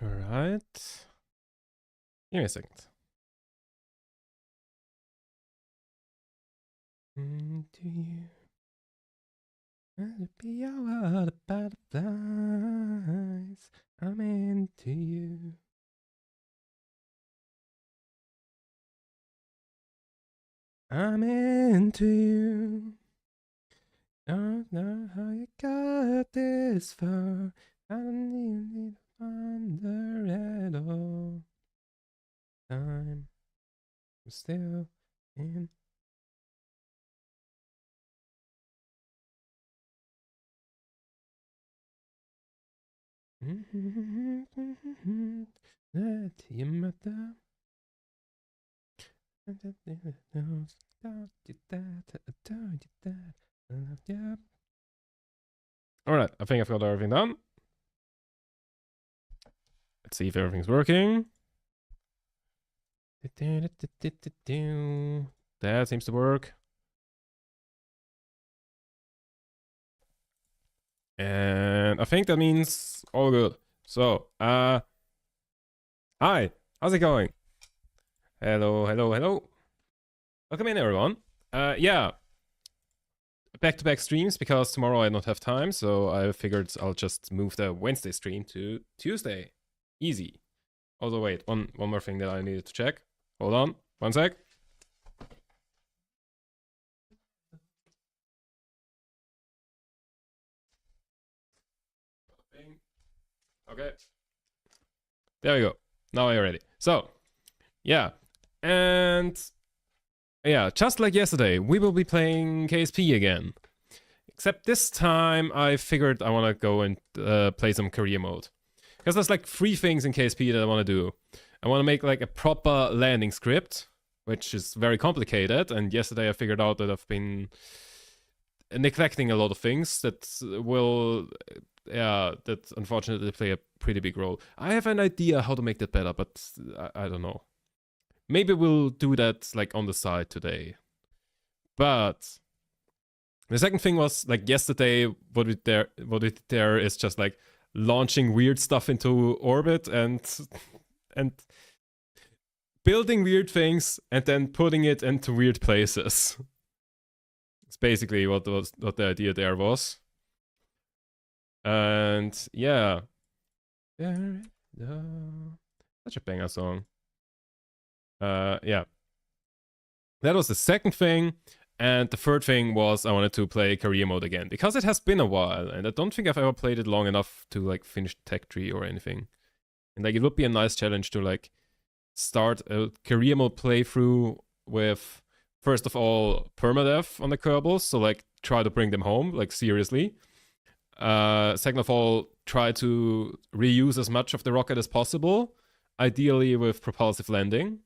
Alright. Give me a second. Into you. I'll be all the butterflies. I'm into you. I'm into you. Don't know how you got this far. I don't even need to wonder at all. I'm still in. That your mother. Alright, I think I've got everything done. Let's see if everything's working. That seems to work. And I think that means all good. So, hi, how's it going? Hello, hello, hello. Welcome in, everyone. Yeah, back-to-back streams because tomorrow I don't have time, so I figured I'll just move the Wednesday stream to Tuesday. Easy. Also, wait, one more thing that I needed to check. Hold on, one sec. Okay. There we go. Now I'm ready. So, yeah. And yeah, just like yesterday, we will be playing KSP again. Except this time, I figured I want to go and play some career mode. Because there's like 3 things in KSP that I want to do. I want to make like a proper landing script, which is very complicated. And yesterday I figured out that I've been neglecting a lot of things that will, that unfortunately play a pretty big role. I have an idea how to make that better, but I don't know. Maybe we'll do that like on the side today. But the second thing was like yesterday, what we did there is just like launching weird stuff into orbit and building weird things and then putting it into weird places. It's basically what the idea there was. And yeah, such a banger song. Yeah, that was the second thing. And the third thing was I wanted to play career mode again because it has been a while and I don't think I've ever played it long enough to like finish the tech tree or anything. And like it would be a nice challenge to like start a career mode playthrough with first of all permadeath on the Kerbals, so like try to bring them home, like seriously. Second of all, try to reuse as much of the rocket as possible, ideally with propulsive landing.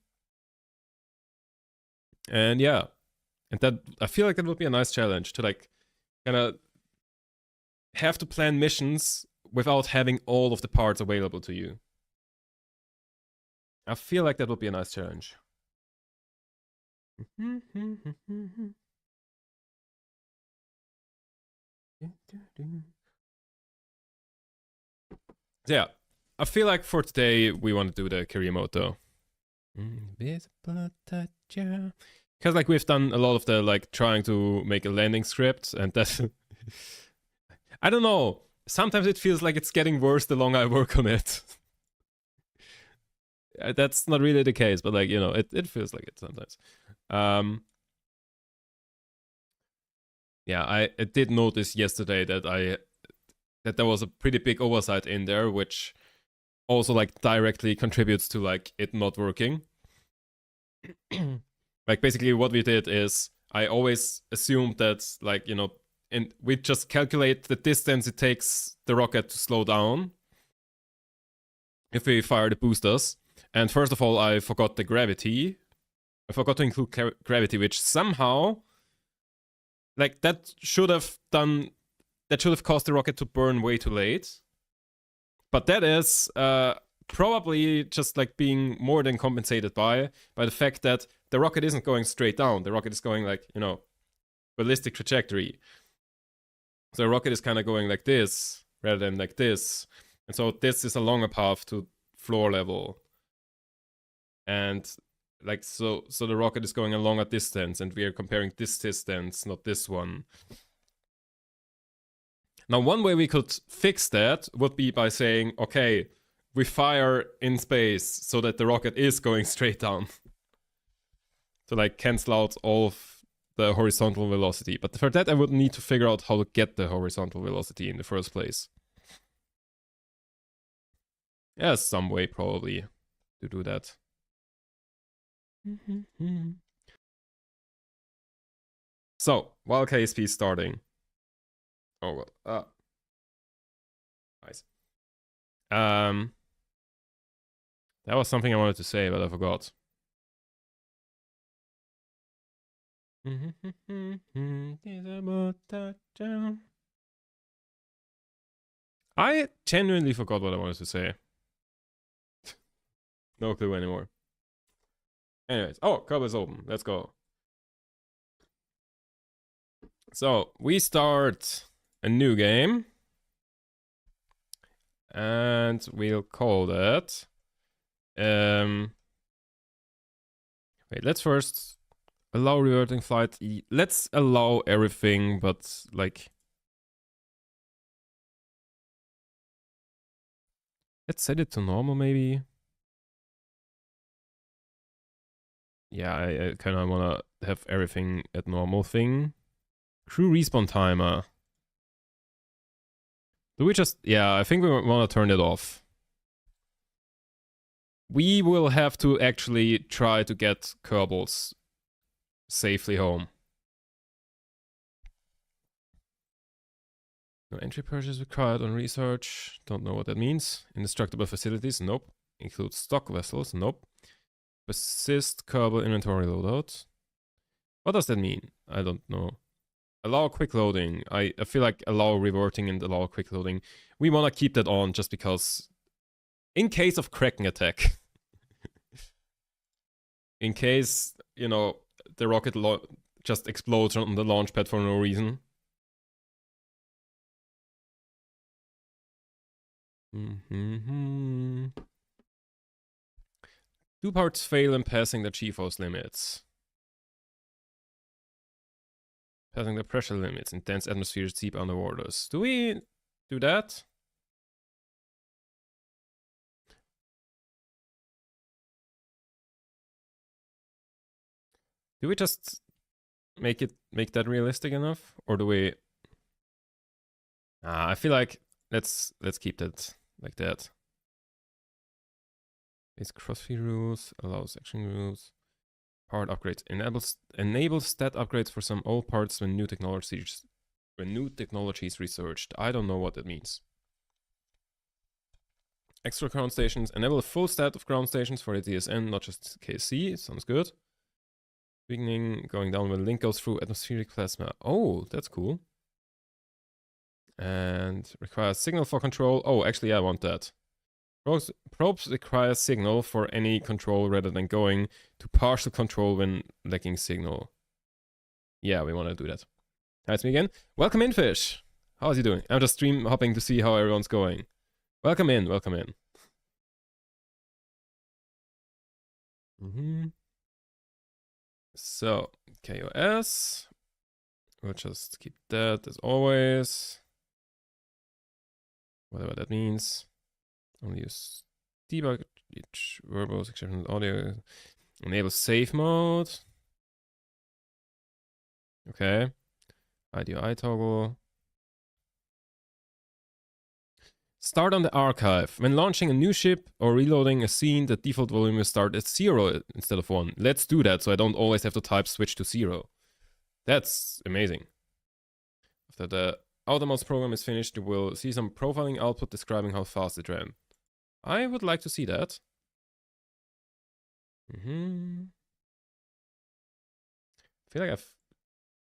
And yeah, and that I feel like that would be a nice challenge to like kind of have to plan missions without having all of the parts available to you. I feel like that would be a nice challenge. Yeah, I feel like for today we want to do the career mode though. Because like we've done a lot of the like trying to make a landing script and that's I don't know. Sometimes it feels like it's getting worse the longer I work on it. That's not really the case, but like, you know, it feels like it sometimes. Yeah, I did notice yesterday that there was a pretty big oversight in there, which also like directly contributes to like it not working. Like basically what we did is I always assumed that like, you know, and we just calculate the distance it takes the rocket to slow down if we fire the boosters. And first of all, I forgot the gravity. I forgot to include gravity, which somehow, like that should have caused the rocket to burn way too late. But that is probably just like being more than compensated by the fact that the rocket isn't going straight down. The rocket is going like, you know, ballistic trajectory. So the rocket is kind of going like this rather than like this. And so this is a longer path to floor level. And like so the rocket is going a longer distance and we are comparing this distance, not this one. Now one way we could fix that would be by saying, okay, we fire in space so that the rocket is going straight down. To like cancel out all of the horizontal velocity. But for that I would need to figure out how to get the horizontal velocity in the first place. Yeah, some way probably to do that. So, while KSP is starting. Oh well. Nice. That was something I wanted to say, but I forgot. I genuinely forgot what I wanted to say. No clue anymore. Anyways, oh, Kerbal is open. Let's go. So, we start a new game. And we'll call that. Wait, let's first allow reverting flight. Let's allow everything, but like. Let's set it to normal, maybe. Yeah, I kind of want to have everything at normal thing. Crew respawn timer. Do we just... Yeah, I think we want to turn it off. We will have to actually try to get Kerbals safely home. No entry purchase required on research. Don't know what that means. Indestructible facilities. Nope. Includes stock vessels. Nope. Persist Kerbal inventory loadout. What does that mean? I don't know. Allow quick loading. I feel like allow reverting and allow quick loading. We want to keep that on just because... In case of Kraken attack. In case, you know, the rocket just explodes on the launch pad for no reason. Two parts fail in passing the G-force limits. Passing the pressure limits in dense atmospheres deep underwaters. Do we do that? Do we just make that realistic enough? Or do we... I feel like let's keep that like that. It's crossfeed rules, allows action rules. Part upgrades. Enables stat upgrades for some old parts when new technologies researched. I don't know what that means. Extra ground stations. Enable a full stat of ground stations for the DSN, not just KC. Sounds good. Weakening, going down when link goes through atmospheric plasma. Oh, that's cool. And requires signal for control. Oh, actually, I want that. Probes require signal for any control rather than going to partial control when lacking signal. Yeah, we want to do that. Hi, it's me again. Welcome in, Fish. How's he doing? I'm just stream hopping to see how everyone's going. Welcome in, welcome in. So, KOS. We'll just keep that as always. Whatever that means. Only use debug each verbal exception audio. Enable safe mode. Okay. IDI toggle. Start on the archive. When launching a new ship or reloading a scene, the default volume will start at 0 instead of 1. Let's do that so I don't always have to type switch to 0. That's amazing. After the outermost program is finished, you will see some profiling output describing how fast it ran. I would like to see that. I feel like I've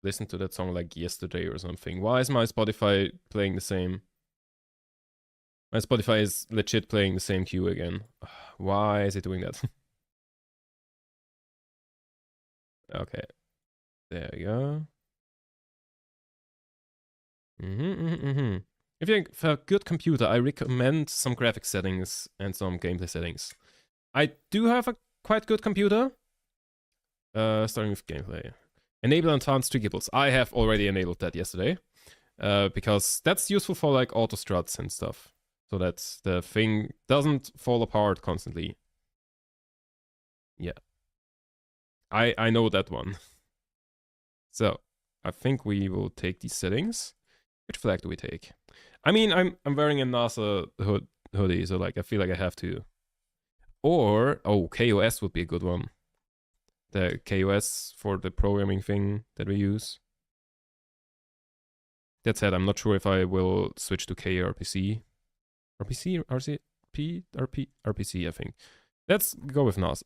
listened to that song like yesterday or something. Why is my Spotify playing the same? My Spotify is legit playing the same cue again. Why is it doing that? Okay. There we go. If you have a good computer, I recommend some graphics settings and some gameplay settings. I do have a quite good computer. Starting with gameplay. Enable advanced triggables. I have already enabled that yesterday. Because that's useful for like auto struts and stuff. So that the thing doesn't fall apart constantly. Yeah. I know that one. So, I think we will take these settings. Which flag do we take? I mean, I'm wearing a NASA hoodie, so like I feel like I have to. Or, oh, KOS would be a good one. The KOS for the programming thing that we use. That said, I'm not sure if I will switch to KRPC. RPC? RCP? RPC, I think. Let's go with NASA.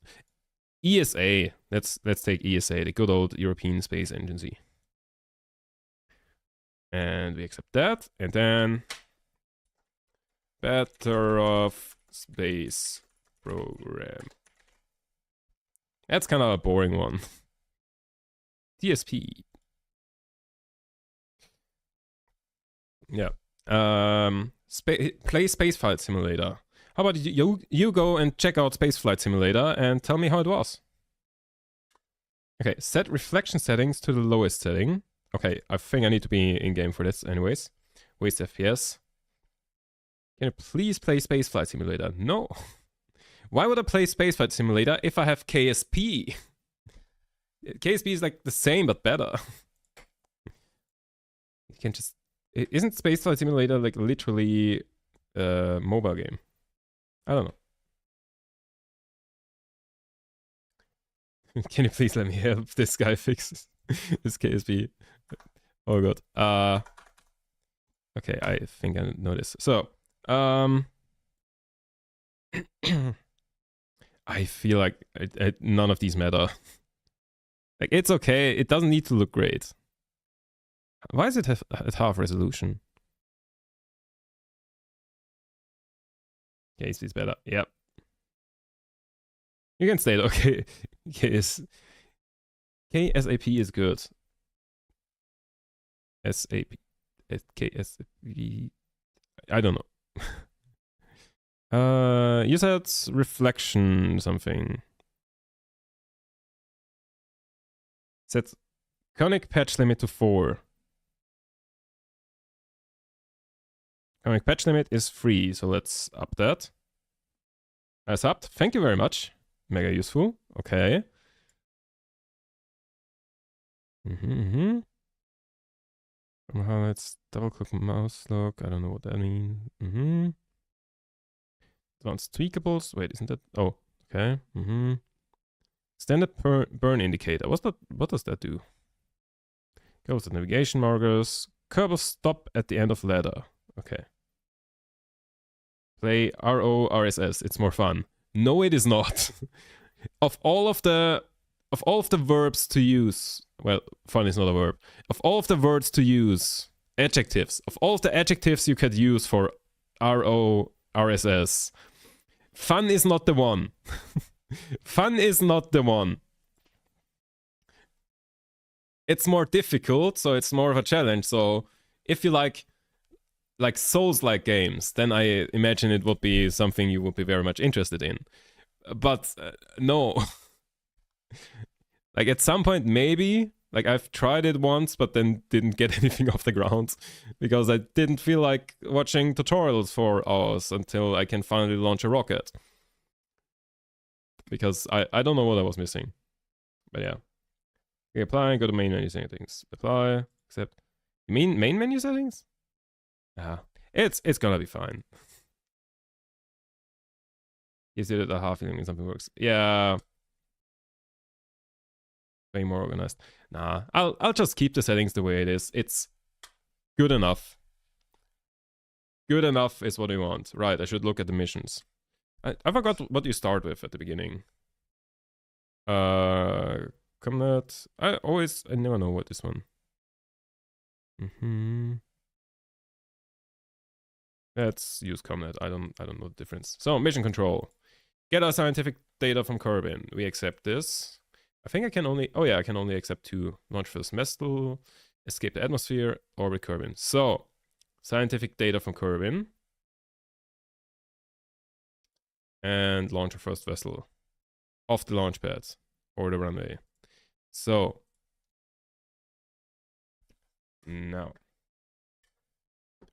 ESA. Let's take ESA, the good old European Space Agency. And we accept that. And then Better of Space Program. That's kind of a boring one. DSP. Yeah. Play Spaceflight Simulator. How about you go and check out Spaceflight Simulator and tell me how it was. Okay, set reflection settings to the lowest setting. Okay, I think I need to be in-game for this anyways. Waste FPS. Can you please play Spaceflight Simulator? No. Why would I play Spaceflight Simulator if I have KSP? KSP is like the same but better. You can just... Isn't Spaceflight Simulator like literally a mobile game? I don't know. Can you please let me help this guy fix his KSP? Oh god. Okay, I think I know this. So, I feel like none of these matter. Like, it's okay. It doesn't need to look great. Why is it at half resolution? KSP is better. Yep. You can state, okay. KSAP is good. SAP. KSAP. I don't know. You said reflection something. Set conic patch limit to 4. Conic patch limit is 3, so let's up that. That's upped. Thank you very much. Mega useful. Okay. Let's double click mouse lock. I don't know what that means. Advanced tweakables. Wait, isn't that? Oh, okay. Standard burn indicator. What does that do? Goes to navigation markers. Curve stop at the end of ladder. Okay. Play RORSS. It's more fun. No, it is not. Of all of the verbs to use, well, fun is not a verb. Of all of the words to use, adjectives. Of all of the adjectives you could use for RORSS, fun is not the one. Fun is not the one. It's more difficult, so it's more of a challenge. So if you like Souls-like games, then I imagine it would be something you would be very much interested in. But no. Like at some point, maybe. Like I've tried it once, but then didn't get anything off the ground because I didn't feel like watching tutorials for hours until I can finally launch a rocket. Because I don't know what I was missing. But yeah. Okay, apply, go to main menu settings. Apply, accept. You mean main menu settings? Yeah. It's gonna be fine. Gives it a half feeling when something works. Yeah. Way more organized. Nah, I'll just keep the settings the way it is. It's good enough. Good enough is what we want. Right, I should look at the missions. I forgot what you start with at the beginning. Combat. I never know what this one. Let's use Combat. I don't know the difference. So mission control. Get our scientific data from Kerbin. We accept this. I think I can only... Oh yeah, I can only accept 2. Launch first Mestel, escape the atmosphere, orbit Kerbin. So, scientific data from Kerwin. And launch our first vessel off the launch pad or the runway. So, now.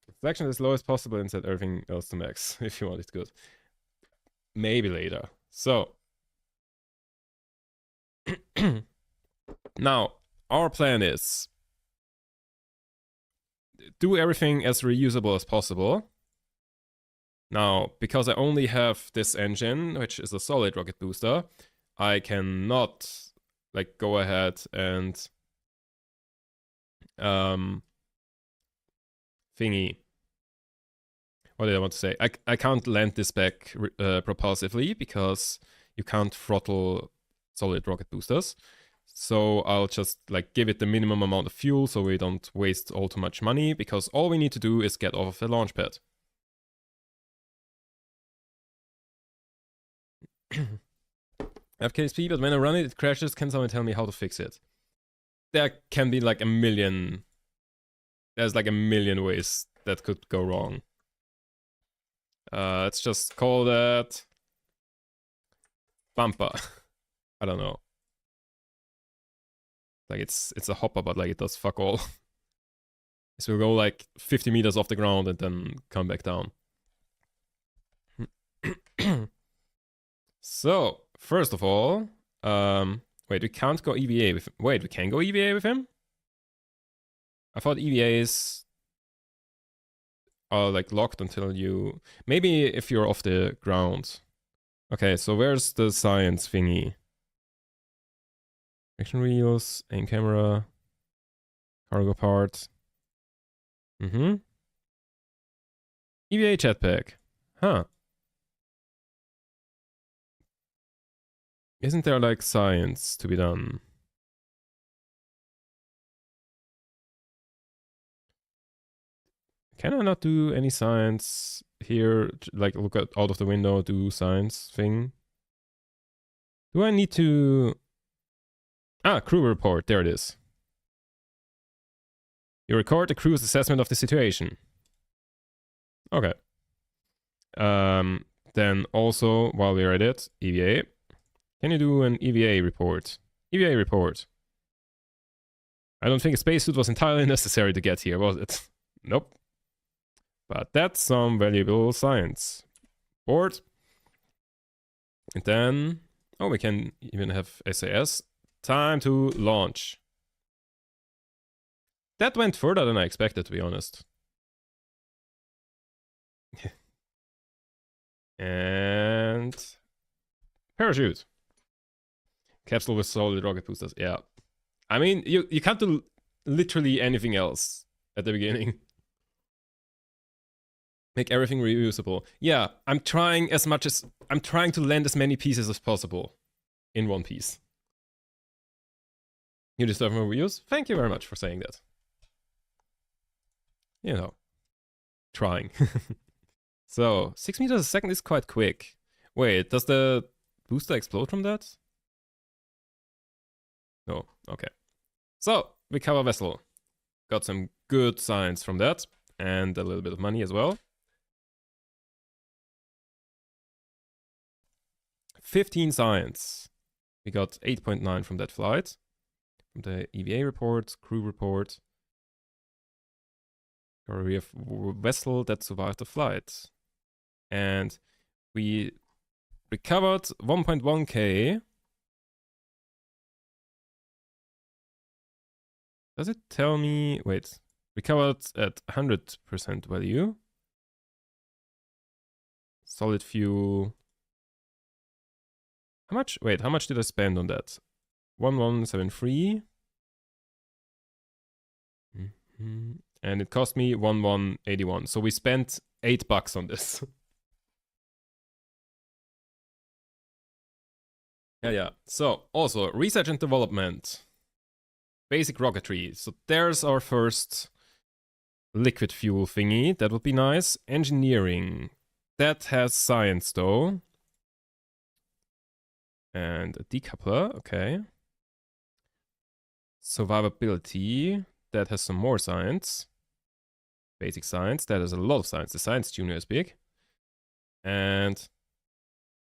Reflection as low as possible and set everything else to max if you want it good. Maybe later. So, now, our plan is do everything as reusable as possible. Now, because I only have this engine, which is a solid rocket booster, I cannot like go ahead and thingy. What did I want to say? I can't land this back propulsively because you can't throttle solid rocket boosters. So I'll just like give it the minimum amount of fuel so we don't waste all too much money, because all we need to do is get off of the launch pad. I have KSP, but when I run it, it crashes. Can someone tell me how to fix it? There can be like a million... There's like a million ways that could go wrong. Let's just call that... bumper. I don't know. Like it's a hopper, but like it does fuck all. So we'll go like 50 meters off the ground and then come back down. So, first of all, wait, we can't go EVA with him. Wait, we can go EVA with him? I thought EVAs are like locked until you... Maybe if you're off the ground. Okay, so where's the science thingy? Action wheels, aim camera, cargo part. EVA jetpack. Huh. Isn't there like science to be done? Can I not do any science here? Like look out of the window, do science thing? Do I need to... Ah, crew report, there it is. You record the crew's assessment of the situation. Okay. Then also, while we're at it, EVA. Can you do an EVA report? EVA report. I don't think a spacesuit was entirely necessary to get here, was it? Nope. But that's some valuable science. Board. And then... Oh, we can even have SAS. Time to launch. That went further than I expected, to be honest. And... parachute. Capsule with solid rocket boosters, yeah. I mean, you can't do literally anything else at the beginning. Make everything reusable. Yeah, I'm trying to land as many pieces as possible in one piece. You deserve more reuse? Thank you very much for saying that. You know, trying. So, 6 meters a second is quite quick. Wait, does the booster explode from that? No, okay. So, recover vessel. Got some good science from that, and a little bit of money as well. 15 science. We got 8.9 from that flight. From the EVA report, crew report. We have vessel that survived the flight. And we recovered 1.1k. Does it tell me... Wait. Recovered at 100% value. Solid fuel. How much? Wait, how much did I spend on that? 1173. And it cost me 1181. So we spent $8 on this. Yeah. So, also, research and development. Basic rocketry. So there's our first liquid fuel thingy. That would be nice. Engineering. That has science, though. And a decoupler, okay. Survivability. That has some more science. Basic science. That is a lot of science. The science junior is big. And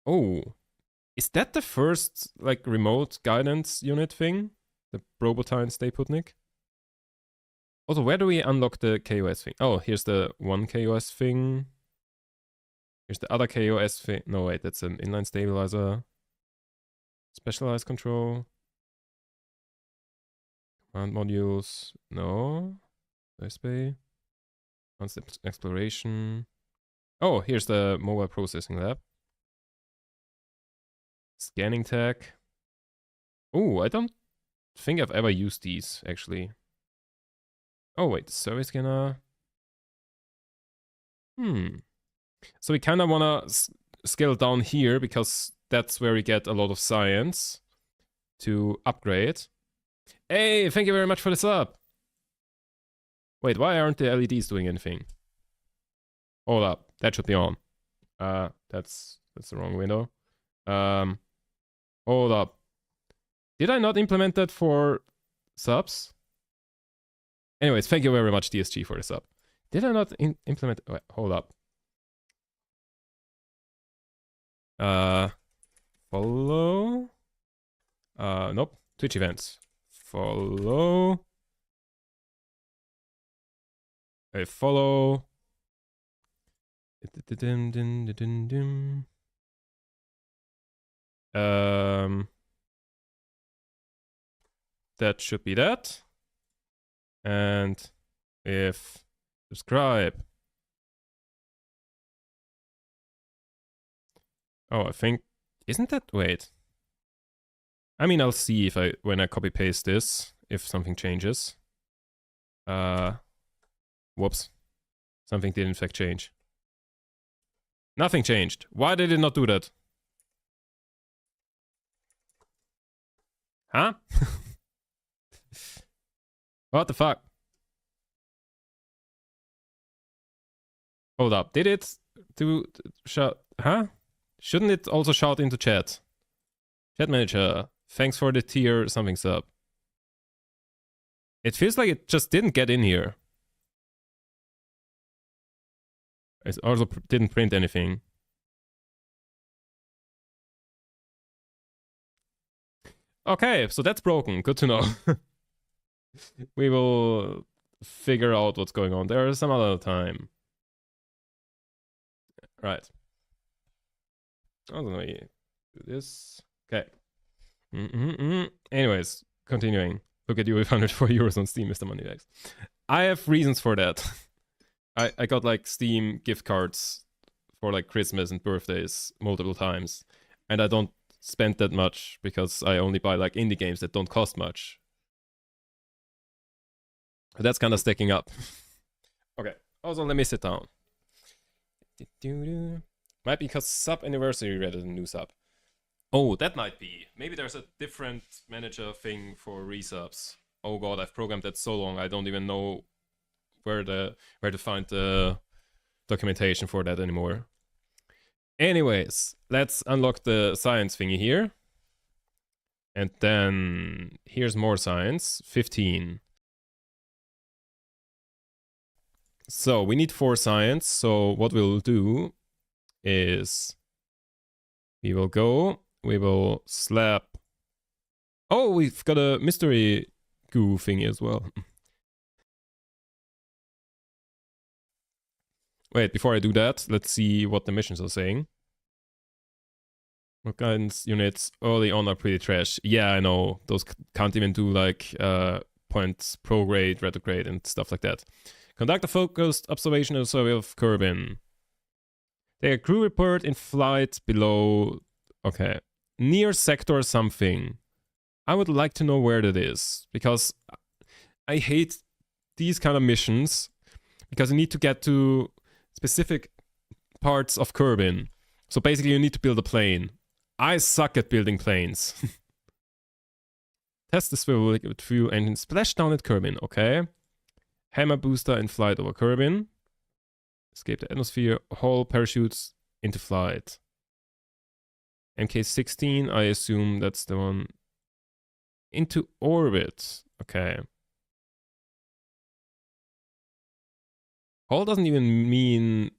oh, is that the first like remote guidance unit thing? The Robotine Stayputnik? Also, where do we unlock the KOS thing? Oh, here's the one KOS thing. Here's the other KOS thing. No, wait, that's an inline stabilizer. Specialized control. Command modules. No. Bay. Concept exploration. Oh, here's the mobile processing lab. Scanning tech. Oh, I don't think I've ever used these, actually. Oh, wait, the survey scanner. So we kind of want to scale down here because that's where we get a lot of science to upgrade. Hey, thank you very much for the sub. Wait, why aren't the LEDs doing anything? Hold up, that should be on. That's the wrong window. Hold up. Did I not implement that for subs? Anyways, thank you very much, DSG, for the sub. Did I not implement... Wait, hold up. Follow. Nope. Twitch events. Follow. Follow. That should be that. And if subscribe. Oh, I think, isn't that, wait. I mean, I'll see if when I copy paste this, if something changes. Whoops. Something did in fact change. Nothing changed. Why did it not do that? Huh? What the fuck? Hold up. Did it do shout? Huh? Shouldn't it also shout into chat? Chat manager, thanks for the tier something sub. It feels like it just didn't get in here. It also didn't print anything. Okay, so that's broken. Good to know. We will figure out what's going on there some other time. Right. I don't know. Do this. Okay. Anyways, continuing. Look at you with 104 euros on Steam, Mr. Moneybags. I have reasons for that. I got like Steam gift cards for like Christmas and birthdays multiple times. And I don't spend that much because I only buy like indie games that don't cost much. But that's kind of stacking up. Okay. Also, let me sit down. Might be because sub anniversary rather than new sub. Oh, that might be. Maybe there's a different manager thing for resubs. Oh god, I've programmed that so long I don't even know where to find the documentation for that anymore. Anyways, let's unlock the science thingy here. And then here's more science. 15. So we need 4 science. So what we'll do is we will slap. Oh, we've got a mystery goo thingy as well. Wait, before I do that, let's see what the missions are saying. What guidance units early on are pretty trash. Yeah, I know. Those can't even do like points prograde, retrograde, and stuff like that. Conduct a focused observational survey of Kerbin. Take a crew report in flight below. Okay. Near sector something. I would like to know where that is. Because I hate these kind of missions. Because you need to get to specific parts of Kerbin. So basically you need to build a plane. I suck at building planes. Test the swivel liquid fuel engine splashdown at Kerbin. Okay. Hammer booster in flight over Kerbin. Escape the atmosphere. Haul parachutes into flight. MK16, I assume that's the one. Into orbit. Okay. Haul doesn't even mean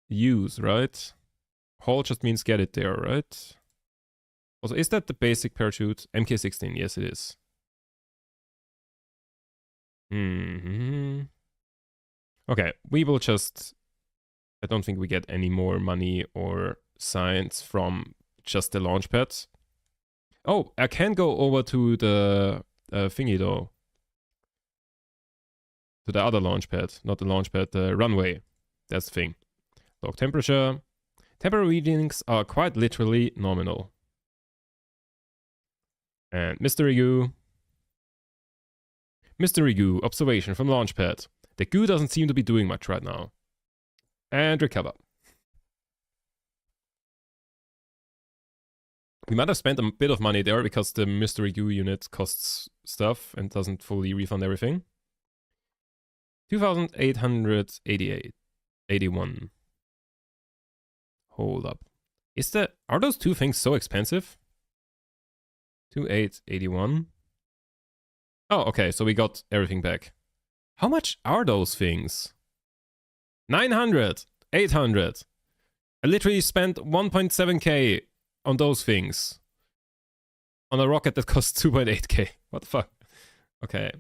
use, right? Haul just means get it there, right? Also, is that the basic parachute? MK16, yes it is. Okay, we will just... I don't think we get any more money or science from just the launch pad. Oh, I can go over to the thingy though. To the other launch pad. Not the launch pad, the runway. That's the thing. Log temperature. Temperature readings are quite literally nominal. And Mystery Goo. Mystery Goo, observation from launch pad. The goo doesn't seem to be doing much right now. And recover. We might have spent a bit of money there because the Mystery Goo unit costs stuff and doesn't fully refund everything. 2,888. 81. Hold up. Are those two things so expensive? 2,881. Oh, okay, so we got everything back. How much are those things? 900. 800. I literally spent 1.7k on those things. On a rocket that costs 2.8k. What the fuck? Okay.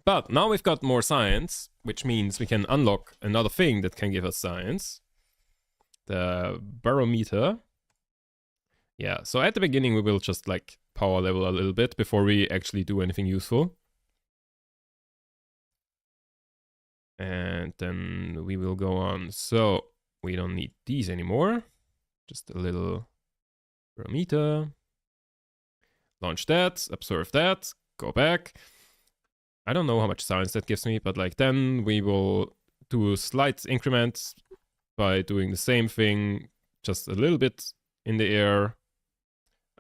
But now we've got more science, which means we can unlock another thing that can give us science. The barometer. Yeah, so at the beginning we will just like power level a little bit before we actually do anything useful. And then we will go on. So we don't need these anymore. Just a little barometer. Launch that, observe that, go back. I don't know how much science that gives me, but like then we will do a slight increment by doing the same thing, just a little bit in the air.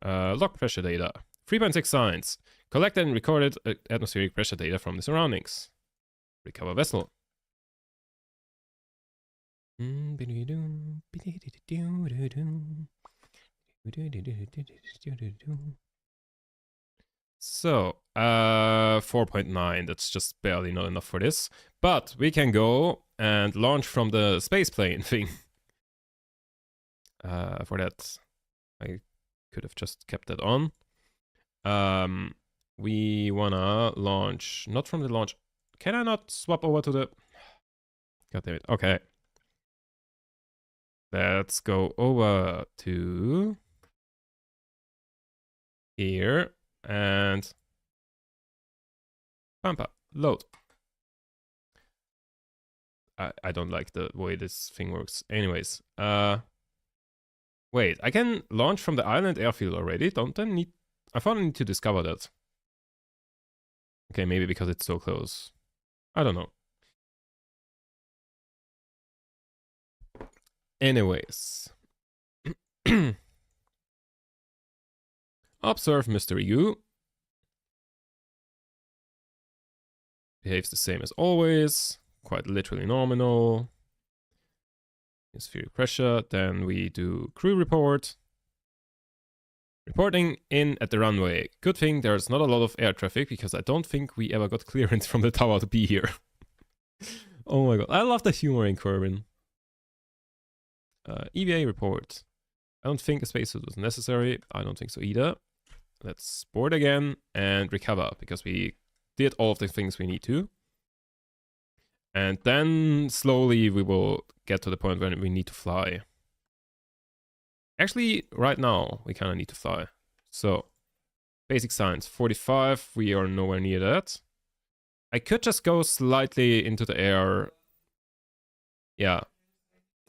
Log pressure data. 3.6 science. Collected and recorded atmospheric pressure data from the surroundings. Recover vessel. So, 4.9, that's just barely not enough for this. But we can go and launch from the space plane thing. For that, I could have just kept that on. We wanna launch, not from the launch. Can I not swap over to the... God damn it, okay. Let's go over to here and Pampa, load. I don't like the way this thing works. Anyways, wait, I can launch from the island airfield already? Don't I need... I thought I need to discover that. Okay, maybe because it's so close. I don't know. Anyways. Observe Mystery Goo. Behaves the same as always. Quite literally nominal. Atmospheric pressure. Then we do crew report. Reporting in at the runway. Good thing there's not a lot of air traffic because I don't think we ever got clearance from the tower to be here. Oh my god. I love the humor in Kerbin. EVA report. I don't think a spacesuit was necessary. I don't think so either. Let's board again and recover because we did all of the things we need to. And then slowly we will get to the point when we need to fly. Actually, right now we kind of need to fly. So, basic science 45. We are nowhere near that. I could just go slightly into the air. Yeah.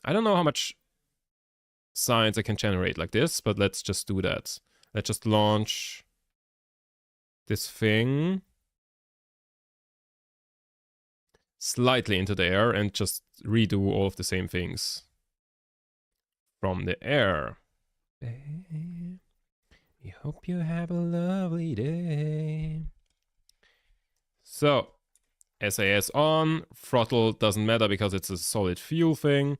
I don't know how much science I can generate like this, but let's just do that. Let's just launch this thing slightly into the air and just redo all of the same things from the air. We hope you have a lovely day. So, SAS on, throttle doesn't matter because it's a solid fuel thing.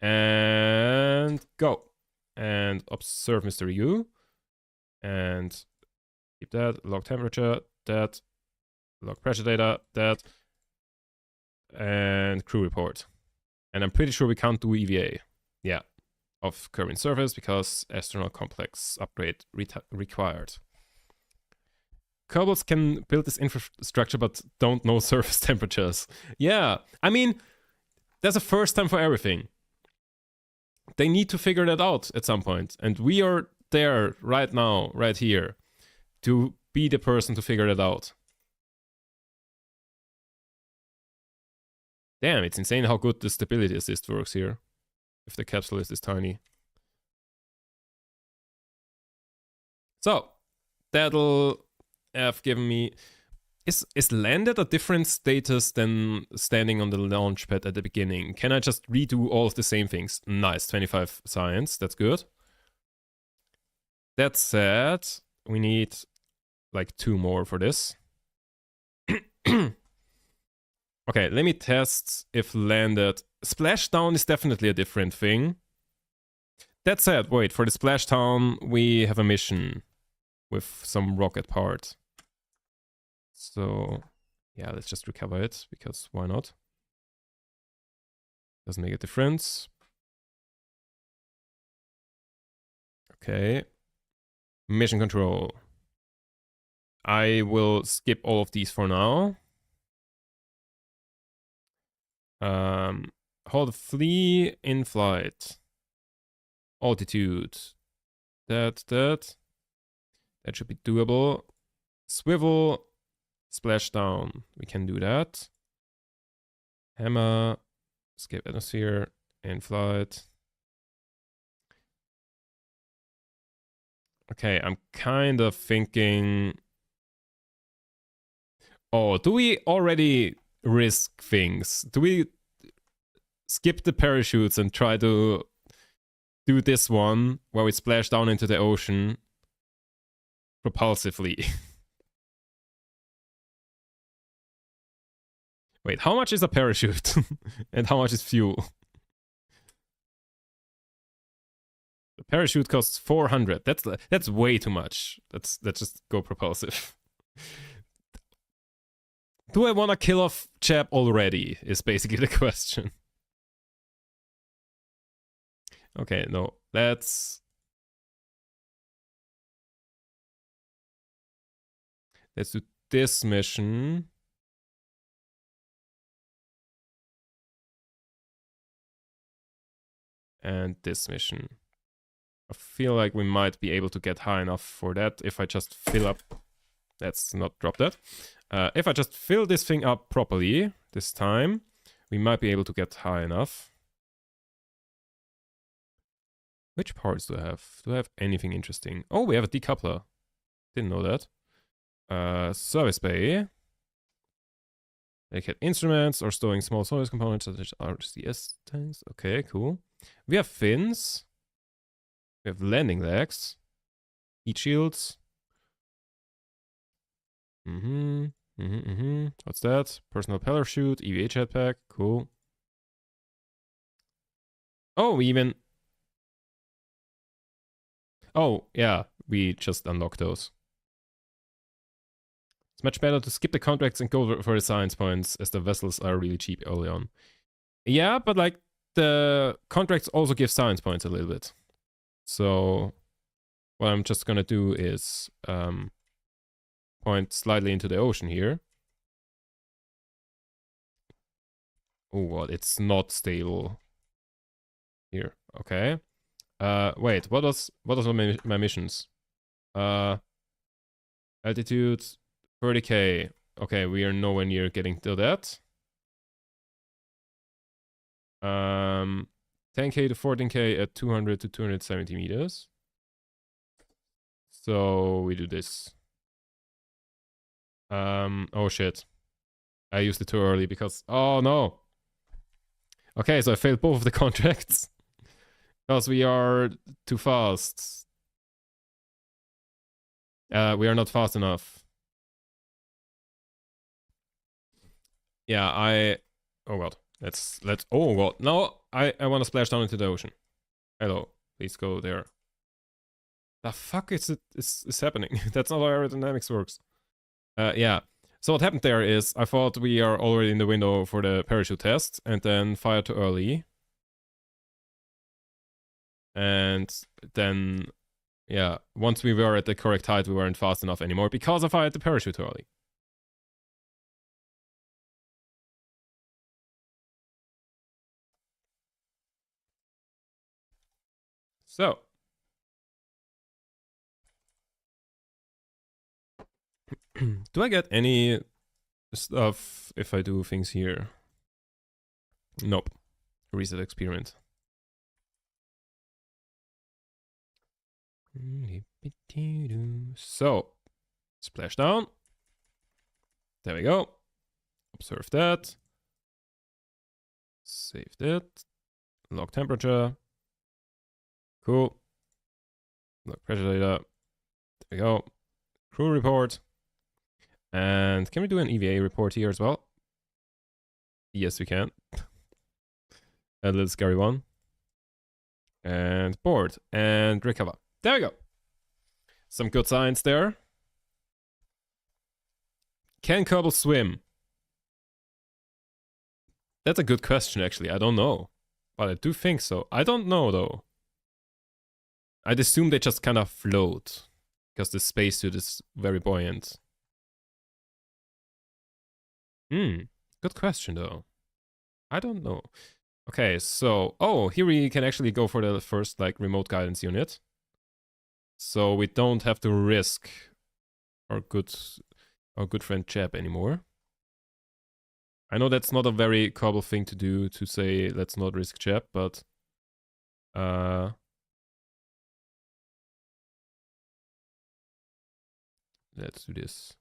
And go. And observe Mystery Goo. And keep that. Log temperature, that. Log pressure data, that. and crew report. And I'm pretty sure we can't do EVA. Yeah, of current surface because astronaut complex upgrade required. Kobolds can build this infrastructure but don't know surface temperatures. Yeah, I mean, there's a first time for everything. They need to figure that out at some point. And we are there right now, right here, to be the person to figure that out. Damn, it's insane how good the stability assist works here. If the capsule is this tiny. So, that'll have given me... Is landed a different status than standing on the launch pad at the beginning? Can I just redo all of the same things? Nice, 25 science, that's good. That said, we need like 2 more for this. Okay, let me test if landed. Splashdown is definitely a different thing. That said, wait, for the splashdown we have a mission with some rocket part. So, yeah, let's just recover it, because why not? Doesn't make a difference. Okay. Mission control. I will skip all of these for now. Hold flee in flight. Altitude. That should be doable. Swivel. Splashdown. We can do that. Hammer. Escape atmosphere. In flight. Okay, I'm kind of thinking... Oh, do we already risk things? Do we skip the parachutes and try to do this one where we splash down into the ocean propulsively? Wait, how much is a parachute? And how much is fuel? The parachute costs 400. That's way too much. Let's just go propulsive. Do I want to kill off Chap already? Is basically the question. Okay, no. Let's do this mission. And this mission. I feel like we might be able to get high enough for that if I just fill up... Let's not drop that. If I just fill this thing up properly this time, we might be able to get high enough. Which parts do I have? Do I have anything interesting? Oh, we have a decoupler. Didn't know that. Service bay. They get instruments or storing small service components such as RCS tanks. Okay, cool. We have fins. We have landing legs. Heat shields. What's that? Personal parachute, EVA jetpack. Cool. Oh, we even... Oh, yeah. We just unlocked those. It's much better to skip the contracts and go for the science points, as the vessels are really cheap early on. Yeah, but like, the contracts also give science points a little bit. So, what I'm just gonna do is point slightly into the ocean here. Oh, what? It's not stable. Here, okay. Wait, what was my missions? Altitude 30k. Okay, we are nowhere near getting to that. 10k to 14k at 200 to 270 meters. So we do this. Oh shit. I used it too early because... Oh no! Okay, so I failed both of the contracts. Because we are too fast. We are not fast enough. Yeah, oh god. Let's oh god. No, I want to splash down into the ocean. Hello. Please go there. The fuck is happening? That's not how aerodynamics works. Yeah. So what happened there is I thought we are already in the window for the parachute test and then fired too early. And then, yeah, once we were at the correct height, we weren't fast enough anymore because I fired the parachute too early. So. Do I get any stuff if I do things here? Nope. Reset experiment. So, splashdown. There we go. Observe that. Saved it. Log temperature. Cool. Log pressure data. There we go. Crew report. And can we do an EVA report here as well? Yes, we can. A little scary one. And board. And recover. There we go. Some good science there. Can Kerbal swim? That's a good question, actually. I don't know. But I do think so. I don't know, though. I'd assume they just kind of float. Because the spacesuit is very buoyant. Good question, though. I don't know. Okay, so... Oh, here we can actually go for the first, like, remote guidance unit. So we don't have to risk our good friend Jeb anymore. I know that's not a very Kerbal thing to do, to say let's not risk Jeb, but... let's do this.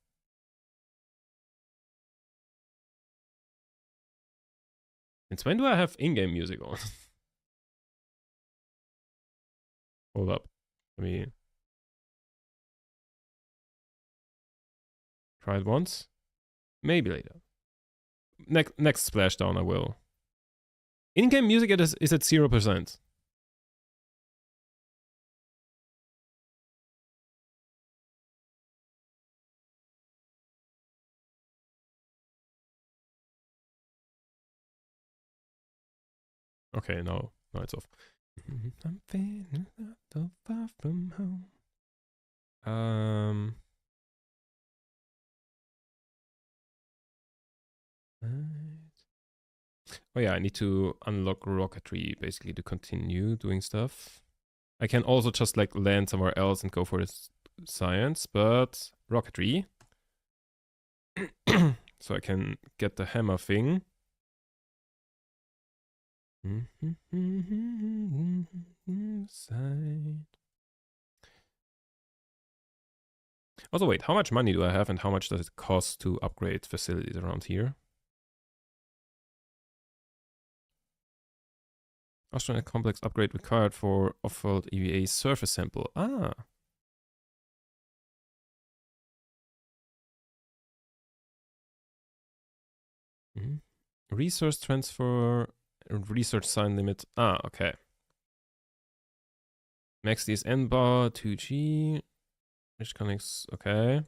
Since when do I have in-game music on? Hold up. Let me try it once. Maybe later. Next splashdown I will. In-game music is at 0%. Okay, no it's off. I'm feeling so far from home. Oh yeah, I need to unlock rocketry basically to continue doing stuff. I can also just like land somewhere else and go for this science, but rocketry. So I can get the hammer thing. Also, wait, how much money do I have and how much does it cost to upgrade facilities around here? Astronaut complex upgrade required for off-world EVA surface sample. Ah. Resource transfer, research sign limit. Ah, okay. Max DSN bar, 2G. Which connects, okay.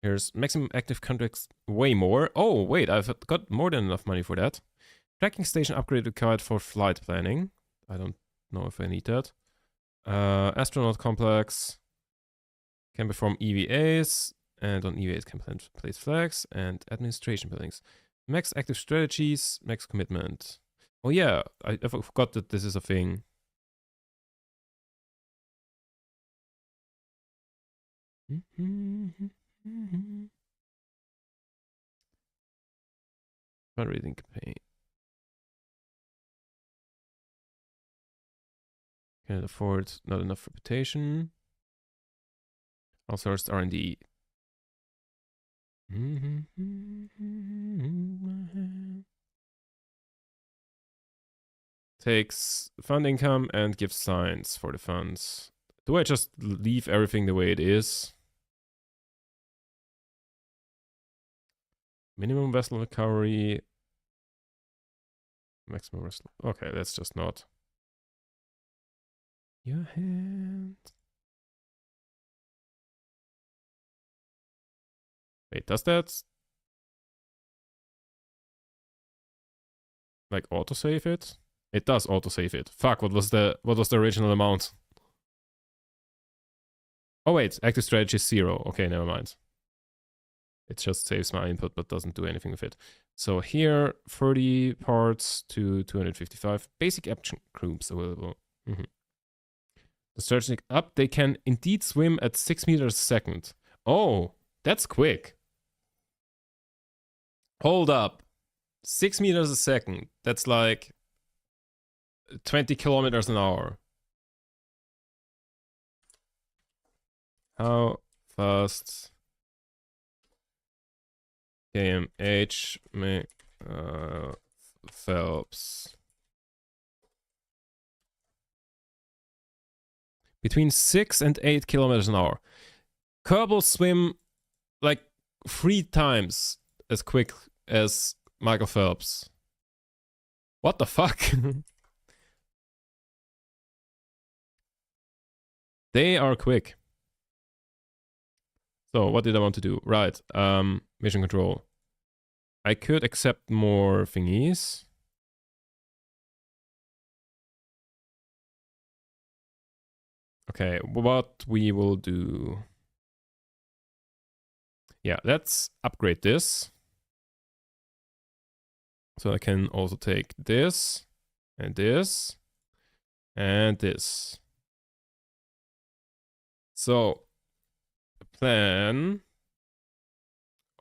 Here's maximum active contracts, way more. Oh, wait, I've got more than enough money for that. Tracking station upgrade required for flight planning. I don't know if I need that. Astronaut complex can perform EVAs, and on EVAs can place flags, and administration buildings. Max active strategies, max commitment. Oh yeah, I forgot that this is a thing. Fundraising campaign. Can't afford, not enough reputation. Outsourced R&D. Takes fund income and gives signs for the funds. Do I just leave everything the way it is? Minimum vessel recovery. Maximum vessel. Okay, that's just not. Your hand. Wait, does that like autosave it? It does autosave it. Fuck, what was the original amount? Oh wait, active strategy is 0. Okay, never mind. It just saves my input but doesn't do anything with it. So here, 30 parts to 255. Basic action groups available. The strategic up, they can indeed swim at 6 meters a second. Oh, that's quick. Hold up. 6 meters a second. That's like 20 kilometers an hour. How fast KMH Phelps? Between 6 and 8 kilometers an hour. Kerbal swim like 3 times as quick as Michael Phelps. What the fuck? They are quick. So what did I want to do? Right. Mission control. I could accept more thingies. Okay, what we will do. Yeah, let's upgrade this. So I can also take this and this and this. So the plan.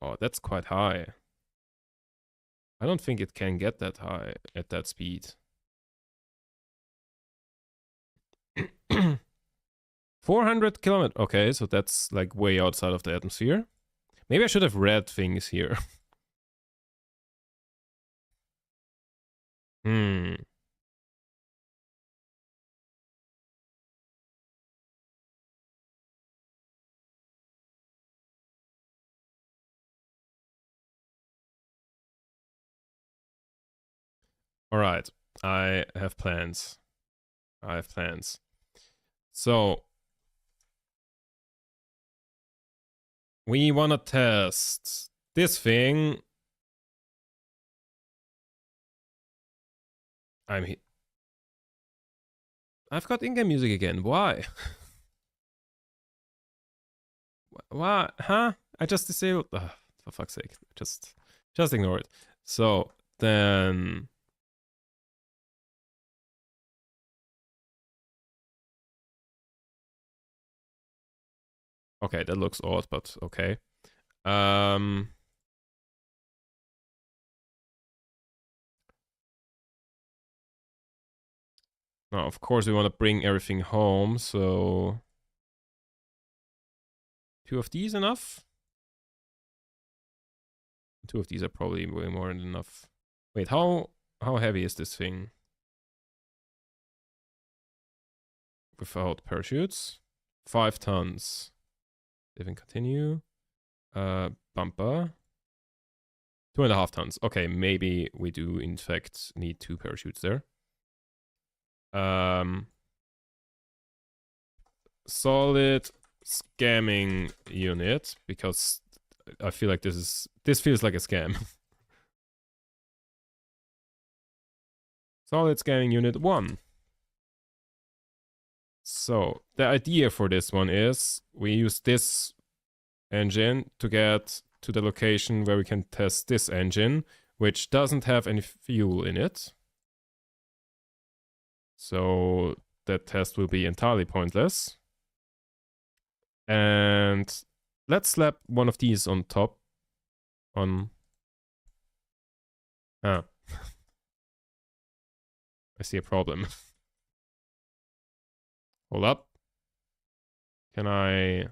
Oh, that's quite high. I don't think it can get that high at that speed. 400 kilometers. Okay, so that's like way outside of the atmosphere. Maybe I should have read things here. All right, I have plans. So we want to test this thing. I've got in-game music again. Why? Why? Huh? I just disabled. For fuck's sake, just ignore it. So then. Okay, that looks odd, but okay. Now, of course, we want to bring everything home, so 2 of these enough? 2 of these are probably way more than enough. Wait, how heavy is this thing? Without parachutes? 5 tons. Living continue. Bumper. 2.5 tons. Okay, maybe we do in fact need 2 parachutes there. Solid scamming unit, because I feel like this feels like a scam. Solid scamming unit 1. So the idea for this one is we use this engine to get to the location where we can test this engine, which doesn't have any fuel in it. So that test will be entirely pointless. And let's slap one of these on top. I see a problem. Hold up. Can I...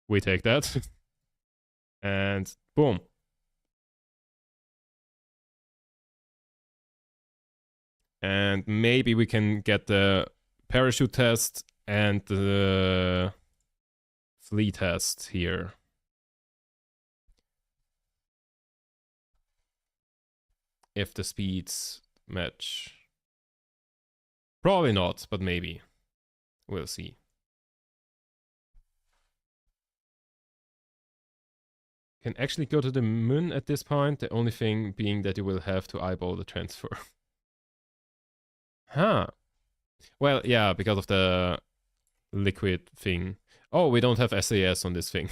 We take that. And boom. And maybe we can get the parachute test and the flea test here. if the speeds match. Probably not, but maybe. We'll see. Can actually go to the moon at this point, the only thing being that you will have to eyeball the transfer. Huh. Well, yeah, because of the liquid thing. Oh, we don't have SAS on this thing.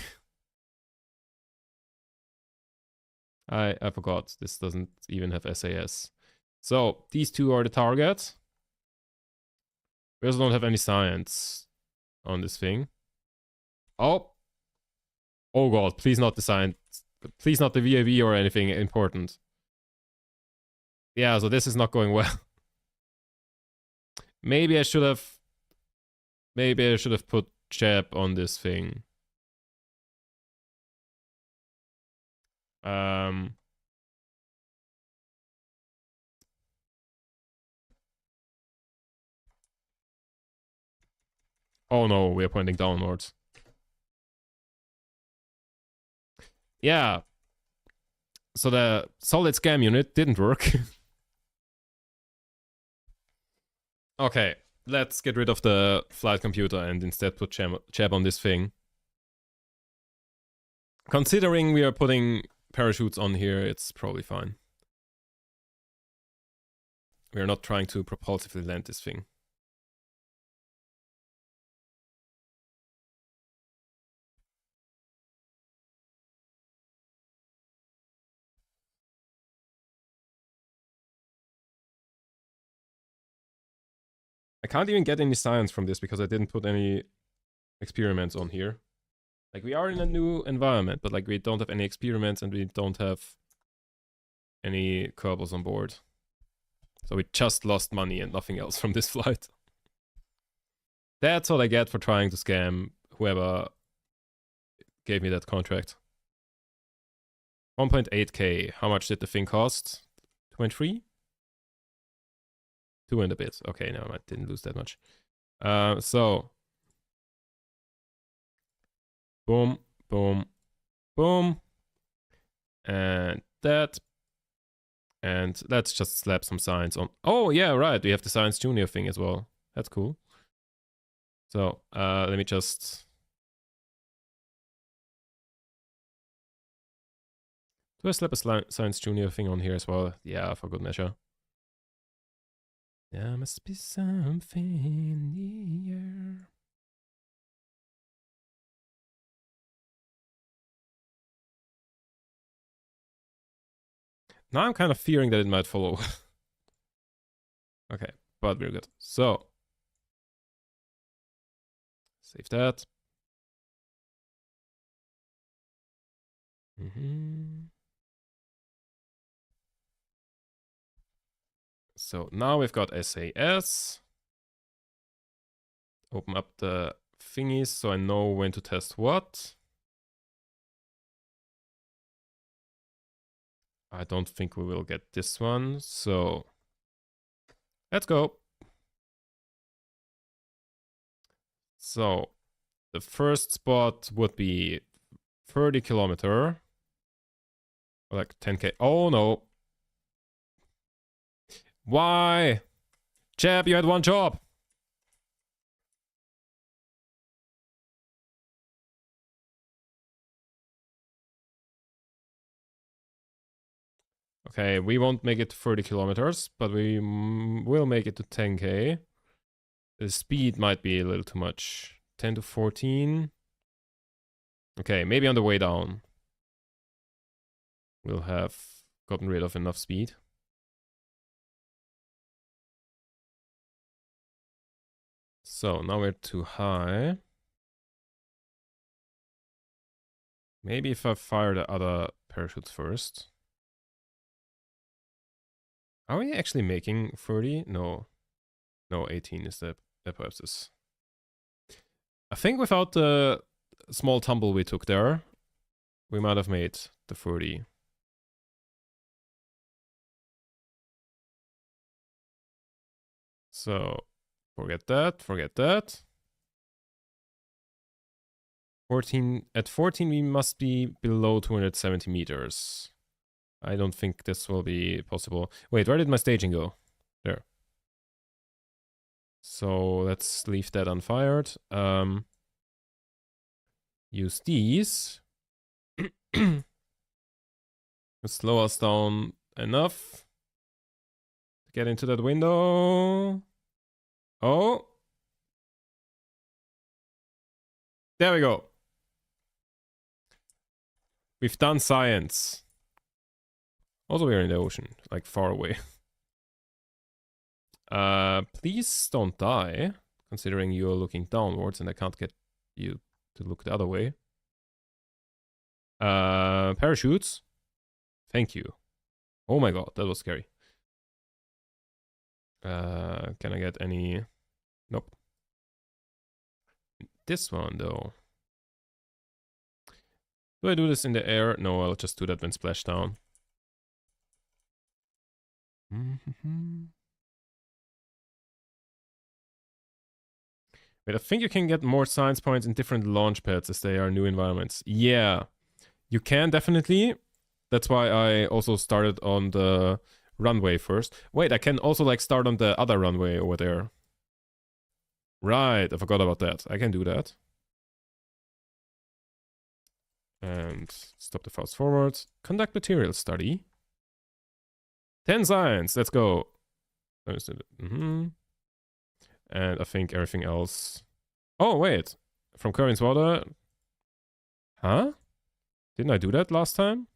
I forgot. This doesn't even have SAS. So, these two are the targets. We also don't have any science on this thing. Oh. Oh god, please not the science. Please not the VAV or anything important. Yeah, so this is not going well. Maybe I should have put Jeb on this thing. Oh no, we are pointing downwards. Yeah. So the solid scam unit didn't work. Okay, let's get rid of the flight computer and instead put Jeb on this thing. Considering we are putting parachutes on here, it's probably fine. We're not trying to propulsively land this thing. I can't even get any science from this because I didn't put any experiments on here. Like, we are in a new environment, but like we don't have any experiments and we don't have any Kerbals on board. So we just lost money and nothing else from this flight. That's what I get for trying to scam whoever gave me that contract. 1.8k. How much did the thing cost? 2.3? 2 and a bit. Okay, no, I didn't lose that much. So. Boom, boom, boom. And that. And let's just slap some science on. Oh, yeah, right. We have the Science Junior thing as well. That's cool. So, let me just... Do I slap a Science Junior thing on here as well? Yeah, for good measure. There must be something in the air. Now I'm kind of fearing that it might follow. Okay, but we're good. So, save that. So now we've got SAS. Open up the thingies so I know when to test what. I don't think we will get this one, so let's go. So the first spot would be 30 kilometer, like 10k. Oh no. Why? Jeb, you had one job. Okay, we won't make it 30 kilometers, but we will make it to 10k. The speed might be a little too much. 10 to 14. Okay, maybe on the way down we'll have gotten rid of enough speed. So now we're too high. Maybe if I fire the other parachutes first. Are we actually making 30? No. No, 18 is the purposes. I think without the small tumble we took there, we might have made the 30. So, forget that, forget that. 14, at 14 we must be below 270 meters. I don't think this will be possible. Wait, where did my staging go? There. So let's leave that unfired. Use these. Slow us down enough to get into that window. Oh. There we go. We've done science. Also, we're in the ocean, like far away. Please don't die, considering you're looking downwards and I can't get you to look the other way. Parachutes. Thank you. Oh my god, that was scary. Can I get any? Nope. This one though. Do I do this in the air? No, I'll just do that when splashdown. Wait, I think you can get more science points in different launch pads as they are new environments. Yeah, you can definitely. That's why I also started on the runway first. Wait, I can also like start on the other runway over there. Right, I forgot about that. I can do that. And stop the fast forward. Conduct material study. 10 science, let's go. And I think everything else. Oh, wait. From Current's Water. Huh? Didn't I do that last time?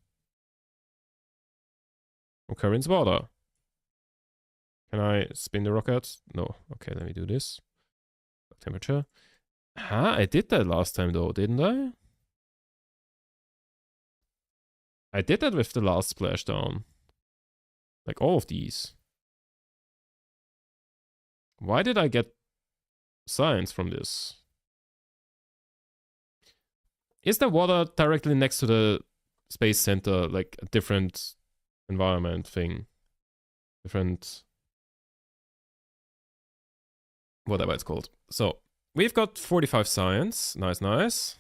From Current's Water. Can I spin the rocket? No. Okay, let me do this. Temperature. Huh? I did that last time though, didn't I? I did that with the last splashdown. Like all of these. Why did I get science from this? Is the water directly next to the space center, like a different environment thing? Different... whatever it's called. So, we've got 45 science. Nice, nice.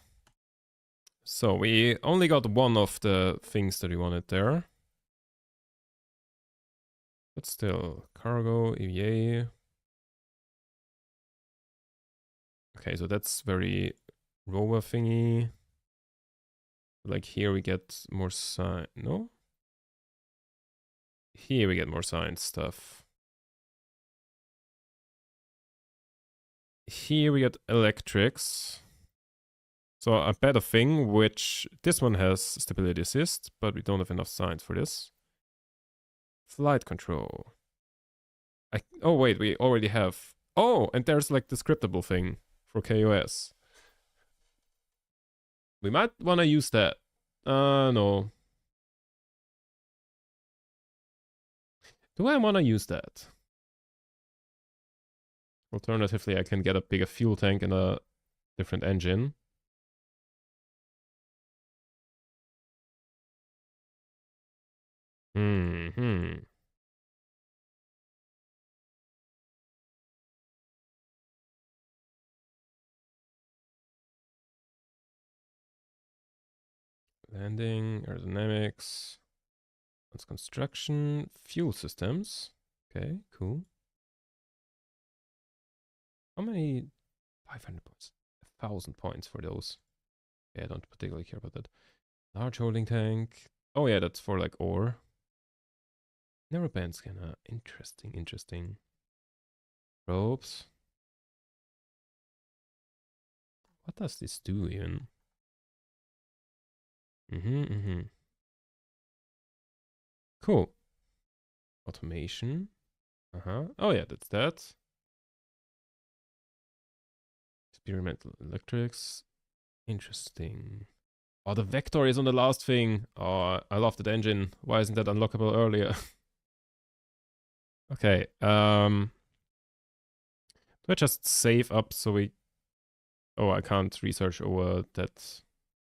So, we only got one of the things that we wanted there. But still, cargo, EVA. Okay, so that's very rover thingy. Like here we get more science. No? Here we get more science stuff. Here we get electrics. So a better thing, which this one has stability assist, but we don't have enough science for this. Flight control. Oh wait, we already have. Oh, and there's like the scriptable thing for KOS. We might want to use that. No. Do I want to use that? Alternatively, I can get a bigger fuel tank and a different engine. Landing, aerodynamics, advanced construction, fuel systems. Okay, cool. How many? 500 points. 1,000 points for those. Yeah, I don't particularly care about that. Large holding tank. Oh yeah, that's for like ore. Narrowband scanner. Interesting, interesting. Probes. What does this do even? Cool. Automation. Oh yeah, that's that. Experimental electrics. Interesting. Oh, the vector is on the last thing. Oh, I love that engine. Why isn't that unlockable earlier? Okay. Do I just save up so we... Oh, I can't research over that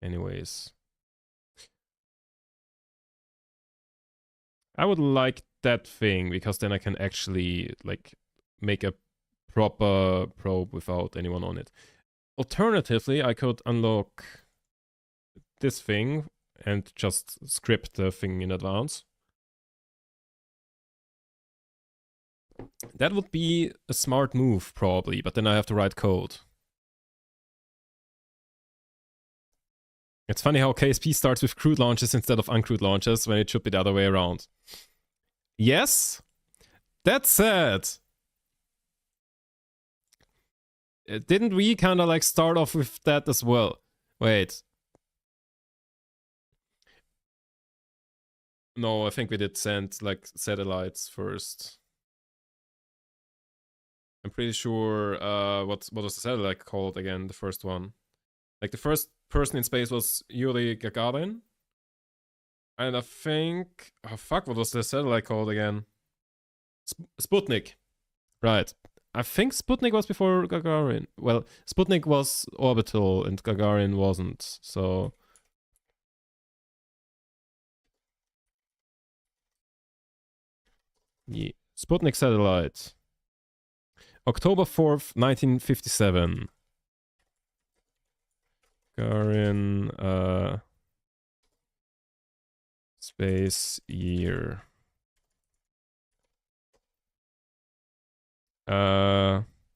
anyways. I would like that thing because then I can actually like make a proper probe without anyone on it. Alternatively, I could unlock this thing and just script the thing in advance. That would be a smart move, probably, but then I have to write code. It's funny how KSP starts with crewed launches instead of uncrewed launches when it should be the other way around. Yes? That said, didn't we kind of like start off with that as well? Wait. No, I think we did send like satellites first. I'm pretty sure, what was the satellite called again, the first one? Like the first person in space was Yuri Gagarin. And I think, oh fuck, what was the satellite called again? Sputnik. Right. I think Sputnik was before Gagarin. Well, Sputnik was orbital and Gagarin wasn't, so... Yeah. Sputnik satellite. October 4th, 1957. Gagarin, space year.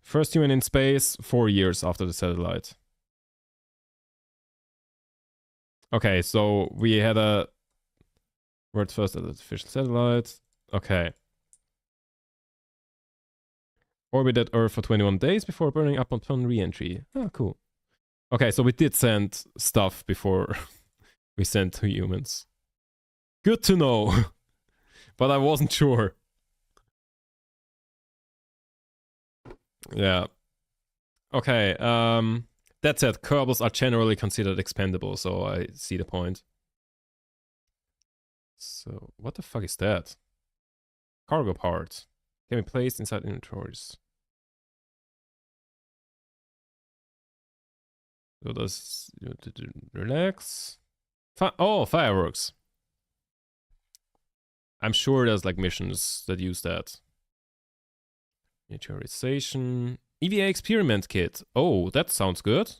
First human in space 4 years after the satellite. Okay, so we had a word first artificial satellite. Okay. Orbited Earth for 21 days before burning up upon re-entry. Oh, cool. Okay, so we did send stuff before we sent to humans. Good to know. But I wasn't sure. Yeah. Okay, that said, Kerbals are generally considered expendable, so I see the point. So, what the fuck is that? Cargo parts. Can be placed inside inventories. So does... Relax. Oh, fireworks. I'm sure there's like missions that use that. Miniaturization. EVA experiment kit. Oh, that sounds good.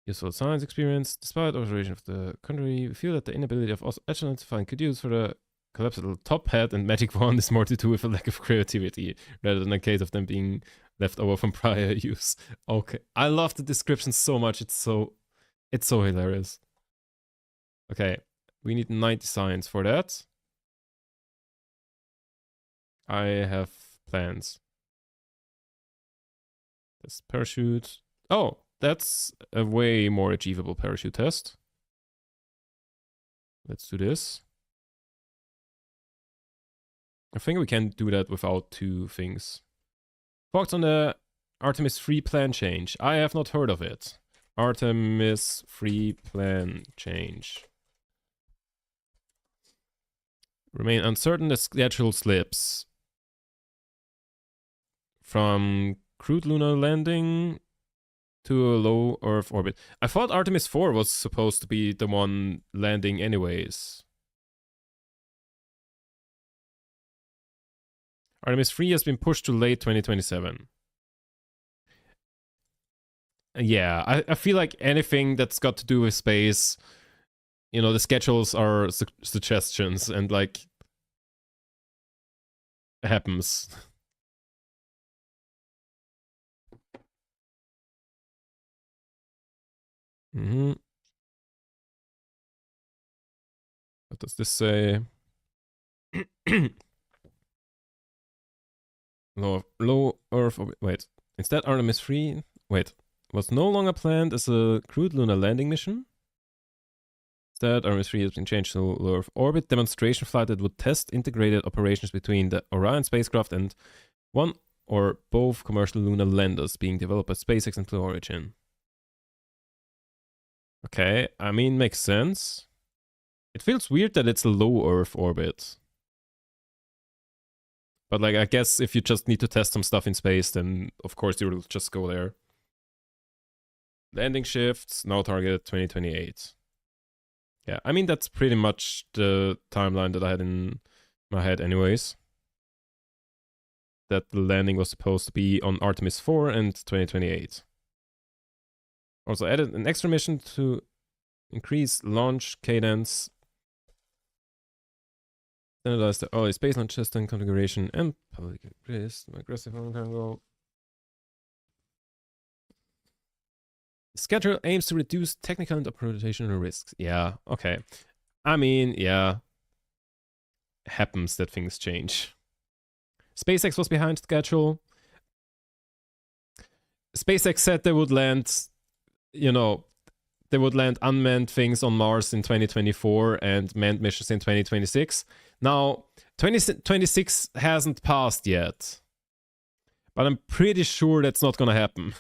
Useful science experience. Despite observation of the country, we feel that the inability of Agilent to find good use for the collapsible top hat and magic wand is more to do with a lack of creativity, rather than a case of them being left over from prior use. Okay. I love the description so much. It's so hilarious. Okay. We need 90 science for that. I have plans. This parachute. Oh, that's a way more achievable parachute test. Let's do this. I think we can do that without 2 things. Thoughts on the Artemis 3 plan change? I have not heard of it. Artemis 3 plan change. Remain uncertain, the schedule slips. From crewed lunar landing to a low Earth orbit. I thought Artemis 4 was supposed to be the one landing anyways. Artemis 3 has been pushed to late 2027. Yeah, I feel like anything that's got to do with space, you know, the schedules are suggestions and like happens. What does this say? Low Earth orbit. Wait. Instead, Artemis 3 was no longer planned as a crewed lunar landing mission. Instead, Artemis 3 has been changed to low Earth orbit demonstration flight that would test integrated operations between the Orion spacecraft and one or both commercial lunar landers being developed by SpaceX and Blue Origin. Okay, I mean, makes sense. It feels weird that it's a low Earth orbit. But like, I guess if you just need to test some stuff in space, then of course you'll just go there. Landing shifts, now targeted 2028. Yeah, I mean, that's pretty much the timeline that I had in my head anyways. That the landing was supposed to be on Artemis 4 and 2028. Also added an extra mission to increase launch cadence. Standardize the early space launch system configuration and public risk. Aggressive long time ago. Schedule aims to reduce technical and operational risks. Yeah, okay. I mean, yeah. Happens that things change. SpaceX was behind schedule. SpaceX said they would land, you know, they would land unmanned things on Mars in 2024 and manned missions in 2026. Now, 2026 hasn't passed yet. But I'm pretty sure that's not gonna happen.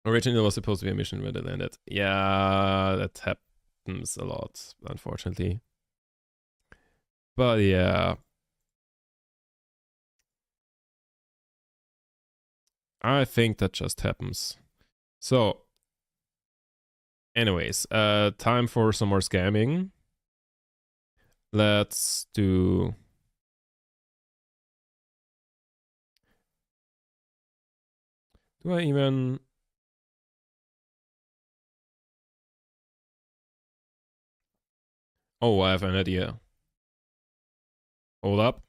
Originally, it was supposed to be a mission where they landed. Yeah, that happens a lot, unfortunately. But yeah. I think that just happens. So, anyways, time for some more scamming. Let's do... Do I even... Oh, I have an idea. Hold up.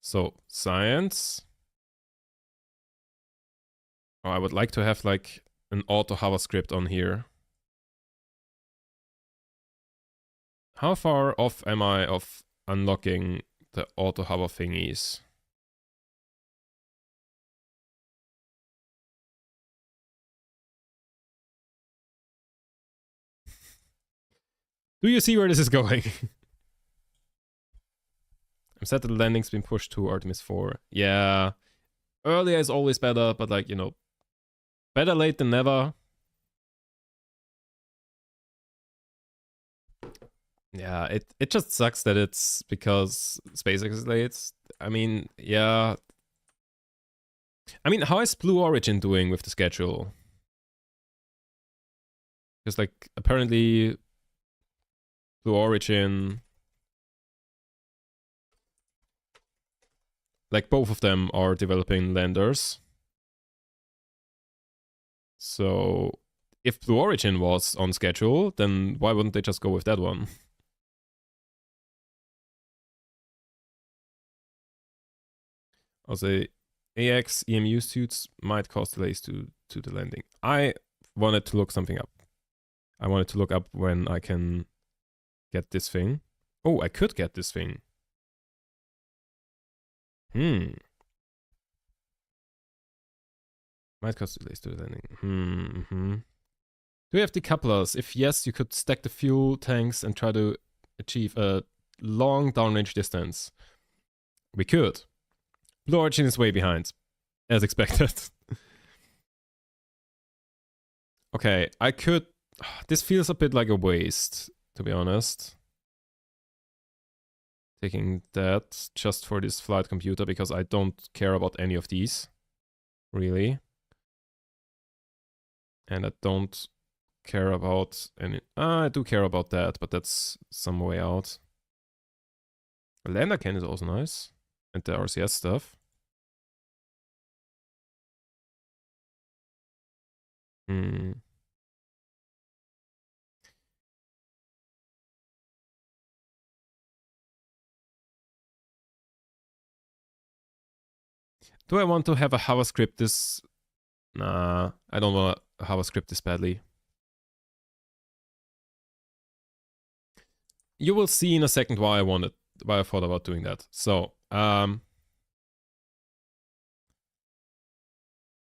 So, science. Oh, I would like to have like an auto hover script on here. How far off am I of unlocking the auto hover thingies? Do you see where this is going? I'm sad that the landing's been pushed to Artemis 4. Yeah. Earlier is always better, but like, you know, better late than never. Yeah, it just sucks that it's because SpaceX is late. I mean, yeah. I mean, how is Blue Origin doing with the schedule? Because like apparently Blue Origin, like both of them are developing landers. So if Blue Origin was on schedule, then why wouldn't they just go with that one? Also, AX EMU suits might cause delays to the landing. I wanted to look something up. I wanted to look up when I can get this thing. Oh, I could get this thing. Might cause delays to the landing. Do we have decouplers? If yes, you could stack the fuel tanks and try to achieve a long downrange distance. We could. Blue Origin is way behind, as expected. Okay, I could... This feels a bit like a waste, to be honest. Taking that just for this flight computer, because I don't care about any of these. Really. And I don't care about any... I do care about that, but that's some way out. A lander can is also nice. And the RCS stuff. Do I want to have a JavaScript this... Nah, I don't want to JavaScript this badly. You will see in a second why I thought about doing that. So,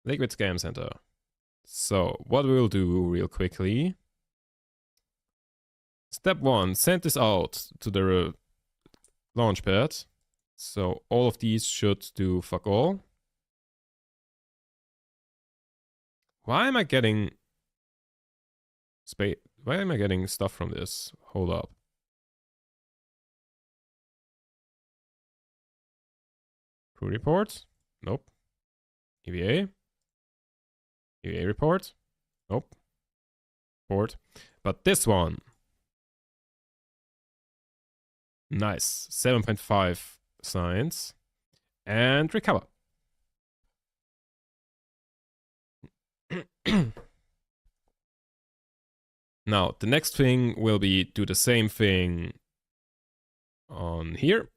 Liquid Scam Center. So, what we'll do real quickly. Step 1, send this out to the launch pad. So, all of these should do fuck all. Why am I getting Why am I getting stuff from this? Hold up. Crew report? Nope. EVA? EVA report? Nope. Report. But this one. Nice. 7.5 science. And recover. Now, the next thing will be do the same thing on here.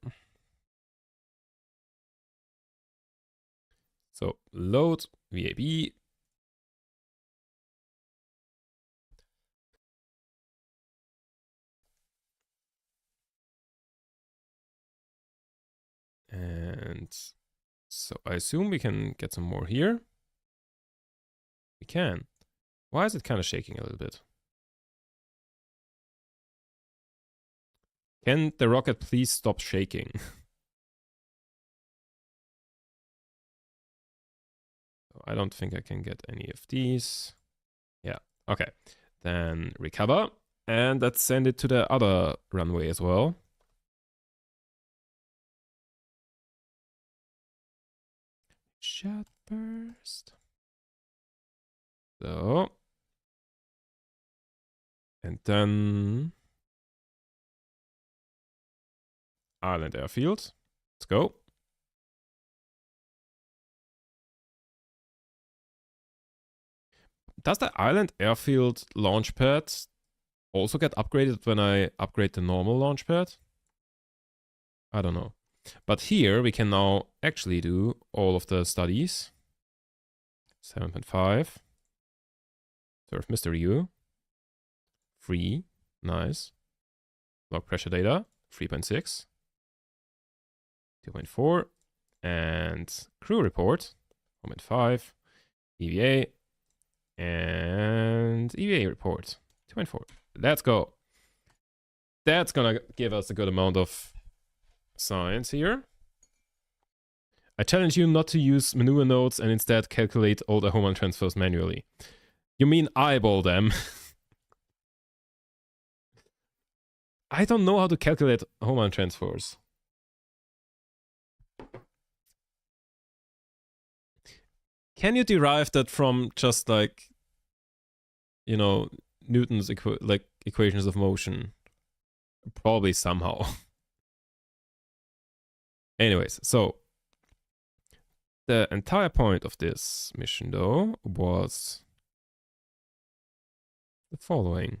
So load VAB. And so I assume we can get some more here. We can. Why is it kind of shaking a little bit? Can the rocket please stop shaking? I don't think I can get any of these. Yeah, okay. Then recover. And let's send it to the other runway as well. Shot burst. So. And then Island Airfield. Let's go. Does the Island Airfield launchpad also get upgraded when I upgrade the normal launchpad? I don't know. But here we can now actually do all of the studies. 7.5. Surf Mystery U. 3. Nice. Log pressure data. 3.6. 2.4. And crew report. 1.5. EVA. And EVA report. 2.4. Let's go. That's gonna give us a good amount of science here. I challenge you not to use maneuver nodes and instead calculate all the Hohmann transfers manually. You mean eyeball them? I don't know how to calculate Hohmann transfers. Can you derive that from just like, you know, Newton's equations of motion? Probably somehow. Anyways, so the entire point of this mission though was the following.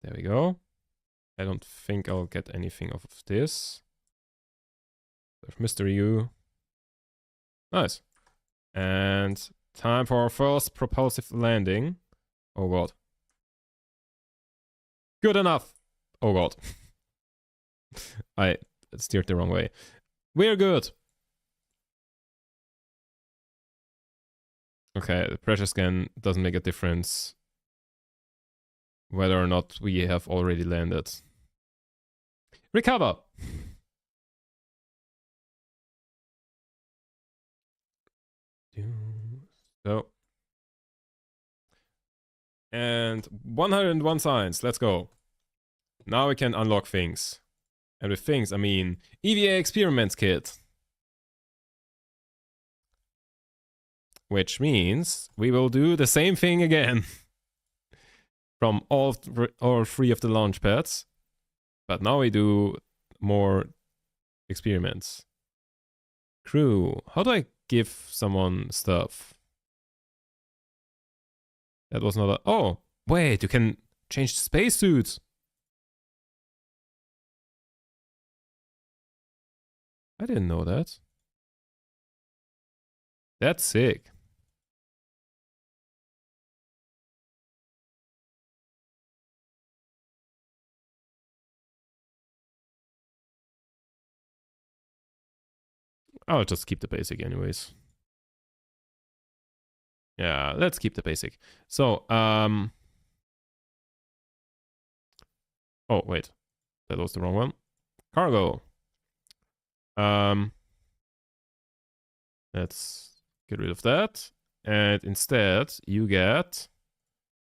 There we go. I don't think I'll get anything off of this. There's Mystery U. Nice. And time for our first propulsive landing. Oh god. Good enough. Oh god. I steered the wrong way. We're good. Okay, the pressure scan doesn't make a difference whether or not we have already landed. Recover. So. And 101 science. Let's go. Now we can unlock things. And with things, I mean EVA experiments kit. Which means we will do the same thing again. From all three of the launch pads. But now we do more experiments. Crew. How do I give someone stuff? That was not a... Oh, wait, you can change the spacesuits. I didn't know that. That's sick. I'll just keep the basic anyways. Yeah, let's keep the basic. So, oh, wait. That was the wrong one. Cargo. Let's get rid of that. And instead, you get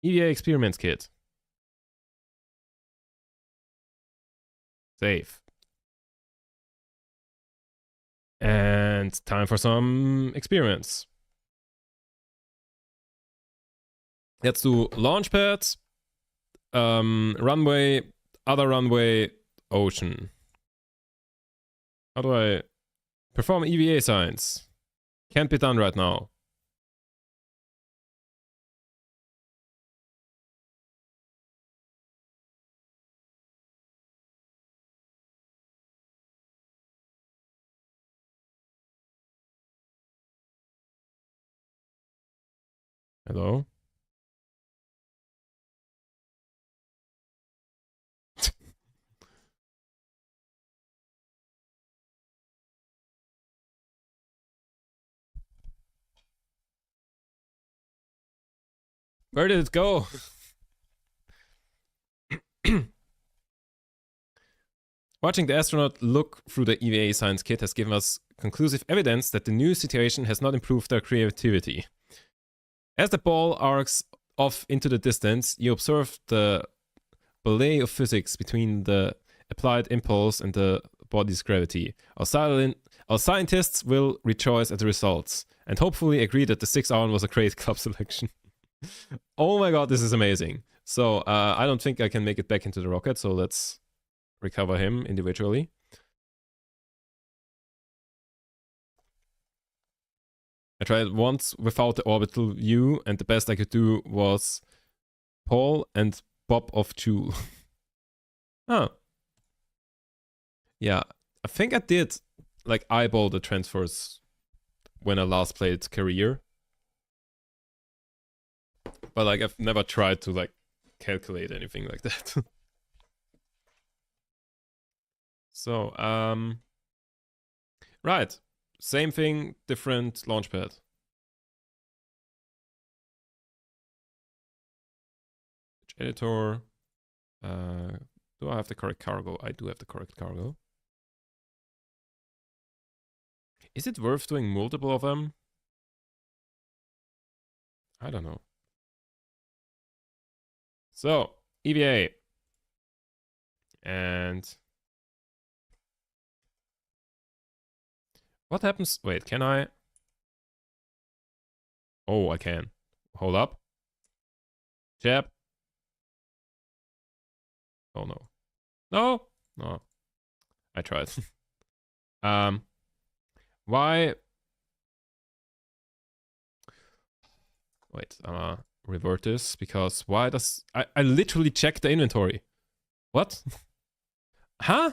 EVA Experiments Kit. Save. And time for some experiments. Let's do launch pads, runway, other runway, ocean. How do I perform EVA science? Can't be done right now. Hello? Where did it go? Watching the astronaut look through the EVA science kit has given us conclusive evidence that the new situation has not improved their creativity. As the ball arcs off into the distance, you observe the ballet of physics between the applied impulse and the body's gravity. Our scientists will rejoice at the results and hopefully agree that the 6-hour was a great club selection. Oh my god, this is amazing. So I don't think I can make it back into the rocket, so let's recover him individually. I tried once without the orbital view, and the best I could do was Paul and Bob of Joule. Huh. Yeah, I think I did like eyeball the transfers when I last played Career. But like I've never tried to like calculate anything like that. So, right. Same thing, different launchpad. Editor. Do I have the correct cargo? I do have the correct cargo. Is it worth doing multiple of them? I don't know. So, EVA. And what happens? Wait, can I? Oh, I can. Hold up. Jab. Oh no. No! No. I tried. Why? Wait, revert this because why does I literally checked the inventory. What? Huh?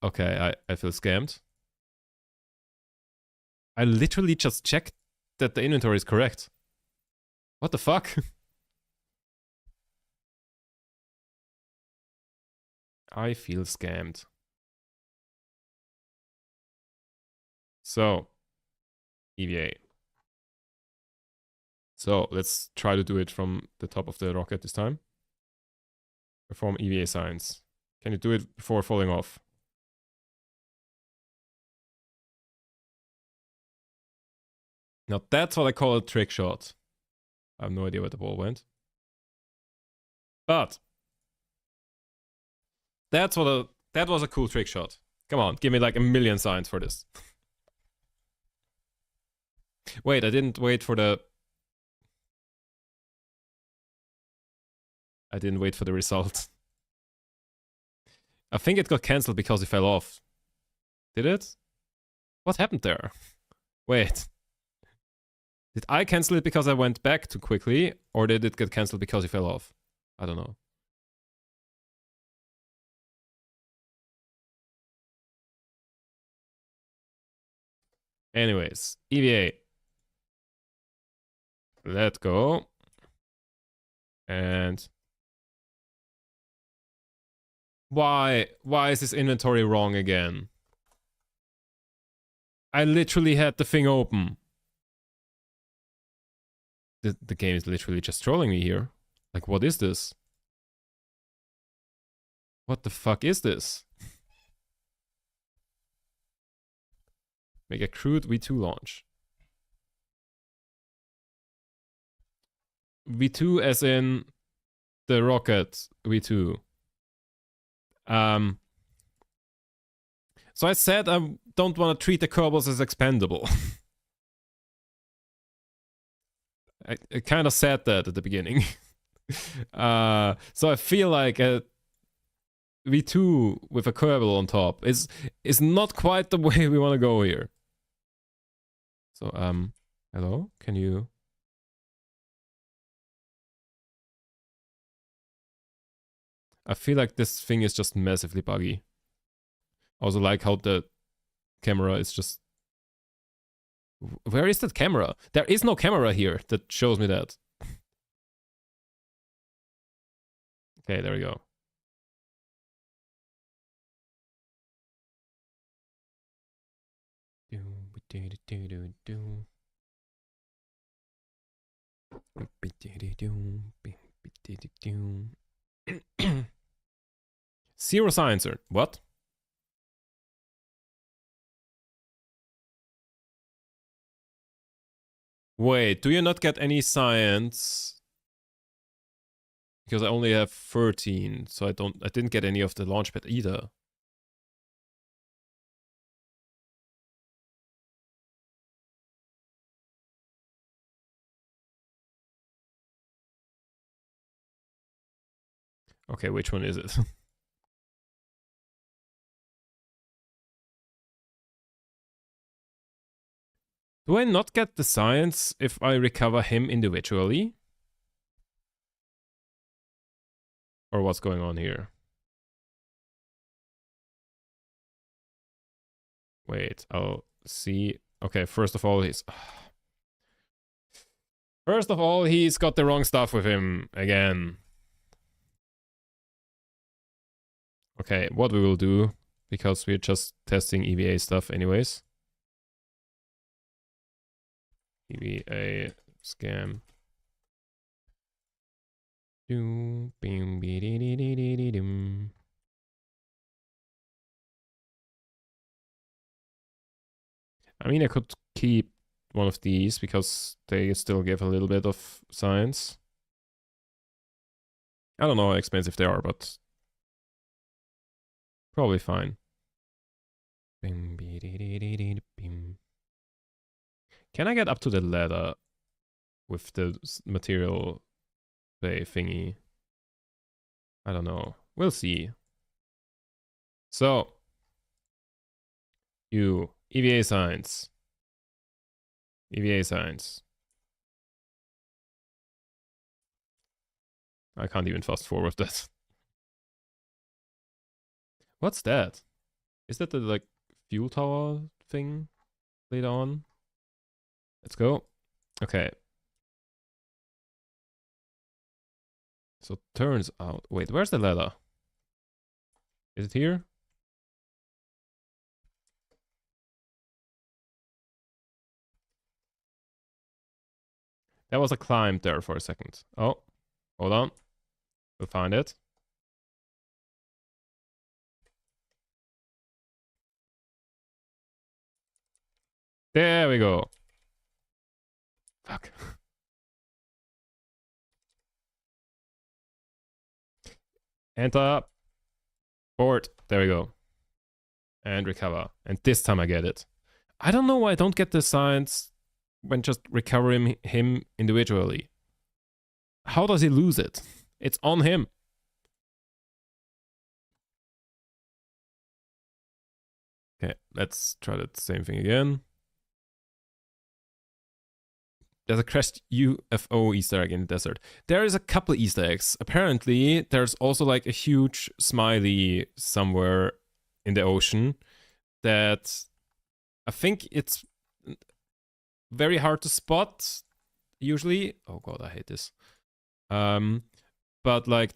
Okay, I feel scammed. I literally just checked that the inventory is correct. What the fuck? I feel scammed. So, EVA. So, let's try to do it from the top of the rocket this time. Perform EVA science. Can you do it before falling off? Now that's what I call a trick shot. I have no idea where the ball went. But that was a cool trick shot. Come on, give me like a million signs for this. Wait, I didn't wait for the... I didn't wait for the result. I think it got cancelled because it fell off. Did it? What happened there? Wait. Did I cancel it because I went back too quickly? Or did it get cancelled because it fell off? I don't know. Anyways, EVA. Let go. And... Why is this inventory wrong again? I literally had the thing open. The game is literally just trolling me here. Like, what is this? What the fuck is this? Make a crude V2 launch. V2 as in the rocket V2. So I said I don't want to treat the Kerbals as expendable. I kind of said that at the beginning. So I feel like V2 with a Kerbal on top is not quite the way we want to go here. So, hello? Can you... I feel like this thing is just massively buggy. Also like how the camera is just... Where is that camera? There is no camera here that shows me that. Okay, there we go. Zero sciencer. What? Wait, do you not get any science? Because I only have 13, so I didn't get any of the launchpad either. Okay, which one is it? Do I not get the science if I recover him individually? Or what's going on here? Wait, I'll see. Okay, first of all, he's got the wrong stuff with him again. Okay, what we will do, because we're just testing EVA stuff anyways. EVA scam. I mean, I could keep one of these because they still give a little bit of science. I don't know how expensive they are, but probably fine. Can I get up to the ladder with the material bay thingy? I don't know. We'll see. So, you, EVA science. EVA science. I can't even fast forward that. What's that? Is that the like fuel tower thing later on? Let's go. Okay. So turns out, wait, where's the ladder? Is it here? That was a climb there for a second. Oh, hold on. We'll find it. There we go. Fuck. Enter. Board. There we go. And recover. And this time I get it. I don't know why I don't get the science when just recovering him individually. How does he lose it? It's on him. Okay, let's try that same thing again. There's a crashed UFO Easter egg in the desert. There is a couple Easter eggs. Apparently, there's also like a huge smiley somewhere in the ocean that I think it's very hard to spot usually. Oh god, I hate this. But like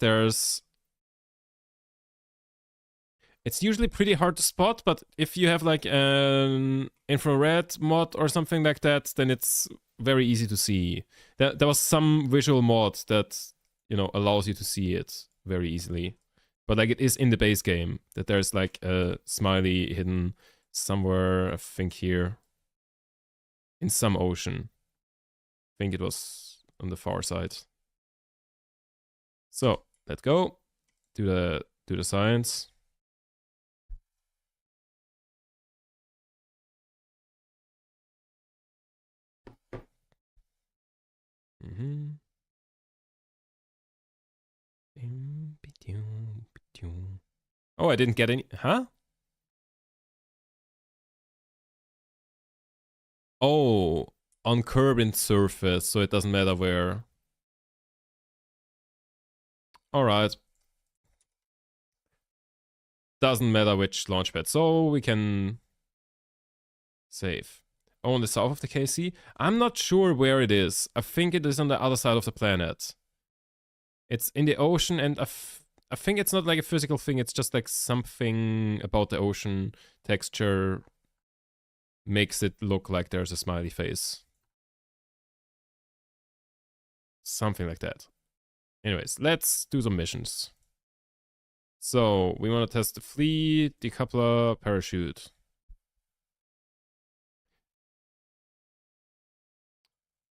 it's usually pretty hard to spot, but if you have like an infrared mod or something like that, then it's very easy to see. There was some visual mod that, you know, allows you to see it very easily. But like it is in the base game that there's like a smiley hidden somewhere, I think here. In some ocean. I think it was on the far side. So, let's go. Do the science. Oh, I didn't get any. Huh? Oh, on curb and surface, so it doesn't matter where. Alright. Doesn't matter which launchpad, so we can save. Oh, on the south of the KC? I'm not sure where it is. I think it is on the other side of the planet. It's in the ocean, and I think it's not like a physical thing, it's just like something about the ocean texture makes it look like there's a smiley face. Something like that. Anyways, let's do some missions. So, we want to test the fleet, decoupler, parachute.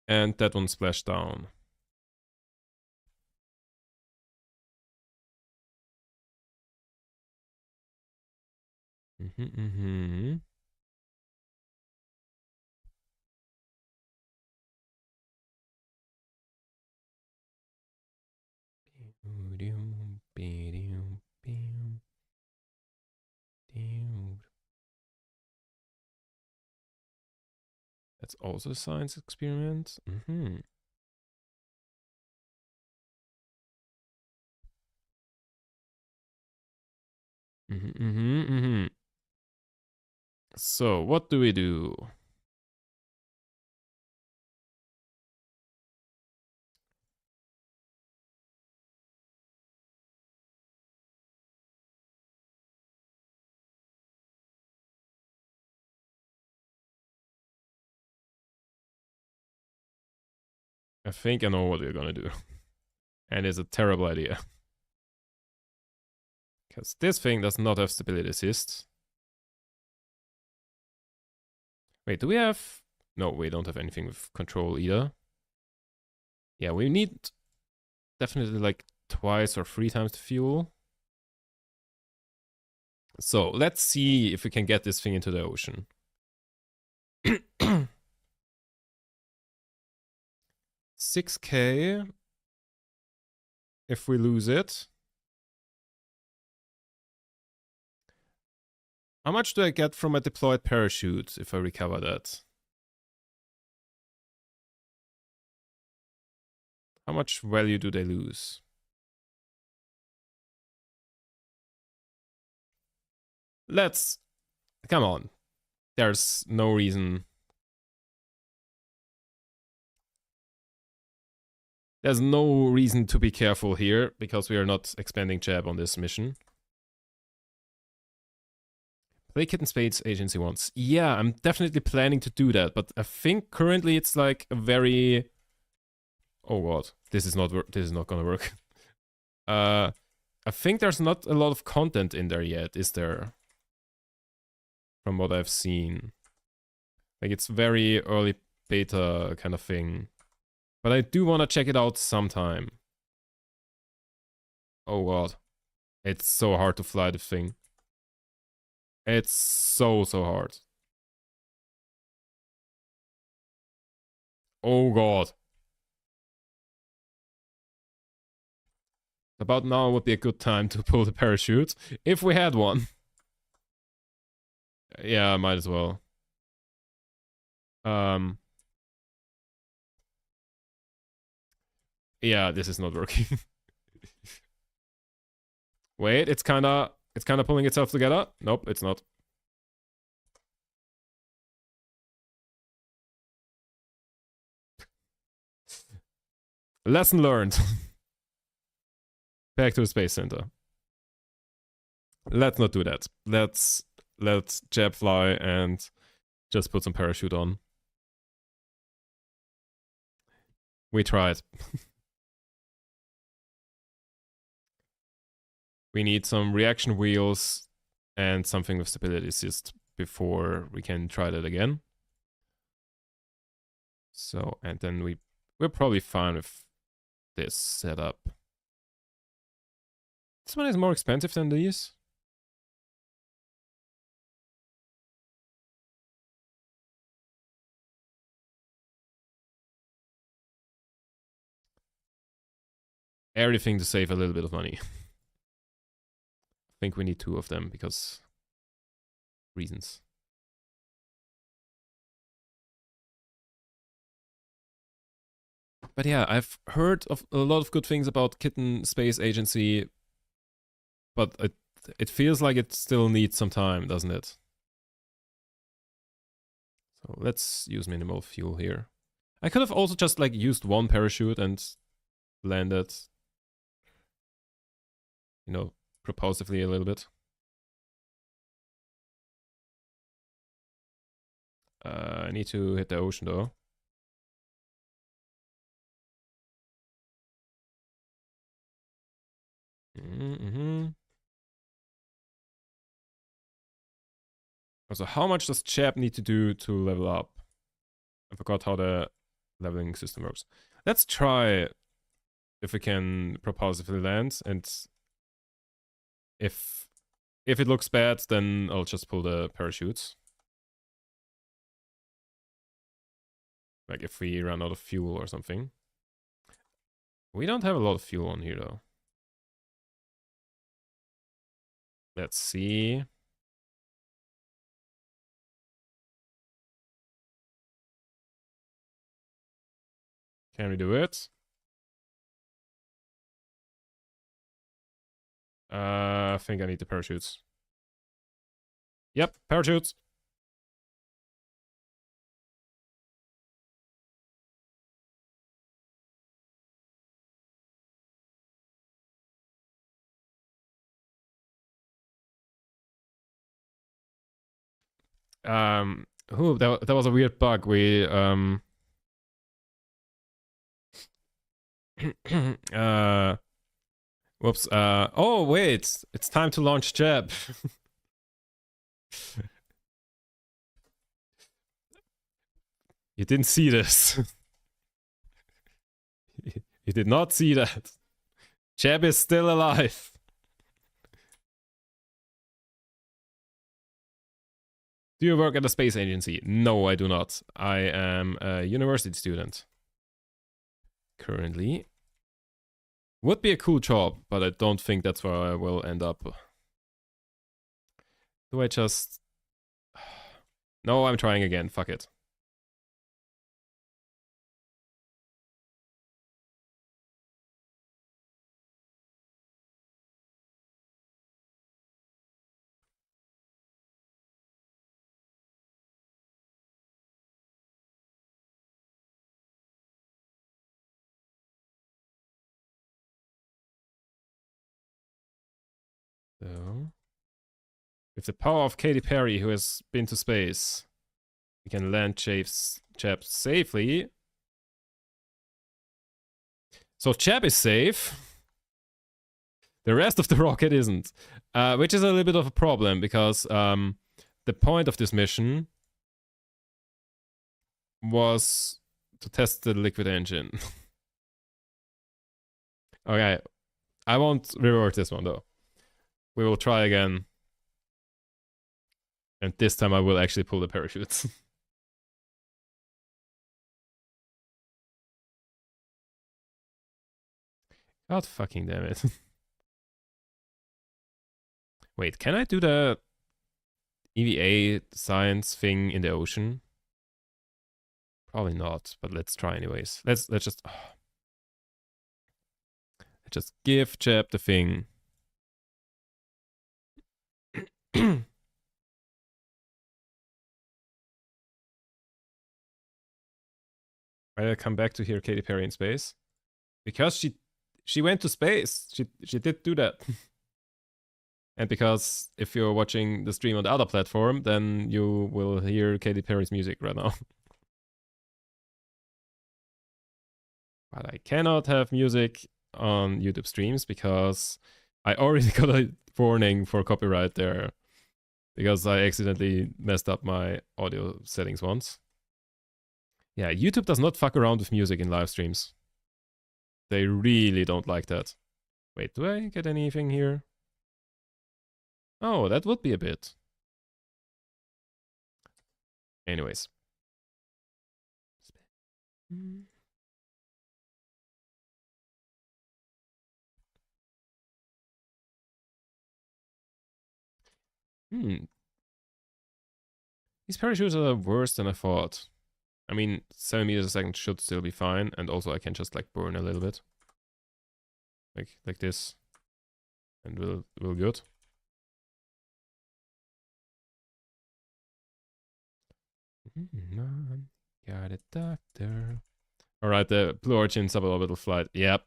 And that one splashed down. Mm-hmm. That's also a science experiment. Mm-hmm. Mm-hmm, mm-hmm, mm-hmm. So, what do we do? I think I know what we're gonna do. And it's a terrible idea. Because this thing does not have stability assist. Wait, do we have... No, we don't have anything with control either. Yeah, we need definitely like twice or 3 times the fuel. So, let's see if we can get this thing into the ocean. 6k if we lose it. How much do I get from a deployed parachute if I recover that? How much value do they lose? Let's... Come on. There's no reason. There's no reason to be careful here, because we are not expanding jab on this mission. Play Kitten Spades Agency once. Yeah, I'm definitely planning to do that, but I think currently it's like a very... Oh god, this is not gonna work. I think there's not a lot of content in there yet, is there? From what I've seen. Like, it's very early beta kind of thing. But I do want to check it out sometime. Oh god. It's so hard to fly the thing. It's so hard. Oh god. About now would be a good time to pull the parachute. If we had one. Yeah, might as well. Yeah, this is not working. Wait, it's kinda pulling itself together. Nope, it's not. Lesson learned. Back to the Space Center. Let's not do that. Let's jab fly and just put some parachute on. We tried. We need some reaction wheels and something with stability assist before we can try that again. So, and then we're probably fine with this setup. This one is more expensive than these. Everything to save a little bit of money. think we need 2 of them because reasons. But yeah, I've heard of a lot of good things about Kitten Space Agency, but it feels like it still needs some time, doesn't it? So let's use minimal fuel here. I could have also just like used 1 parachute and landed, you know, propulsively a little bit. I need to hit the ocean though. So how much does Chap need to do to level up? I forgot how the leveling system works. Let's try if we can propulsively land, and if it looks bad, then I'll just pull the parachutes. Like if we run out of fuel or something. We don't have a lot of fuel on here though. Let's see. Can we do it? I think I need the parachutes. Yep, parachutes. That was a weird bug. We whoops. Oh wait, it's time to launch Jeb. You didn't see this. You did not see that. Jeb is still alive. Do you work at a space agency? No, I do not. I am a university student. Currently. Would be a cool job, but I don't think that's where I will end up. Do I just... No, I'm trying again. Fuck it. So... With the power of Katy Perry, who has been to space, we can land Chap safely. So Chap is safe. The rest of the rocket isn't. Which is a little bit of a problem, because the point of this mission was to test the liquid engine. Okay, I won't rework this one though. We will try again. And this time I will actually pull the parachutes. God fucking damn it. Wait, can I do the EVA science thing in the ocean? Probably not, but let's try anyways. Let's just... Oh. Let's just give Jeb the thing. Why did I come back to hear Katy Perry in space? Because she went to space. She did do that. And because if you're watching the stream on the other platform, then you will hear Katy Perry's music right now. But I cannot have music on YouTube streams because I already got a warning for copyright there. Because I accidentally messed up my audio settings once. Yeah, YouTube does not fuck around with music in live streams. They really don't like that. Wait, do I get anything here? Oh, that would be a bit. Anyways. Hmm. These parachutes are worse than I thought. I mean, 7 meters a second should still be fine, and also I can just like burn a little bit. Like this. And we'll good. Got it, doctor. Alright, the Blue Origin suborbital flight. Yep.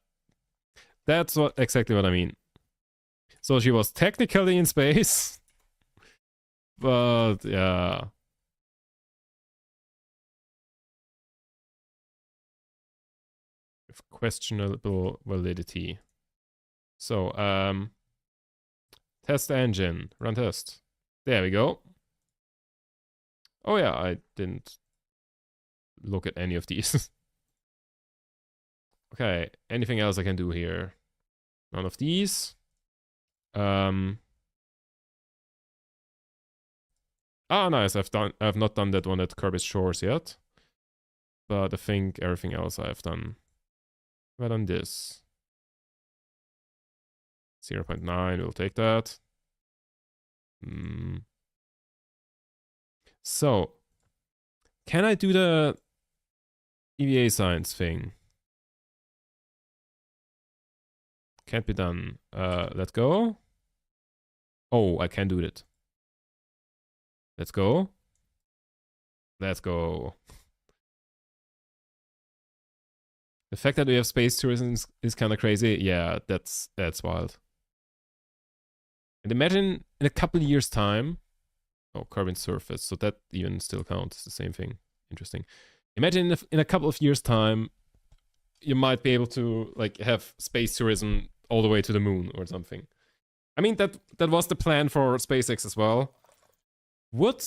That's exactly what I mean. So she was technically in space. But yeah. With questionable validity. So, test engine. Run test. There we go. Oh yeah, I didn't look at any of these. Okay, anything else I can do here? None of these. Ah, nice. I've not done that one at Kirby's Shores yet. But I think everything else I've done. Well, on this. 0.9, we'll take that. So, can I do the EVA science thing? Can't be done. Let's go. Oh, I can do it. Let's go. Let's go. The fact that we have space tourism is kind of crazy. Yeah, that's wild. And imagine in a couple of years' time. Oh, carbon surface. So that even still counts. The same thing. Interesting. Imagine if in a couple of years' time, you might be able to like have space tourism all the way to the moon or something. I mean that was the plan for SpaceX as well. Would,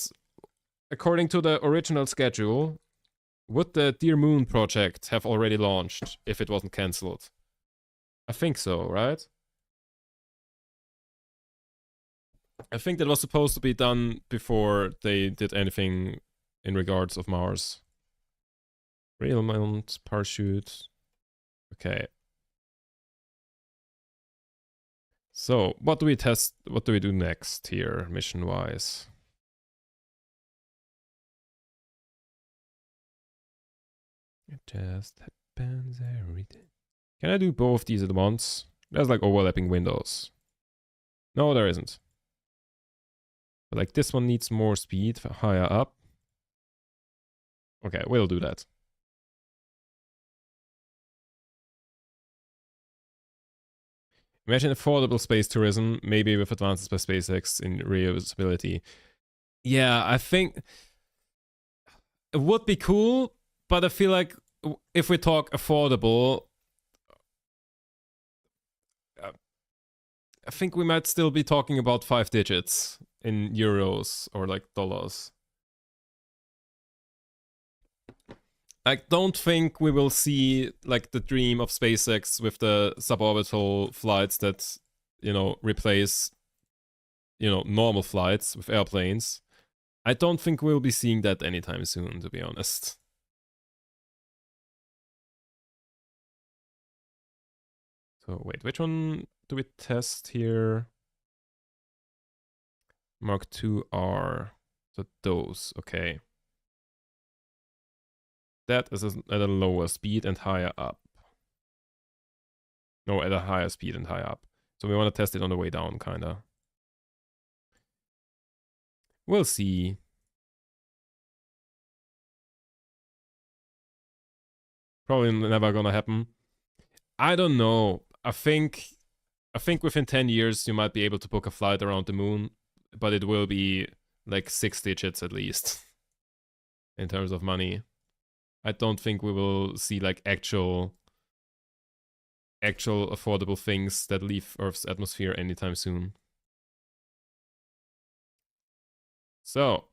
according to the original schedule, would the Dear Moon project have already launched if it wasn't cancelled? I think so, right? I think that was supposed to be done before they did anything in regards of Mars. Rail mount, parachute. Okay. So, what do we test? What do we do next here, mission-wise? It just happens every day. Can I do both these at once? There's like overlapping windows. No, there isn't. But like this one needs more speed, higher up. Okay, we'll do that. Imagine affordable space tourism, maybe with advances by SpaceX in reusability. Yeah, I think it would be cool, but I feel like if we talk affordable, I think we might still be talking about 5 digits in euros or like dollars. I don't think we will see like the dream of SpaceX with the suborbital flights that, you know, replace, you know, normal flights with airplanes. I don't think we'll be seeing that anytime soon, to be honest. So wait, which one do we test here? Mark II-R. So those, okay. That is at a lower speed and higher up. No, at a higher speed and higher up. So we want to test it on the way down, kinda. We'll see. Probably never gonna happen. I don't know. I think within 10 years you might be able to book a flight around the moon, but it will be like 6 digits at least in terms of money. I don't think we will see like actual affordable things that leave Earth's atmosphere anytime soon. So,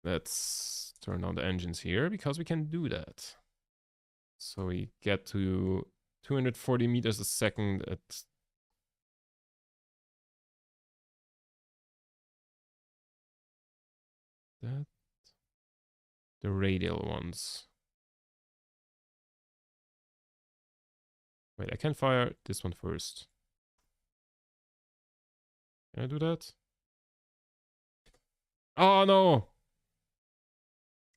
let's turn on the engines here because we can do that. So we get to 240 meters a second at that. The radial ones. Wait, I can fire this one first. Can I do that? Oh no!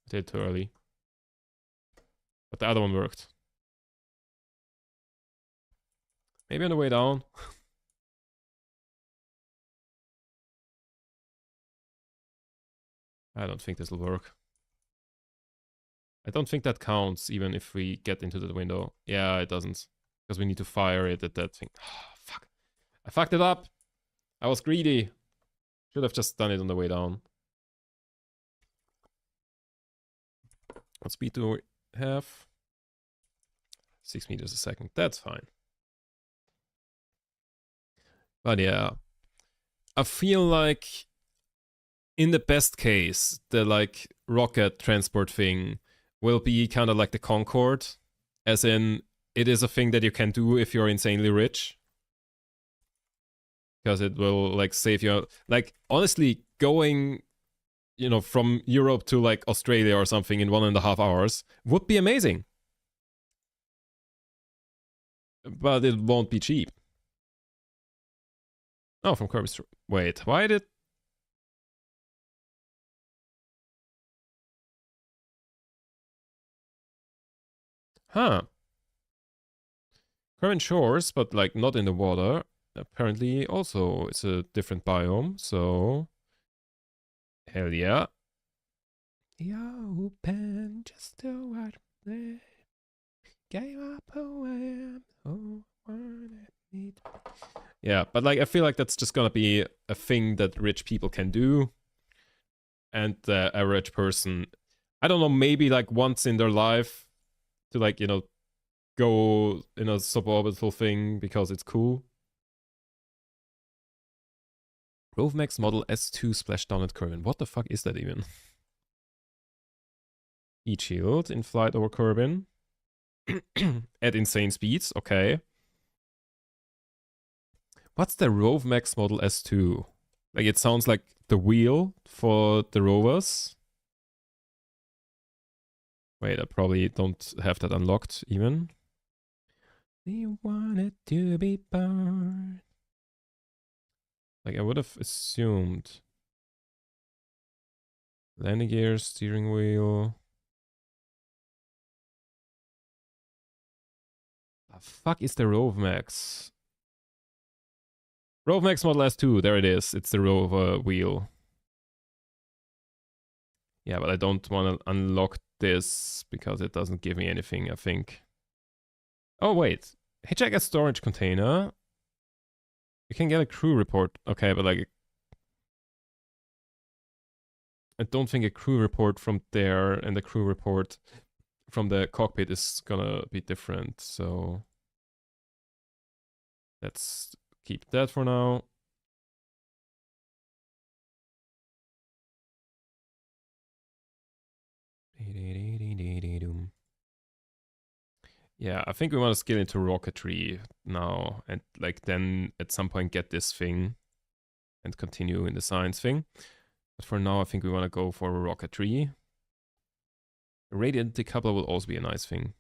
I did it too early. But the other one worked. Maybe on the way down. I don't think this will work. I don't think that counts even if we get into the window. Yeah, it doesn't. Because we need to fire it at that thing. Oh, fuck. I fucked it up. I was greedy. Should have just done it on the way down. What speed do we have? 6 meters a second. That's fine. But yeah. I feel like in the best case, the like rocket transport thing will be kind of like the Concorde. As in, it is a thing that you can do if you're insanely rich. Because it will like save you. Like, honestly, going, you know, from Europe to like Australia or something in 1.5 hours would be amazing. But it won't be cheap. Oh, from Kirby's. Wait, why did. Huh. Current shores, but like not in the water. Apparently, also it's a different biome, so. Hell yeah. You open just to what they gave up poem. Oh, yeah, but like I feel like that's just gonna be a thing that rich people can do, and the average person, I don't know, maybe like once in their life to like, you know, go in a suborbital thing because it's cool. Rovemax model S2 splashdown at Kerbin. What the fuck is that even? Heat shield in flight over Kerbin. At insane speeds, okay. What's the Rovemax model S2? Like, it sounds like the wheel for the rovers. Wait, I probably don't have that unlocked even. We wanted to be born. Like, I would have assumed. Landing gear, steering wheel. The fuck is the Rovemax? Rovemax Model S2, there it is. It's the rover wheel. Yeah, but I don't want to unlock this because it doesn't give me anything, I think. Oh, wait. HIS storage container. You can get a crew report. Okay, but like, I don't think a crew report from there and the crew report from the cockpit is gonna be different. So let's keep that for now. Yeah, I think we want to scale into rocketry now and like then at some point get this thing and continue in the science thing. But for now, I think we want to go for rocketry. A radiant decoupler will also be a nice thing.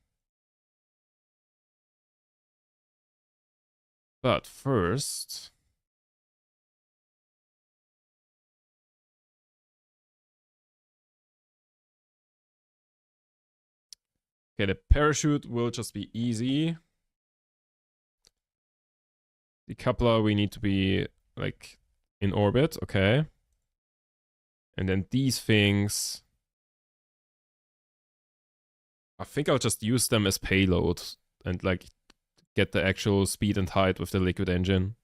But first... Okay, the parachute will just be easy. Decoupler, we need to be like in orbit, okay. And then these things... I think I'll just use them as payload and like get the actual speed and height with the liquid engine.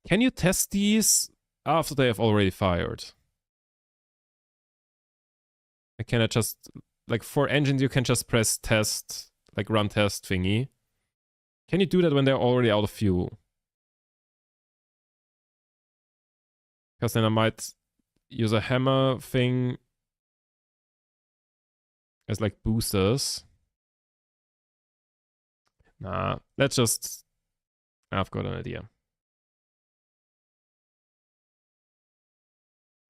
Can you test these after they have already fired? Like, can I just, like for engines, you can just press test, like run test thingy. Can you do that when they're already out of fuel? Because then I might use a hammer thing as like boosters. Nah, let's just, I've got an idea.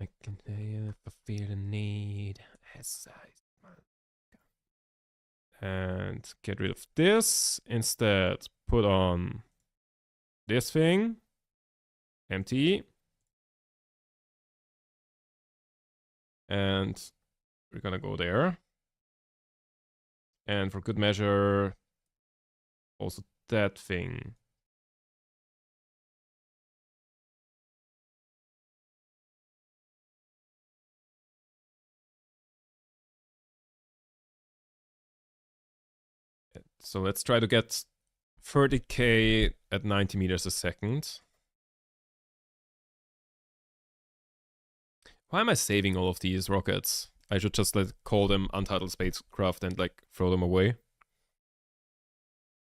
I can tell you if I feel the need. And get rid of this. Instead, put on this thing. Empty. And we're gonna go there. And for good measure, also that thing. So let's try to get 30k at 90 meters a second. Why am I saving all of these rockets? I should just call them Untitled Spacecraft and like throw them away.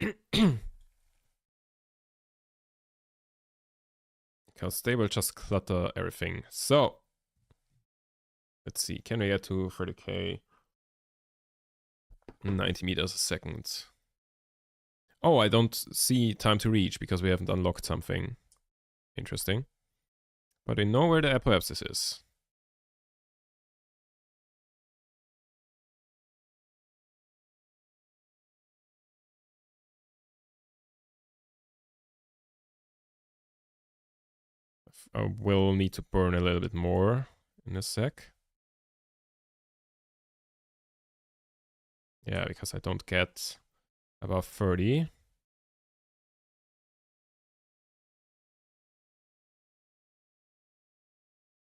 Because they will just clutter everything. So, let's see, can we get to 30k? 90 meters a second. Oh, I don't see time to reach because we haven't unlocked something. Interesting. But we know where the apoapsis is. I will need to burn a little bit more in a sec. Yeah, because I don't get above 30.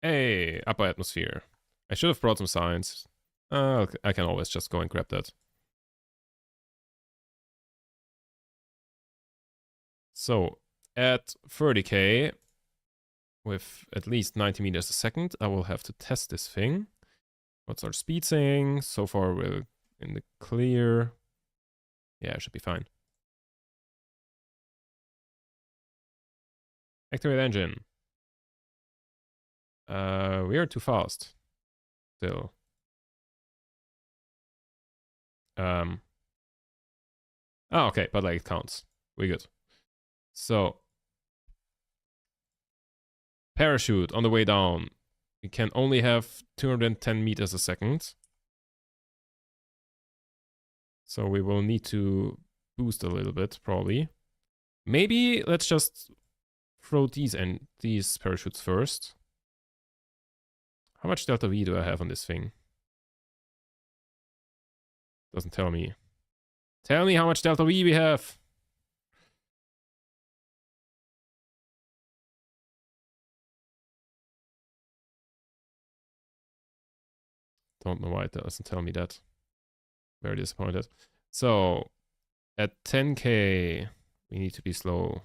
Hey, upper atmosphere. I should have brought some science. I can always just go and grab that. So, at 30k, with at least 90 meters a second, I will have to test this thing. What's our speed saying? So far, we're in the clear. Yeah, it should be fine. Activate engine. We are too fast. Still. Oh, okay, but like it counts. We good. So, parachute on the way down. We can only have 210 meters a second. So we will need to boost a little bit, probably. Maybe let's just throw these parachutes first. How much delta V do I have on this thing? Doesn't tell me. Tell me how much delta V we have. Don't know why it doesn't tell me that. Very disappointed. So, at 10k, we need to be slow.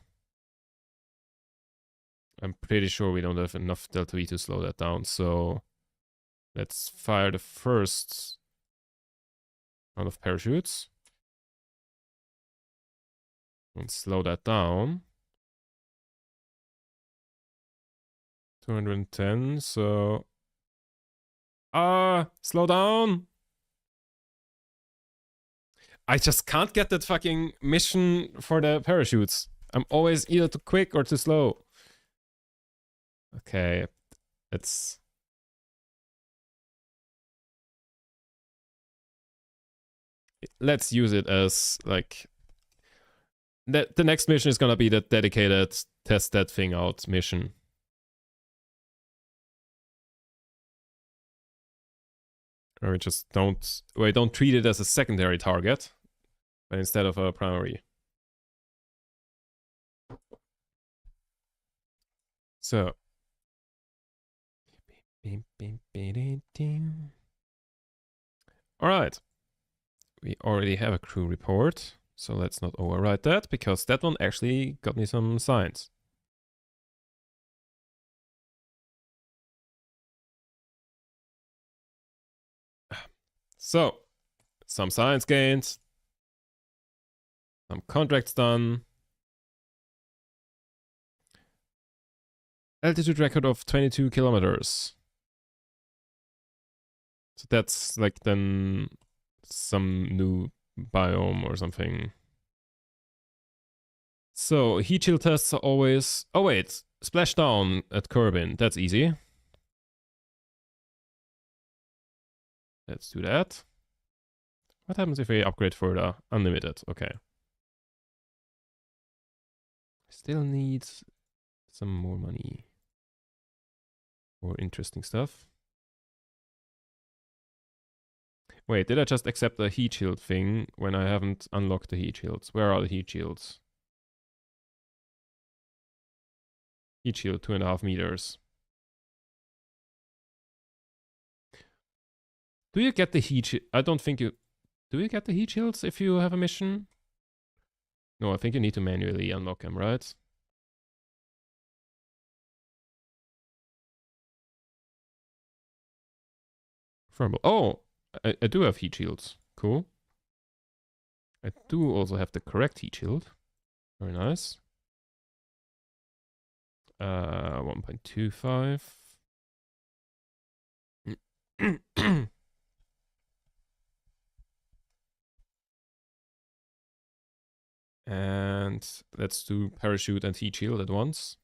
I'm pretty sure we don't have enough delta V to slow that down, so let's fire the first round of parachutes. And slow that down. 210, so... slow down! I just can't get that fucking mission for the parachutes. I'm always either too quick or too slow. Okay, let's use it as like the next mission is gonna be the dedicated test that thing out mission. Or we just don't treat it as a secondary target, but instead of a primary. So. Alright. We already have a crew report, so let's not override that, because that one actually got me some science. So, some science gained, some contracts done. Altitude record of 22 kilometers. So that's like then some new biome or something. So heat chill tests are always... Oh wait, splashdown at Kerbin. That's easy. Let's do that. What happens if we upgrade for the unlimited? Okay. Still need some more money. More interesting stuff. Wait, did I just accept the heat shield thing when I haven't unlocked the heat shields? Where are the heat shields? Heat shield, 2.5 meters. Do you get the heat shield? I don't think you... Do you get the heat shields if you have a mission? No, I think you need to manually unlock them, right? Thermal. Oh! I do have heat shields. Cool. I do also have the correct heat shield. Very nice. 1.25. And let's do parachute and heat shield at once.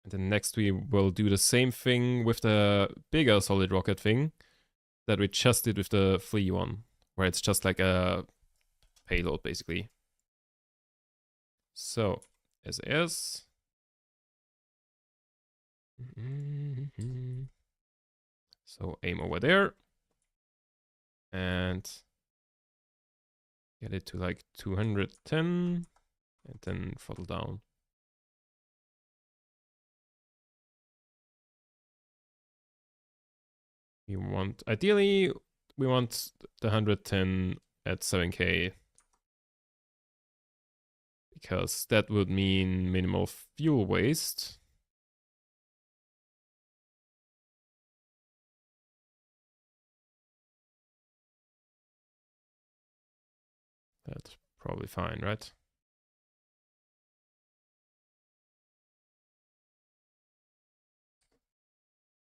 And then next we will do the same thing with the bigger solid rocket thing that we just did with the flea one, where it's just like a payload basically. So, SAS. So aim over there. And get it to like 210 and then throttle down. We want, ideally, we want the 110 at 7K. Because that would mean minimal fuel waste. That's probably fine, right?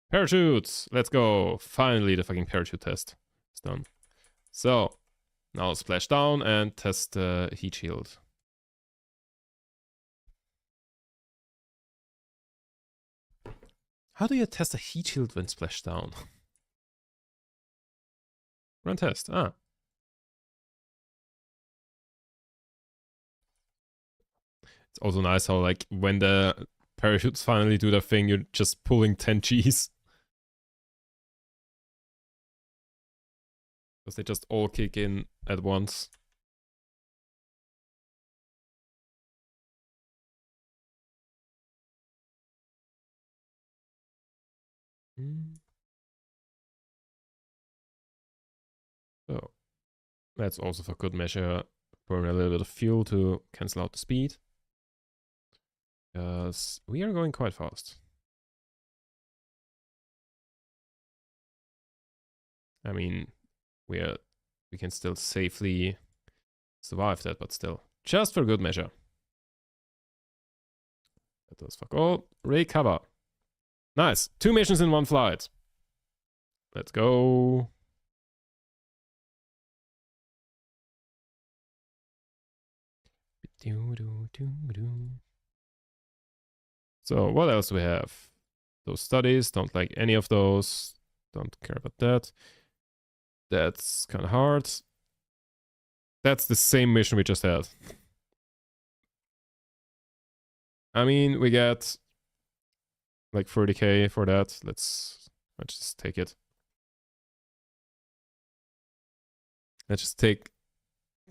Parachutes! Let's go! Finally, the fucking parachute test is done. So, now splash down and test the heat shield. How do you test a heat shield when splashed down? Run test. Ah. It's also nice how, like, when the parachutes finally do their thing, you're just pulling 10 Gs. Because they just all kick in at once. So, that's also for good measure. Burn a little bit of fuel to cancel out the speed. Because we are going quite fast. I mean, we can still safely survive that, but still. Just for good measure. That does fuck all. Recover. Nice. 2 missions in 1 flight. Let's go. So what else do we have? Those studies, don't like any of those. Don't care about that. That's kind of hard. That's the same mission we just had. I mean, we get like 30k for that. Let's just take it. Let's just take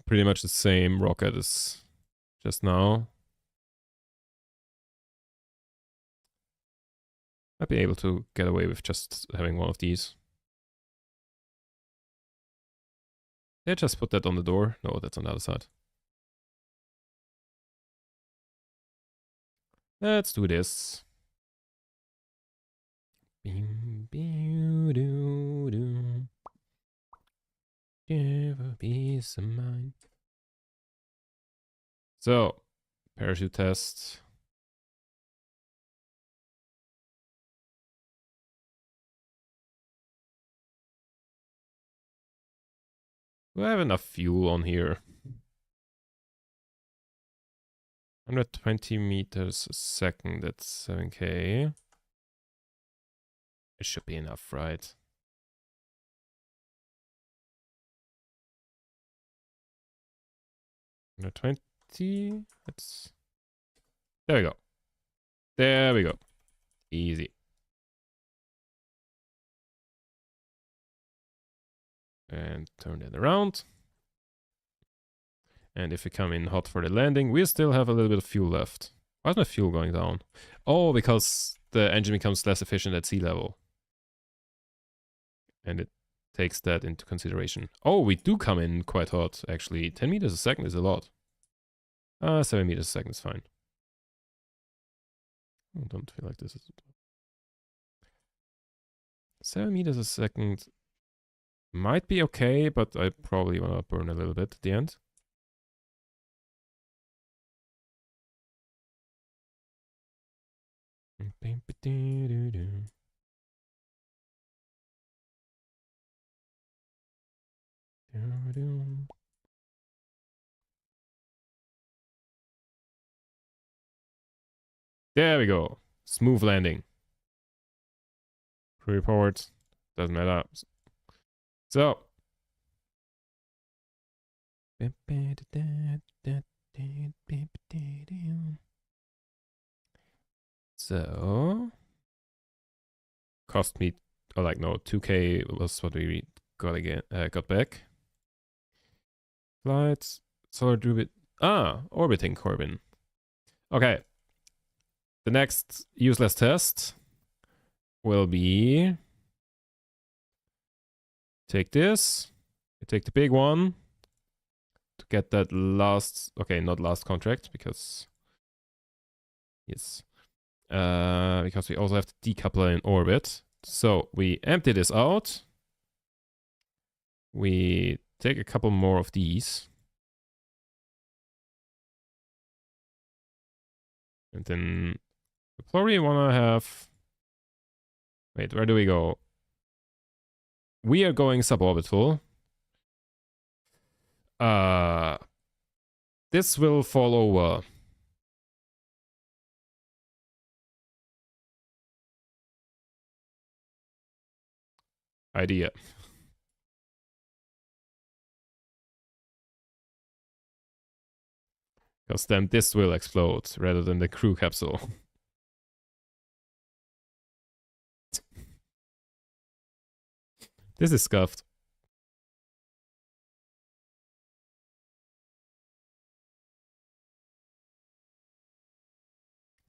pretty much the same rocket as just now. I'd be able to get away with just having one of these. Did I just put that on the door? No, that's on the other side. Let's do this. So, parachute test. Do I have enough fuel on here? 120 meters a second, that's 7k. It should be enough, right? 120. Let's. There we go. There we go. Easy. And turn that around. And if we come in hot for the landing, we still have a little bit of fuel left. Why is my fuel going down? Oh, because the engine becomes less efficient at sea level. And it takes that into consideration. Oh, we do come in quite hot, actually. 10 meters a second is a lot. 7 meters a second is fine. I don't feel like this is... 7 meters a second might be okay, but I probably want to burn a little bit at the end. There we go. Smooth landing. Pre-report. Doesn't matter. So. So. Cost me, oh, like, no, 2K was what we got again. Got back. Flights. Solar Druid. Orbiting Corbin. Okay. The next useless test will be... Take this. Take the big one. To get that last... Okay, not last contract, because... Yes. Because we also have to decouple in orbit. So we empty this out. We take a couple more of these. And then we probably want to have... Wait, where do we go? We are going suborbital. This will fall over. Idea. Because then this will explode rather than the crew capsule. This is scuffed.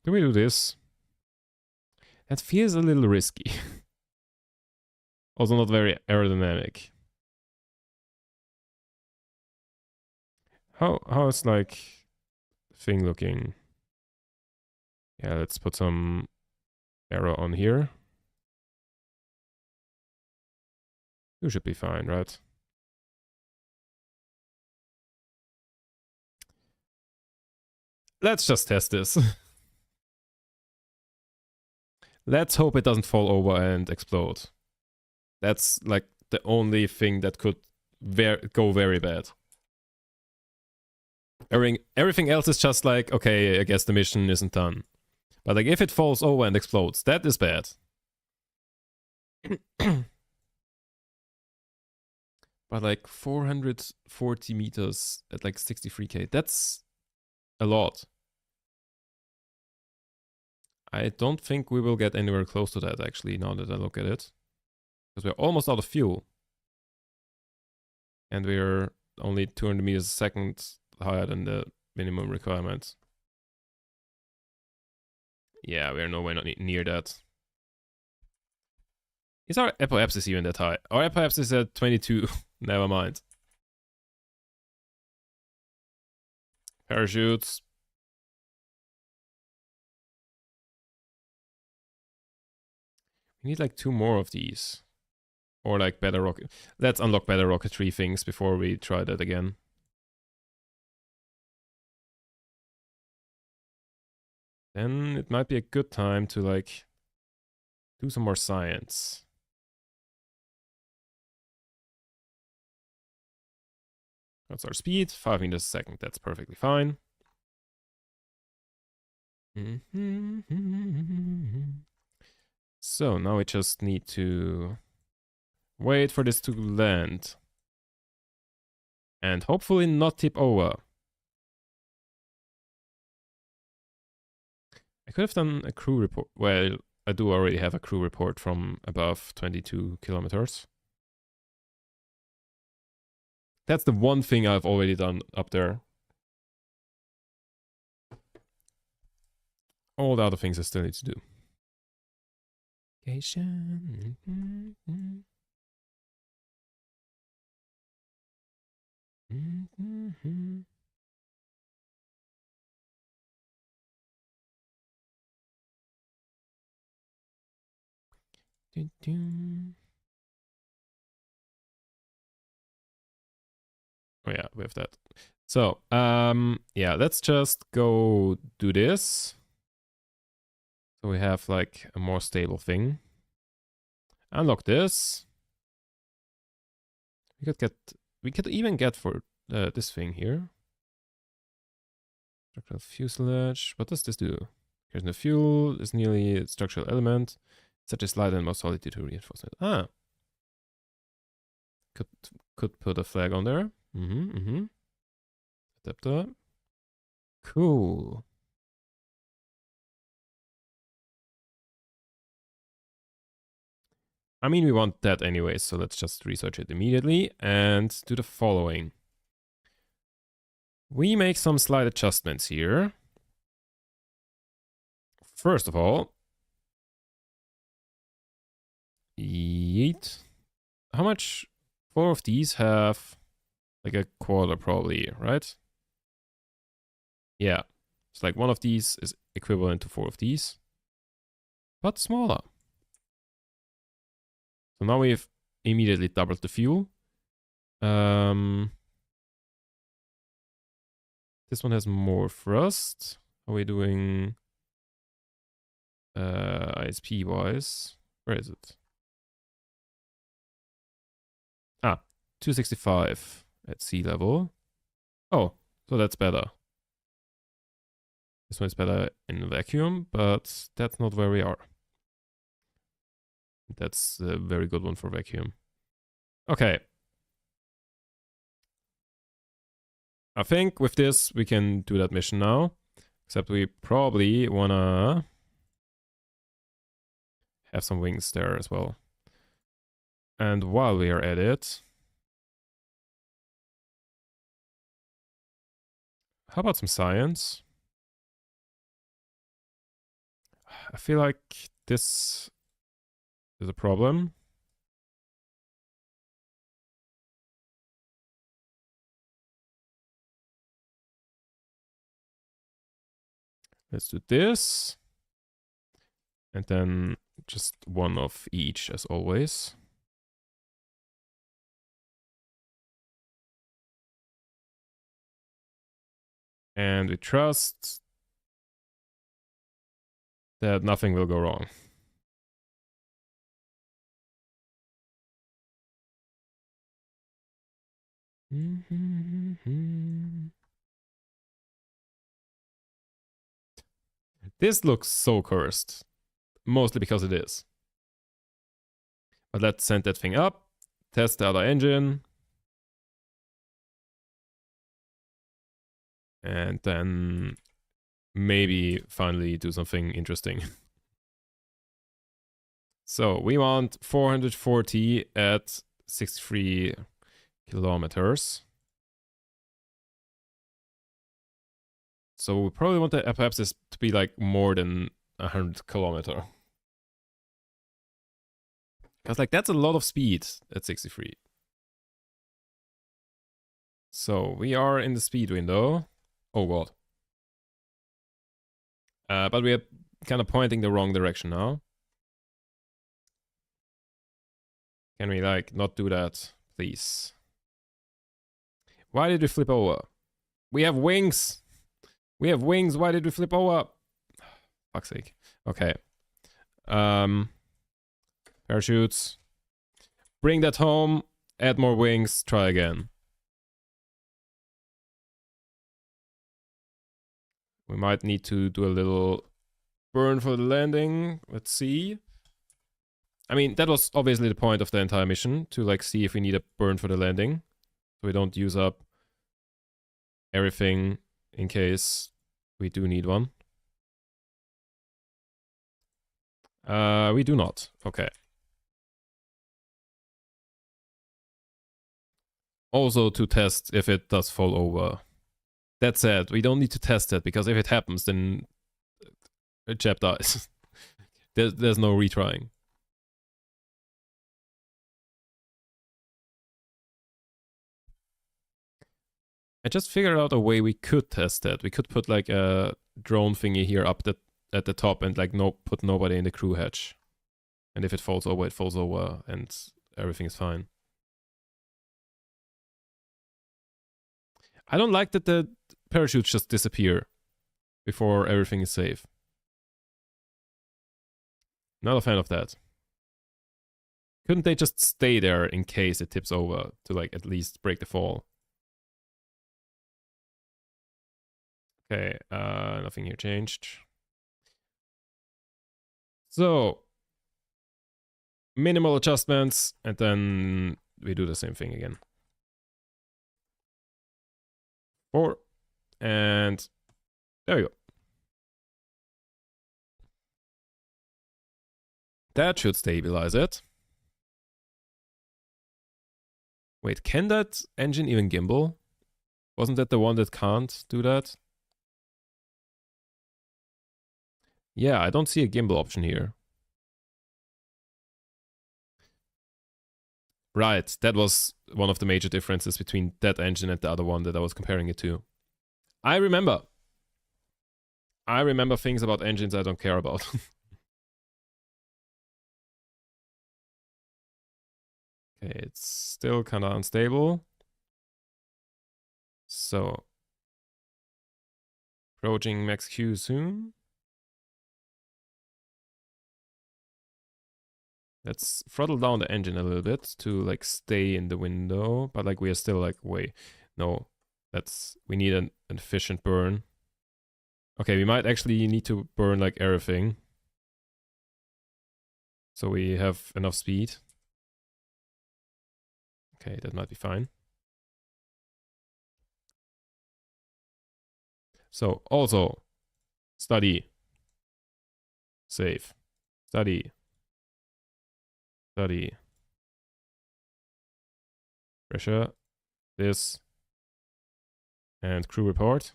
Do we do this? That feels a little risky. Also not very aerodynamic. How is like thing looking? Yeah, let's put some aero on here. You should be fine, right? Let's just test this. Let's hope it doesn't fall over and explode. That's like the only thing that could go very bad. Everything else is just like, okay, I guess the mission isn't done. But like if it falls over and explodes, that is bad. But like 440 meters at like 63k, that's a lot. I don't think we will get anywhere close to that actually, now that I look at it. Because we're almost out of fuel. And we're only 200 meters a second higher than the minimum requirement. Yeah, we're nowhere near that. Is our apoapsis even that high? Our apoapsis is at 22. Never mind. Parachutes. We need like 2 more of these. Or like better rocket. Let's unlock better rocketry things before we try that again. Then it might be a good time to like do some more science. That's our speed, 5 meters a second. That's perfectly fine. So now we just need to wait for this to land. And hopefully not tip over. could have done a crew report. Well, I do already have a crew report from above 22 kilometers. That's the one thing I've already done up there. All the other things I still need to do. Oh yeah, we have that. So, yeah, let's just go do this. So we have like a more stable thing. Unlock this. We could even get for this thing here. Structural fuselage. What does this do? Here's no fuel. It's nearly a structural element. Such a slight and more solidity to reinforcement. Ah. Could put a flag on there. Adapter. Cool. I mean, we want that anyway, so let's just research it immediately and do the following. We make some slight adjustments here. First of all, yeet. How much? 4 of these have like a quarter probably, right? Yeah. It's like 1 of these is equivalent to 4 of these, but smaller. So now we've immediately doubled the fuel. This one has more thrust. How are we doing ISP wise? Where is it? Ah, 265 at sea level. Oh, so that's better. This one is better in vacuum, but that's not where we are. That's a very good one for vacuum. Okay. I think with this, we can do that mission now. Except we probably wanna have some wings there as well. And while we are at it, how about some science? I feel like this is a problem. Let's do this. And then just 1 of each as always. And we trust that nothing will go wrong. This looks so cursed. Mostly because it is. But let's send that thing up. Test the other engine. And then maybe finally do something interesting. So we want 440 at 63 kilometers. So we probably want perhaps this to be like more than 100 kilometer. Because like that's a lot of speed at 63. So we are in the speed window. Oh god. But we are kind of pointing the wrong direction now. Can we like not do that, please? Why did we flip over? We have wings. We have wings. Why did we flip over? Fuck's sake. Okay. Parachutes. Bring that home. Add more wings. Try again. We might need to do a little burn for the landing. Let's see. I mean, that was obviously the point of the entire mission, to like see if we need a burn for the landing. So we don't use up everything in case we do need one. We do not. Okay. Also to test if it does fall over. That said, we don't need to test it because if it happens, then Jeb dies. there's no retrying. I just figured out a way we could test that. We could put like a drone thingy here up at the top and like put nobody in the crew hatch. And if it falls over and everything is fine. I don't like that the parachutes just disappear before everything is safe. Not a fan of that. Couldn't they just stay there in case it tips over to like at least break the fall? Okay, nothing here changed. So, minimal adjustments, and then we do the same thing again. 4, and there we go. That should stabilize it. Wait, can that engine even gimbal? Wasn't that the one that can't do that? Yeah, I don't see a gimbal option here. Right, that was one of the major differences between that engine and the other one that I was comparing it to. I remember things about engines I don't care about. Okay, it's still kind of unstable. So, approaching max Q soon. Let's throttle down the engine a little bit to like stay in the window, but like we are still like no, we need an efficient burn. Okay, we might actually need to burn like everything, so we have enough speed. Okay, that might be fine. So also study, save, study, pressure, this, and crew report.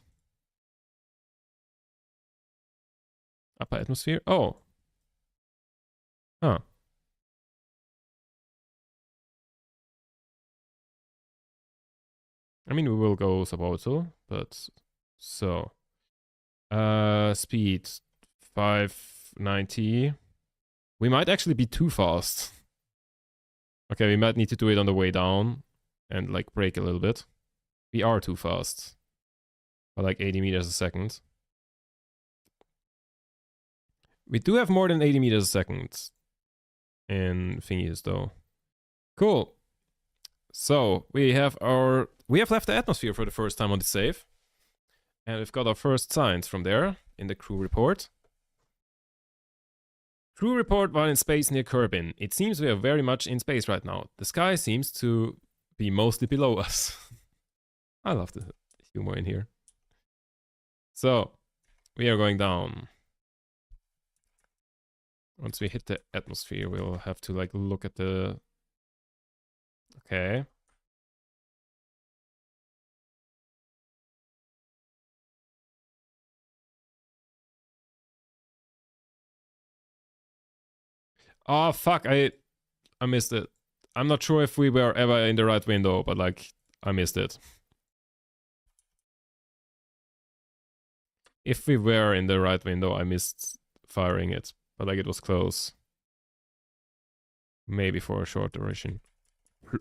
Upper atmosphere. Oh. Huh. I mean, we will go suborbital, but so. Speed 590. We might actually be too fast. Okay, we might need to do it on the way down and like brake a little bit. We are too fast. By like 80 meters a second. We do have more than 80 meters a second in thingies though. Cool. So we have left the atmosphere for the first time on the save. And we've got our first signs from there in the crew report. Crew report while in space near Kerbin. It seems we are very much in space right now. The sky seems to be mostly below us. I love the humor in here. So, we are going down. Once we hit the atmosphere, we'll have to like look at the... Okay. Oh, fuck, I missed it. I'm not sure if we were ever in the right window, but like, I missed it. If we were in the right window, I missed firing it, but like it was close. Maybe for a short duration.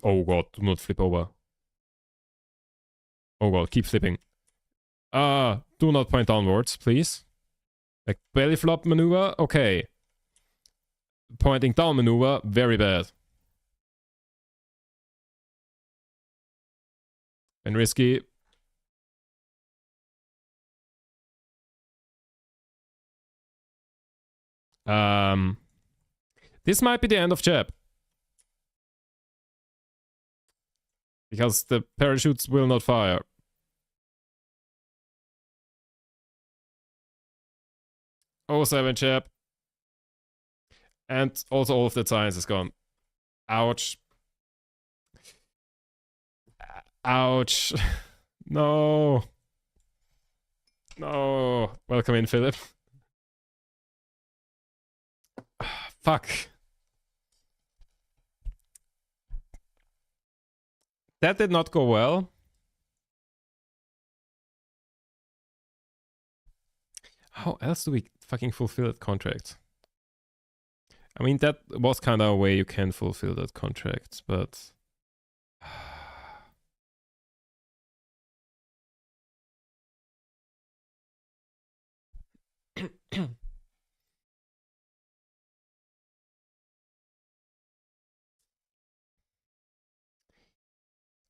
Oh god, do not flip over. Oh god, keep flipping. Do not point downwards, please. Like belly flop maneuver, okay. Pointing down maneuver, very bad. And risky. This might be the end of Jeb. Because the parachutes will not fire. Oh, 7 Jeb. And also all of that science is gone. Ouch. Ouch. No. No. Welcome in, Philip. Fuck. That did not go well. How else do we fucking fulfill that contract? I mean, that was kind of a way you can fulfill that contract, but...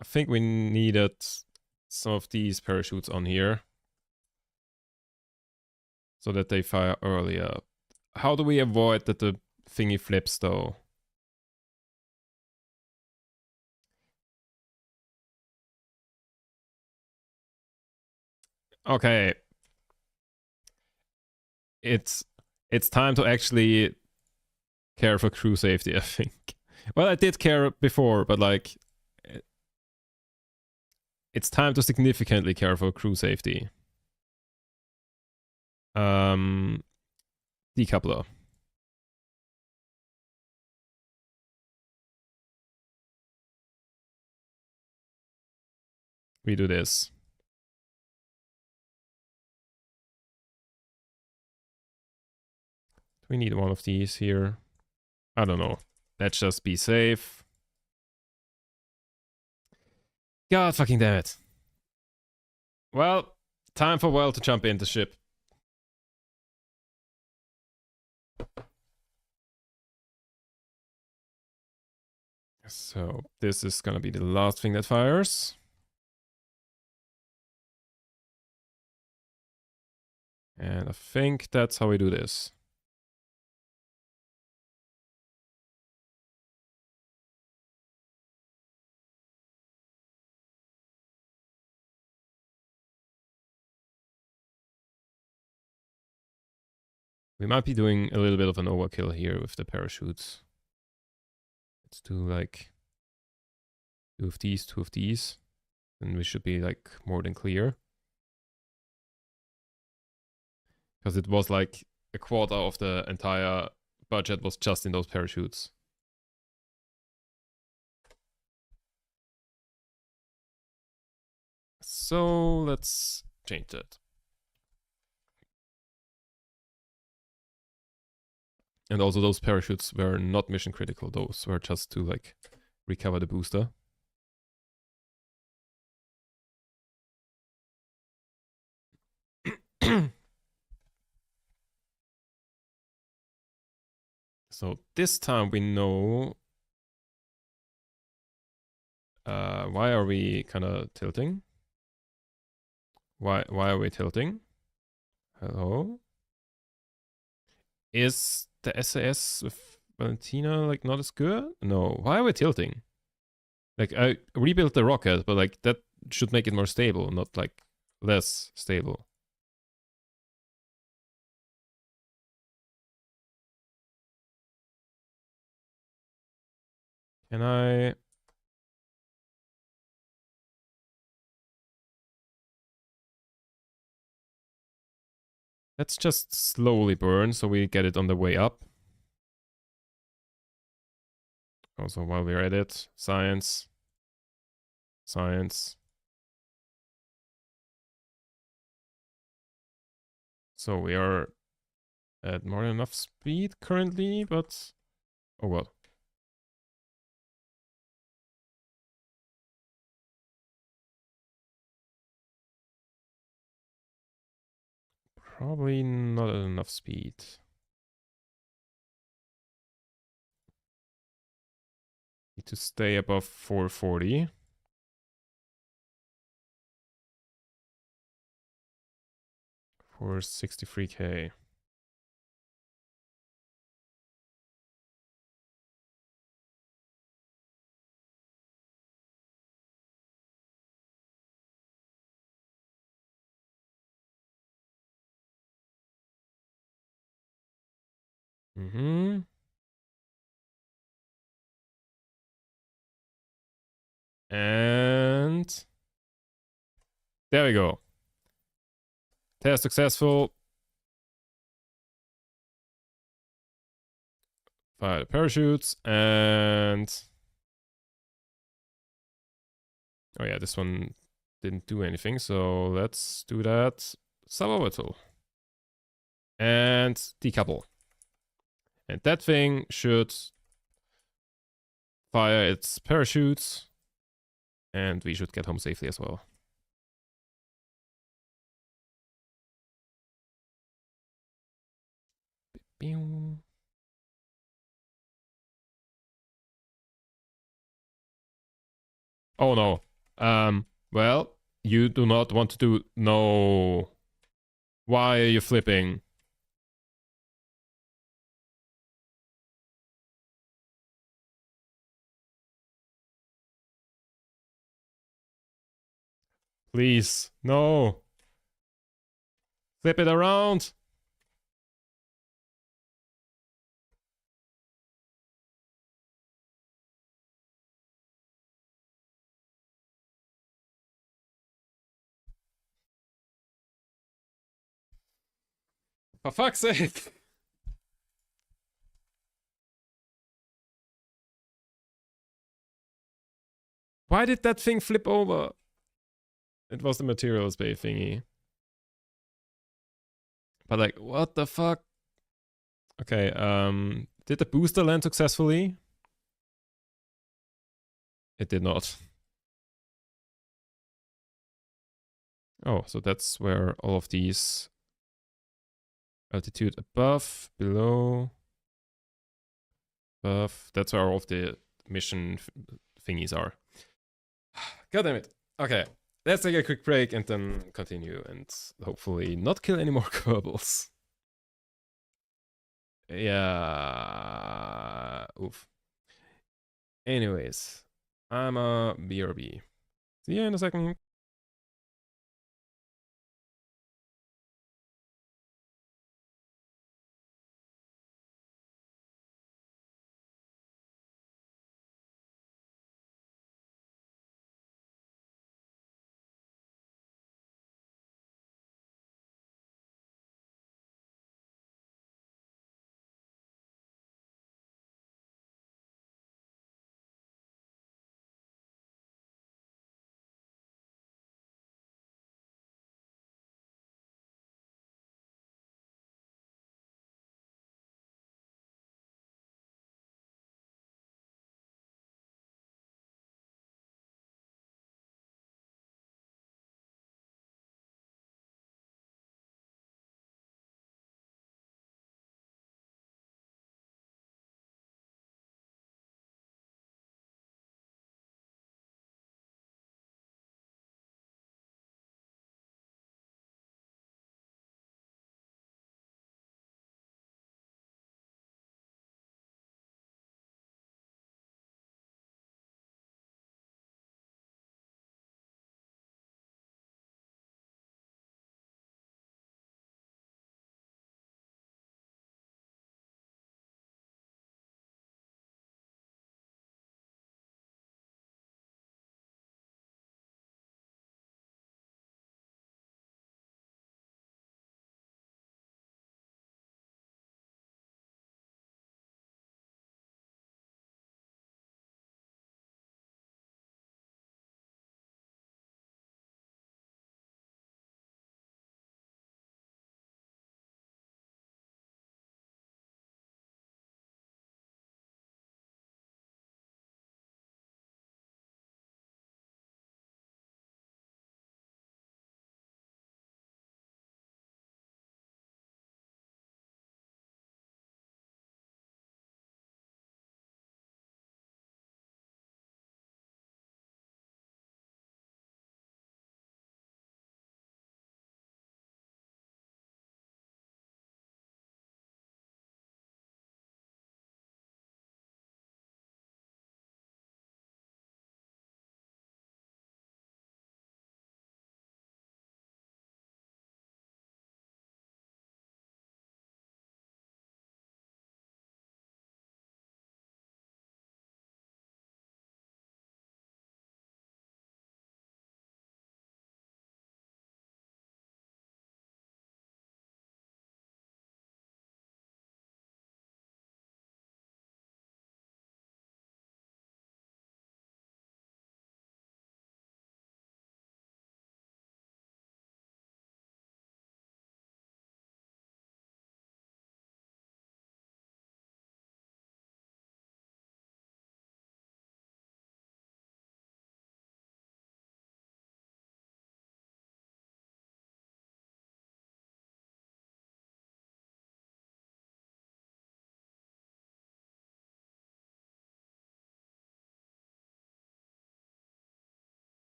I think we needed some of these parachutes on here so that they fire earlier. How do we avoid that the thingy flips though? Okay. It's time to actually care for crew safety, I think. Well, I did care before, but like it's time to significantly care for crew safety. Decoupler. We do this. We need one of these here. I don't know. Let's just be safe. God fucking damn it. Well, time for Well to jump in the ship. So this is gonna be the last thing that fires. And I think that's how we do this. We might be doing a little bit of an overkill here with the parachutes. Let's do like 2 of these, 2 of these. And we should be like more than clear. Because it was like a quarter of the entire budget was just in those parachutes. So let's change that. And also those parachutes were not mission critical. Those were just to like recover the booster. So this time we know why are we kind of tilting? Why are we tilting? Hello? Is the SAS with Valentina like not as good? No. Why are we tilting? Like I rebuilt the rocket, but like that should make it more stable, not like less stable. Can I... Let's just slowly burn so we get it on the way up. Also, while we're at it, science. Science. So we are at more than enough speed currently, but... Oh well. Probably not enough speed. Need to stay above 440. For 63k. Mm-hmm. And there we go. Test successful. Fire the parachutes and... Oh yeah, this one didn't do anything, so let's do that suborbital. And decouple. And that thing should fire its parachutes. And we should get home safely as well. Oh no. Well, you do not want to do... No. Why are you flipping? Please, no. Flip it around. For fuck's sake. Why did that thing flip over? It was the materials bay thingy. But like, what the fuck? Okay, did the booster land successfully? It did not. Oh, so that's where all of these altitude above, below, above. That's where all of the mission thingies are. God damn it. Okay, let's take a quick break and then continue and hopefully not kill any more Kerbals. Yeah. Oof. Anyways, I'm a BRB. See you in a second.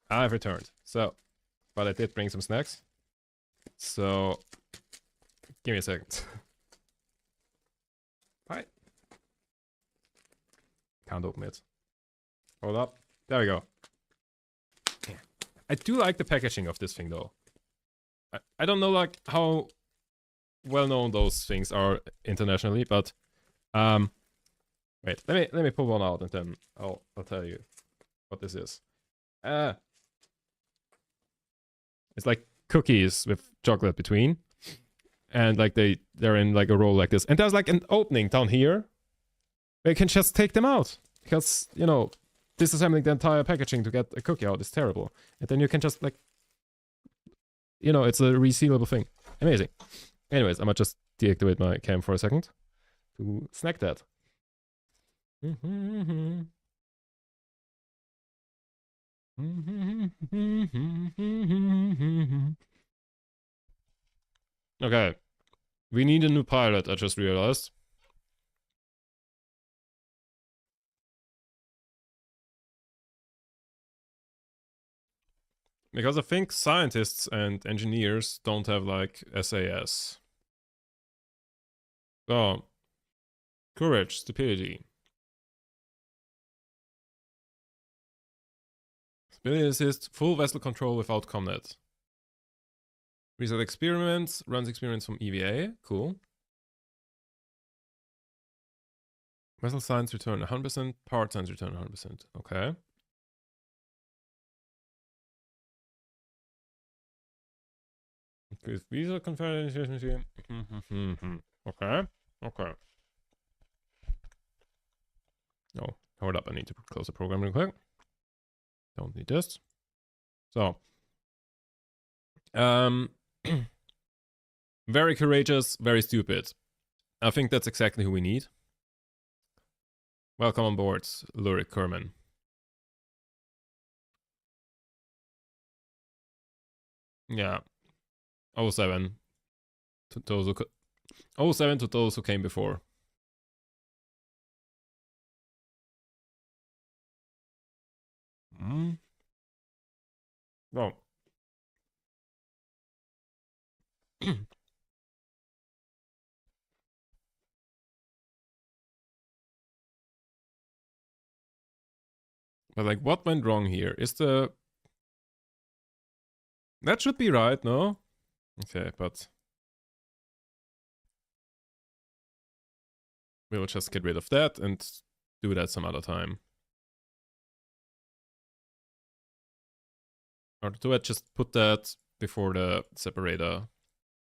I've returned. So, but I did bring some snacks. So, give me a second. Hi. Can't open it. Hold up. There we go. I do like the packaging of this thing though. I don't know like how well known those things are internationally, but wait, let me pull one out and then I'll tell you what this is. It's like cookies with chocolate between. And like they're in like a roll like this. And there's like an opening down here where you can just take them out. Because, you know, disassembling the entire packaging to get a cookie out is terrible. And then you can just like, you know, it's a resealable thing. Amazing. Anyways, I might just deactivate my cam for a second to snack that. Okay. We need a new pilot, I just realized. Because I think scientists and engineers don't have like SAS. Oh. Courage, stupidity. Stability assist, full vessel control without comnet. Reset experiments, runs experiments from EVA. Cool. Vessel science return 100%, part science return 100%. Okay. With visa configuration. Okay. Okay. Oh, hold up. I need to close the program real quick. Don't need this. So. Very courageous, very stupid. I think that's exactly who we need. Welcome on board, Lurik Kerman. Yeah. 07 to those who 07 to those who came before. Well. But like, what went wrong here? Is the... That should be right, no? Okay, but... We'll just get rid of that and do that some other time. Or do I just put that before the separator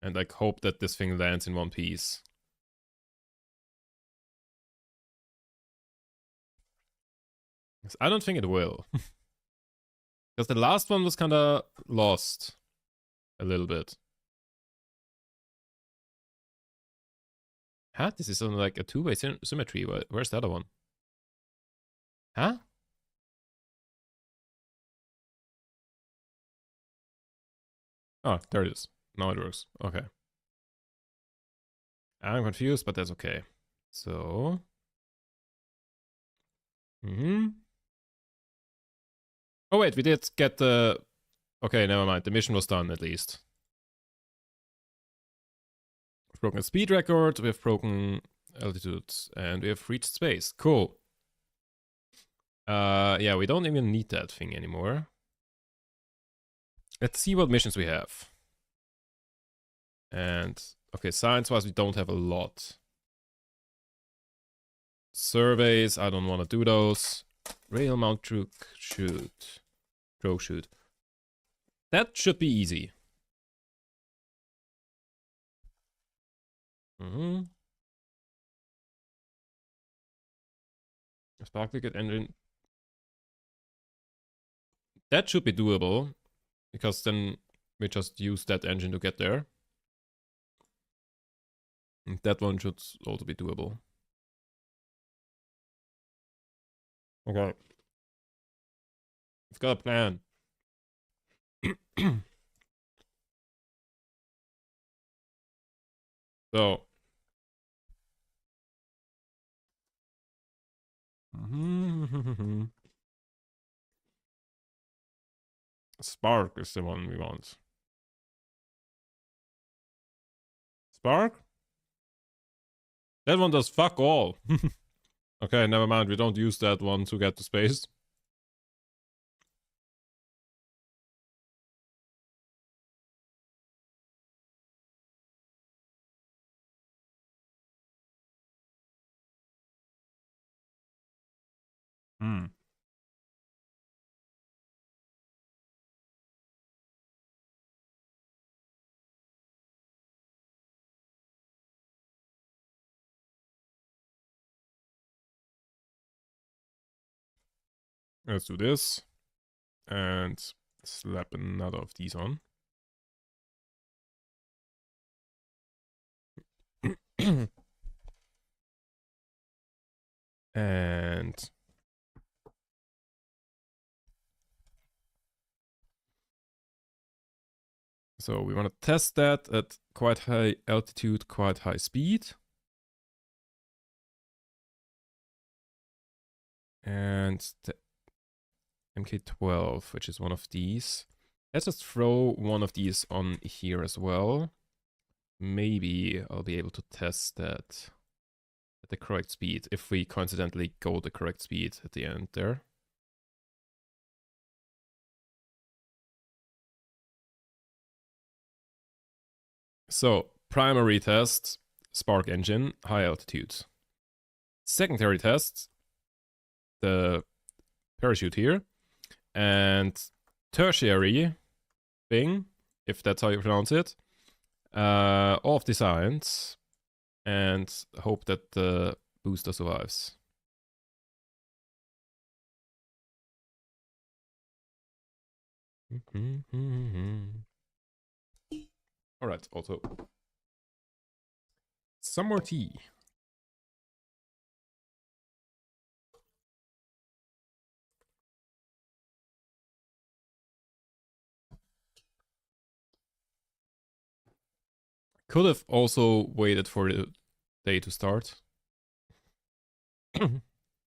and like hope that this thing lands in one piece? I don't think it will. Because the last one was kind of lost a little bit. Huh? This is on like a two-way symmetry. Where's the other one? Huh? Oh, there it is. Now it works. Okay. I'm confused, but that's okay. So... Oh wait, we did get the... Okay, never mind. The mission was done, at least. We've broken a speed record, we've broken altitude, and we have reached space. Cool. Yeah, we don't even need that thing anymore. Let's see what missions we have. And, okay, science-wise, we don't have a lot. Surveys, I don't want to do those. Rail mount troop shoot. Drogue shoot. That should be easy. Spark ticket engine. That should be doable. Because then we just use that engine to get there. And that one should also be doable. Okay. We've got a plan. So. Spark is the one we want. Spark? That one does fuck all. Okay, never mind. We don't use that one to get to space. Hmm. Let's do this. And slap another of these on. And so we want to test that at quite high altitude, quite high speed. And the MK12, which is one of these. Let's just throw one of these on here as well. Maybe I'll be able to test that at the correct speed, if we coincidentally go the correct speed at the end there. So, primary test, spark engine, high altitude. Secondary test, the parachute here. And tertiary thing, if that's how you pronounce it, off the science, and hope that the booster survives. Alright, also some more tea. Could have also waited for the day to start.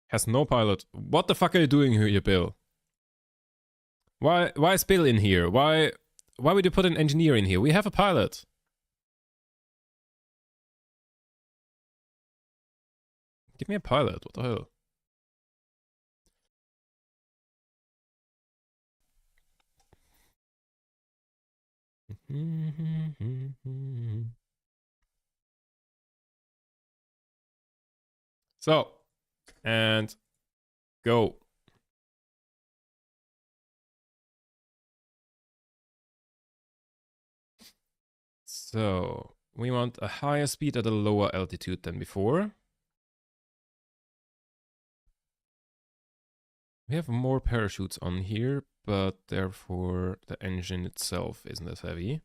Has no pilot. What the fuck are you doing here, Bill? Why is Bill in here? Why would you put an engineer in here? We have a pilot. Give me a pilot. What the hell? So, and go. So, we want a higher speed at a lower altitude than before. We have more parachutes on here, but therefore the engine itself isn't as heavy.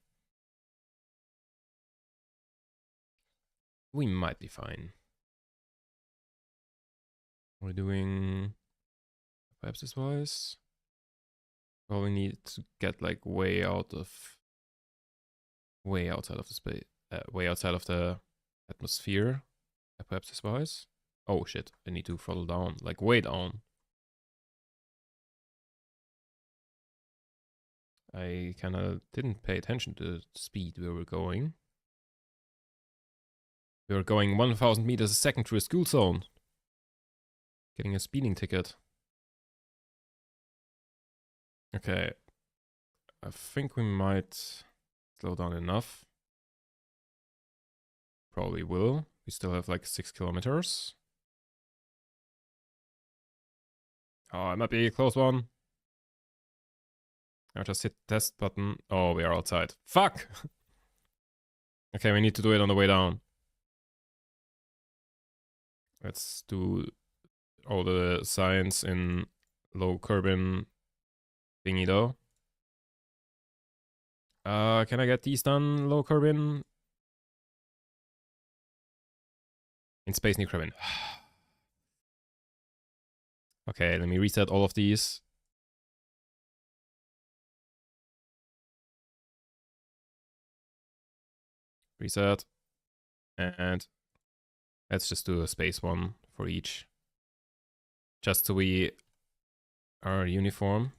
We might be fine. We're doing perhaps this wise. Well, we need to get like way outside of the space, way outside of the atmosphere. Perhaps this wise. Oh shit! I need to throttle down, like way down. I kind of didn't pay attention to the speed we were going. We were going 1,000 meters a second through a school zone. Getting a speeding ticket. Okay. I think we might slow down enough. Probably will. We still have like 6 kilometers. Oh, it might be a close one. I just hit test button. Oh, we are outside. Fuck! Okay, we need to do it on the way down. Let's do all the science in low carbon thingy though. Can I get these done low carbon? In space new carbon. Okay, let me reset all of these. Reset. And let's just do a space one for each. Just so we are uniform.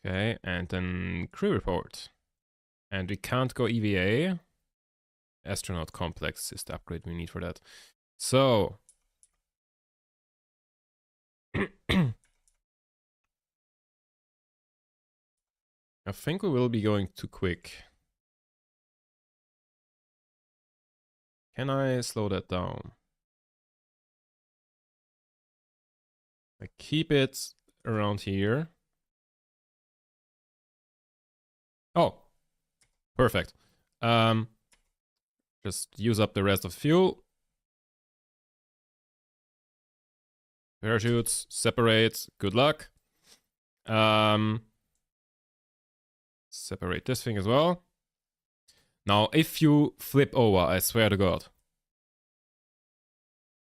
Okay, and then crew report. And we can't go EVA. Astronaut complex is the upgrade we need for that. So I think we will be going too quick. Can I slow that down? I keep it around here. Oh, perfect. Just use up the rest of the fuel. Parachutes, separate, good luck. Separate this thing as well. Now, if you flip over, I swear to God.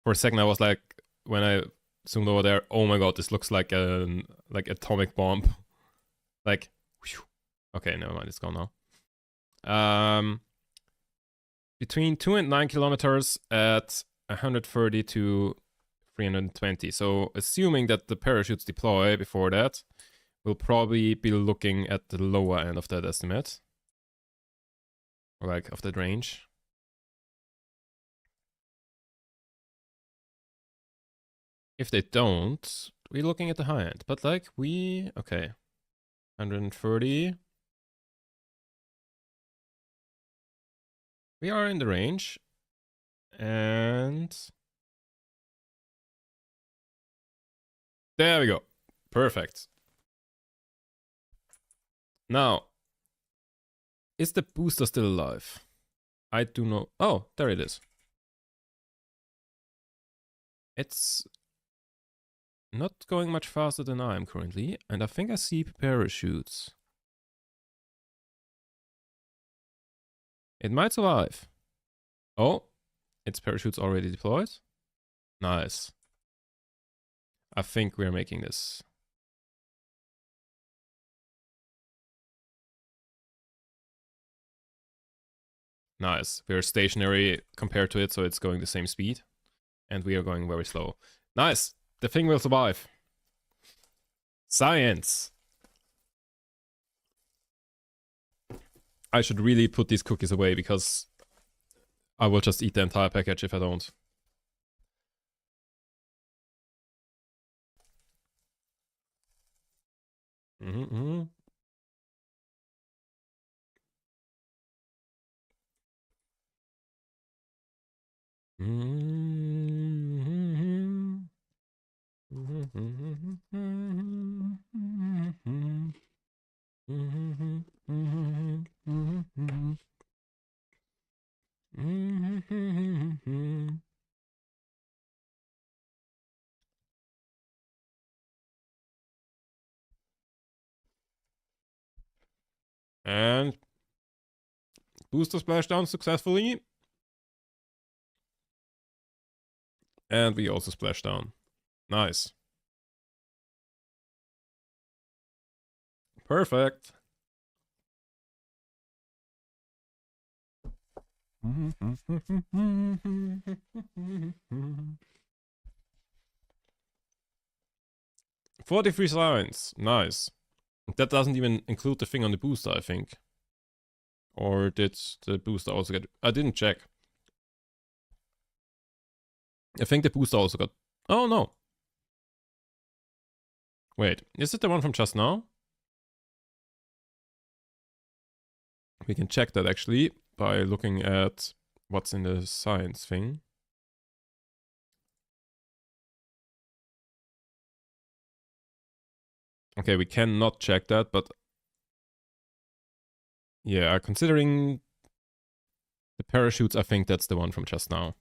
For a second I was like, when I zoomed over there, oh my God, this looks like an atomic bomb. Like, whew. Okay, never mind, it's gone now. Between 2 and 9 kilometers at 130 to 320. So assuming that the parachutes deploy before that, we'll probably be looking at the lower end of that estimate. Or like of that range. If they don't, we're looking at the high end. But like okay. 130. We are in the range. And there we go. Perfect. Now, is the booster still alive? I do know. Oh, there it is. It's not going much faster than I am currently, and I think I see parachutes. It might survive. Oh, its parachutes already deployed. Nice. I think we're making this. Nice. We're stationary compared to it, so it's going the same speed. And we are going very slow. Nice. The thing will survive. Science. I should really put these cookies away because I will just eat the entire package if I don't. Mm-hmm. And booster splashdown successfully. And we also splash down. Nice. Perfect. $43 signs. Nice. That doesn't even include the thing on the booster, I think. Or did the booster also get... I didn't check. I think the booster also got... Oh, no. Wait, is it the one from just now? We can check that actually by looking at what's in the science thing. Okay, we cannot check that, but... Yeah, considering the parachutes, I think that's the one from just now.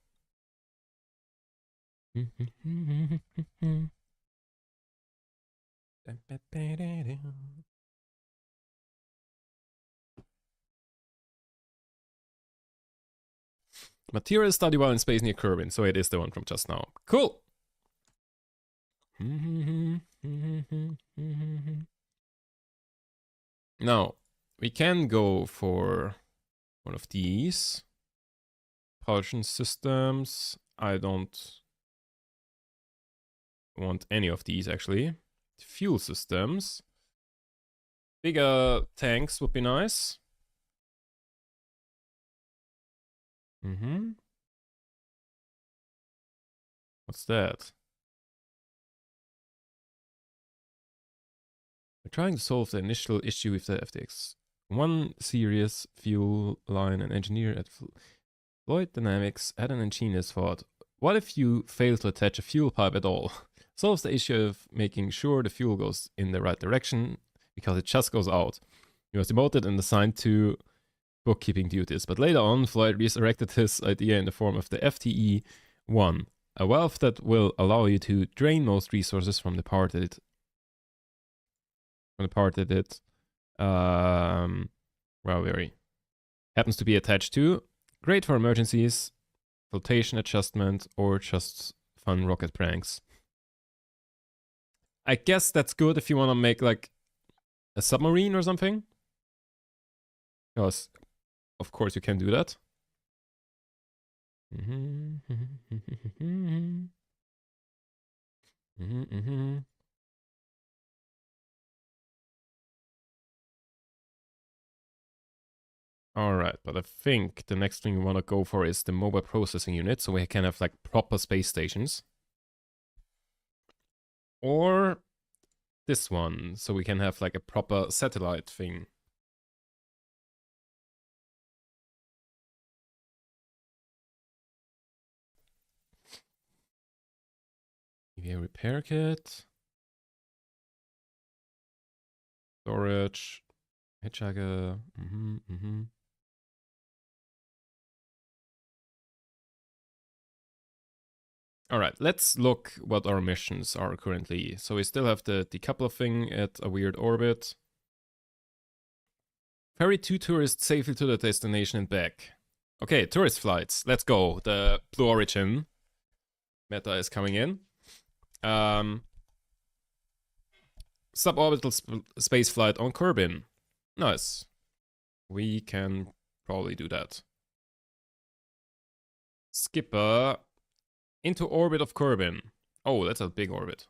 Material study while in space near Kerbin, so it is the one from just now. Cool! Now, we can go for one of these. Propulsion systems. I don't want any of these actually. Fuel systems. Bigger tanks would be nice. What's that? We're trying to solve the initial issue with the FTX. One serious fuel line, an engineer at Fluid Dynamics had an ingenious thought. What if you fail to attach a fuel pipe at all? Solves the issue of making sure the fuel goes in the right direction because it just goes out. He was demoted and assigned to bookkeeping duties, but later on, Floyd resurrected his idea in the form of the FTE-1, a valve that will allow you to drain most resources from the part that it happens to be attached to. Great for emergencies, flotation adjustment, or just fun rocket pranks. I guess that's good if you want to make like a submarine or something. Because, of course, you can do that. Alright, but I think the next thing we want to go for is the mobile processing unit, so we can have like proper space stations. Or this one, so we can have like a proper satellite thing. EVA repair kit. Storage. Hitchhiker. Alright, let's look what our missions are currently. So we still have the decoupler thing at a weird orbit. Ferry 2 tourists safely to the destination and back. Okay, tourist flights. Let's go. The Blue Origin meta is coming in. Suborbital space flight on Kerbin. Nice. We can probably do that. Skipper into orbit of Kerbin. Oh, that's a big orbit.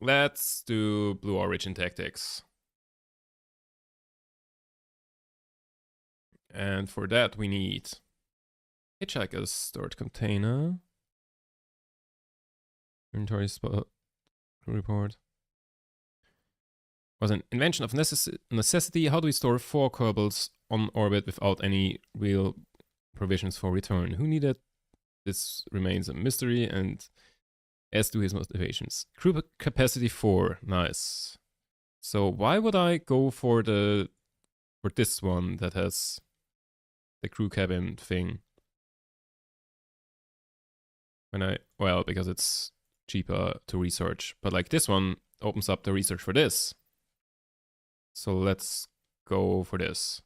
Let's do Blue Origin tactics. And for that we need Hitchhiker's storage container. Inventory spot. Report. Was an invention of necessity. How do we store 4 Kerbals on orbit without any real provisions for return? Who needed? This remains a mystery, and as do his motivations. Crew capacity 4. Nice. So why would I go for this one that has the crew cabin thing? Well, because it's cheaper to research. But like this one opens up the research for this. So let's go for this.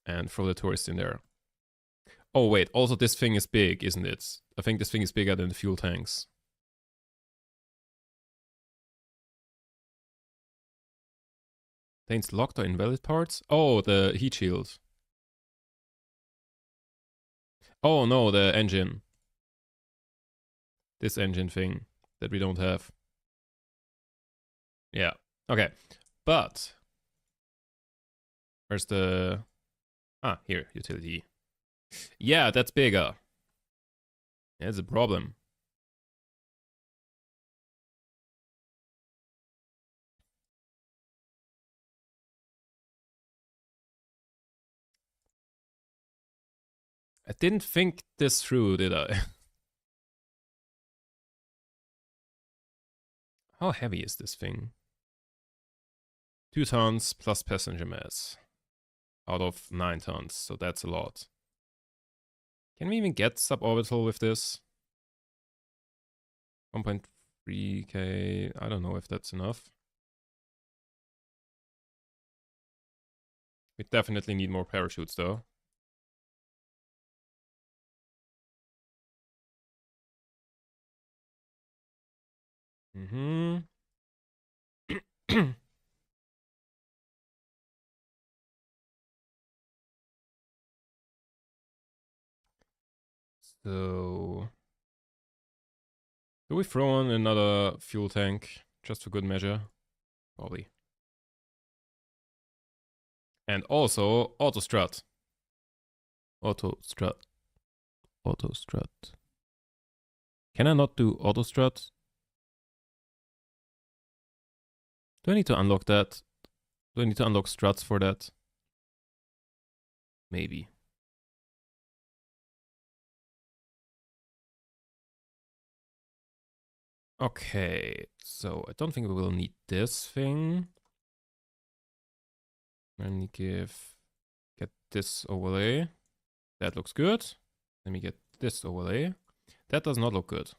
And throw the tourist in there. Oh wait, also this thing is big, isn't it? I think this thing is bigger than the fuel tanks. Contains locked or invalid parts? Oh, the heat shield. Oh no, the engine. This engine thing that we don't have. Yeah, okay. But where's the... Ah, here, utility. Yeah, that's bigger. That's a problem. I didn't think this through, did I? How heavy is this thing? 2 tons plus passenger mass. Out of 9 tons, so that's a lot. Can we even get suborbital with this? 1.3k, I don't know if that's enough. We definitely need more parachutes though. So, do we throw on another fuel tank just for good measure? Probably. And also auto strut. Auto strut. Auto strut. Can I not do auto strut? Do I need to unlock that? Do I need to unlock struts for that? Maybe. Okay, so I don't think we will need this thing. Let me get this overlay. That looks good. Let me get this overlay. That does not look good.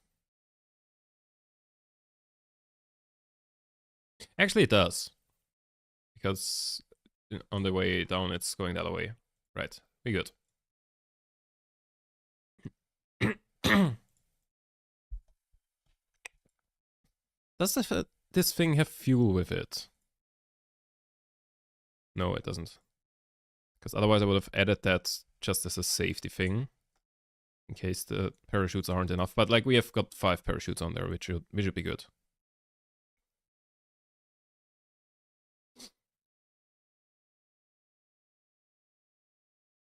Actually, it does. Because on the way down, it's going the other way. Right, we good. Does this thing have fuel with it? No, it doesn't. Because otherwise I would have added that just as a safety thing. In case the parachutes aren't enough. But like we have got 5 parachutes on there, which should be good.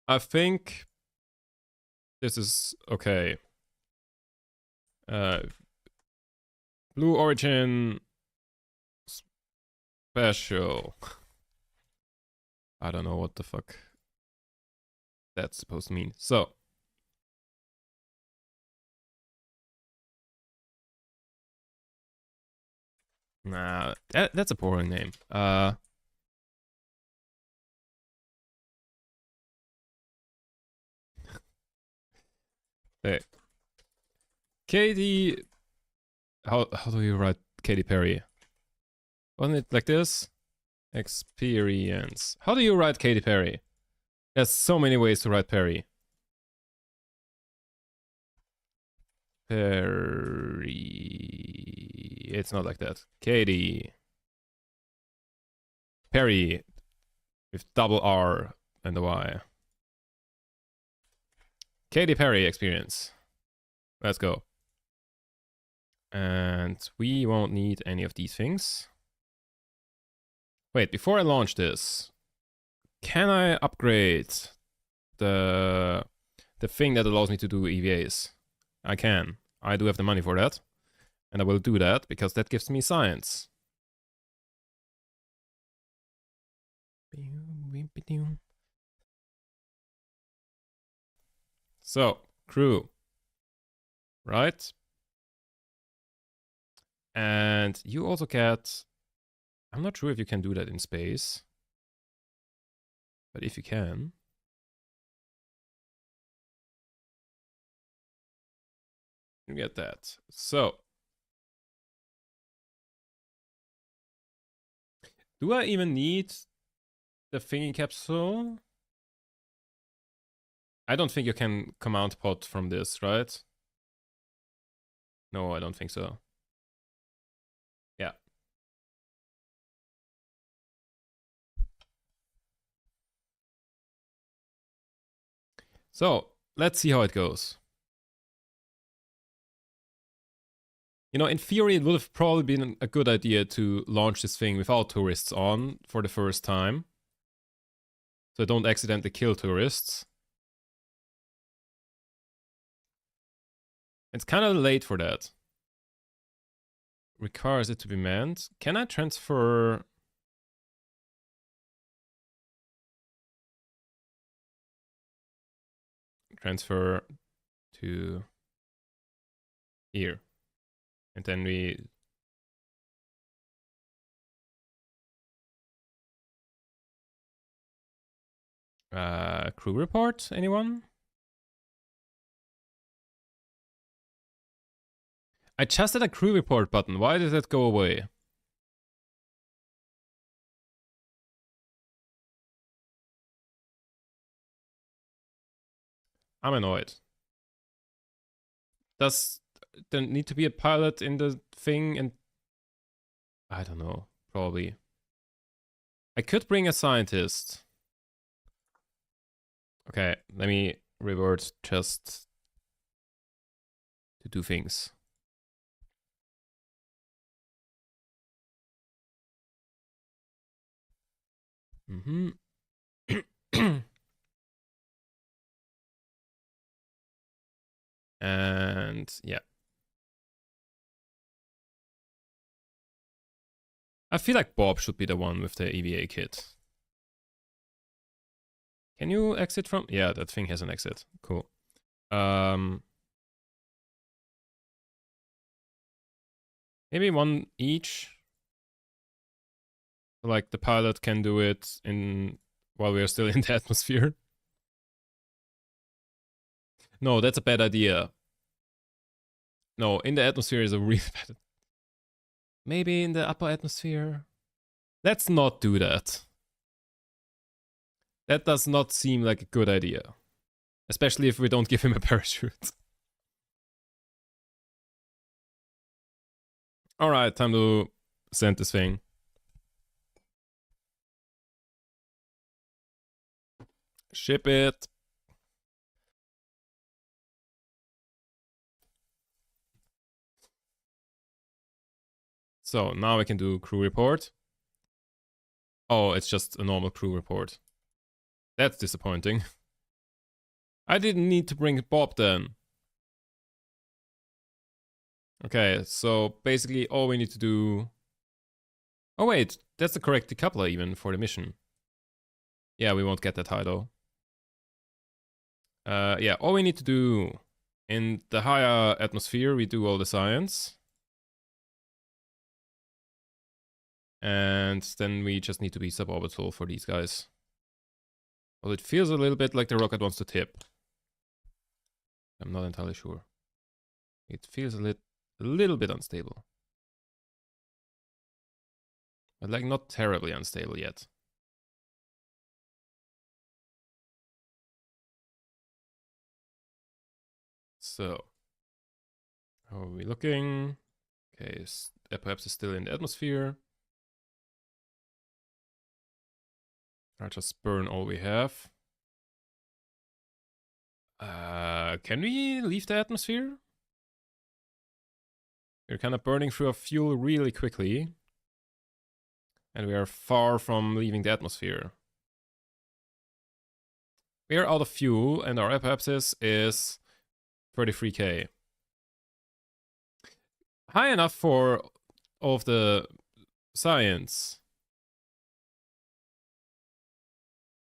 I think this is okay. Blue Origin special. I don't know what the fuck that's supposed to mean. So. Nah, that's a boring name. Hey. Katy. How do you write Katy Perry? Wasn't it like this? Experience. How do you write Katy Perry? There's so many ways to write Perry. Perry. It's not like that. Katy Perry with double R and a Y. Katy Perry experience. Let's go. And we won't need any of these things. Wait, before I launch this, can I upgrade the thing that allows me to do EVAs? I can. I do have the money for that. And I will do that because that gives me science. So, crew. Right? And you also get... I'm not sure if you can do that in space. But if you can... you get that. So... do I even need the thingy capsule? I don't think you can command pod from this, right? No, I don't think so. Yeah. So, let's see how it goes. You know, in theory, it would have probably been a good idea to launch this thing without tourists on for the first time. So don't accidentally kill tourists. It's kind of late for that. Requires it to be manned. Can I transfer... transfer to here? And then we... crew report, anyone? I just had a crew report button. Why did that go away? I'm annoyed. Does there need to be a pilot in the thing? And I don't know. Probably. I could bring a scientist. Okay, let me revert just to do things. And yeah. I feel like Bob should be the one with the EVA kit. Can you exit from? Yeah, that thing has an exit. Cool. Maybe one each. Like the pilot can do it in while we are still in the atmosphere. No, that's a bad idea. No, in the atmosphere is a really bad. Maybe in the upper atmosphere. Let's not do that. That does not seem like a good idea. Especially if we don't give him a parachute. Alright, time to send this thing. Ship it. So now we can do crew report. Oh, it's just a normal crew report. That's disappointing. I didn't need to bring Bob then. Okay, so basically all we need to do... Oh wait, that's the correct decoupler even for the mission. Yeah, we won't get that high though. Yeah, all we need to do in the higher atmosphere, we do all the science. And then we just need to be suborbital for these guys. Well, it feels a little bit like the rocket wants to tip. I'm not entirely sure. It feels a little bit unstable. But like not terribly unstable yet. So, how are we looking? Okay, perhaps it's still in the atmosphere. I'll just burn all we have. Can we leave the atmosphere? We're kind of burning through our fuel really quickly. And we are far from leaving the atmosphere. We are out of fuel and our apoapsis is 33k. High enough for all of the science.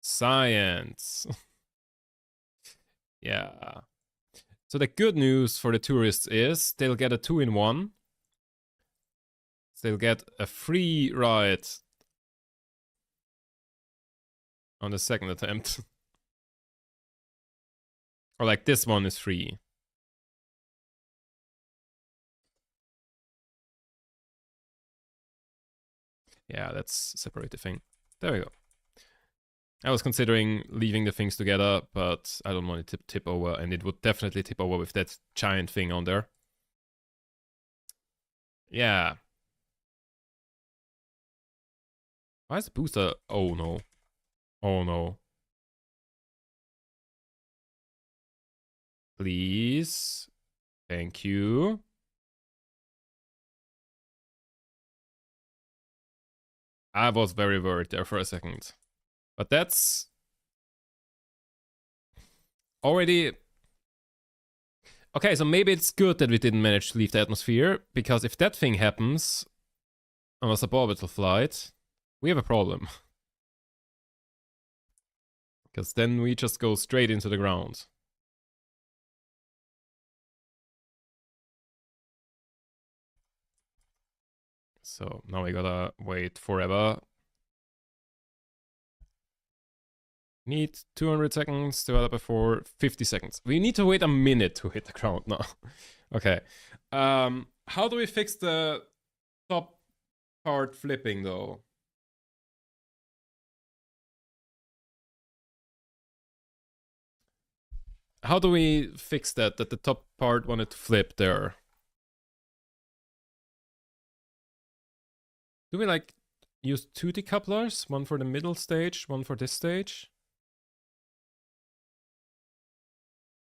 Science. Yeah. So the good news for the tourists is they'll get a 2-in-1. So they'll get a free ride on the second attempt. Or like this one is free. Yeah, let's separate the thing. There we go. I was considering leaving the things together, but I don't want it to tip over, and it would definitely tip over with that giant thing on there. Yeah. Why is the booster? Oh no. Oh no. Please. Thank you. I was very worried there for a second. But that's already... Okay, so maybe it's good that we didn't manage to leave the atmosphere, because if that thing happens on a suborbital flight, we have a problem. Because then we just go straight into the ground. So now we gotta wait forever. Need 200 seconds, divided by 4, 50 seconds. We need to wait a minute to hit the ground now. Okay. How do we fix the top part flipping though? How do we fix that the top part wanted to flip there? Do we like use 2 decouplers? One for the middle stage, one for this stage?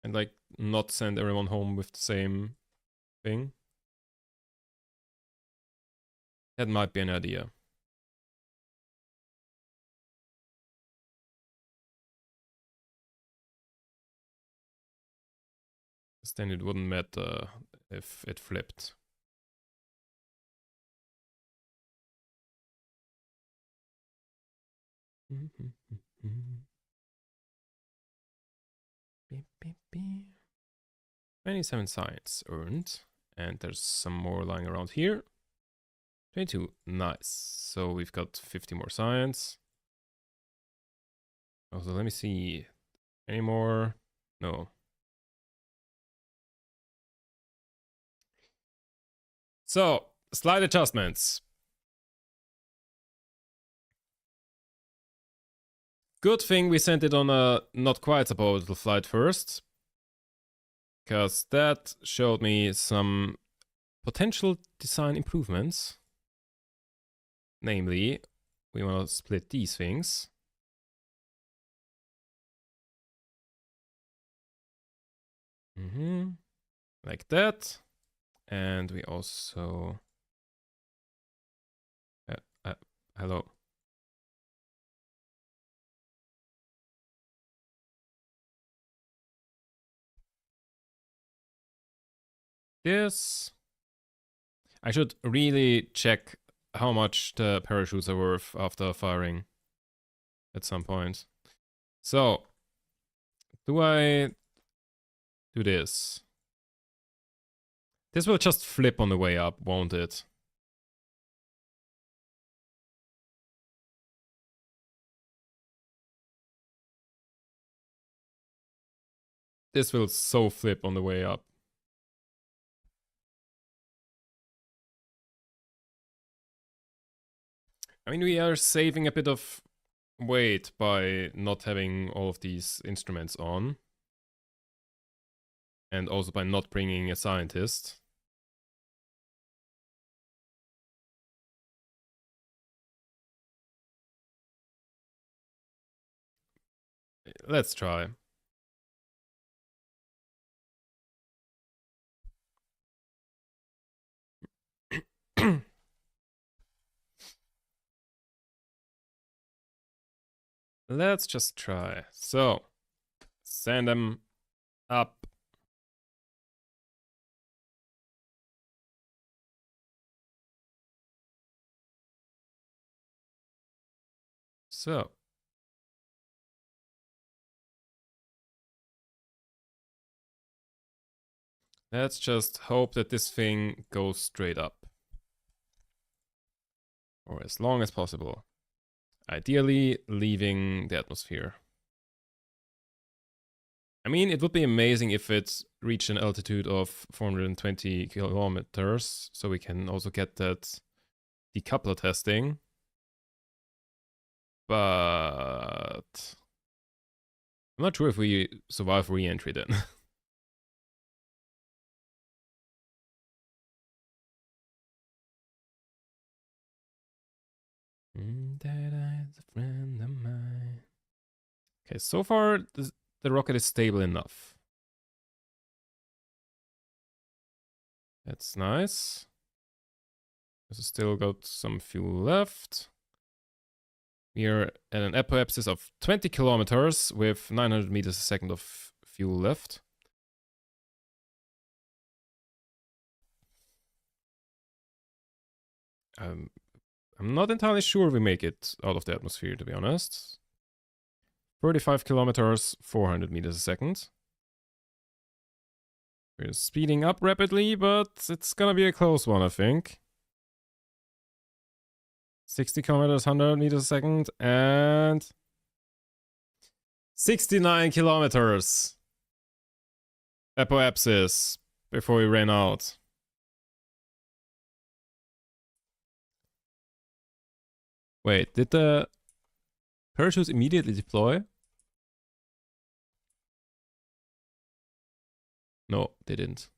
And like not send everyone home with the same thing. That might be an idea. 'Cause then it wouldn't matter if it flipped. Beep, beep, beep. 27 science earned. And there's some more lying around here. 22. Nice. So we've got 50 more science. Also, let me see. Any more? No. So, slight adjustments. Good thing we sent it on a not quite supportable flight first. Because that showed me some potential design improvements. Namely, we want to split these things. Like that. And we also... hello. This... I should really check how much the parachutes are worth after firing at some point. So, do I do this? This will just flip on the way up, won't it? This will so flip on the way up. I mean, we are saving a bit of weight by not having all of these instruments on. And also by not bringing a scientist. Let's try. Let's just try. So, send them up. So. Let's just hope that this thing goes straight up. Or as long as possible. Ideally, leaving the atmosphere. I mean, it would be amazing if it reached an altitude of 420 kilometers, so we can also get that decoupler testing. But I'm not sure if we survive re-entry then. That is a friend of mine. Okay, so far the rocket is stable enough. That's nice. There's still got some fuel left. We are at an apoapsis of 20 kilometers with 900 meters a second of fuel left. I'm not entirely sure we make it out of the atmosphere, to be honest. 35 kilometers, 400 meters a second. We're speeding up rapidly, but it's gonna be a close one, I think. 60 kilometers, 100 meters a second, and 69 kilometers. Apoapsis before we ran out. Wait, did the parachutes immediately deploy? No, they didn't.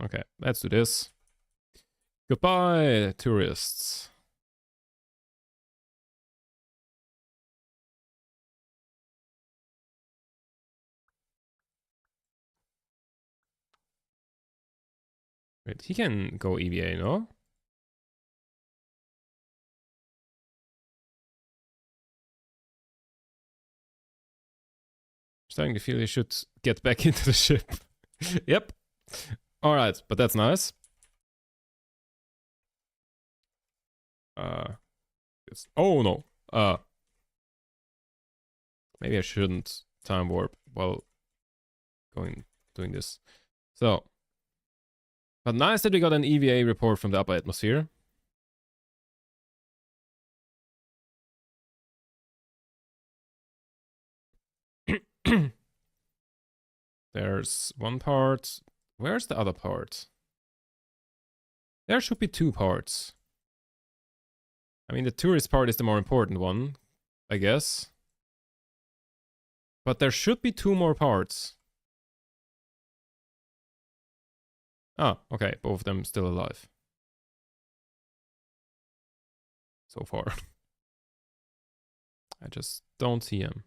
Okay, let's do this. Goodbye, tourists. Wait, he can go EVA, no? Starting to feel he should get back into the ship. Yep. Alright, but that's nice. Oh no. Maybe I shouldn't time warp while doing this. So, but nice that we got an EVA report from the upper atmosphere. There's one part. Where's the other part? There should be two parts. I mean, the tourist part is the more important one, I guess. But there should be two more parts. Ah, okay, both of them still alive. So far. I just don't see him.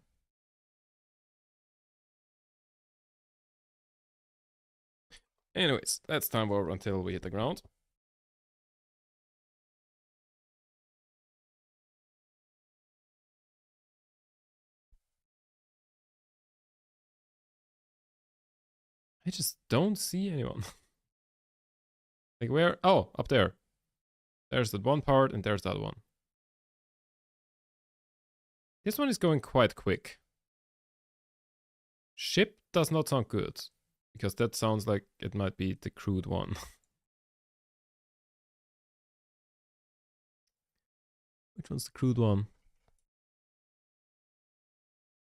Anyways, that's time warp until we hit the ground. I just don't see anyone. Like where? Oh, up there. There's that one part and there's that one. This one is going quite quick. Ship does not sound good. Because that sounds like it might be the crude one. Which one's the crude one?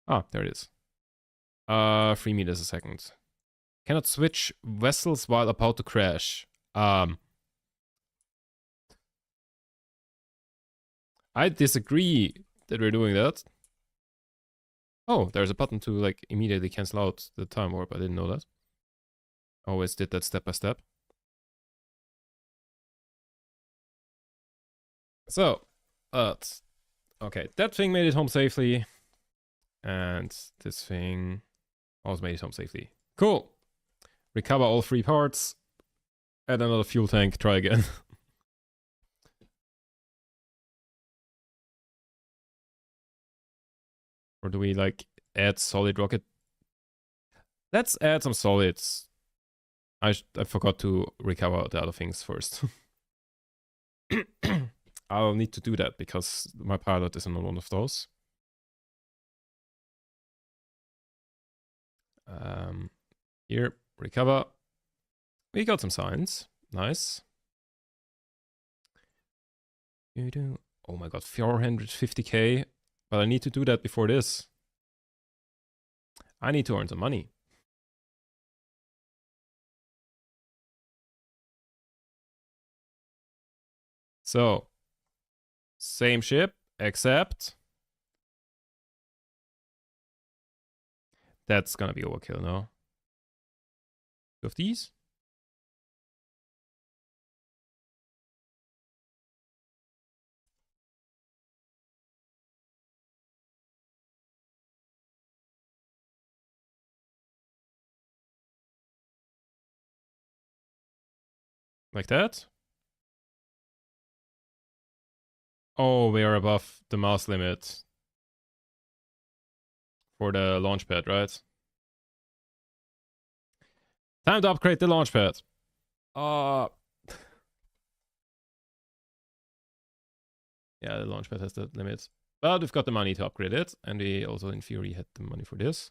Ah, there it is. 3 meters a second. Cannot switch vessels while about to crash. I disagree that we're doing that. Oh, there's a button to like immediately cancel out the time warp. I didn't know that. Always did that step by step. So, okay, that thing made it home safely. And this thing also made it home safely. Cool. Recover all 3 parts. Add another fuel tank. Try again. Or do we like add solid rocket? Let's add some solids. I forgot to recover the other things first. I'll need to do that because my pilot isn't on one of those. Here, recover. We got some signs. Nice. Oh my god, 450k. But I need to do that before this. I need to earn some money. So, same ship, except that's gonna be overkill, no? Two of these? Like that? Oh, we are above the mass limit for the launch pad, right? Time to upgrade the launch pad. Yeah, the launch pad has the limits. But we've got the money to upgrade it, and we also, in theory, had the money for this.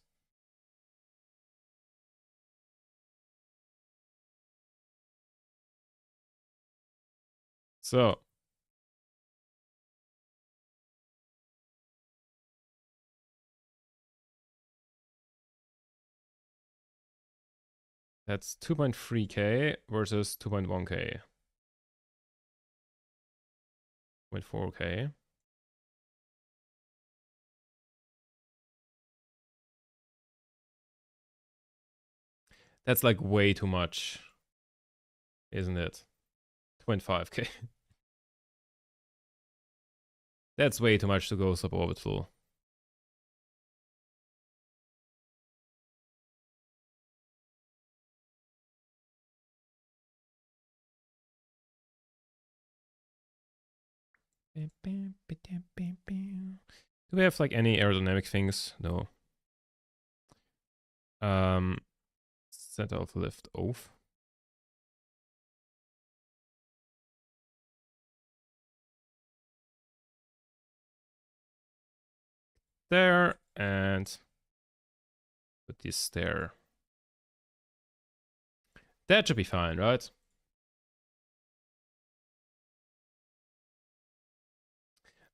So. That's 2.3k versus 2.1k. 0.4k. That's like way too much, isn't it? 0.5k. That's way too much to go suborbital. Do we have like any aerodynamic things? No. Center of lift off. There, and put this there. That should be fine, right?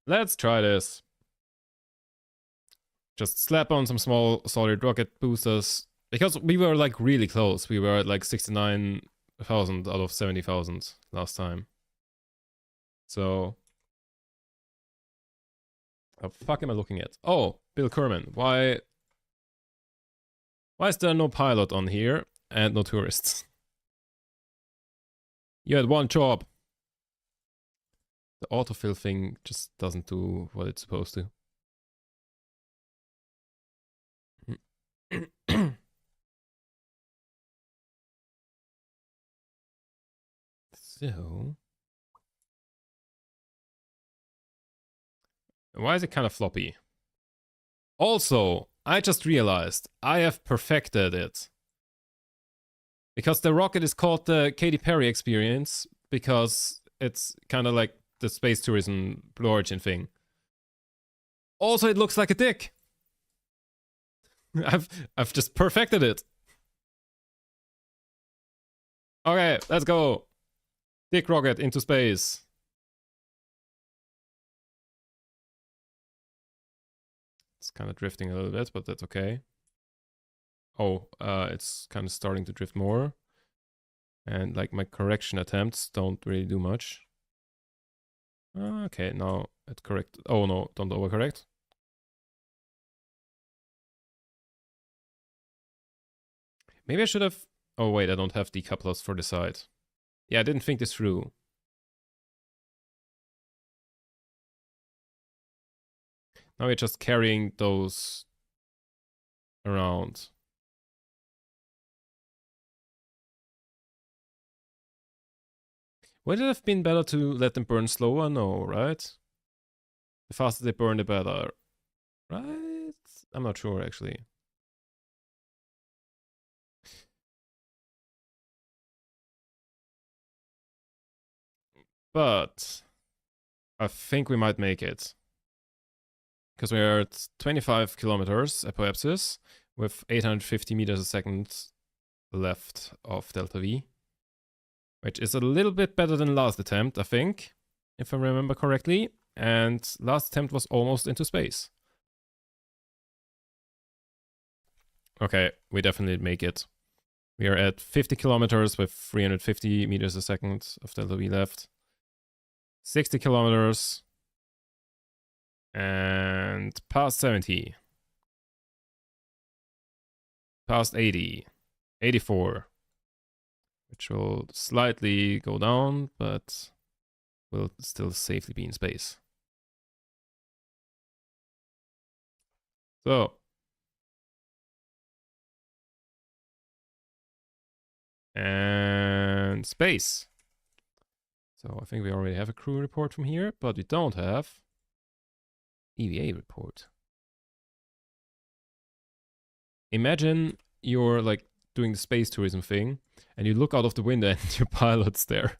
Let's try this. Just slap on some small solid rocket boosters. Because we were like really close. We were at like 69,000 out of 70,000 last time. So... What the fuck am I looking at? Oh, Bill Kerman. Why is there no pilot on here and no tourists? You had one job. The autofill thing just doesn't do what it's supposed to. So... Why is it kind of floppy? Also, I just realized I have perfected it. Because the rocket is called the Katy Perry experience, because it's kind of like the space tourism Blue Origin thing. Also, it looks like a dick. I've just perfected it. Okay, let's go. Dick rocket into space. It's kind of drifting a little bit, but that's okay. Oh, it's kind of starting to drift more. And like my correction attempts don't really do much. Okay, now it correct. Oh no, don't overcorrect. Maybe I should have... Oh wait, I don't have decouplers for the side. Yeah, I didn't think this through. Now we're just carrying those around. Would it have been better to let them burn slower? No, right? The faster they burn, the better. Right? I'm not sure, actually. But I think we might make it. Because we're at 25 kilometers apoapsis with 850 meters a second left of delta V. Which is a little bit better than last attempt, I think. If I remember correctly. And last attempt was almost into space. Okay, we definitely make it. We are at 50 kilometers with 350 meters a second of delta V left. 60 kilometers. And past 70. Past 80. 84. Which will slightly go down, but will still safely be in space. So. And space. So I think we already have a crew report from here, but we don't have EVA report. Imagine you're like doing the space tourism thing and you look out of the window and your pilot's there.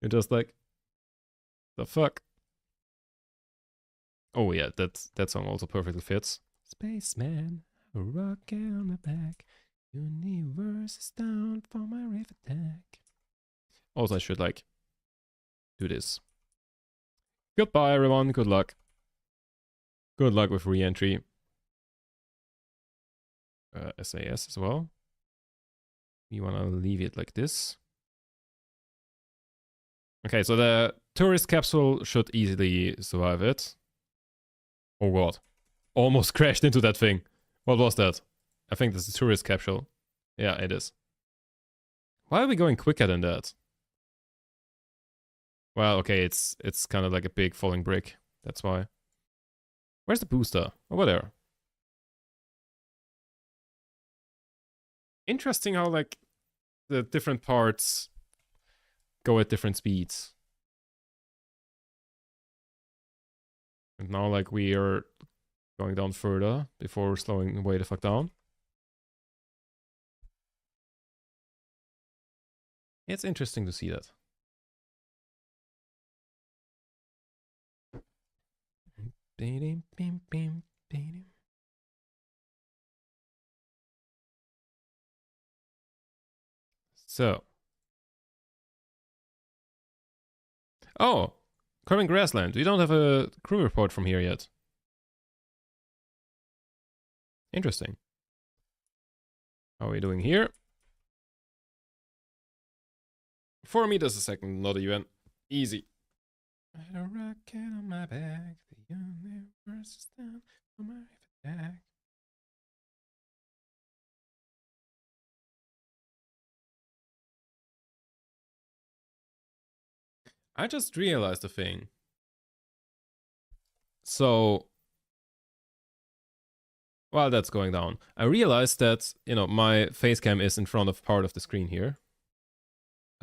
You're just like, the fuck? Oh yeah, that song also perfectly fits. Spaceman, a rocket on my back. Universe is down for my rift attack. Also, I should like do this. Goodbye, everyone. Good luck. Good luck with re-entry. SAS as well. You want to leave it like this. Okay, so the tourist capsule should easily survive it. Oh god. Almost crashed into that thing. What was that? I think that's the tourist capsule. Yeah, it is. Why are we going quicker than that? Well, okay, it's kind of like a big falling brick. That's why. Where's the booster? Over there. Interesting how, like, the different parts go at different speeds. And now, like, we are going down further before slowing way the fuck down. It's interesting to see that. So. Oh, Curving Grassland. We don't have a crew report from here yet. Interesting. How are we doing here? 4 meters a second, not even. Easy. I had a rocket on my back. The universe is down on my back. I just realized a thing. So, while that's going down, I realized that, you know, my face cam is in front of part of the screen here.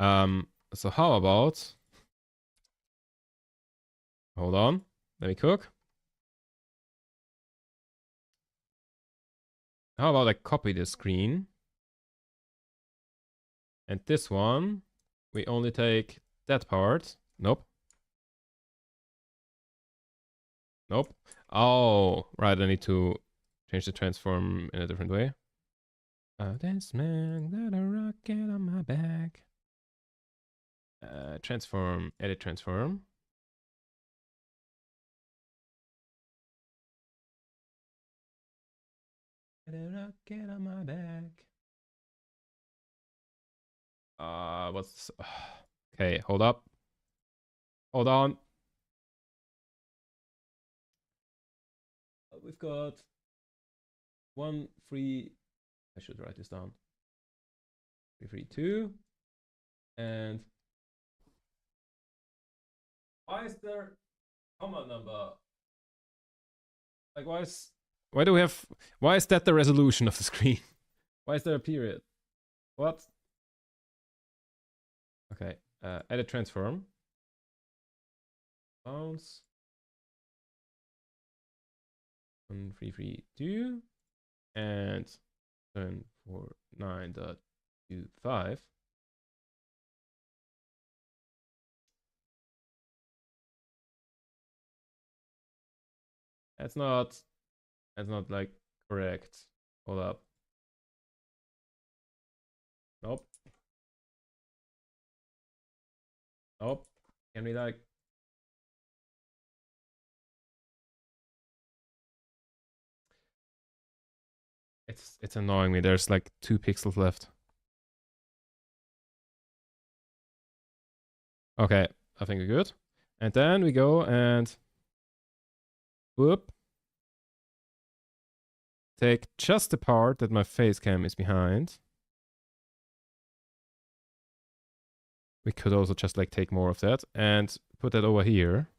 So how about... Hold on, let me cook. How about I copy this screen? And this one, we only take that part. Nope. Nope. Oh, right, I need to change the transform in a different way. This man got a rocket on my back. Transform, edit transform. Got a rocket on my back. What's... Okay, hold up. Hold on. We've got 1, 3... I should write this down. 3, 3, 2. And... Why is there comma number? Like, why do we have... Why is that the resolution of the screen? Why is there a period? What? Okay, edit transform. Bounce. 1, 3, 3, 2. And 749.25. That's not like correct. Hold up. Nope. Nope. Can we like... It's annoying me. There's like 2 pixels left. Okay, I think we're good. And then we go and whoop. Take just the part that my face cam is behind. We could also just like take more of that and put that over here.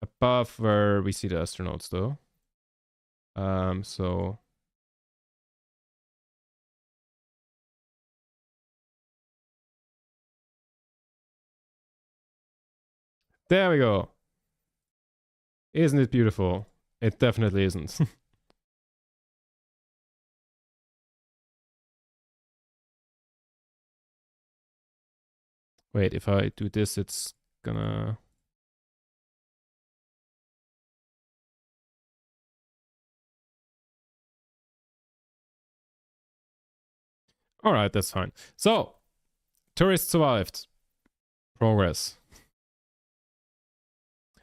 Above where we see the astronauts though. So there we go. Isn't it beautiful? It definitely isn't. Wait, if I do this, it's gonna... Alright, that's fine. So, tourist survived. Progress.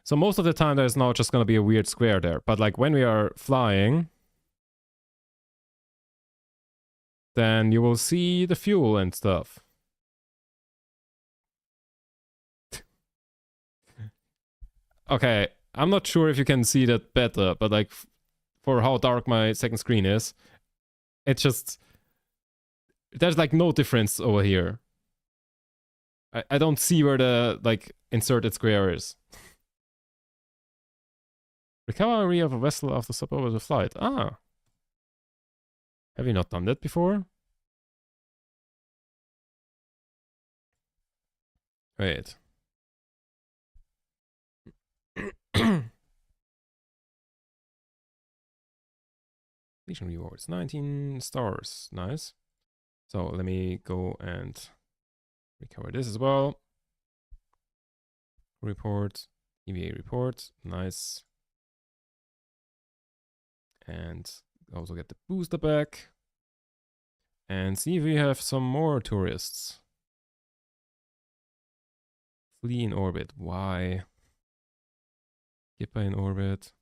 So most of the time there's now just gonna be a weird square there. But like when we are flying, then you will see the fuel and stuff. Okay, I'm not sure if you can see that better, but like for how dark my second screen is, it's just... There's like no difference over here. I don't see where the like inserted square is. Recovery of a vessel after stopover flight. Ah. Have you not done that before? Wait. Legion rewards, 19 stars, nice. So let me go and recover this as well. Report, EVA report, nice. And also get the booster back. And see if we have some more tourists. Flee in orbit, why? Gippa in orbit.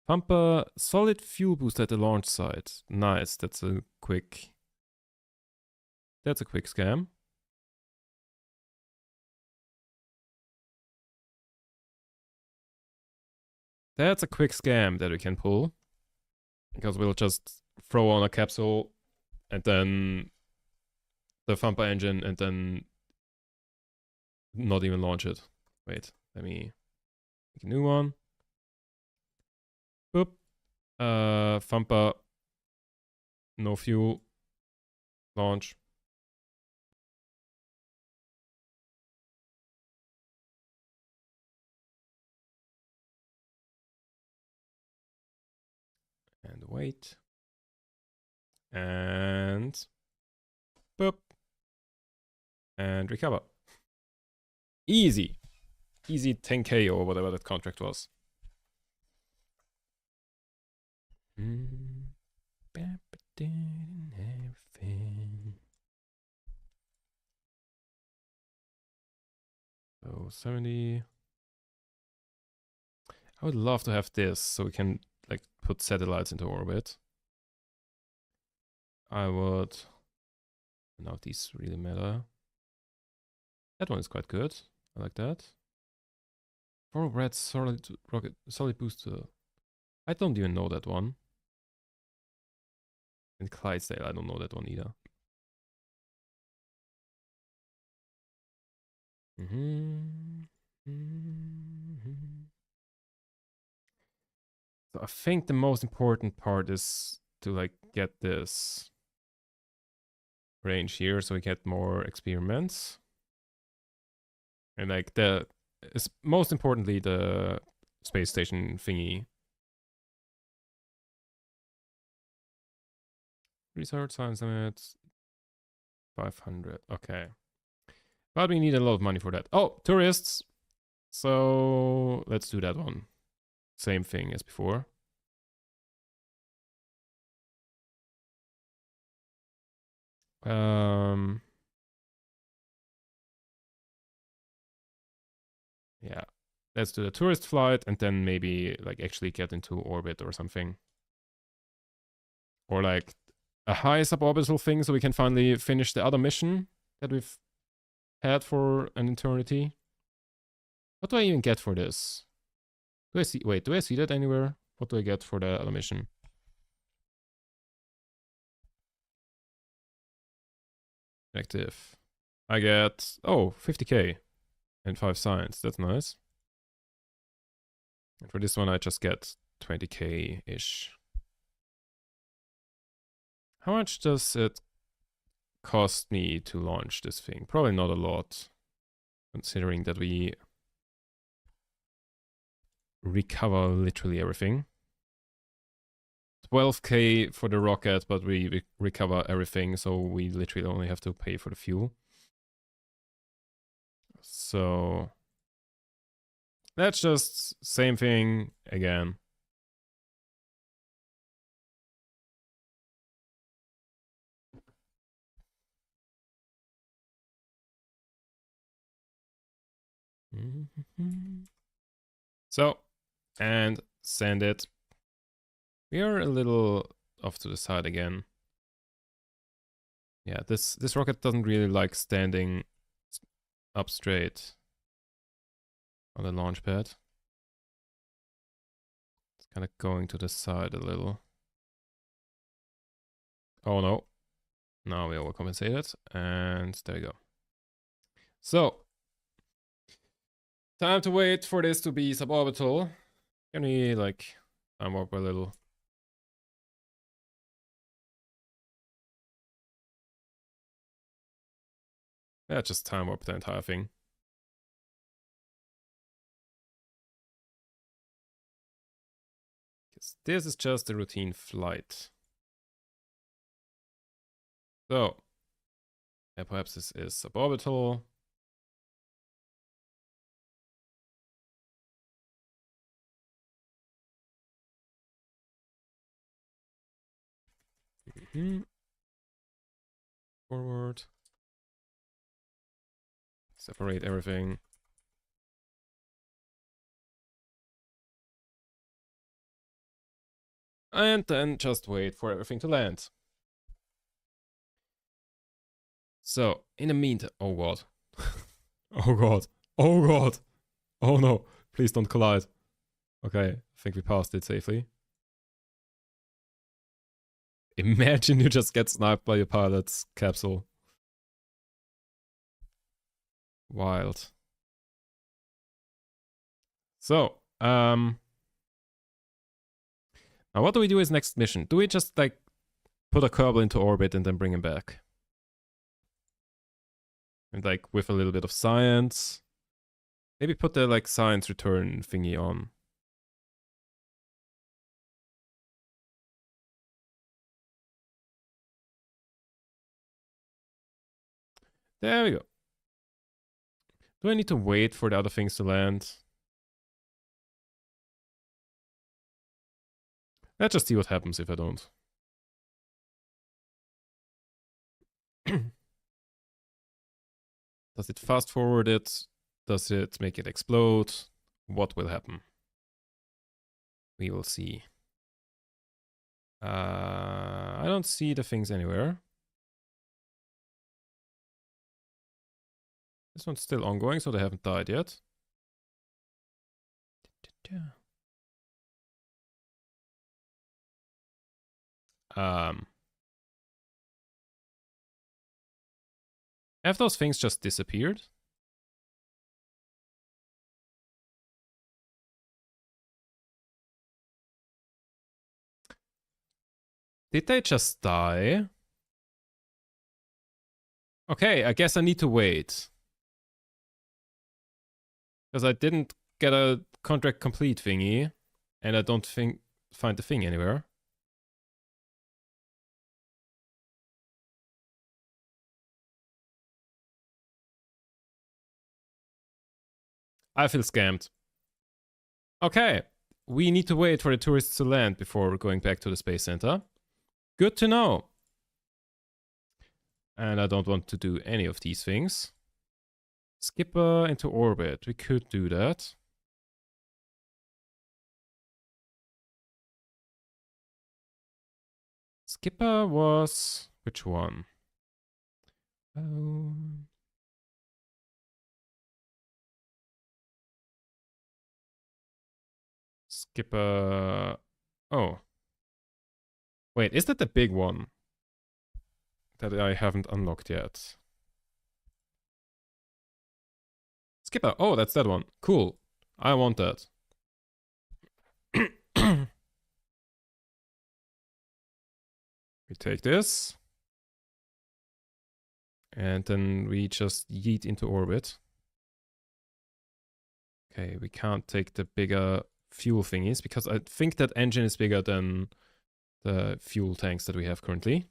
Pampa, solid fuel boost at the launch site. Nice, that's a quick scam. That's a quick scam that we can pull. Because we'll just throw on a capsule and then the Fampa engine and then not even launch it. Wait, let me make a new one. Boop. Fampa. No fuel. Launch. And wait. And boop. And recover. Easy. Easy 10k or whatever that contract was. So 70. I would love to have this so we can like put satellites into orbit. I would. Now these really matter. That one is quite good. I like that. Thoroughbred solid rocket solid booster. I don't even know that one. And Clydesdale, I don't know that one either. So I think the most important part is to like get this range here so we get more experiments. And like most importantly, the space station thingy. Research science limit 500. Okay. But we need a lot of money for that. Oh, tourists. So let's do that one. Same thing as before. Yeah. Let's do the tourist flight and then maybe like actually get into orbit or something. Or like a high suborbital thing so we can finally finish the other mission that we've had for an eternity. What do I even get for this? Do I see that anywhere? What do I get for the other mission? Active. I get, 50k and 5 science. That's nice. And for this one, I just get 20k-ish. How much does it cost me to launch this thing? Probably not a lot, considering that we recover literally everything. 12k for the rocket, but we recover everything, so we literally only have to pay for the fuel. So that's just same thing again. So, and send it. We are a little off to the side again. Yeah, this rocket doesn't really like standing up straight on the launch pad. It's kind of going to the side a little. Oh no. Now we overcompensated, and there we go. So, time to wait for this to be suborbital. Can we, like, time warp a little? Yeah, just time warp the entire thing. this is just a routine flight. So, perhaps this is suborbital. Forward. Separate everything. And then just wait for everything to land. So, in the meantime, oh god. Oh god. Oh god. Oh no. Please don't collide. Okay, I think we passed it safely. Imagine you just get sniped by your pilot's capsule. Wild. So, now what do we do as next mission? Do we just like put a Kerbal into orbit and then bring him back? And like with a little bit of science. Maybe put the like science return thingy on. There we go. Do I need to wait for the other things to land? Let's just see what happens if I don't. Does it fast forward it? Does it make it explode? What will happen? We will see. I don't see the things anywhere. This one's still ongoing, so they haven't died yet. Have those things just disappeared? Did they just die? Okay, I guess I need to wait. Because I didn't get a contract complete thingy. And I don't find the thing anywhere. I feel scammed. Okay, we need to wait for the tourists to land before going back to the space center. Good to know. And I don't want to do any of these things. Skipper into orbit. We could do that. Skipper was... which one? Skipper... Oh. Wait, is that the big one? That I haven't unlocked yet. Skipper. Oh, that's that one. Cool. I want that. We take this. And then we just yeet into orbit. Okay, we can't take the bigger fuel thingies because I think that engine is bigger than the fuel tanks that we have currently.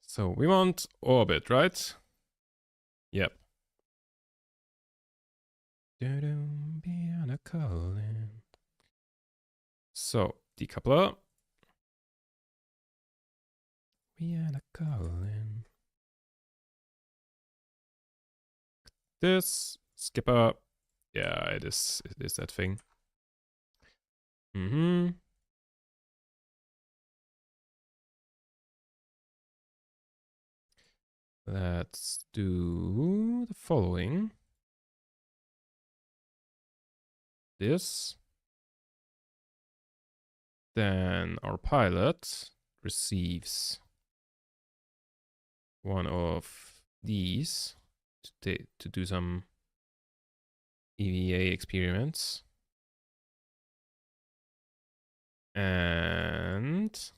So we want orbit, right? Yep. So, decoupler. This skipper. Yeah, it is that thing. Let's do the following. This. Then our pilot receives one of these to do some EVA experiments. And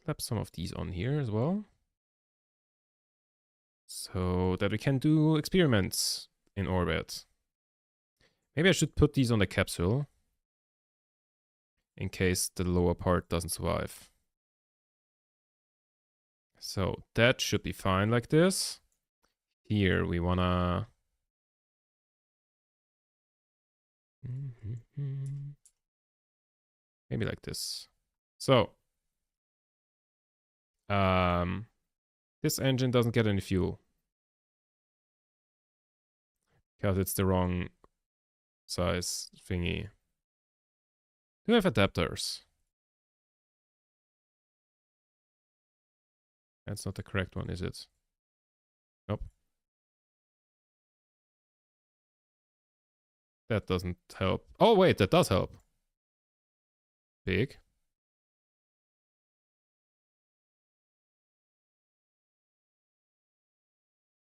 slap some of these on here as well. So that we can do experiments in orbit. Maybe I should put these on the capsule in case the lower part doesn't survive. So that should be fine like this. Here we wanna... maybe like this. So, this engine doesn't get any fuel because it's the wrong size thingy. Do we have adapters? That's not the correct one, is it? Nope. That doesn't help. Oh, wait, that does help. Big.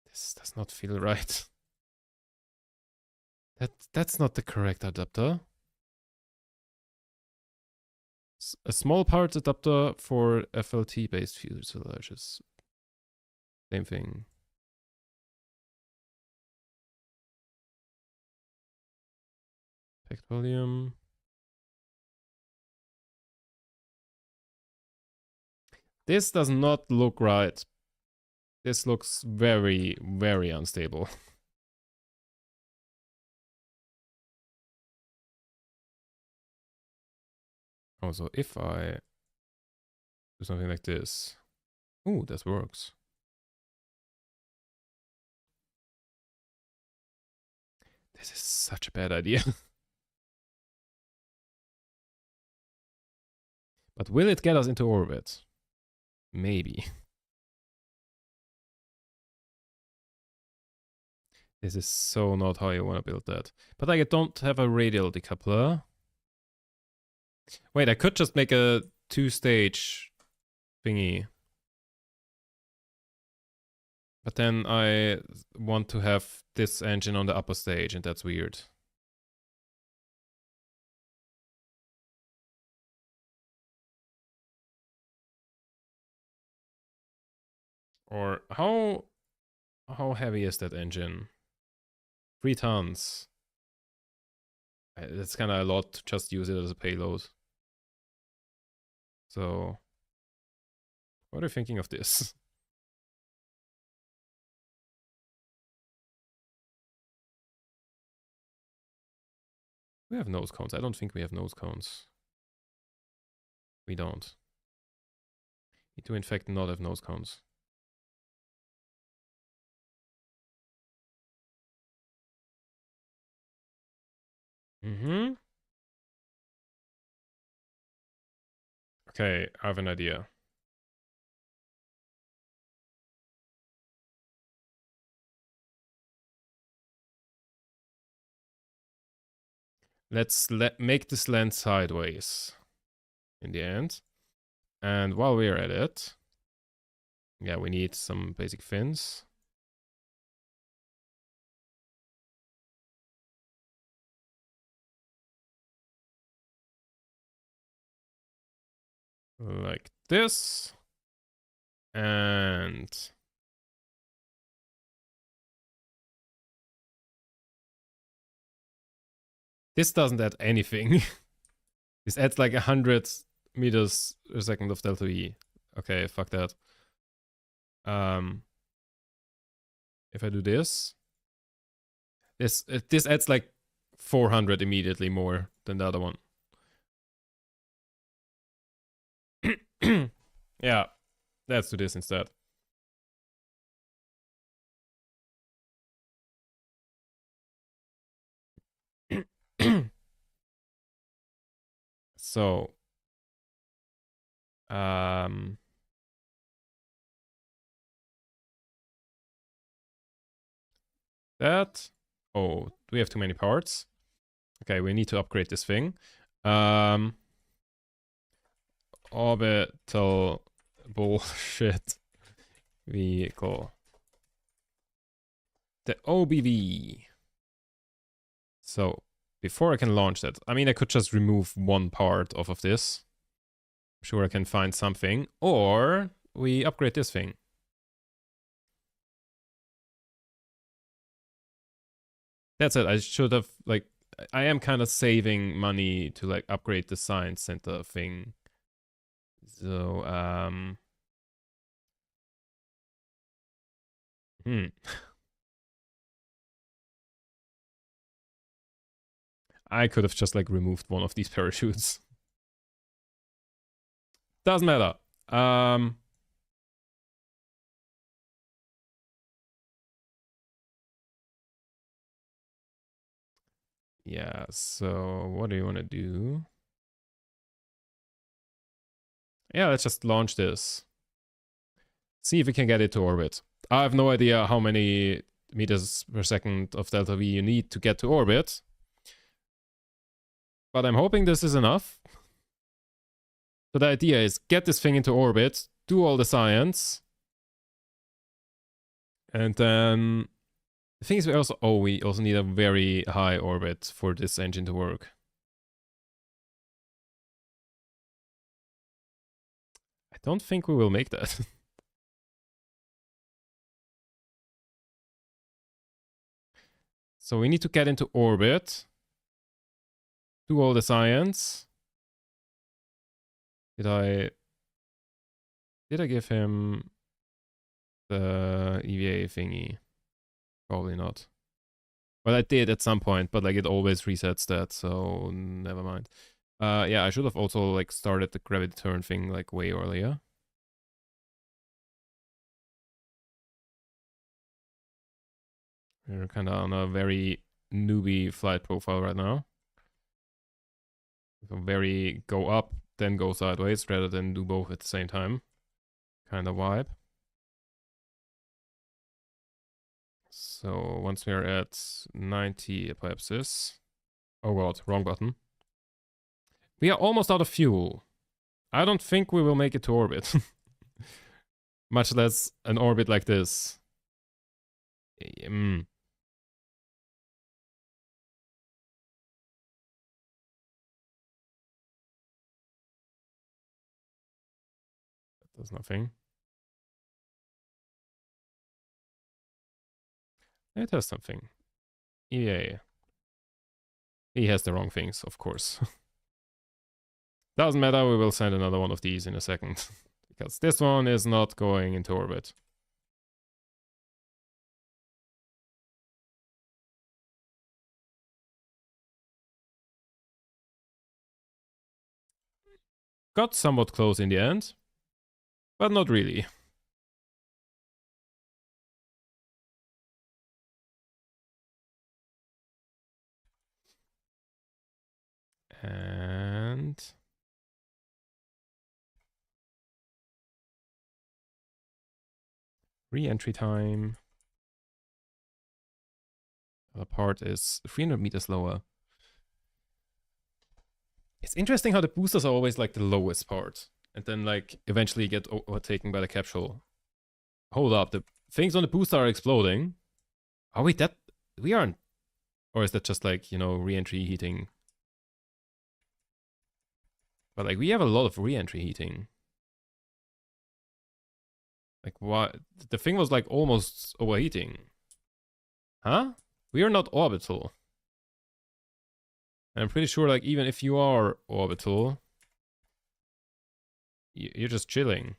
This does not feel right. That's not the correct adapter. A small parts adapter for FLT based fuselages. Same thing. Packed volume. This does not look right. This looks very, very unstable. Also, if I do something like this. Ooh, that works. This is such a bad idea. But will it get us into orbit? Maybe. This is so not how you want to build that. But I don't have a radial decoupler. Wait, I could just make a 2-stage thingy. But then I want to have this engine on the upper stage, and that's weird. Or how heavy is that engine? 3 tons. That's kind of a lot to just use it as a payload. So, what are you thinking of this? We have nose cones. I don't think we have nose cones. We don't. We do in fact not have nose cones. Okay, I have an idea. Let's make this land sideways in the end. And while we're at it, yeah, we need some basic fins. Like this. And this doesn't add anything. This adds like 100 meters a second of delta V. Okay, fuck that. If I do this, this adds like 400 immediately more than the other one. Yeah, let's do this instead. So, that. Oh, do we have too many parts? Okay, we need to upgrade this thing. Orbital bullshit vehicle. The OBV. So, before I can launch that, I mean, I could just remove one part off of this. I'm sure I can find something. Or we upgrade this thing. That's it. I should have, like, I am kind of saving money to like upgrade the science center thing. So, I could have just like removed one of these parachutes. Doesn't matter. Yeah, so what do you want to do? Yeah, let's just launch this. See if we can get it to orbit. I have no idea how many meters per second of delta V you need to get to orbit. But I'm hoping this is enough. So the idea is get this thing into orbit, do all the science. And then the thing is we also need a very high orbit for this engine to work. I don't think we will make that. So we need to get into orbit. Do all the science. Did I give him the EVA thingy? Probably not. Well, I did at some point, but like it always resets that, so never mind. Yeah, I should have also like started the gravity turn thing like way earlier. We're kind of on a very newbie flight profile right now. So very go up, then go sideways, rather than do both at the same time. Kind of vibe. So once we're at 90 ellipses. Oh god, wrong button. We are almost out of fuel. I don't think we will make it to orbit. Much less an orbit like this. That does nothing. It has something. EA. He has the wrong things, of course. Doesn't matter, we will send another one of these in a second. Because this one is not going into orbit. Got somewhat close in the end. But not really. And re-entry time. The part is 300 meters lower. It's interesting how the boosters are always like the lowest part. And then like eventually get overtaken by the capsule. Hold up, the things on the booster are exploding. Are we that? We aren't. Or is that just like, you know, re-entry heating? But like we have a lot of re-entry heating. Like what? The thing was like almost overheating. Huh? We are not orbital. And I'm pretty sure like even if you are orbital, you're just chilling.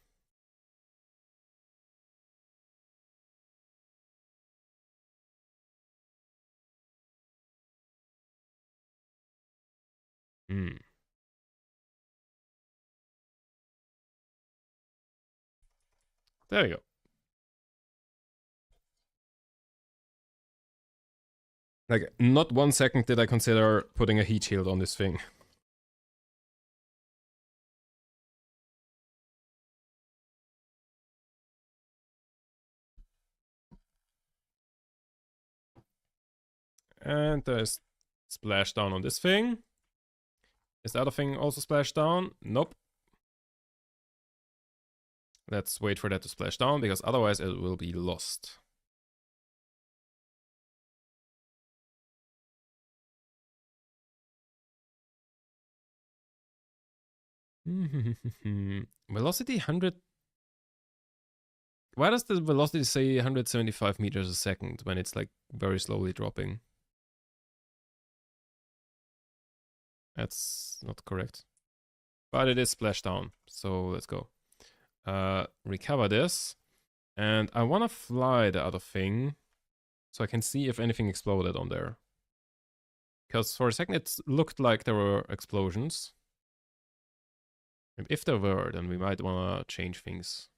Hmm. There we go. Like, not 1 second did I consider putting a heat shield on this thing. And there's splashdown on this thing. Is the other thing also splashed down? Nope. Let's wait for that to splash down, because otherwise it will be lost. Velocity 100. Why does the velocity say 175 meters a second when it's like very slowly dropping? That's not correct. But it is splashdown, so let's go. Recover this. And I want to fly the other thing so I can see if anything exploded on there. Because for a second it looked like there were explosions. And if there were, then we might want to change things.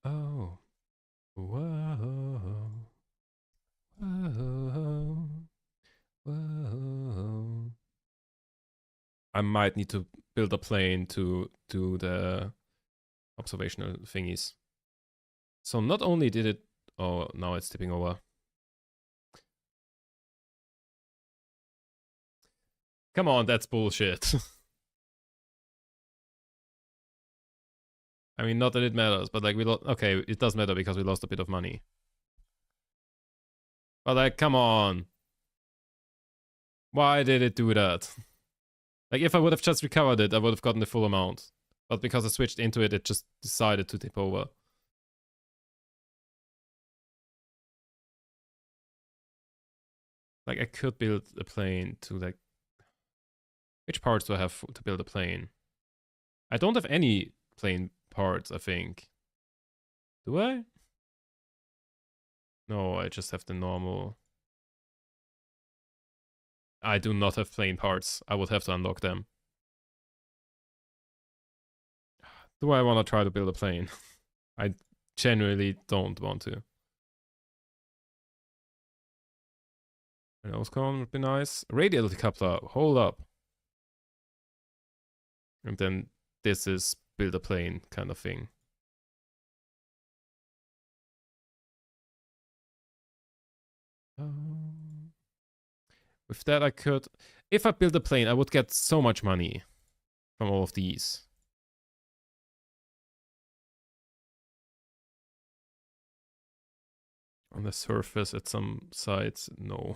Oh. Whoa. Whoa. Whoa. I might need to build a plane to do the observational thingies. So not only did it... Oh, now it's tipping over. Come on, that's bullshit. I mean, not that it matters, but like we lost... Okay, it does matter because we lost a bit of money. But like, come on. Why did it do that? Like, if I would have just recovered it, I would have gotten the full amount. But because I switched into it, it just decided to tip over. Like, I could build a plane to, like... Which parts do I have to build a plane? I don't have any plane parts, I think. Do I? No, I just have the normal... I do not have plane parts. I would have to unlock them. Do I want to try to build a plane? I genuinely don't want to. An nose cone would be nice. Radial decoupler, hold up. And then this is build a plane kind of thing. With that I could... If I build a plane, I would get so much money from all of these. On the surface at some sites, no.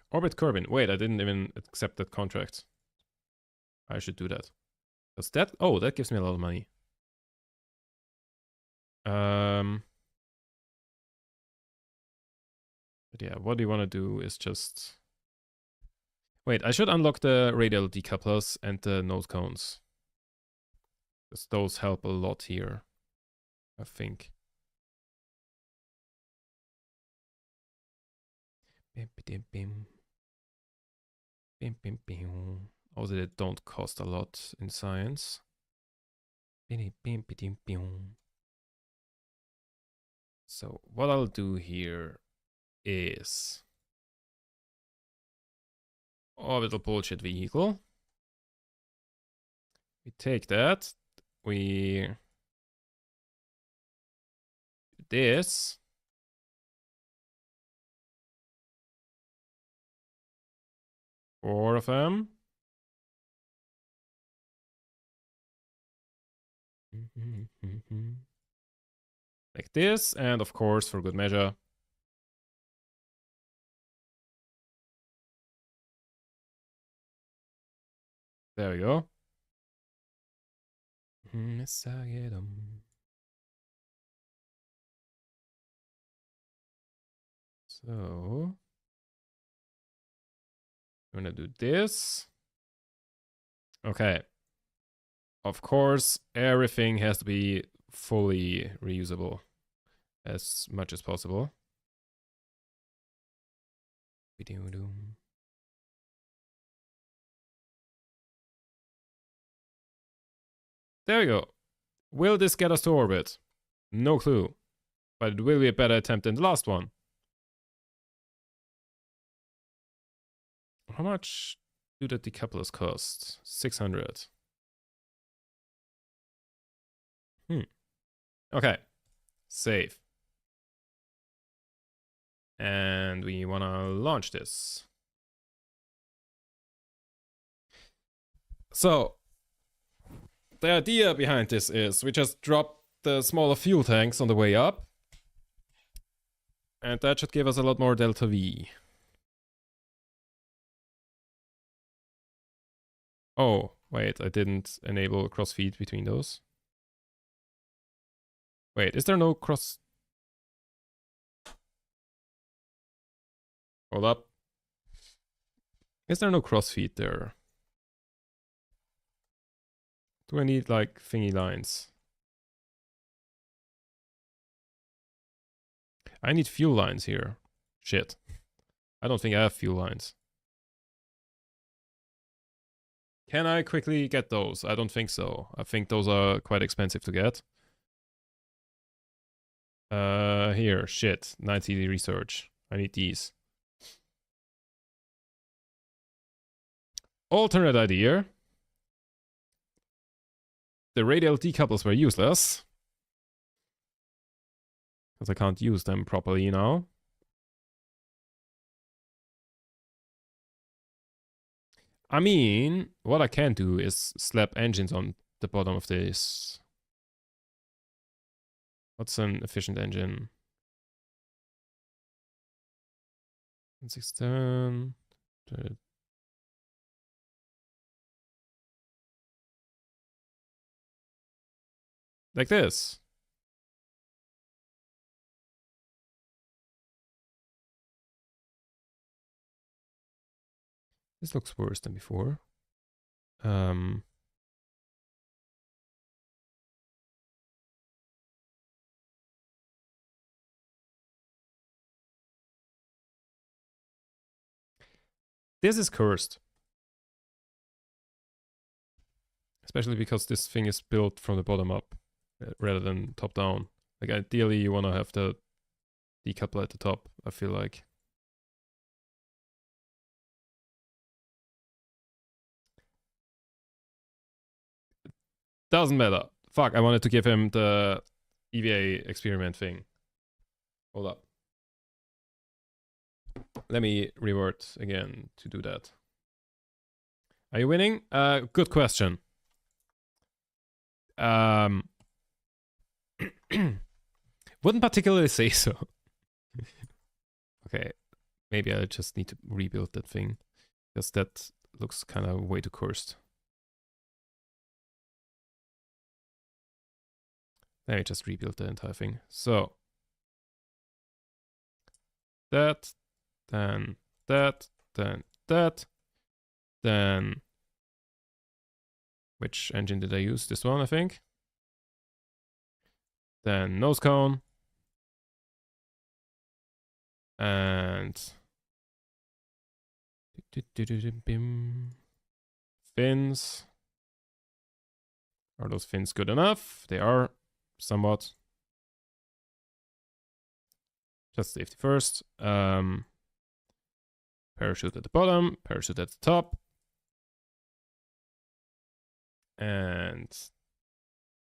Orbit Kerbin. Wait, I didn't even accept that contract. I should do that. Does that... Oh, that gives me a lot of money. But yeah, what you want to do is just... Wait, I should unlock the radial decouplers and the nose cones. Because those help a lot here, I think. Bim, bim, bim. Bim, bim, bim. Also, they don't cost a lot in science. Bim, bim, bim, bim. So, what I'll do here is... Orbital bullshit vehicle. We take that. We... This. Four of them. Like this, and of course, for good measure. There we go. So, I'm gonna do this. Okay. Of course, everything has to be fully reusable as much as possible. There we go. Will this get us to orbit? No clue. But it will be a better attempt than the last one. How much do the decouplers cost? 600. Okay. Save. And we want to launch this. So, the idea behind this is we just drop the smaller fuel tanks on the way up. And that should give us a lot more delta V. Oh, wait, I didn't enable crossfeed between those. Wait, is there no cross? Hold up. Is there no cross feed there? Do I need like thingy lines? I need fuel lines here. Shit. I don't think I have fuel lines. Can I quickly get those? I don't think so. I think those are quite expensive to get. Here, shit. 90 research. I need these. Alternate idea. The radial decouples were useless. Because I can't use them properly now. I mean, what I can do is slap engines on the bottom of this. What's an efficient engine? 167. Like this. This looks worse than before. This is cursed. Especially because this thing is built from the bottom up rather than top down. Like ideally you want to have the decoupler at the top, I feel like. Doesn't matter. Fuck, I wanted to give him the EVA experiment thing. Hold up. Let me revert again to do that. Are you winning? Good question. Wouldn't particularly say so. Okay, maybe I just need to rebuild that thing. Because that looks kind of way too cursed. Let me just rebuild the entire thing. So. That. Then that. Then that. Then. Which engine did I use? This one, I think. Then nose cone. And fins. Are those fins good enough? They are somewhat. Just safety first. Parachute at the bottom, parachute at the top. And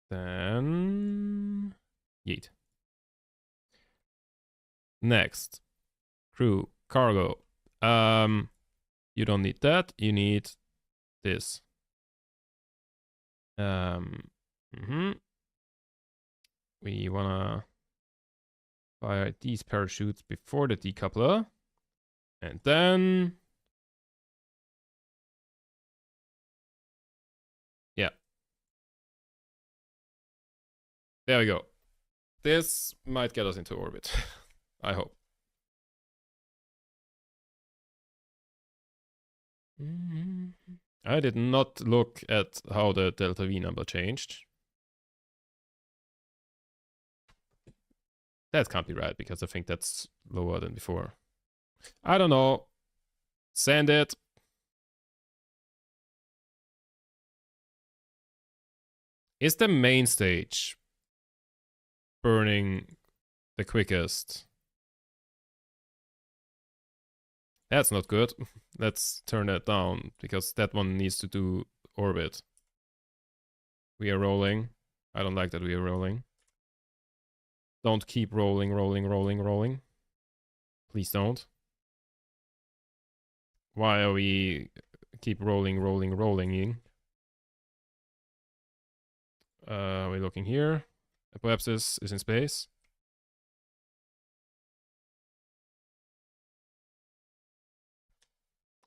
then yeet. Next. Crew, cargo. You don't need that. You need this. We wanna fire these parachutes before the decoupler, and then yeah, there we go. This might get us into orbit. I hope. I did not look at how the delta V number changed. That can't be right because I think that's lower than before. I don't know. Send it. Is the main stage burning the quickest? That's not good. Let's turn that down because that one needs to do orbit. We are rolling. I don't like that we are rolling. Don't keep rolling, rolling, rolling, rolling. Please don't. Why are we keep rolling, rolling, rolling? We're looking here. Apoapsis is in space.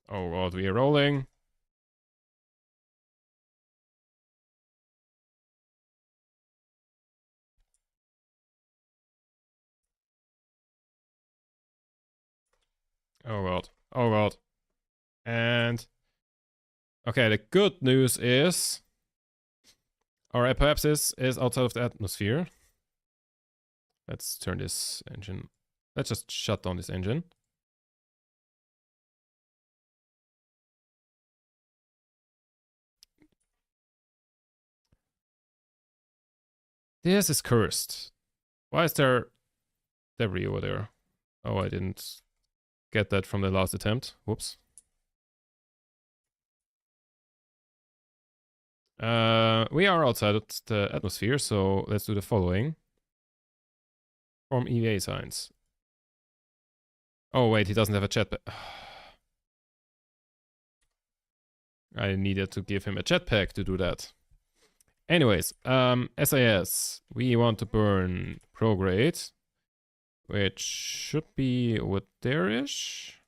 Oh god, we are rolling. Oh god. Oh god. And okay, the good news is our apoapsis is outside of the atmosphere. Let's turn this engine. Let's just shut down this engine. This is cursed. Why is there debris over there? Oh, I didn't get that from the last attempt. Whoops. We are outside of the atmosphere, so let's do the following. Form EVA signs. Oh wait, he doesn't have a jetpack. I needed to give him a jetpack to do that. Anyways, SAS. We want to burn prograde, which should be what there-ish.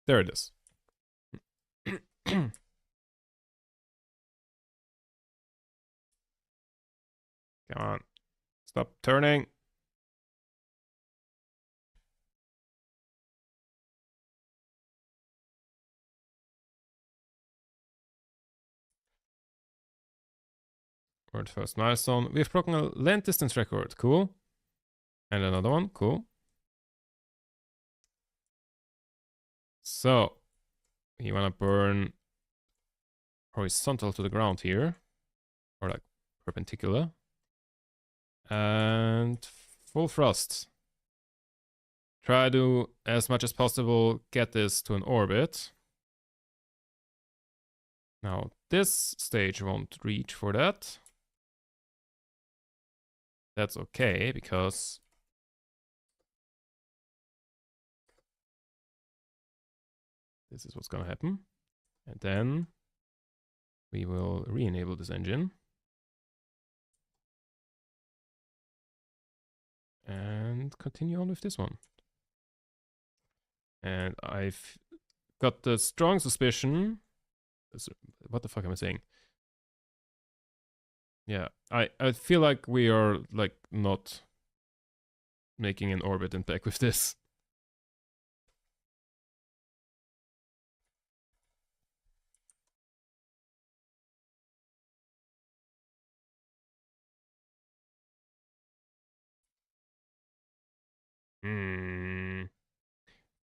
There it is. Come on. Stop turning. We're at first milestone. We've broken a land distance record. Cool. And another one. Cool. So, we want to burn horizontal to the ground here. Or like perpendicular. And full thrust. Try to, as much as possible, get this to an orbit. Now, this stage won't reach for that. That's okay, because this is what's gonna happen. And then we will re-enable this engine. And continue on with this one. And I've got the strong suspicion. What the fuck am I saying? Yeah, I feel like we are like not making an orbit and back with this.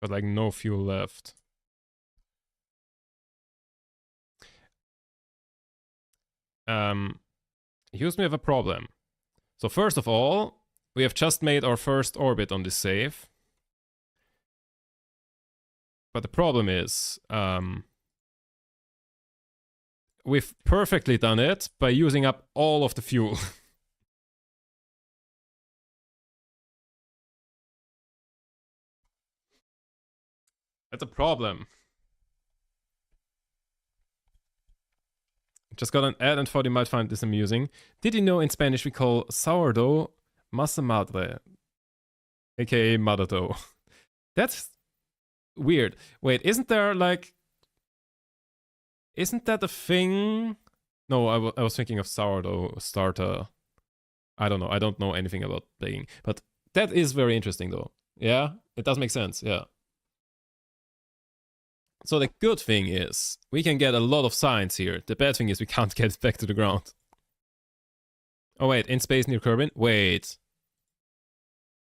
But like no fuel left. Here's me have a problem. So first of all, we have just made our first orbit on this save. But the problem is, we've perfectly done it by using up all of the fuel. That's a problem. Just got an ad and thought you might find this amusing. Did you know in Spanish we call sourdough masa madre, aka mother dough? That's weird. Wait, isn't there like... Isn't that a thing? No, I was thinking of sourdough starter. I don't know. I don't know anything about baking. But that is very interesting though. Yeah, it does make sense. Yeah. So the good thing is we can get a lot of science here. The bad thing is we can't get it back to the ground. Oh wait, in space near Kerbin? Wait.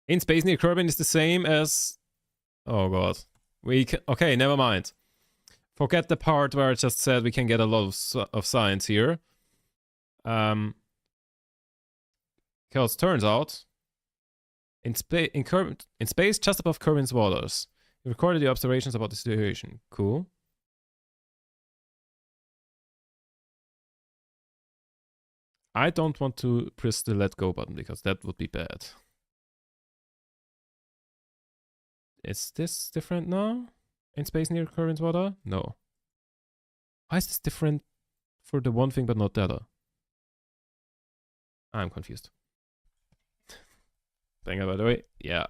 In space near Kerbin is the same as... Oh god. Okay, never mind. Forget the part where I just said we can get a lot of science here. Because turns out, in space just above Kerbin's waters, you recorded the observations about the situation. Cool. I don't want to press the let go button because that would be bad. Is this different now? In space near Kerbin's water? No. Why is this different for the one thing but not the other? I'm confused. Banger, by the way. Yeah.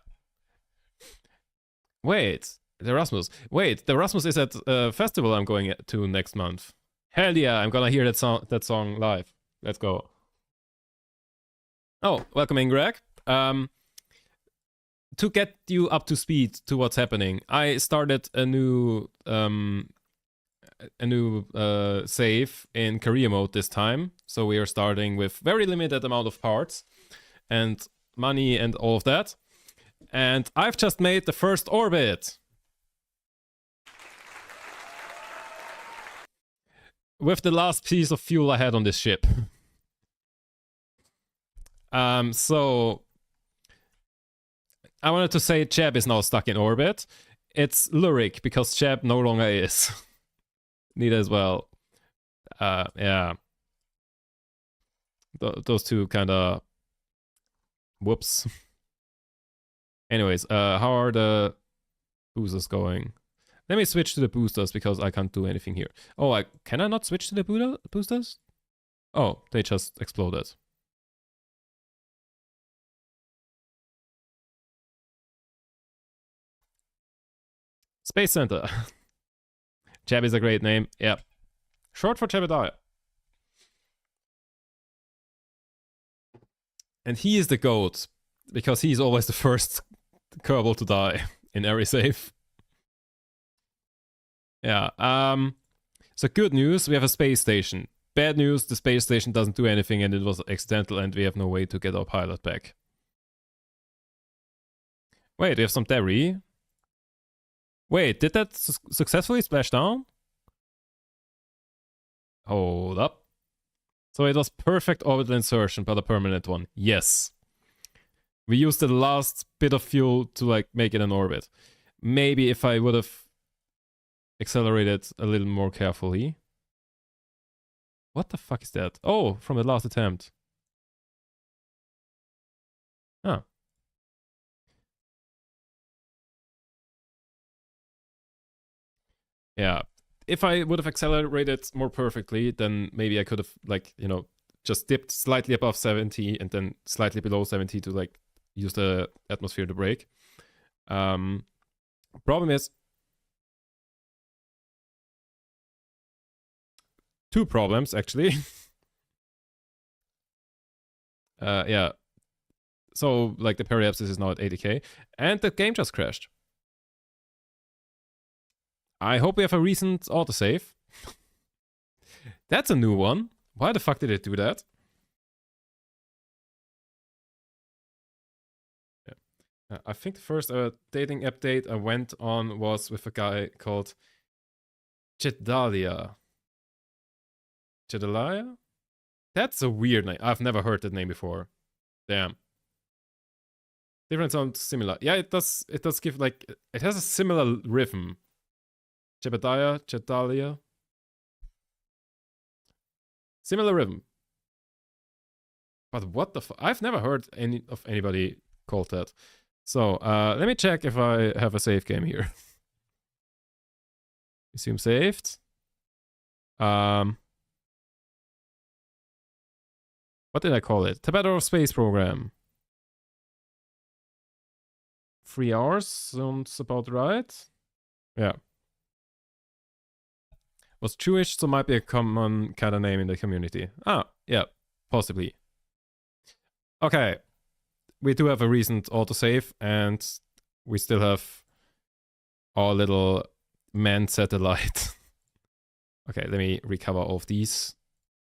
Wait, the Rasmus. Wait, the Rasmus is at a festival I'm going to next month. Hell yeah, I'm gonna hear that song live. Let's go. Oh, welcome in, Greg. To get you up to speed to what's happening, I started a new save in career mode this time. So we are starting with very limited amount of parts and money and all of that. And I've just made the first orbit. With the last piece of fuel I had on this ship. So I wanted to say Cheb is now stuck in orbit. It's Lurik because Cheb no longer is. Neither as well. Yeah. Those two kind of... Whoops. Anyways, how are the boosters going? Let me switch to the boosters because I can't do anything here. Oh, can I not switch to the boosters? Oh, they just exploded. Space Center. Cheb is a great name. Yep. Short for Jebediah. And he is the GOAT because he's always the first Kerbal to die in every save. Yeah. So good news, we have a space station. Bad news, the space station doesn't do anything and it was accidental and we have no way to get our pilot back. Wait, we have some debris. Wait, did that successfully splash down? Hold up. So it was perfect orbital insertion, but a permanent one. Yes. We used the last bit of fuel to like make it an orbit. Maybe if I would have accelerated a little more carefully. What the fuck is that? Oh, from the last attempt. Huh. Yeah. If I would have accelerated more perfectly, then maybe I could have, like, you know, just dipped slightly above 70 and then slightly below 70 to, like, use the atmosphere to brake. Problem is, two problems, actually. Yeah. So, like, the periapsis is now at 80k, and the game just crashed. I hope we have a recent autosave. That's a new one. Why the fuck did it do that? Yeah. I think the first dating update I went on was with a guy called Chedalia. Chedalia? That's a weird name. I've never heard that name before. Damn. Different sounds similar. Yeah, it does give like, it has a similar rhythm. Jebediah, Chedalia. Similar rhythm. But what the fuck? I've never heard of anybody called that. So, let me check if I have a save game here. Resume saved. What did I call it? Tabador Space Program. 3 hours sounds about right. Yeah. Was Jewish, so might be a common kind of name in the community. Ah, yeah, possibly. Okay. We do have a recent autosave, and we still have our little man satellite. Okay, let me recover all of these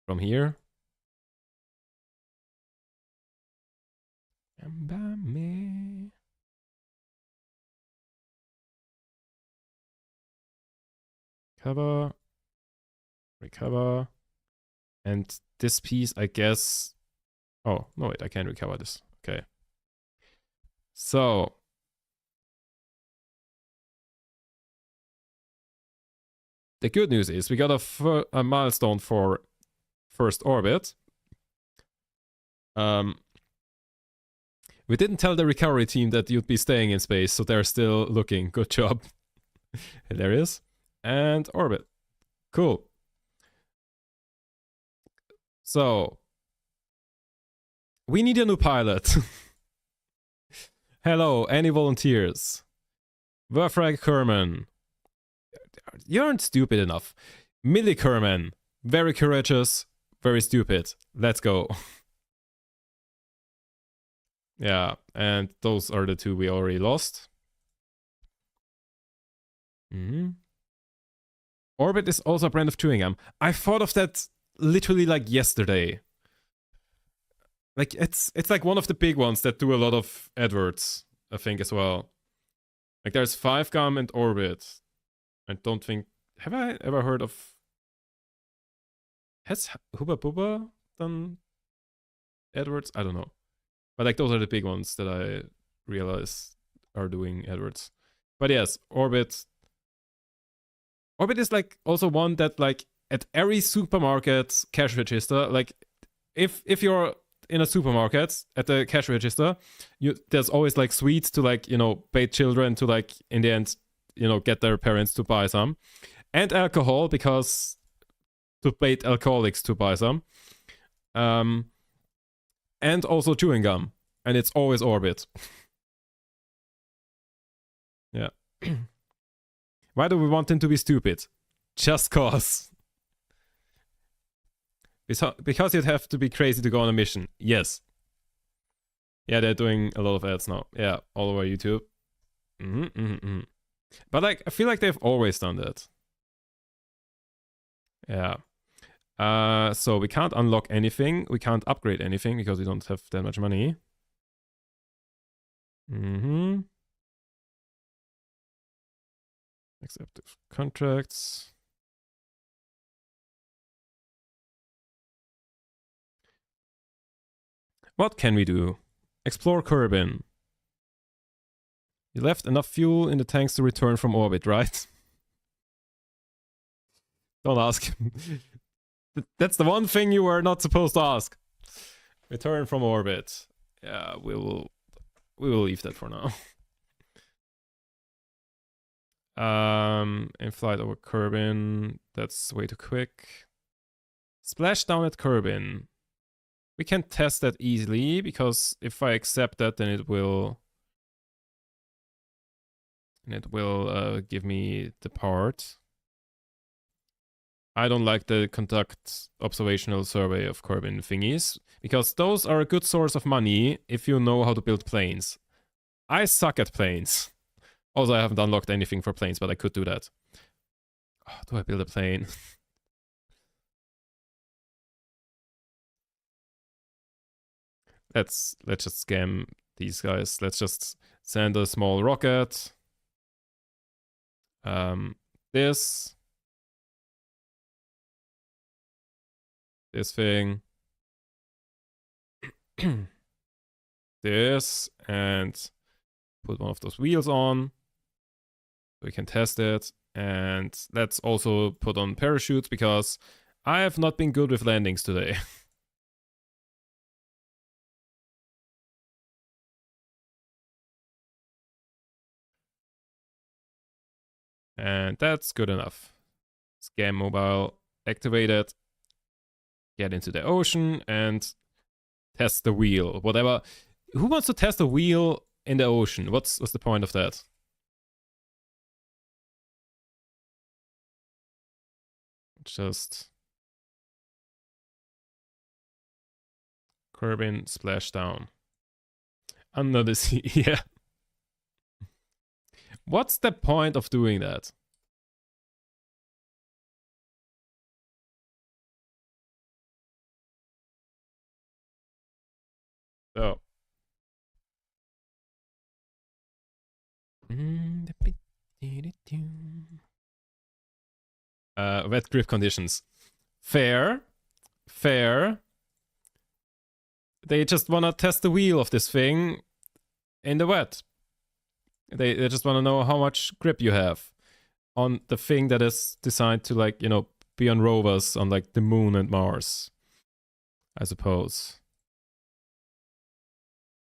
from here. Cover. Recover. And this piece, I guess... Oh, no, wait, I can't recover this. Okay. So... The good news is we got a milestone for first orbit. We didn't tell the recovery team that you'd be staying in space, so they're still looking. Good job. Hilarious. And orbit. Cool. So, we need a new pilot. Hello, any volunteers? Wolfrag Kerman. You aren't stupid enough. Millie Kerman. Very courageous, very stupid. Let's go. Yeah, and those are the two we already lost. Orbit is also a brand of chewing gum. I thought of that literally like yesterday. Like it's like one of the big ones that do a lot of AdWords, I think, as well. Like there's 5gum and Orbit. I don't think, have I ever heard of, has Hubba Bubba done AdWords? I don't know. But like those are the big ones that I realize are doing AdWords. But yes, Orbit is like also one that like at every supermarket cash register, like if you're in a supermarket at the cash register, there's always like sweets to like, you know, bait children to like in the end, you know, get their parents to buy some, and alcohol because to bait alcoholics to buy some, and also chewing gum, and it's always Orbit. Yeah. Why do we want him to be stupid? Just cause. Because you'd have to be crazy to go on a mission. Yes. Yeah, they're doing a lot of ads now. Yeah, all over YouTube. But like, I feel like they've always done that. Yeah. So we can't unlock anything. We can't upgrade anything because we don't have that much money. Accept contracts. What can we do? Explore Kerbin. You left enough fuel in the tanks to return from orbit, right? Don't ask. That's the one thing you were not supposed to ask. Return from orbit. Yeah, we will leave that for now. In flight over Kerbin. That's way too quick. Splash down at Kerbin. We can test that easily because if I accept that, then it will give me the part. I don't like the conduct observational survey of Kerbin thingies because those are a good source of money if you know how to build planes. I suck at planes. Also, I haven't unlocked anything for planes, but I could do that. Oh, do I build a plane? Let's just scam these guys. Let's just send a small rocket. This thing. This, and put one of those wheels on so we can test it. And let's also put on parachutes because I have not been good with landings today. And that's good enough. Scam mobile activated. Get into the ocean and test the wheel. Whatever. Who wants to test a wheel in the ocean? What's the point of that? Just Kerbin splashdown. Under the sea. Yeah. What's the point of doing that? So. Wet grip conditions. Fair. They just want to test the wheel of this thing in the wet. They just want to know how much grip you have on the thing that is designed to, like, you know, be on rovers on like the moon and Mars, I suppose.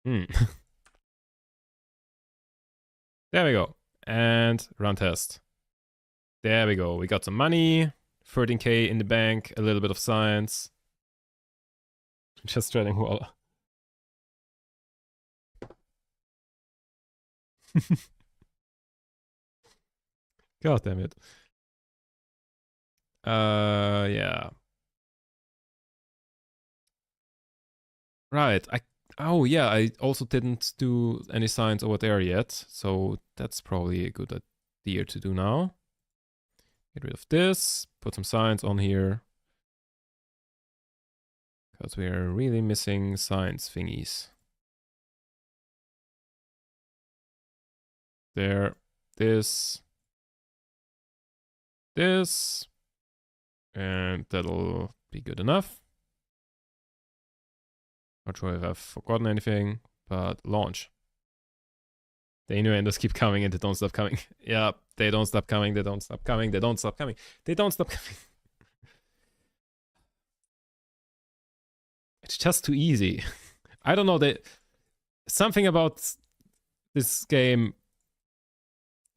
There we go. And run test. There we go. We got some money. 13k in the bank. A little bit of science. Just treading water. God damn it. Yeah. Right. Oh yeah, I also didn't do any signs over there yet, so that's probably a good idea to do now. Get rid of this, put some signs on here. Because we are really missing signs thingies. There, this, and that'll be good enough. Not sure if I've forgotten anything, but launch. The innuendos keep coming and they don't stop coming. Yeah, they don't stop coming, they don't stop coming, they don't stop coming, they don't stop coming. It's just too easy. I don't know, something about this game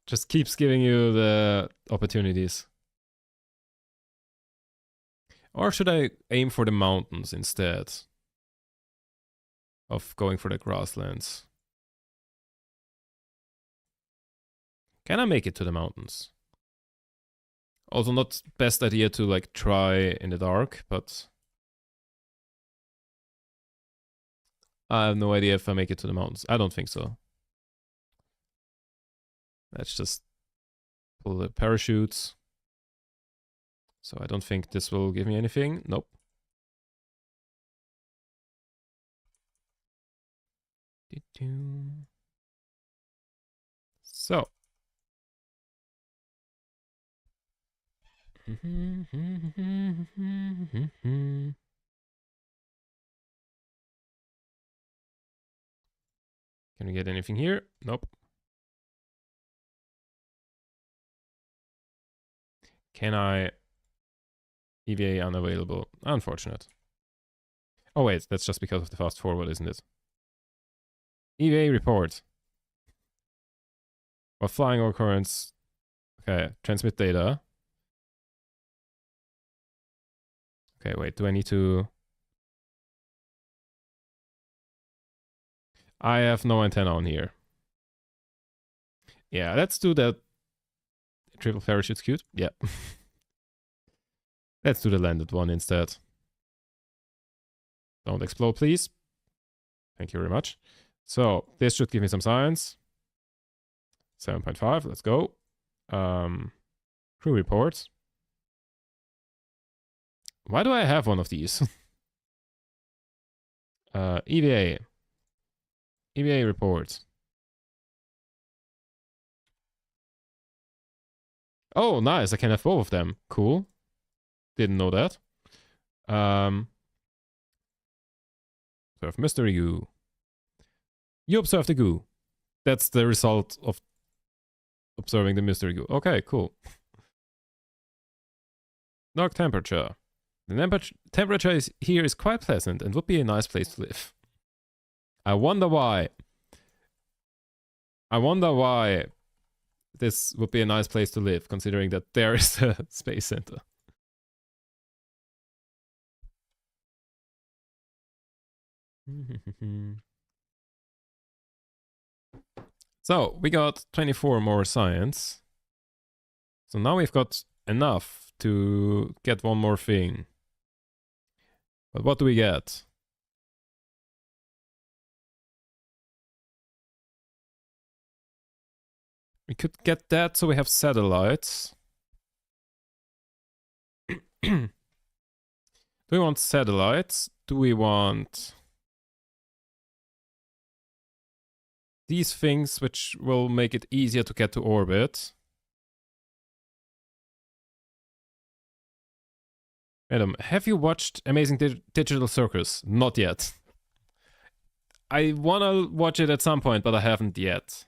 just keeps giving you the opportunities. Or should I aim for the mountains instead of going for the grasslands? Can I make it to the mountains? Also not best idea to like try in the dark, but I have no idea if I make it to the mountains. I don't think so. Let's just pull the parachutes. So I don't think this will give me anything. Nope. So. Can we get anything here? Nope. Can I? EVA unavailable. Unfortunate. Oh wait, that's just because of the fast forward, isn't it? EVA report. While flying over currents. Okay, transmit data. Okay, wait, do I need to... I have no antenna on here. Yeah, let's do that. Triple parachute's cute. Yeah. Let's do the landed one instead. Don't explode, please. Thank you very much. So, this should give me some science. 7.5, let's go. Crew reports. Why do I have one of these? EVA. EVA reports. Oh, nice. I can have both of them. Cool. Didn't know that. Observe mystery goo. You observe the goo. That's the result of observing the mystery goo. Okay, cool. Dark temperature. The temperature here is quite pleasant and would be a nice place to live. I wonder why. I wonder why this would be a nice place to live, considering that there is a space center. So, we got 24 more science. So now we've got enough to get one more thing. But what do we get? We could get that so we have satellites. Do we want satellites? Do we want these things which will make it easier to get to orbit? Adam, have you watched Amazing Digital Circus? Not yet. I wanna watch it at some point, but I haven't yet.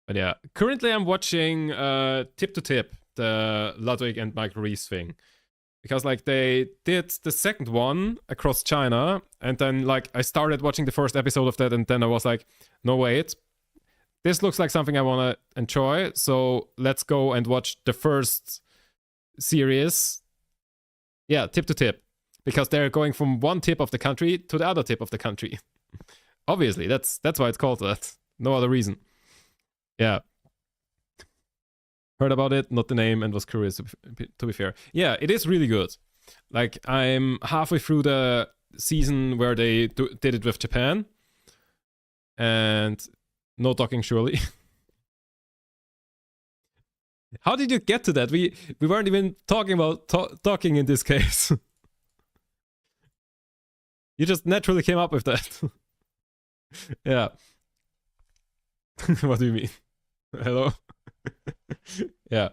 But yeah, currently I'm watching Tip to Tip, the Ludwig and Michael Reese thing. Because like they did the second one across China, and then like I started watching the first episode of that, and then I was like, no wait, this looks like something I want to enjoy, so let's go and watch the first series. Yeah, Tip to Tip. Because they're going from one tip of the country to the other tip of the country. Obviously, that's why it's called that. No other reason. Yeah. Heard about it, not the name, and was curious to be fair. Yeah, it is really good. Like, I'm halfway through the season where they did it with Japan. And no talking, surely. How did you get to that? We weren't even talking about talking in this case. You just naturally came up with that. Yeah. What do you mean? Hello? Yeah.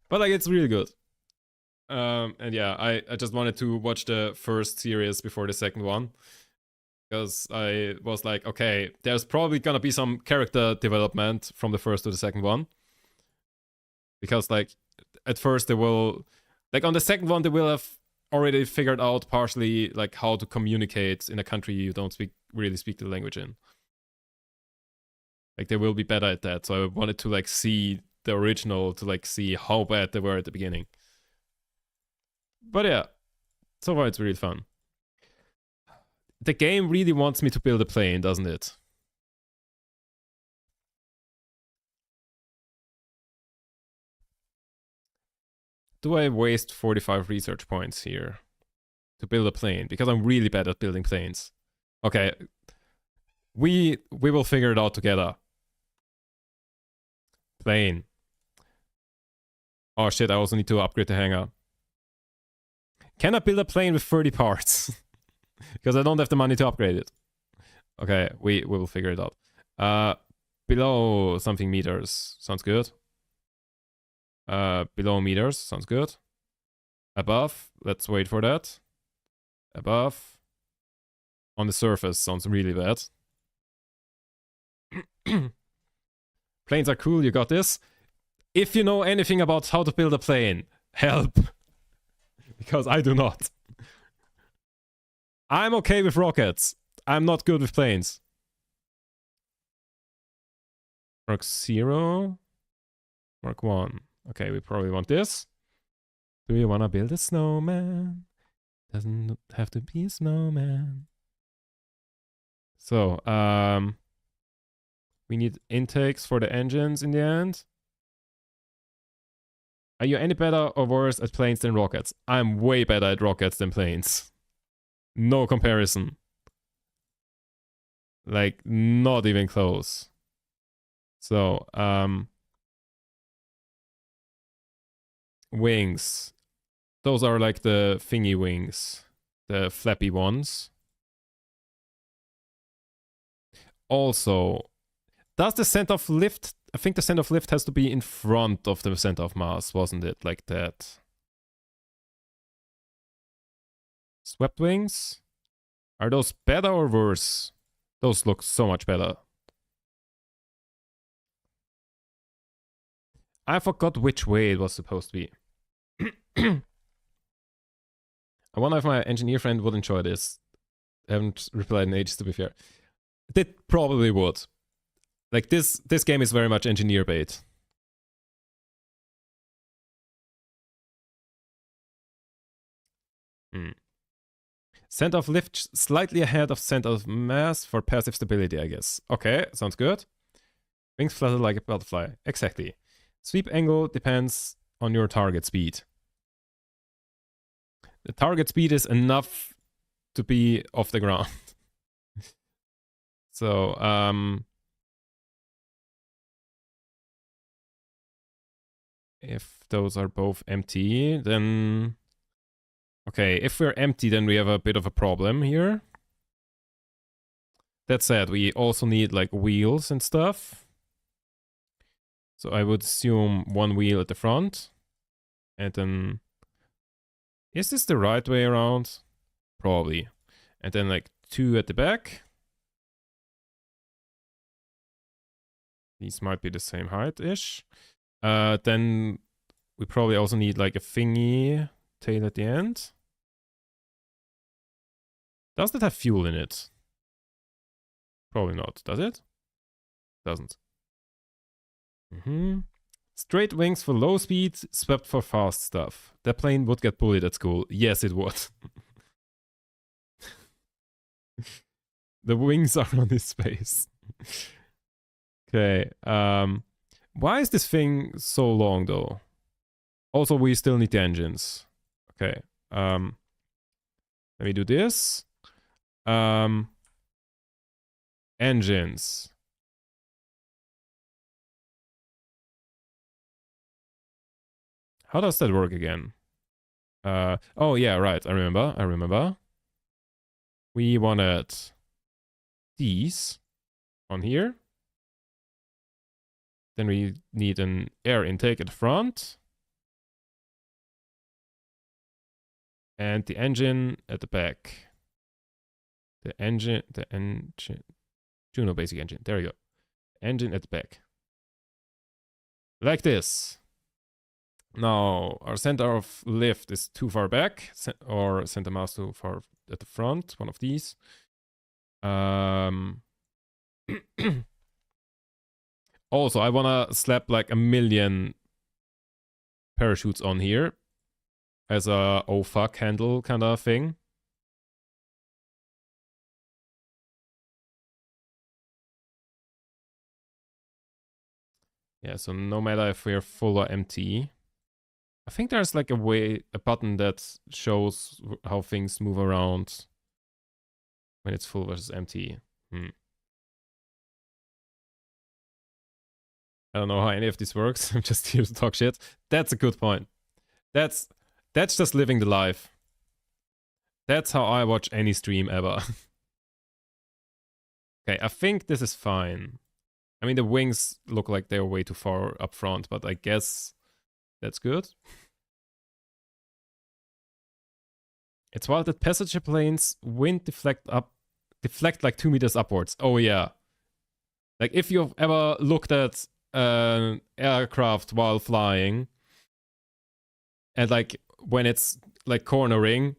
But like, it's really good. And yeah, I just wanted to watch the first series before the second one. Because I was like, okay, there's probably gonna be some character development from the first to the second one. Because like, at first they will... Like, on the second one, they will have already figured out partially like how to communicate in a country you don't really speak the language in. Like, they will be better at that. So I wanted to like see the original to like see how bad they were at the beginning. But yeah, so far it's really fun. The game really wants me to build a plane, doesn't it? Do I waste 45 research points here to build a plane? Because I'm really bad at building planes. Okay. We will figure it out together. Plane. Oh shit, I also need to upgrade the hangar. Can I build a plane with 30 parts? Because I don't have the money to upgrade it. Okay, we will figure it out. Below something meters. Sounds good. Below meters. Sounds good. Above. Let's wait for that. Above. On the surface. Sounds really bad. Planes are cool. You got this. If you know anything about how to build a plane, help. Because I do not. I'm okay with rockets. I'm not good with planes. Mark 0. Mark 1. Okay, we probably want this. Do you want to build a snowman? Doesn't have to be a snowman. So, we need intakes for the engines in the end. Are you any better or worse at planes than rockets? I'm way better at rockets than planes. No comparison. Like, not even close. So, wings. Those are like the thingy wings. The flappy ones. Also, does the center of lift... I think the center of lift has to be in front of the center of mass, wasn't it? Like that. Swept wings? Are those better or worse? Those look so much better. I forgot which way it was supposed to be. I wonder if my engineer friend would enjoy this. I haven't replied in ages, to be fair. They probably would. Like, this game is very much engineer bait. Center of lift slightly ahead of center of mass for passive stability, I guess. Okay, sounds good. Wings flutter like a butterfly. Exactly. Sweep angle depends on your target speed. The target speed is enough to be off the ground. So, if those are both empty, then... Okay, if we're empty, then we have a bit of a problem here. That said, we also need, like, wheels and stuff. So I would assume one wheel at the front. And then... Is this the right way around? Probably. And then, like, 2 at the back. These might be the same height-ish. Then we probably also need, like, a thingy tail at the end. Does that have fuel in it? Probably not. Does it? Doesn't. Straight wings for low speed, swept for fast stuff. That plane would get bullied at school. Yes, it would. The wings are on his face. Okay. Why is this thing so long, though? Also, we still need the engines. Okay. Let me do this. Engines. How does that work again? Oh yeah, right. I remember. We wanted these on here. Then we need an air intake at the front. And the engine at the back. The engine, Juno basic engine. There we go. Engine at the back. Like this. Now, our center of lift is too far back, or center mass too far at the front, one of these. Also, I wanna slap like 1,000,000 parachutes on here as a oh fuck handle kind of thing. Yeah, so no matter if we're full or empty. I think there's like a button that shows how things move around when it's full versus empty. I don't know how any of this works. I'm just here to talk shit. That's a good point. That's just living the life. That's how I watch any stream ever. Okay, I think this is fine. I mean, the wings look like they're way too far up front, but I guess that's good. It's wild that passenger planes wind deflect like 2 meters upwards. Oh yeah. Like if you've ever looked at an aircraft while flying, and like when it's like cornering,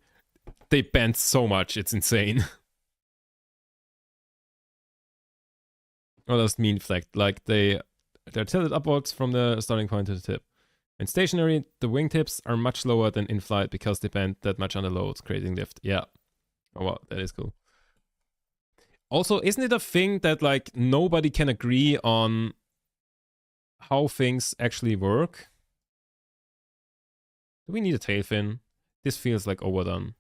they bend so much, it's insane. What does it mean deflect? Like they're tilted upwards from the starting point to the tip. In stationary, the wingtips are much lower than in flight because they bend that much under load, creating lift. Yeah. Oh wow, that is cool. Also, isn't it a thing that like nobody can agree on how things actually work? Do we need a tail fin? This feels like overdone.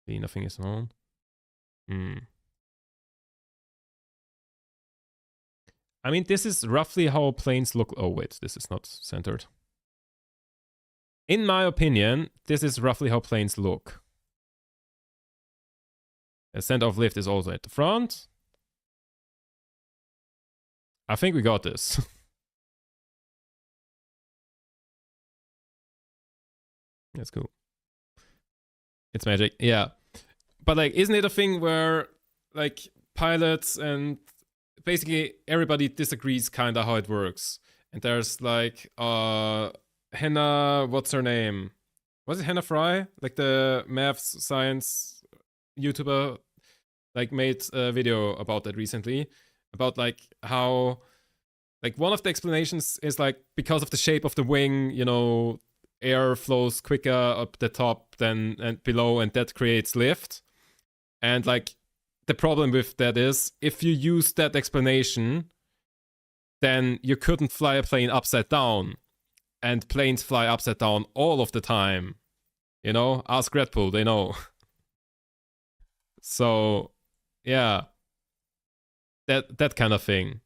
Nothing is known. I mean, this is roughly how planes look. Oh, wait, this is not centered. In my opinion, this is roughly how planes look. The center of lift is also at the front. I think we got this. That's cool. It's magic, yeah. But like, isn't it a thing where like pilots and basically everybody disagrees kind of how it works? And there's like Hannah, what's her name? Was it Hannah Fry? Like the maths science YouTuber, like made a video about that recently, about like how like one of the explanations is like because of the shape of the wing, you know, air flows quicker up the top than and below, and that creates lift. And like the problem with that is if you use that explanation, then you couldn't fly a plane upside down, and planes fly upside down all of the time. You know, ask Red Bull, they know. So yeah, that kind of thing.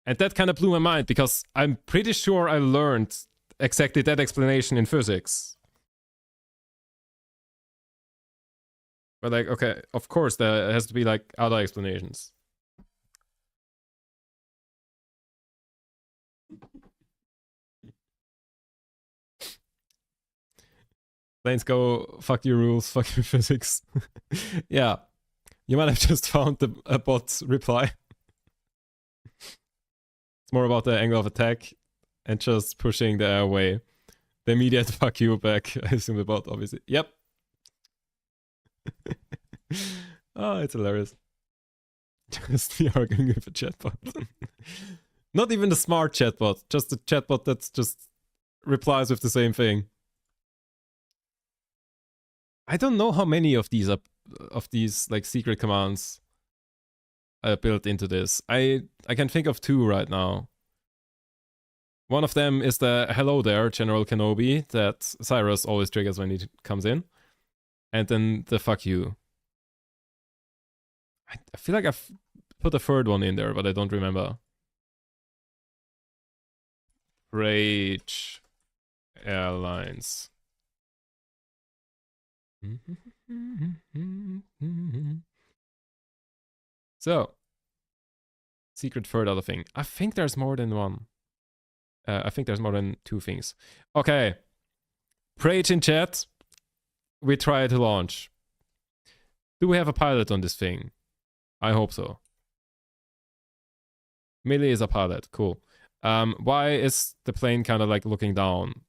And that kind of blew my mind because I'm pretty sure I learned exactly that explanation in physics. But like, okay, of course there has to be like other explanations. Planes go, fuck your rules, fuck your physics. Yeah, you might have just found a bot reply. It's more about the angle of attack and just pushing the air away. The immediate fuck you back, I assume the bot, obviously. Yep. Oh, it's hilarious. Just the arguing with a chatbot. Not even the smart chatbot, just the chatbot that just replies with the same thing. I don't know how many of these like secret commands are built into this. I can think of 2 right now. One of them is the hello there, General Kenobi, that Cyrus always triggers when he comes in. And then the fuck you. I feel like I've put a third one in there, but I don't remember. Rage Airlines. So, secret third other thing. I think there's more than one. I think there's more than two things. Okay. Rage in chat. We try to launch. Do we have a pilot on this thing? I hope so. Millie is a pilot. Cool. Why is the plane kind of like looking down?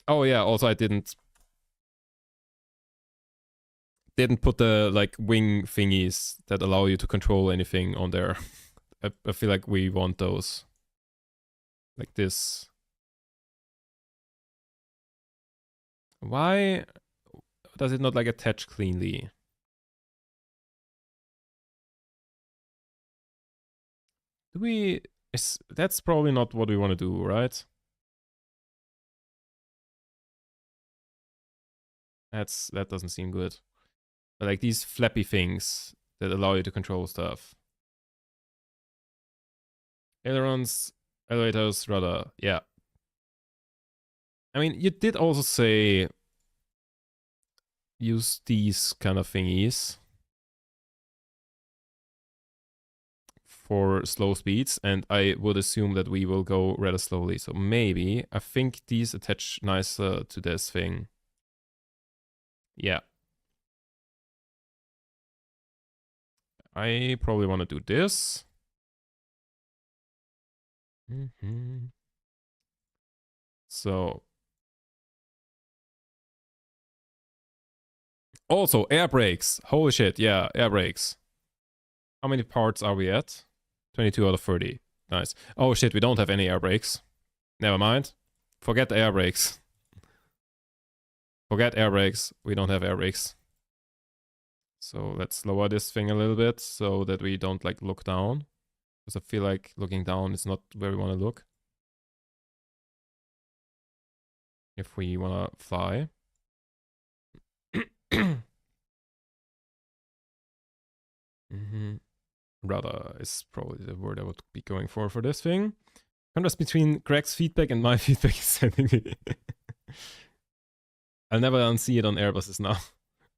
Oh yeah, also I didn't put the like wing thingies that allow you to control anything on there. I feel like we want those. Like this. Why does it not like attach cleanly? Do we... That's probably not what we want to do, right? That doesn't seem good. But like these flappy things that allow you to control stuff. Ailerons, elevators, rudder. Yeah. I mean, you did also say use these kind of thingies for slow speeds, and I would assume that we will go rather slowly. So maybe I think these attach nicer to this thing. Yeah. I probably want to do this. So. Also, air brakes. Holy shit, yeah, air brakes. How many parts are we at? 22 out of 30. Nice. Oh shit, we don't have any air brakes. Never mind. Forget the air brakes. Forget air brakes. We don't have air brakes. So let's lower this thing a little bit so that we don't like look down. Because I feel like looking down is not where we want to look. If we want to fly. Rudder is probably the word I would be going for this thing. Contrast between Greg's feedback and my feedback is sending me. I'll never unsee it on Airbuses now.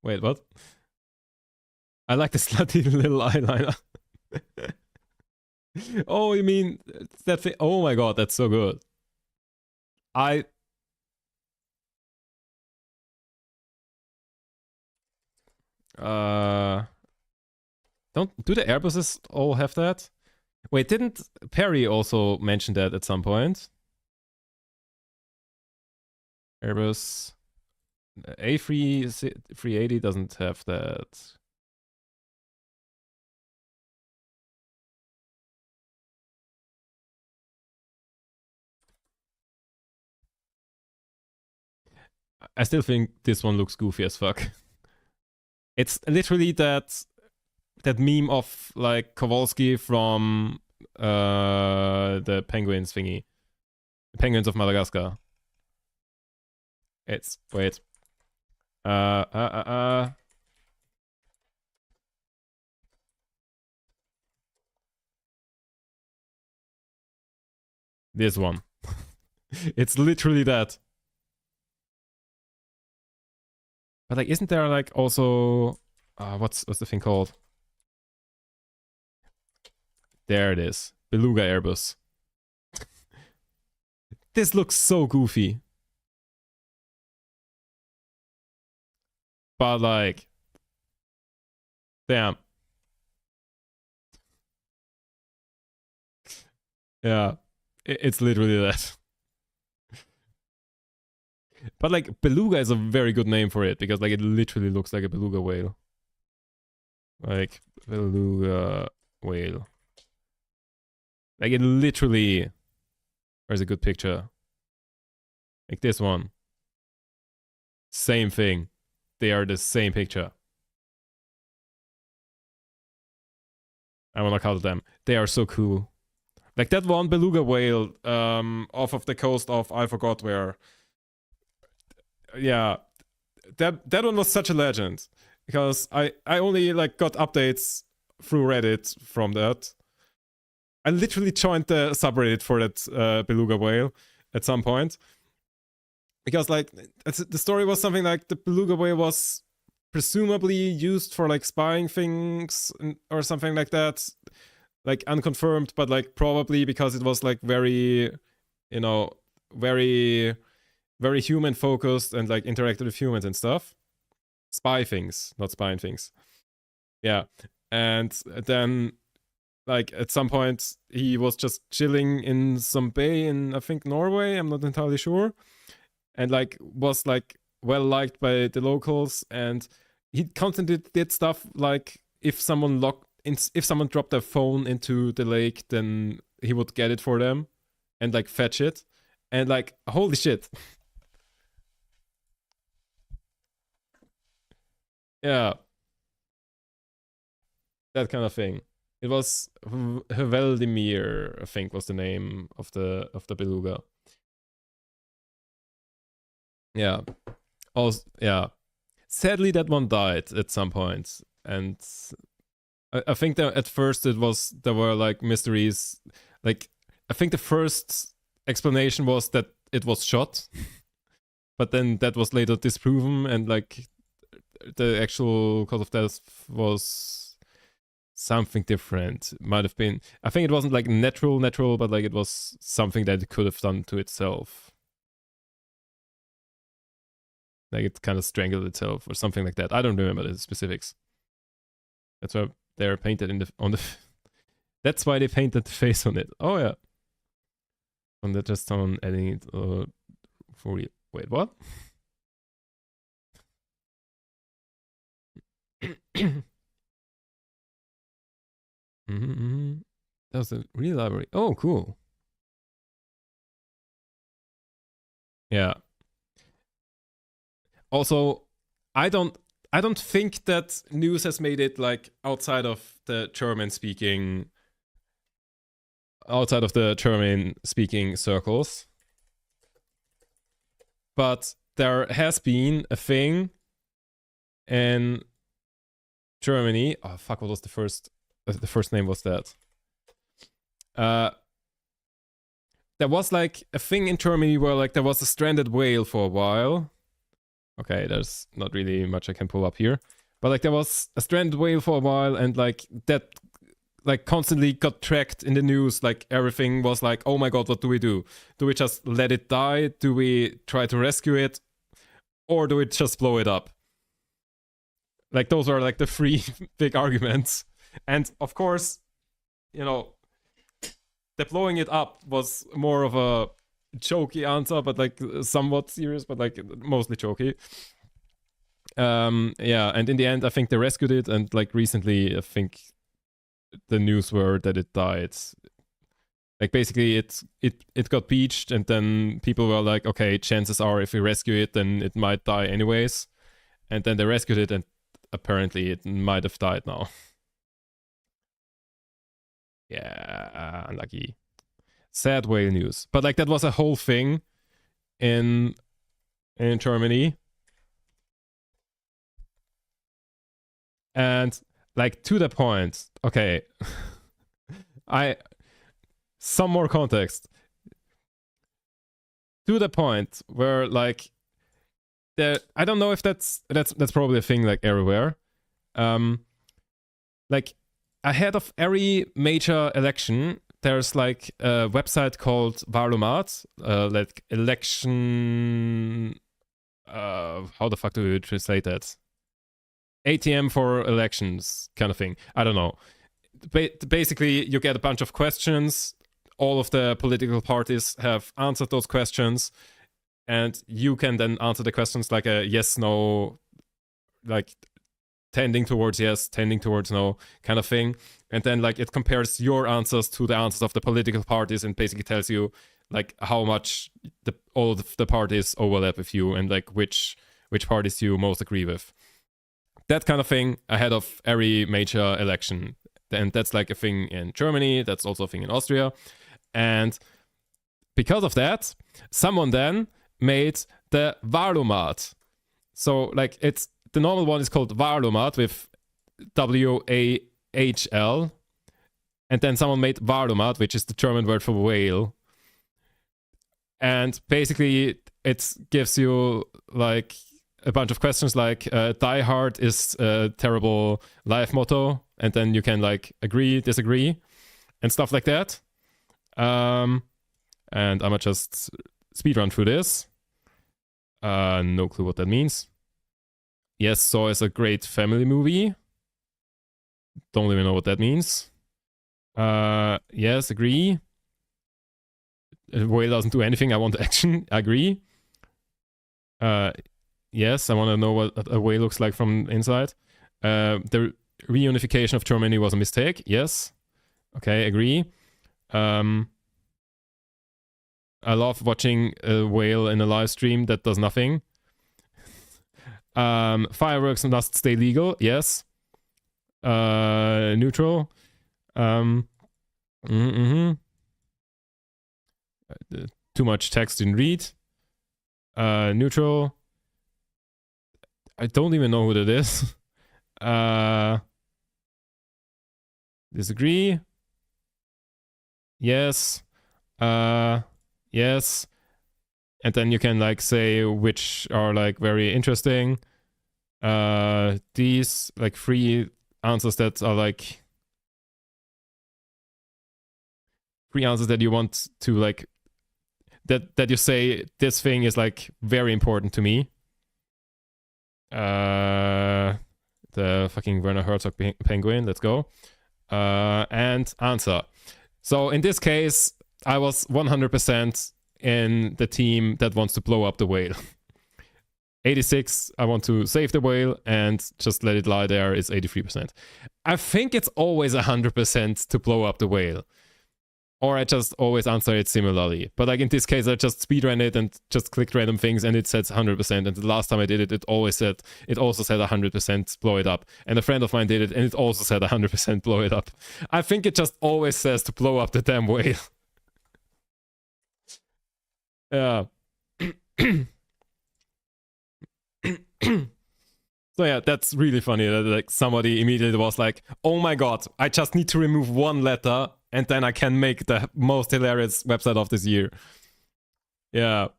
Wait, what? I like the slutty little eyeliner. Oh, you mean that thing? Oh my god, that's so good. Do the Airbuses all have that? Wait, didn't Perry also mention that at some point? Airbus A380 doesn't have that. I still think this one looks goofy as fuck. It's literally that meme of like Kowalski from the Penguins thingy. The Penguins of Madagascar. It's wait. This one. It's literally that. But like, isn't there like also what's the thing called? There it is. Beluga Airbus. This looks so goofy. But like, damn. Yeah, it's literally that. But like, beluga is a very good name for it because like it literally looks like a beluga whale. Like beluga whale. Like it literally. Where's a good picture? Like this one. Same thing. They are the same picture. I wanna call them. They are so cool. Like that one beluga whale off of the coast of I forgot where. Yeah, that one was such a legend because I only like got updates through Reddit from that. I literally joined the subreddit for that beluga whale at some point because like the story was something like the beluga whale was presumably used for like spying things or something like that, like unconfirmed, but like probably because it was like very, you know, very human focused and like interacted with humans and stuff. Spy things, not spying things. Yeah. And then like at some point he was just chilling in some bay in I think Norway, I'm not entirely sure, and like was like well liked by the locals, and he constantly did stuff like if someone dropped their phone into the lake, then he would get it for them and like fetch it, and like holy shit. Yeah, that kind of thing. It was Hveldimir, I think, was the name of the beluga. Yeah. Also, yeah. Sadly, that one died at some point, and I think that at first there were like mysteries. Like I think the first explanation was that it was shot, but then that was later disproven, and like the actual cause of death was something different. Might have been, I think it wasn't like natural, but like it was something that it could have done to itself. Like it kind of strangled itself or something like that. I don't remember the specifics. That's why they're painted on the. That's why they painted the face on it. Oh yeah. On that, just on adding it for you. Wait, what? That was a real library. Oh, cool. Yeah. Also, I don't think that news has made it like outside of the German speaking circles. But there has been a thing in Germany. Oh fuck, what was the first name was that? There was like a thing in Germany where like there was a stranded whale for a while. Okay, there's not really much I can pull up here. But like there was a stranded whale for a while, and like that like constantly got tracked in the news. Like everything was like, oh my god, what do we do? Do we just let it die? Do we try to rescue it? Or do we just blow it up? Like those are like the three big arguments. And of course, you know, the blowing it up was more of a jokey answer, but like somewhat serious, but like mostly jokey. Yeah, and in the end, I think they rescued it, and like recently, I think the news were that it died. Like basically, it got beached, and then people were like, okay, chances are if we rescue it, then it might die anyways. And then they rescued it, and apparently it might have died now. Yeah, unlucky. Sad whale news. But like that was a whole thing in Germany. And like to the point, okay. Some more context. To the point where like I don't know if that's probably a thing like everywhere. Like ahead of every major election, there's like a website called Valomat, like election. How the fuck do you translate that? ATM for elections, kind of thing. I don't know. Basically, you get a bunch of questions. All of the political parties have answered those questions, and you can then answer the questions like a yes, no, like tending towards yes, tending towards no kind of thing. And then like it compares your answers to the answers of the political parties and basically tells you like how much all of the parties overlap with you and like which parties you most agree with. That kind of thing ahead of every major election. and that's like a thing in Germany. That's also a thing in Austria. And because of that, someone then made the Valomat. So like it's the normal one is called Valomat with WAHL, and then someone made Valomat, which is the German word for whale. And basically, it gives you like a bunch of questions like Die Hard is a terrible life motto, and then you can like agree, disagree, and stuff like that. And I'm gonna just speedrun through this. No clue what that means. Yes, Saw is a great family movie. Don't even know what that means. Yes, agree. Whale doesn't do anything. I want action. Agree. Yes, I want to know what a whale looks like from inside. The reunification of Germany was a mistake. Yes. Okay, agree. I love watching a whale in a live stream that does nothing. Fireworks must stay legal. Yes. Neutral. Too much text in read. Neutral. I don't even know who that is. Disagree. Yes. Yes. And then you can like say which are like very interesting. These like 3 answers that are like 3 answers that you want to like that you say this thing is like very important to me. The fucking Werner Herzog penguin. Let's go. And answer. So in this case, I was 100% in the team that wants to blow up the whale. 86, I want to save the whale and just let it lie there is 83%. I think it's always 100% to blow up the whale. Or I just always answer it similarly. But like in this case, I just speedran it and just clicked random things and it says 100%. And the last time I did it, it also said 100% blow it up. And a friend of mine did it and it also said 100% blow it up. I think it just always says to blow up the damn whale. Yeah. So yeah, that's really funny that like somebody immediately was like, oh my god, I just need to remove 1 letter and then I can make the most hilarious website of this year. Yeah.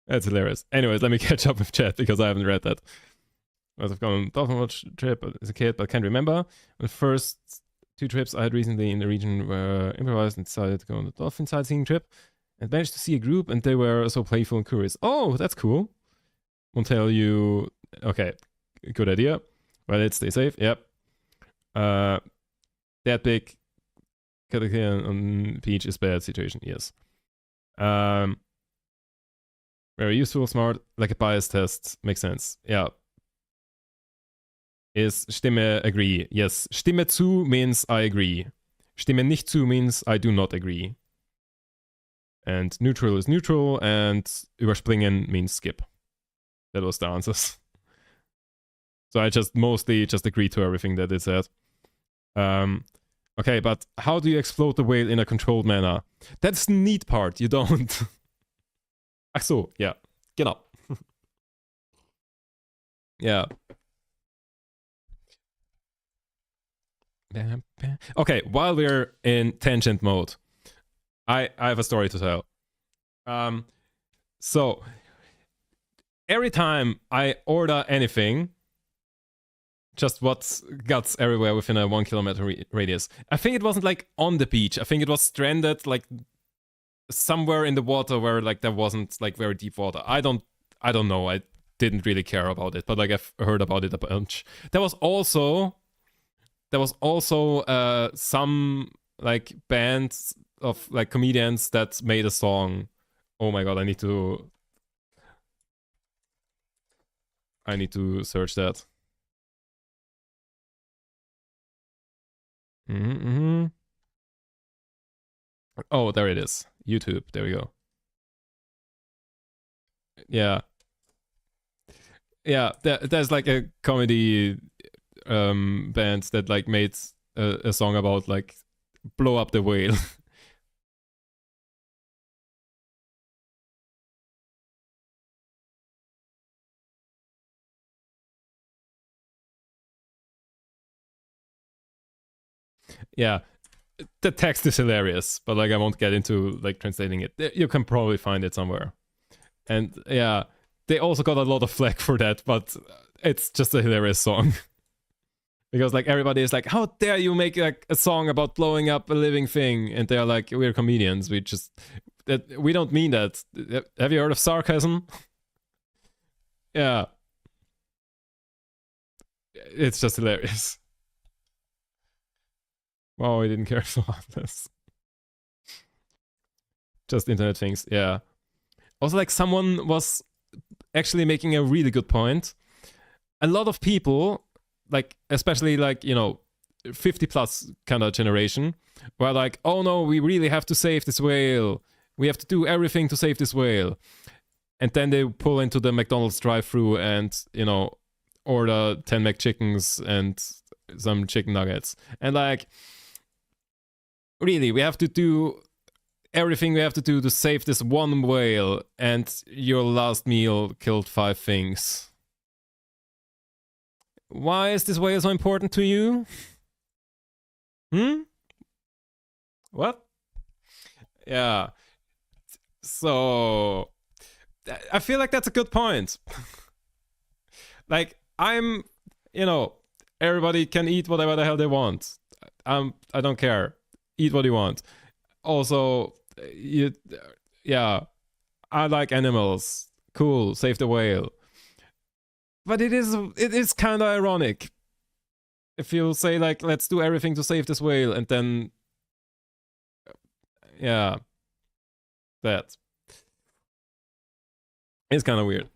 That's hilarious. Anyways, let me catch up with chat because I haven't read that. I've gone on a Dolphin Watch trip as a kid, but can't remember. The first 2 trips I had recently in the region were improvised and decided to go on the dolphin sightseeing trip and managed to see a group and they were so playful and curious. Oh, that's cool. Won't tell you. Okay, good idea. Well, let's stay safe. Yep. That big on beach is bad situation. Yes. Very useful, smart, like a bias test. Makes sense. Yeah. Is Stimme agree? Yes. Stimme zu means I agree. Stimme nicht zu means I do not agree. And neutral is neutral, and überspringen means skip. That was the answers. So I just mostly just agreed to everything that it said. Okay, but how do you explode the whale in a controlled manner? That's the neat part, you don't. Ach so, yeah, genau. Yeah. Okay, while we're in tangent mode, I have a story to tell. So every time I order anything, just what's guts everywhere within a 1 kilometer radius. I think it wasn't like on the beach. I think it was stranded like somewhere in the water where like there wasn't like very deep water. I don't know. I didn't really care about it, but like I've heard about it a bunch. There was also some like bands of like comedians that made a song. Oh my god, I need to search that. Oh, there it is. YouTube. There we go. Yeah. Yeah, there's like a comedy band that like made a song about like blow up the whale. Yeah, the text is hilarious, but like I won't get into like translating it. You can probably find it somewhere. And yeah, they also got a lot of flack for that, but it's just a hilarious song. Because like everybody is like, how dare you make like a song about blowing up a living thing? And they're like, we're comedians. We don't mean that. Have you heard of sarcasm? Yeah. It's just hilarious. Wow, I didn't care about this. Just internet things, yeah. Also, like, someone was actually making a really good point. A lot of people, like, especially, like, 50 plus kind of generation, were like, oh no, we really have to save this whale. We have to do everything to save this whale. And then they pull into the McDonald's drive-thru and, order 10 McChickens and some chicken nuggets. And, like, really, we have to do everything we have to do to save this one whale, and your last meal killed 5 things. Why is this whale so important to you? What? Yeah. So, I feel like that's a good point. Like, everybody can eat whatever the hell they want. I don't care. Eat what you want. Also, I like animals. Cool, save the whale. But it is kind of ironic if you say like, let's do everything to save this whale, and then that it's kind of weird.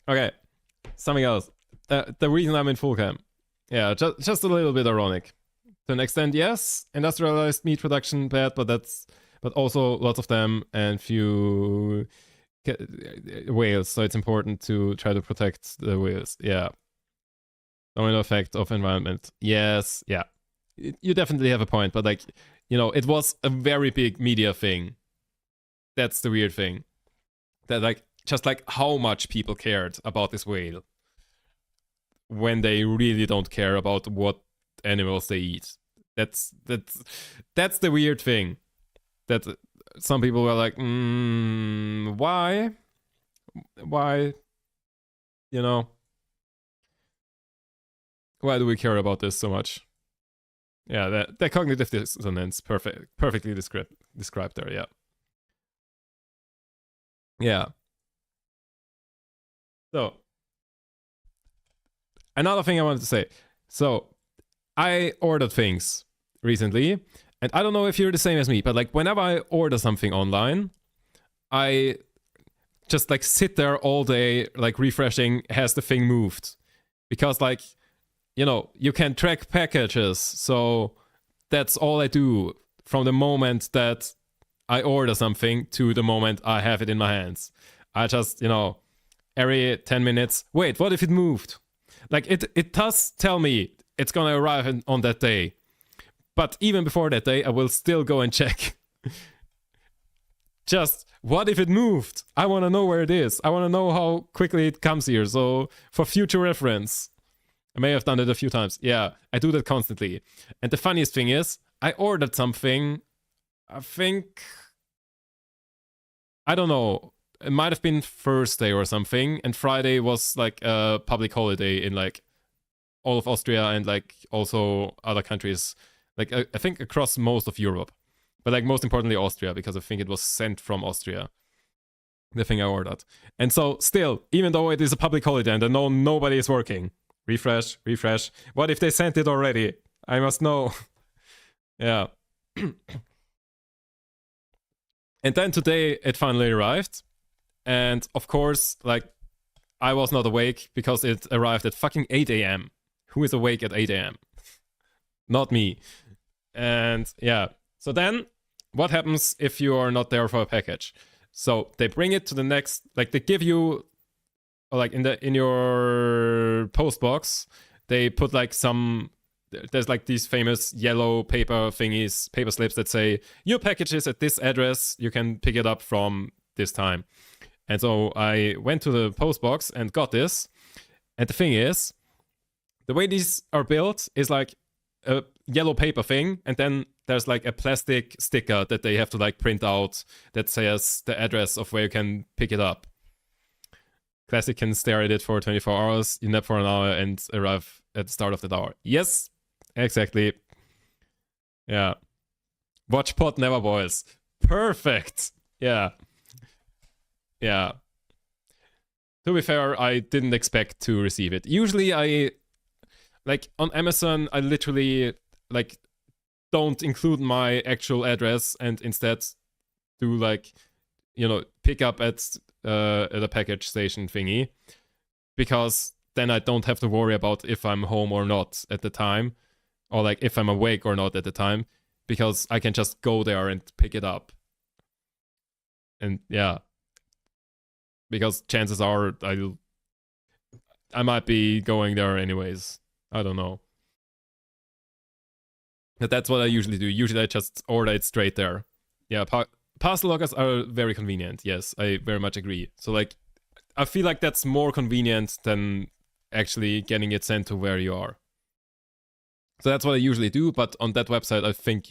Okay, something else. The reason I'm in full cam. Yeah, just a little bit ironic. To an extent, yes. Industrialized meat production bad, but also lots of them and few whales. So it's important to try to protect the whales. Yeah. Domino effect of environment. Yes. Yeah. You definitely have a point, but like, it was a very big media thing. That's the weird thing. That like, just like how much people cared about this whale when they really don't care about what animals they eat. That's the weird thing. That some people were like, why? Why? Why do we care about this so much? Yeah, that cognitive dissonance perfectly described there, yeah. Yeah. So, another thing I wanted to say. So, I ordered things recently, and I don't know if you're the same as me, but like whenever I order something online, I just like sit there all day, like refreshing, has the thing moved? Because like, you can track packages, so that's all I do from the moment that I order something to the moment I have it in my hands. I just, every 10 minutes, wait, what if it moved? Like it does tell me it's gonna arrive on that day. But even before that day, I will still go and check. Just, what if it moved? I want to know where it is. I want to know how quickly it comes here. So, for future reference. I may have done it a few times. Yeah, I do that constantly. And the funniest thing is, I ordered something, I think, I don't know, it might have been Thursday or something, and Friday was like a public holiday in like all of Austria and like also other countries, like I think across most of Europe, but like most importantly Austria, because I think it was sent from Austria, the thing I ordered. And so still, even though it is a public holiday and I know nobody is working, refresh, what if they sent it already? I must know. Yeah. And then today it finally arrived, and of course, like, I was not awake because it arrived at fucking 8 a.m. Who is awake at 8 a.m.? Not me. And yeah, so then what happens if you are not there for a package? So they bring it to the next, like they give you, like in your post box, they put like some, there's like these famous yellow paper thingies, paper slips that say your package is at this address, you can pick it up from this time. And so I went to the post box and got this. And the thing is, the way these are built is like a yellow paper thing, and then there's like a plastic sticker that they have to like print out that says the address of where you can pick it up. Classic can stare at it for 24 hours, you nap for an hour, and arrive at the start of the hour. Yes, exactly. Yeah. Watch pot never boils. Perfect. Yeah. Yeah. To be fair, I didn't expect to receive it. Usually I, like on Amazon, I literally like don't include my actual address and instead do like, you know, pick up at a package station thingy, because then I don't have to worry about if I'm home or not at the time, or like if I'm awake or not at the time, because I can just go there and pick it up. And yeah, because chances are I might be going there anyways. I don't know. But that's what I usually do. Usually I just order it straight there. Yeah, parcel lockers are very convenient. Yes, I very much agree. So like, I feel like that's more convenient than actually getting it sent to where you are. So that's what I usually do, but on that website I think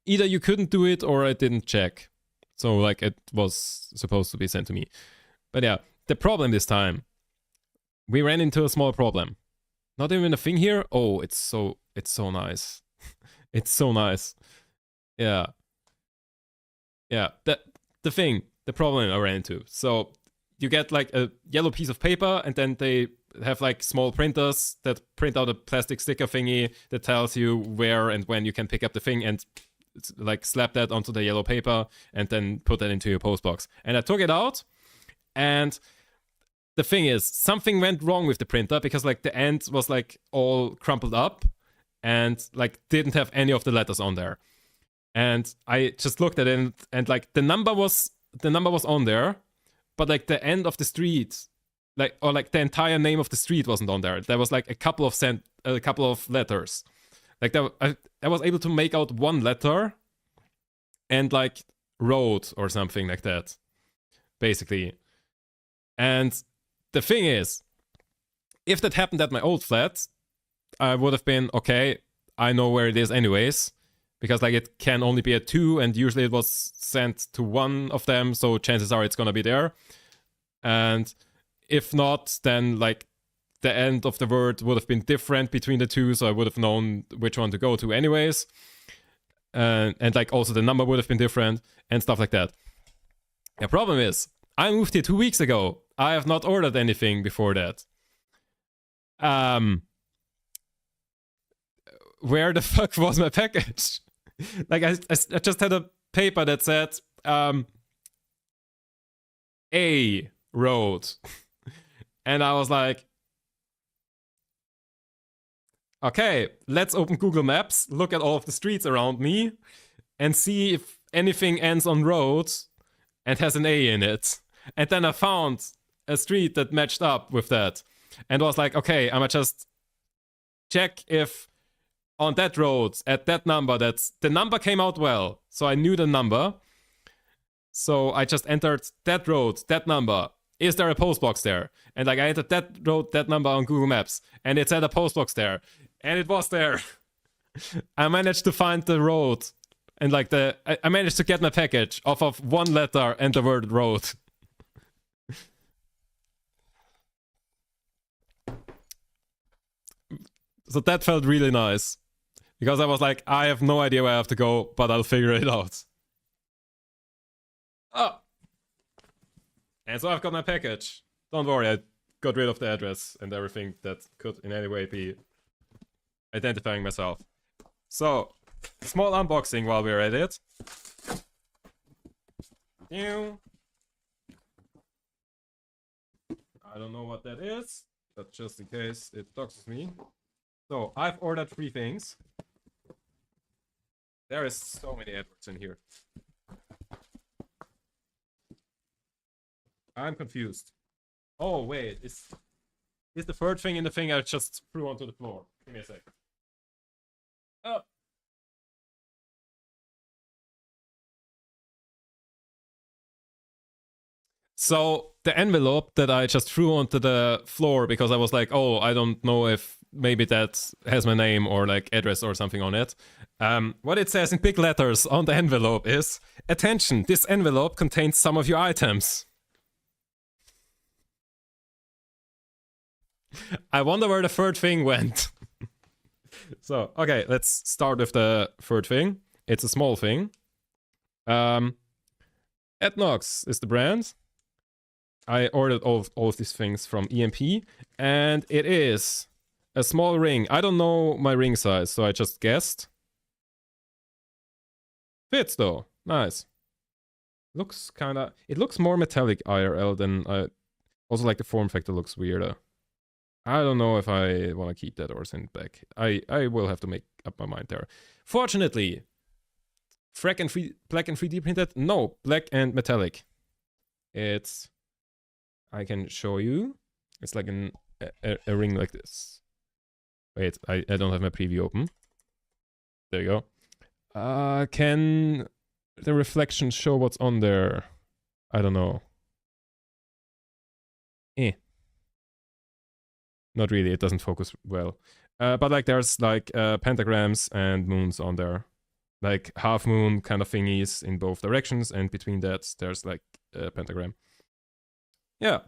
either you couldn't do it or I didn't check. So like it was supposed to be sent to me. But yeah, the problem this time, we ran into a small problem. Not even a thing here. Oh, it's so nice. It's so nice. Yeah. Yeah, the problem I ran into. So you get like a yellow piece of paper, and then they have like small printers that print out a plastic sticker thingy that tells you where and when you can pick up the thing, and like slap that onto the yellow paper and then put that into your post box. And I took it out, and the thing is, something went wrong with the printer, because like the end was like all crumpled up and like didn't have any of the letters on there. And I just looked at it, and like the number was on there, but like the end of the street, like, or like the entire name of the street wasn't on there. There was like a couple of letters. Like I was able to make out one letter and like road or something like that, basically. And the thing is, if that happened at my old flat, I would have been, okay, I know where it is anyways, because like it can only be at 2, and usually it was sent to one of them, so chances are it's gonna be there. And if not, then like the end of the word would have been different between the two, so I would have known which one to go to anyways. And like also the number would have been different and stuff like that. The problem is, I moved here 2 weeks ago. I have not ordered anything before that. Where the fuck was my package? Like I just had a paper that said A road. And I was like, okay, let's open Google Maps, look at all of the streets around me, and see if anything ends on road and has an A in it. And then I found a street that matched up with that. And was like, okay, I'ma just check if on that road, at that number, the number came out well. So I knew the number. So I just entered that road, that number. Is there a post box there? And like I entered that road, that number on Google Maps, and it said a post box there. And it was there. I managed to find the road. And like I managed to get my package off of one letter and the word road. So that felt really nice. Because I was like, I have no idea where I have to go, but I'll figure it out. Oh. And so I've got my package. Don't worry, I got rid of the address and everything that could in any way be identifying myself. So, small unboxing while we're at it. I don't know what that is, but just in case it doxes me. So, I've ordered 3 things. There is so many Edwards in here. I'm confused. Oh, wait, is the third thing in the thing I just threw onto the floor. Give me a sec. Oh. So the envelope that I just threw onto the floor because I was like, oh, I don't know if maybe that has my name or like address or something on it. What it says in big letters on the envelope is, attention, this envelope contains some of your items. I wonder where the third thing went. So, okay, let's start with the third thing. It's a small thing. Etnox is the brand. I ordered all of these things from EMP, and it is a small ring. I don't know my ring size, so I just guessed. Fits though. Nice. Looks kind of... It looks more metallic IRL than I... Also, like, the form factor looks weirder. I don't know if I want to keep that or send it back. I will have to make up my mind there. Fortunately, black and 3D printed? No, black and metallic. It's... I can show you. It's like a ring like this. Wait, I don't have my preview open. There you go. Can the reflection show what's on there? I don't know. Not really, it doesn't focus well. But like there's like pentagrams and moons on there. Like half moon kind of thingies in both directions, and between that there's like a pentagram. Yeah.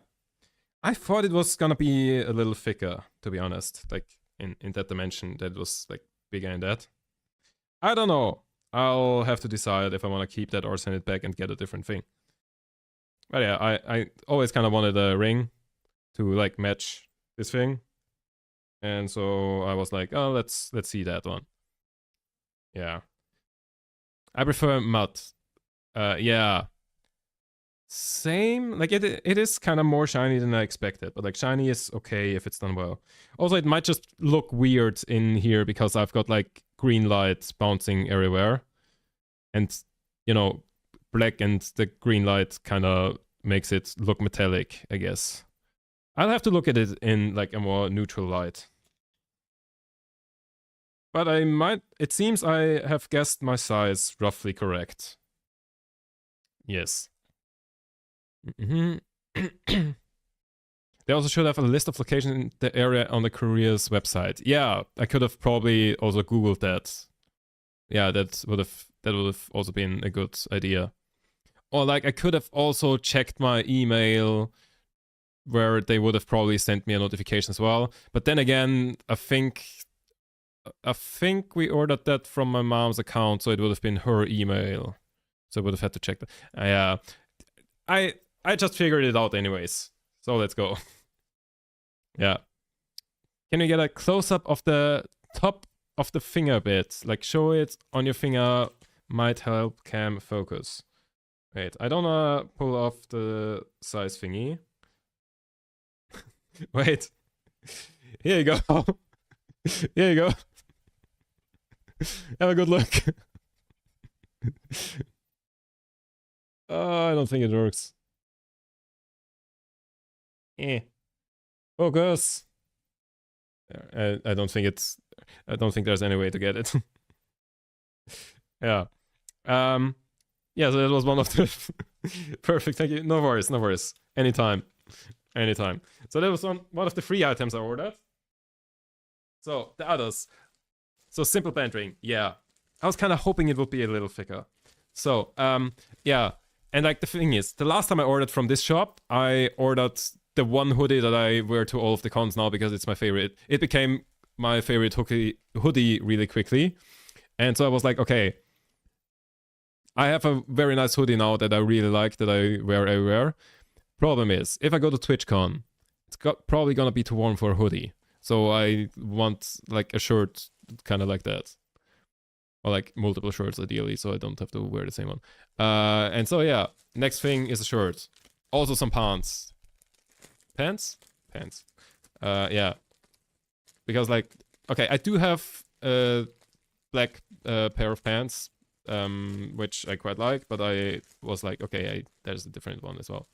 I thought it was gonna be a little thicker, to be honest. Like in that dimension that was like bigger in that. I don't know. I'll have to decide if I want to keep that or send it back and get a different thing. But yeah, I always kind of wanted a ring to like match this thing. And so I was like, oh, let's see that one. Yeah. I prefer matte. Yeah. Same. Like it is kind of more shiny than I expected, but like shiny is okay if it's done well. Also, it might just look weird in here because I've got like green light bouncing everywhere. And, you know, black and the green light kind of makes it look metallic, I guess. I'll have to look at it in like a more neutral light. But I might... It seems I have guessed my size roughly correct. Yes. They also should have a list of locations in the area on the courier's website. Yeah, I could have probably also Googled that. Yeah, that would have also been a good idea. Or like I could have also checked my email where they would have probably sent me a notification as well. But then again, I think we ordered that from my mom's account, so it would have been her email. So I would have had to check that. Yeah, I just figured it out anyways. So let's go. Yeah. Can you get a close-up of the top of the finger bit? Like show it on your finger might help cam focus. Wait, I don't wanna pull off the size thingy. Wait. Here you go. Here you go. Have a good look. I don't think it works. Focus. I don't think it's... I don't think there's any way to get it. Yeah. Yeah, so that was one of the... Perfect, thank you. No worries, no worries. Anytime. Anytime. So that was one of the 3 items I ordered. So, the others. So, simple band ring. Yeah. I was kind of hoping it would be a little thicker. So, yeah. And like the thing is, the last time I ordered from this shop, I ordered the one hoodie that I wear to all of the cons now because it's my favorite. It became my favorite hoodie really quickly. And so I was like, okay, I have a very nice hoodie now that I really like, that I wear everywhere. Problem is, if I go to TwitchCon, it's probably gonna be too warm for a hoodie. So I want like a shirt kind of like that. Or like multiple shirts ideally, so I don't have to wear the same one. And so yeah, next thing is a shirt. Also some pants. Pants? Pants. Yeah. Because like, okay, I do have a black pair of pants, which I quite like, but I was like, okay, there's a different one as well.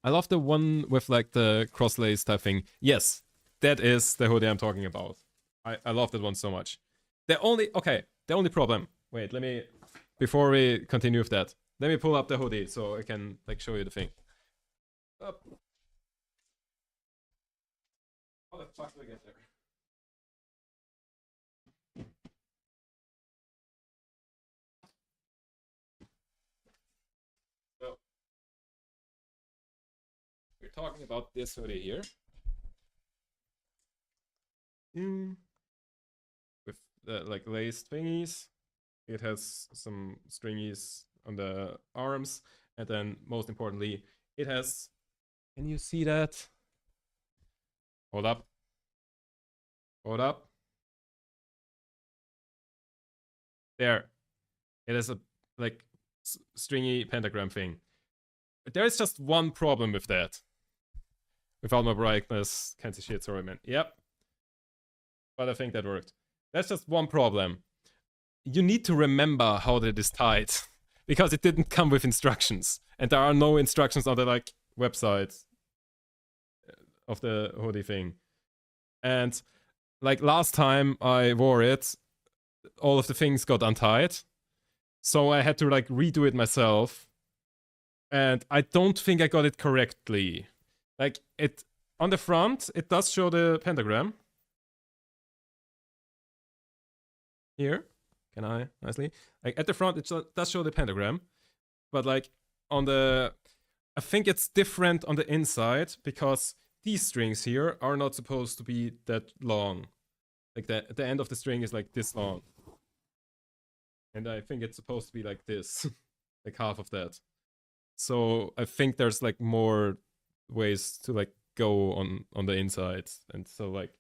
I love the one with like the cross lace type thing. Yes, that is the hoodie I'm talking about. I love that one so much. The only problem. Wait, let me, before we continue with that, let me pull up the hoodie so I can like show you the thing. Up. How the fuck do I get there? So, we're talking about this hoodie here. With the like lace thingies. It has some stringies on the arms, and then most importantly, it has. Can you see that? Hold up. Hold up. There. It is a like stringy pentagram thing. There is just one problem with that. Without my brightness, can't see shit, sorry man. Yep. But I think that worked. That's just one problem. You need to remember how that is tied. Because it didn't come with instructions. And there are no instructions on the like website of the hoodie thing. And like last time I wore it, all of the things got untied. So I had to like redo it myself. And I don't think I got it correctly. Like it on the front, it does show the pentagram. Here. Can I nicely? Like at the front, it does show the pentagram. But like on the, I think it's different on the inside because these strings here are not supposed to be that long. Like the end of the string is like this long. And I think it's supposed to be like this. Like half of that. So I think there's like more ways to like go on the inside. And so like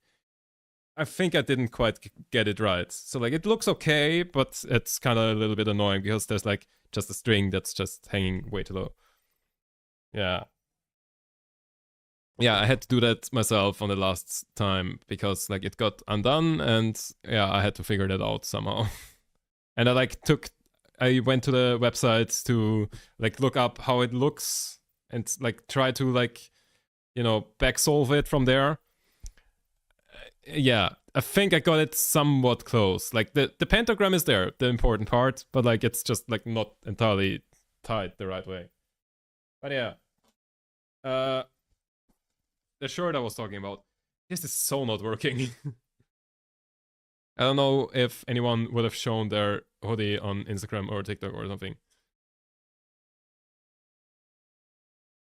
I think I didn't quite get it right. So like it looks okay, but it's kind of a little bit annoying because there's like just a string that's just hanging way too low. Yeah. Yeah, I had to do that myself on the last time because like it got undone and yeah, I had to figure that out somehow. And I went to the website to like look up how it looks and like try to like, you know, back solve it from there. Yeah, I think I got it somewhat close. Like the pentagram is there, the important part, but like it's just like not entirely tied the right way. But yeah. The shirt I was talking about. This is so not working. I don't know if anyone would have shown their hoodie on Instagram or TikTok or something.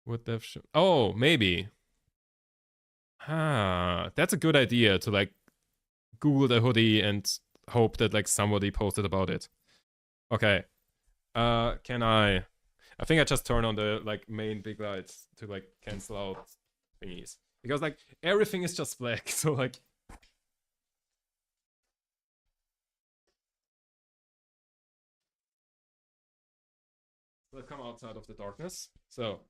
Would have shown. Oh, maybe. That's a good idea to like Google the hoodie and hope that like somebody posted about it. Okay. Can I? I think I just turn on the like main big lights to like cancel out thingies because like everything is just black. So like. Let's come outside of the darkness. So,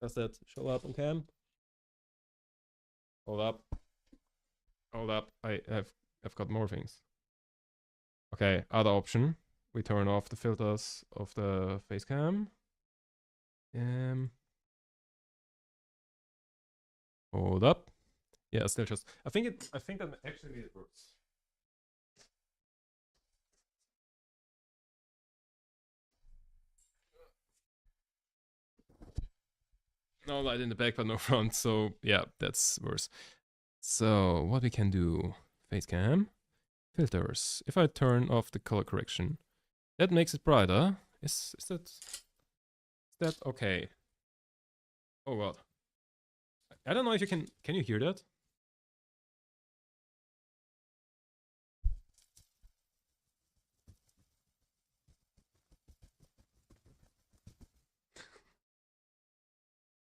does that show up on cam? Hold up. Hold up. I've got more things. Okay, other option. We turn off the filters of the face cam. Hold up. Yeah, still just. I think that actually it works. No light in the back, but no front. So yeah, that's worse. So what we can do? Face cam, filters. If I turn off the color correction, that makes it brighter. Is that okay? Oh god. I don't know if you can you hear that?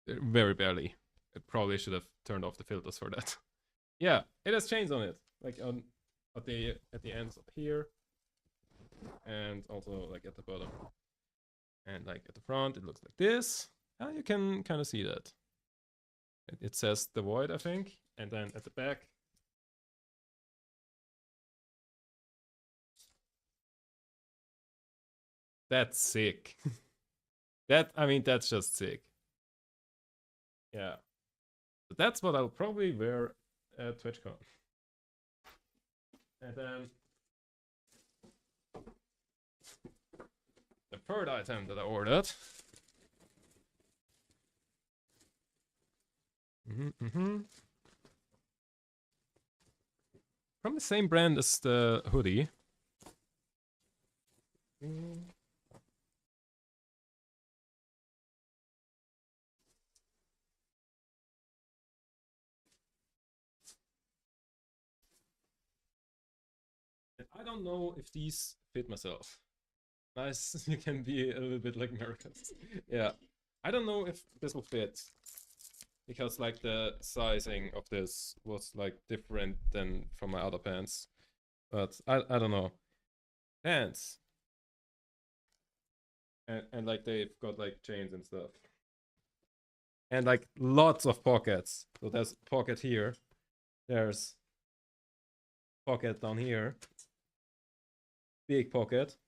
Very barely. I probably should have turned off the filters for that. Yeah, it has chains on it. Like on at the ends of here. And also like at the bottom. And like at the front it looks like this. You can kind of see that. It says the void, I think. And then at the back. That's sick. That's just sick. Yeah. But that's what I'll probably wear at TwitchCon. And then the third item that I ordered. From the same brand as the hoodie. I don't know if these fit myself. Nice, you can be a little bit like Americans. Yeah, I don't know if this will fit. Because like the sizing of this was like different than from my other pants. But I don't know. Pants. And like they've got like chains and stuff. And like lots of pockets. So there's pocket here. There's pocket down here. Big pocket.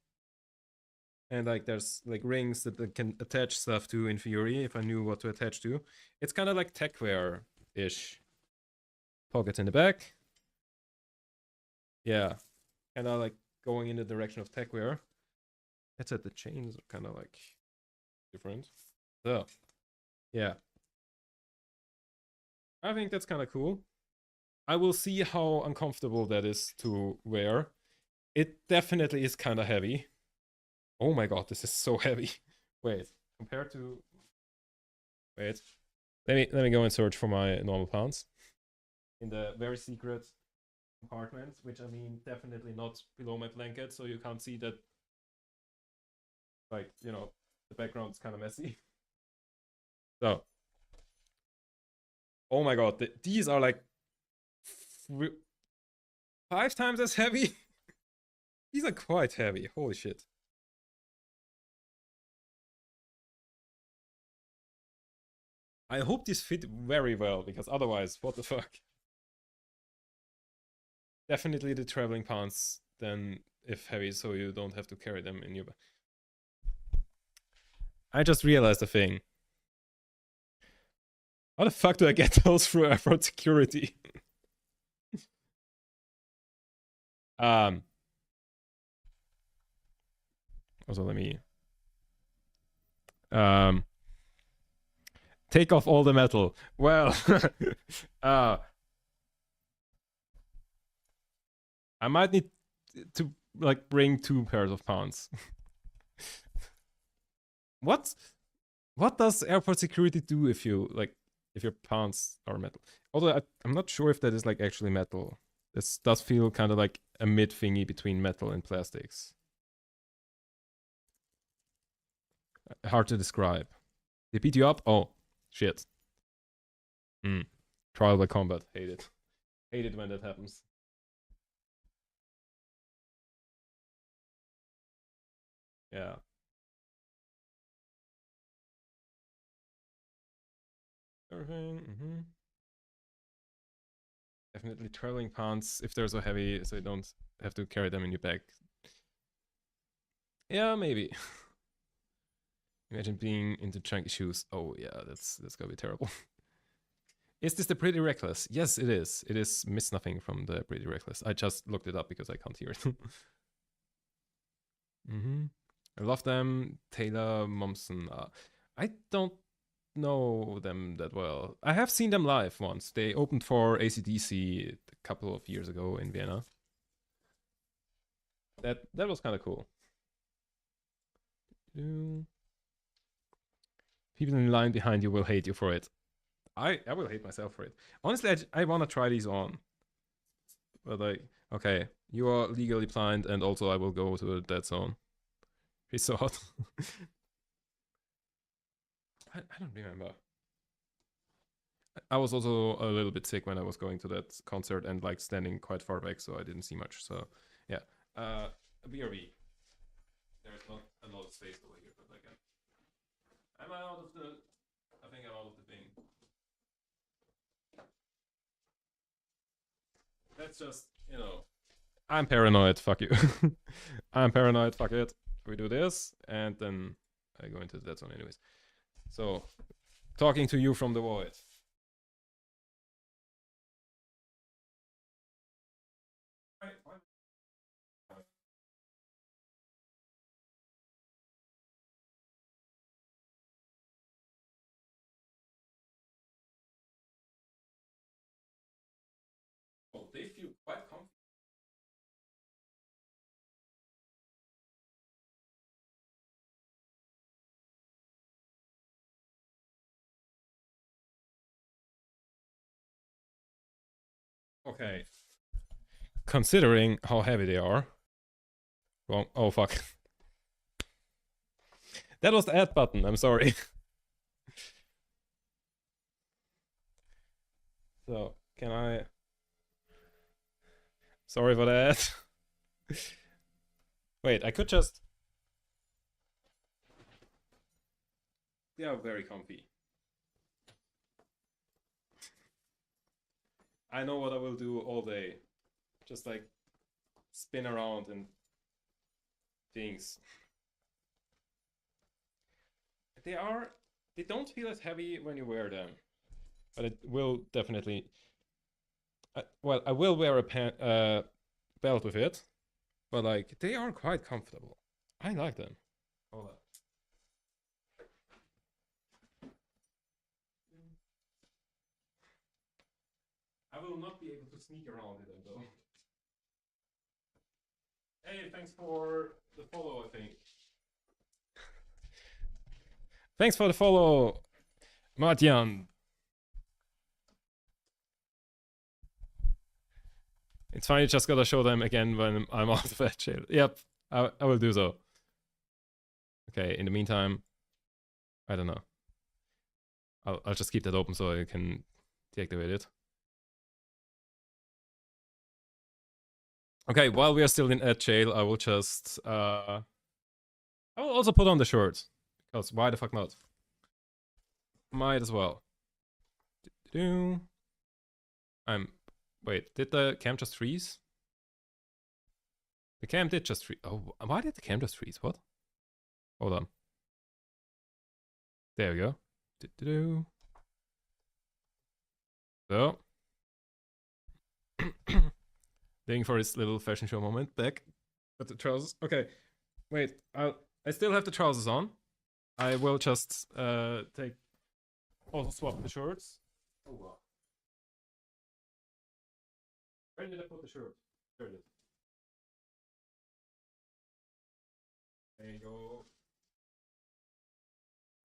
And like there's like rings that I can attach stuff to in theory if I knew what to attach to. It's kind of like techwear-ish. Pockets in the back. Yeah. Kind of like going in the direction of techwear. That's it, the chains are kind of like different. So, yeah. I think that's kind of cool. I will see how uncomfortable that is to wear. It definitely is kind of heavy. Oh my god, this is so heavy. Wait, compared to... Wait. Let me go and search for my normal pants. In the very secret compartment, which I mean definitely not below my blanket, so you can't see that, like, you know, the background is kind of messy. So. Oh my god, these are like 5 times as heavy. These are quite heavy, holy shit. I hope these fit very well, because otherwise, what the fuck? Definitely the traveling pants, then if heavy, so you don't have to carry them in your bag. I just realized a thing. How the fuck do I get those through airport security? Also, let me take off all the metal. Well, I might need to like bring 2 pairs of pants. What does airport security do if you like if your pants are metal? Although I'm not sure if that is like actually metal. This does feel kind of like a mid thingy between metal and plastics. Hard to describe. They beat you up? Oh, shit. Trial by combat. Hate it. Hate it when that happens. Yeah. Everything. Definitely traveling pants if they're so heavy, so you don't have to carry them in your bag. Yeah, maybe. Imagine being into chunky shoes. Oh yeah, that's gonna be terrible. Is this the Pretty Reckless? Yes, it is. It is Miss Nothing from the Pretty Reckless. I just looked it up because I can't hear it. I love them. Taylor Momsen. I don't know them that well. I have seen them live once. They opened for AC/DC a couple of years ago in Vienna. That was kind of cool. People in line behind you will hate you for it. I will hate myself for it. Honestly, I want to try these on. But like, okay, you are legally blind, and also I will go to a dead zone. He's so hot. I don't remember. I was also a little bit sick when I was going to that concert and like standing quite far back, so I didn't see much. So yeah, BRB. There's not a lot of space over here, but like I'm out of the. I think I'm out of the thing. That's just, you know, I'm paranoid. Fuck you. I'm paranoid. Fuck it. We do this, and then I go into the dead zone anyways. So talking to you from the void. Oh, they feel quite comfortable. Okay. Considering how heavy they are. Wrong. Oh, fuck. That was the add button. I'm sorry. So, can I... Sorry for that. Wait, I could just... They are very comfy. I know what I will do all day. Just like spin around and things. They don't feel as heavy when you wear them, but it will definitely. Well, I will wear a belt with it, but like they are quite comfortable. I like them. Hold on. I will not be able to sneak around in them though. Hey, thanks for the follow, I think. Thanks for the follow, Martian. It's fine, you just gotta show them again when I'm out of that jail. Yep, I will do so. Okay, in the meantime, I don't know. I'll just keep that open so I can deactivate it. Okay, while we are still in at jail, I will just I will also put on the shirt. Because why the fuck not? Might as well. Wait, did the cam just freeze? The cam did just freeze. Oh, why did the cam just freeze? What? Hold on. There we go. So. Waiting for his little fashion show moment. Back. But the trousers. Okay. Wait. I still have the trousers on. I will just also swap the shirts. Oh wow. Where did I put the shirt? There it is. There you go.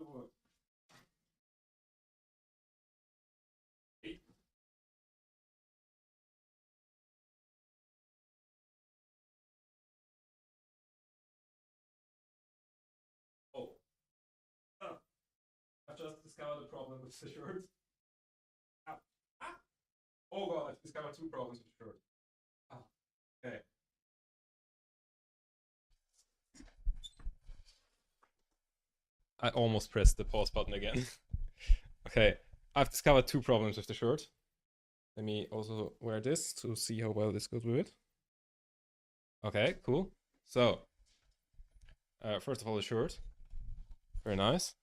Oh. I just discovered a problem with the shirt. Ah. Ah. Oh god, I've discovered two problems with the shirt. Ah. Okay. I almost pressed the pause button again. Okay, I've discovered two problems with the shirt. Let me also wear this to see how well this goes with it. Okay, cool. So, first of all, the shirt. Very nice.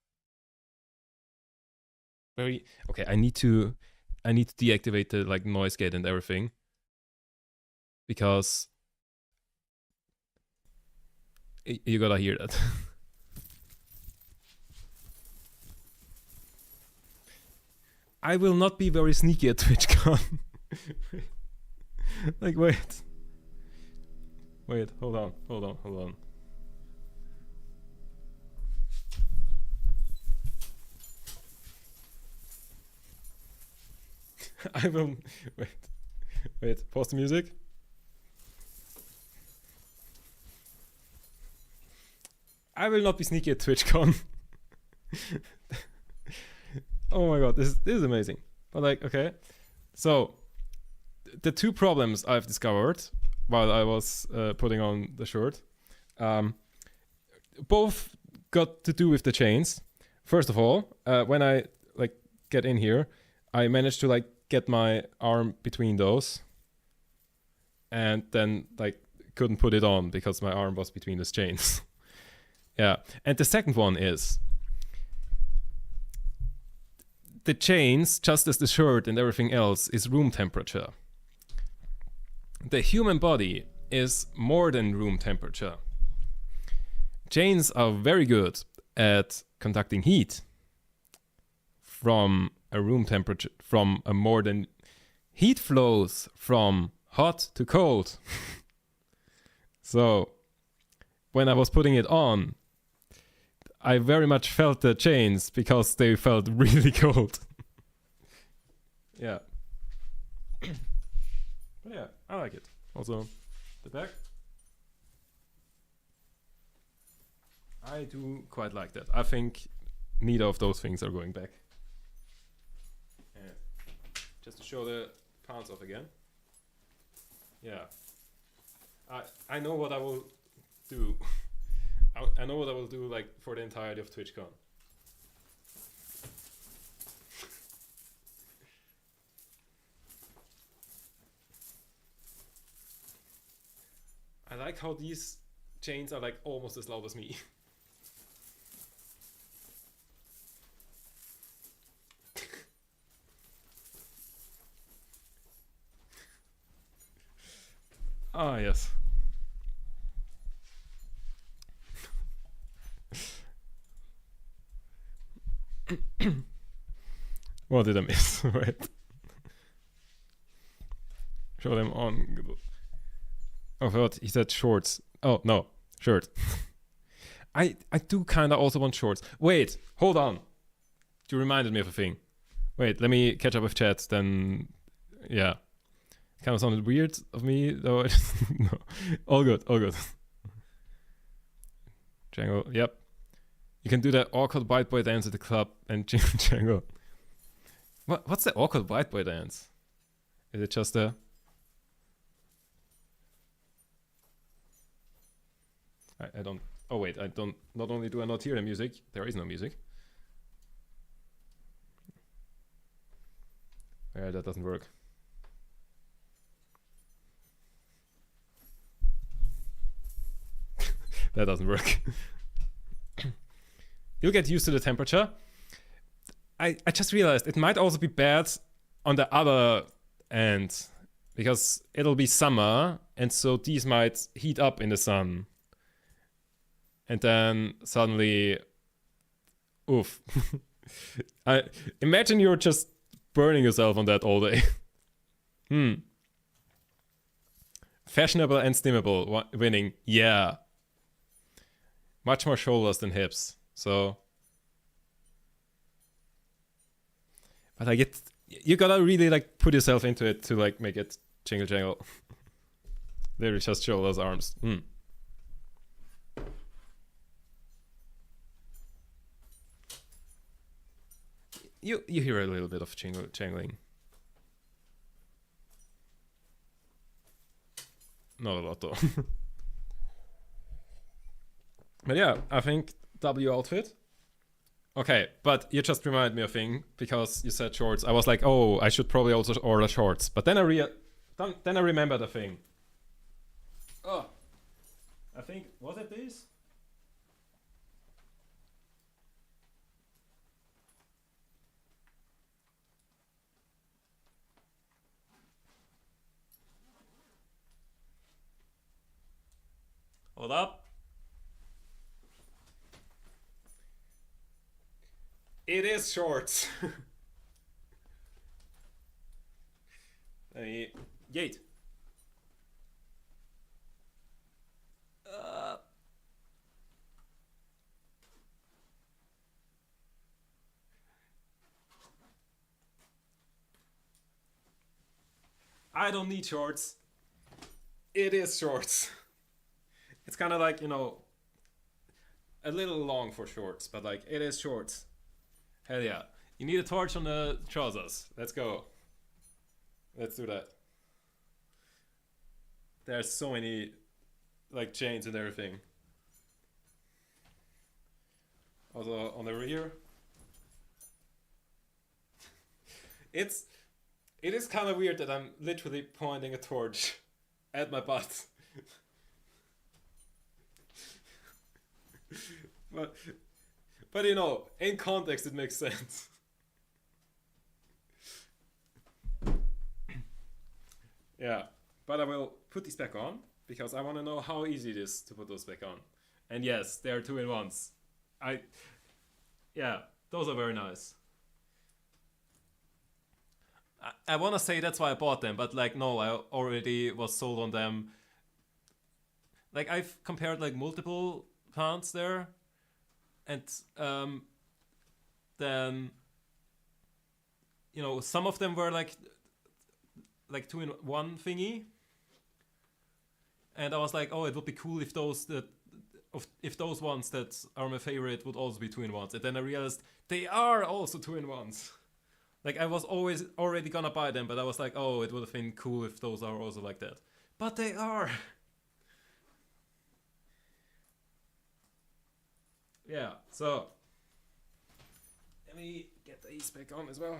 Very okay. I need to deactivate the like noise gate and everything because you gotta hear that. I will not be very sneaky at TwitchCon. Like, wait, hold on. I will wait. Pause the music. I will not be sneaky at TwitchCon. Oh my god, this is amazing. But like, okay, so the two problems I've discovered while I was putting on the shirt, both got to do with the chains. First of all, when I like get in here, I managed to like get my arm between those, and then like couldn't put it on because my arm was between those chains. Yeah, and the second one is the chains, just as the shirt and everything else, is room temperature. The human body is more than room temperature. Chains are very good at conducting heat from a room temperature, from a more than heat flows from hot to cold. So when I was putting it on, I very much felt the chains because they felt really cold. Yeah. But yeah, I like it. Also, the back. I do quite like that. I think neither of those things are going back. And just to show the pants off again. Yeah. I know what I will do. I know what I will do like for the entirety of TwitchCon. I like how these chains are like almost as loud as me. Ah, yes. What did I miss? Right. Show them on. Oh, what? He said shorts. Oh, no. Shirt. I do kind of also want shorts. Wait, hold on. You reminded me of a thing. Wait, let me catch up with chat, then... Yeah. Kind of sounded weird of me, though. No. All good, all good. Django, yep. You can do that awkward white boy dance at the club and Django. What's the awkward white boy dance? Is it just a... I don't... Oh wait, I don't... Not only do I not hear the music, there is no music. Yeah, that doesn't work. That doesn't work. You'll get used to the temperature. I just realized it might also be bad on the other end because it'll be summer and so these might heat up in the sun. And then suddenly, oof. I imagine you're just burning yourself on that all day. Fashionable and stimmable winning. Yeah. Much more shoulders than hips. So, but I get, you gotta really like put yourself into it to like make it jingle jangle. Literally just shoulders, arms. You hear a little bit of jangling. Not a lot though. But yeah, I think W outfit. Okay, but you just reminded me of a thing because you said shorts. I was like, oh, I should probably also order shorts. But then I remembered the thing. Oh, I think, was it these? Hold up. It is shorts. Gate. I don't need shorts. It is shorts. It's kind of like, you know, a little long for shorts, but like it is shorts. Hell yeah. You need a torch on the trousers. Let's go. Let's do that. There's so many like chains and everything. Also on the rear. It is kind of weird that I'm literally pointing a torch at my butt. but you know, in context it makes sense. Yeah, but I will put these back on because I want to know how easy it is to put those back on. And yes, they are 2-in-1s. Yeah, those are very nice. I want to say that's why I bought them, but like no, I already was sold on them. Like I've compared like multiple pants there, and then some of them were like 2-in-1 thingy, and I was like, oh, it would be cool if those ones that are my favorite would also be 2-in-1s, and then I realized they are also 2-in-1s. Like I was always already gonna buy them, but I was like, oh, it would have been cool if those are also like that. But they are. Yeah, so let me get these back on as well.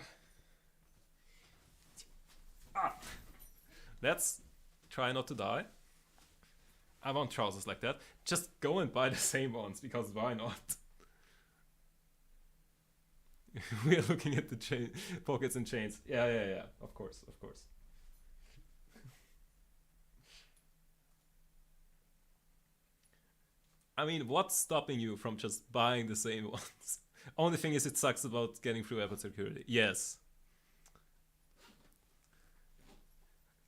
Let's try not to die. I want trousers like that. Just go and buy the same ones, because why not? We are looking at the pockets and chains. Yeah. Of course. I mean, what's stopping you from just buying the same ones? Only thing is, it sucks about getting through airport security. Yes.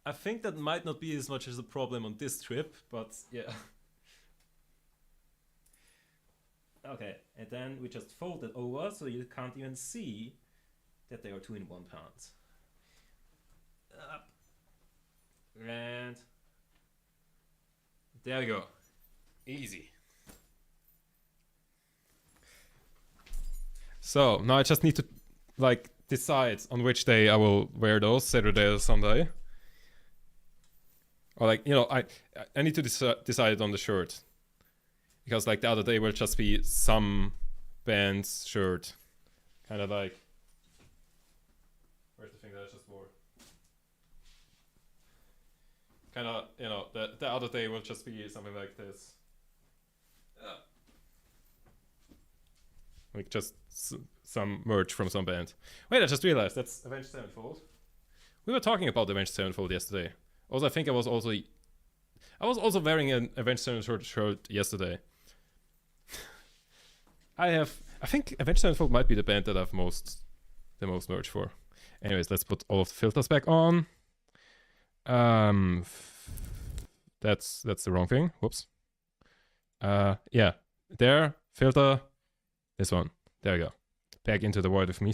I think that might not be as much as a problem on this trip, but yeah. Okay, and then we just fold it over so you can't even see that they are 2-in-1 pants. Up. And there we go. Easy. So now I just need to like decide on which day I will wear those, Saturday or Sunday. Or like, I need to decide on the shirt. Because like the other day will just be some band's shirt. Kind of like... Where's the thing that I just wore? Kind of, the other day will just be something like this. Like just some merch from some band. Wait, I just realized that's Avenged Sevenfold. We were talking about Avenged Sevenfold yesterday. Also, I think I was also wearing an Avenged Sevenfold shirt yesterday. I think Avenged Sevenfold might be the band that I've the most merch for. Anyways, let's put all of the filters back on. That's the wrong thing. Whoops. Yeah. There, filter. This one. There we go. Back into the void with me.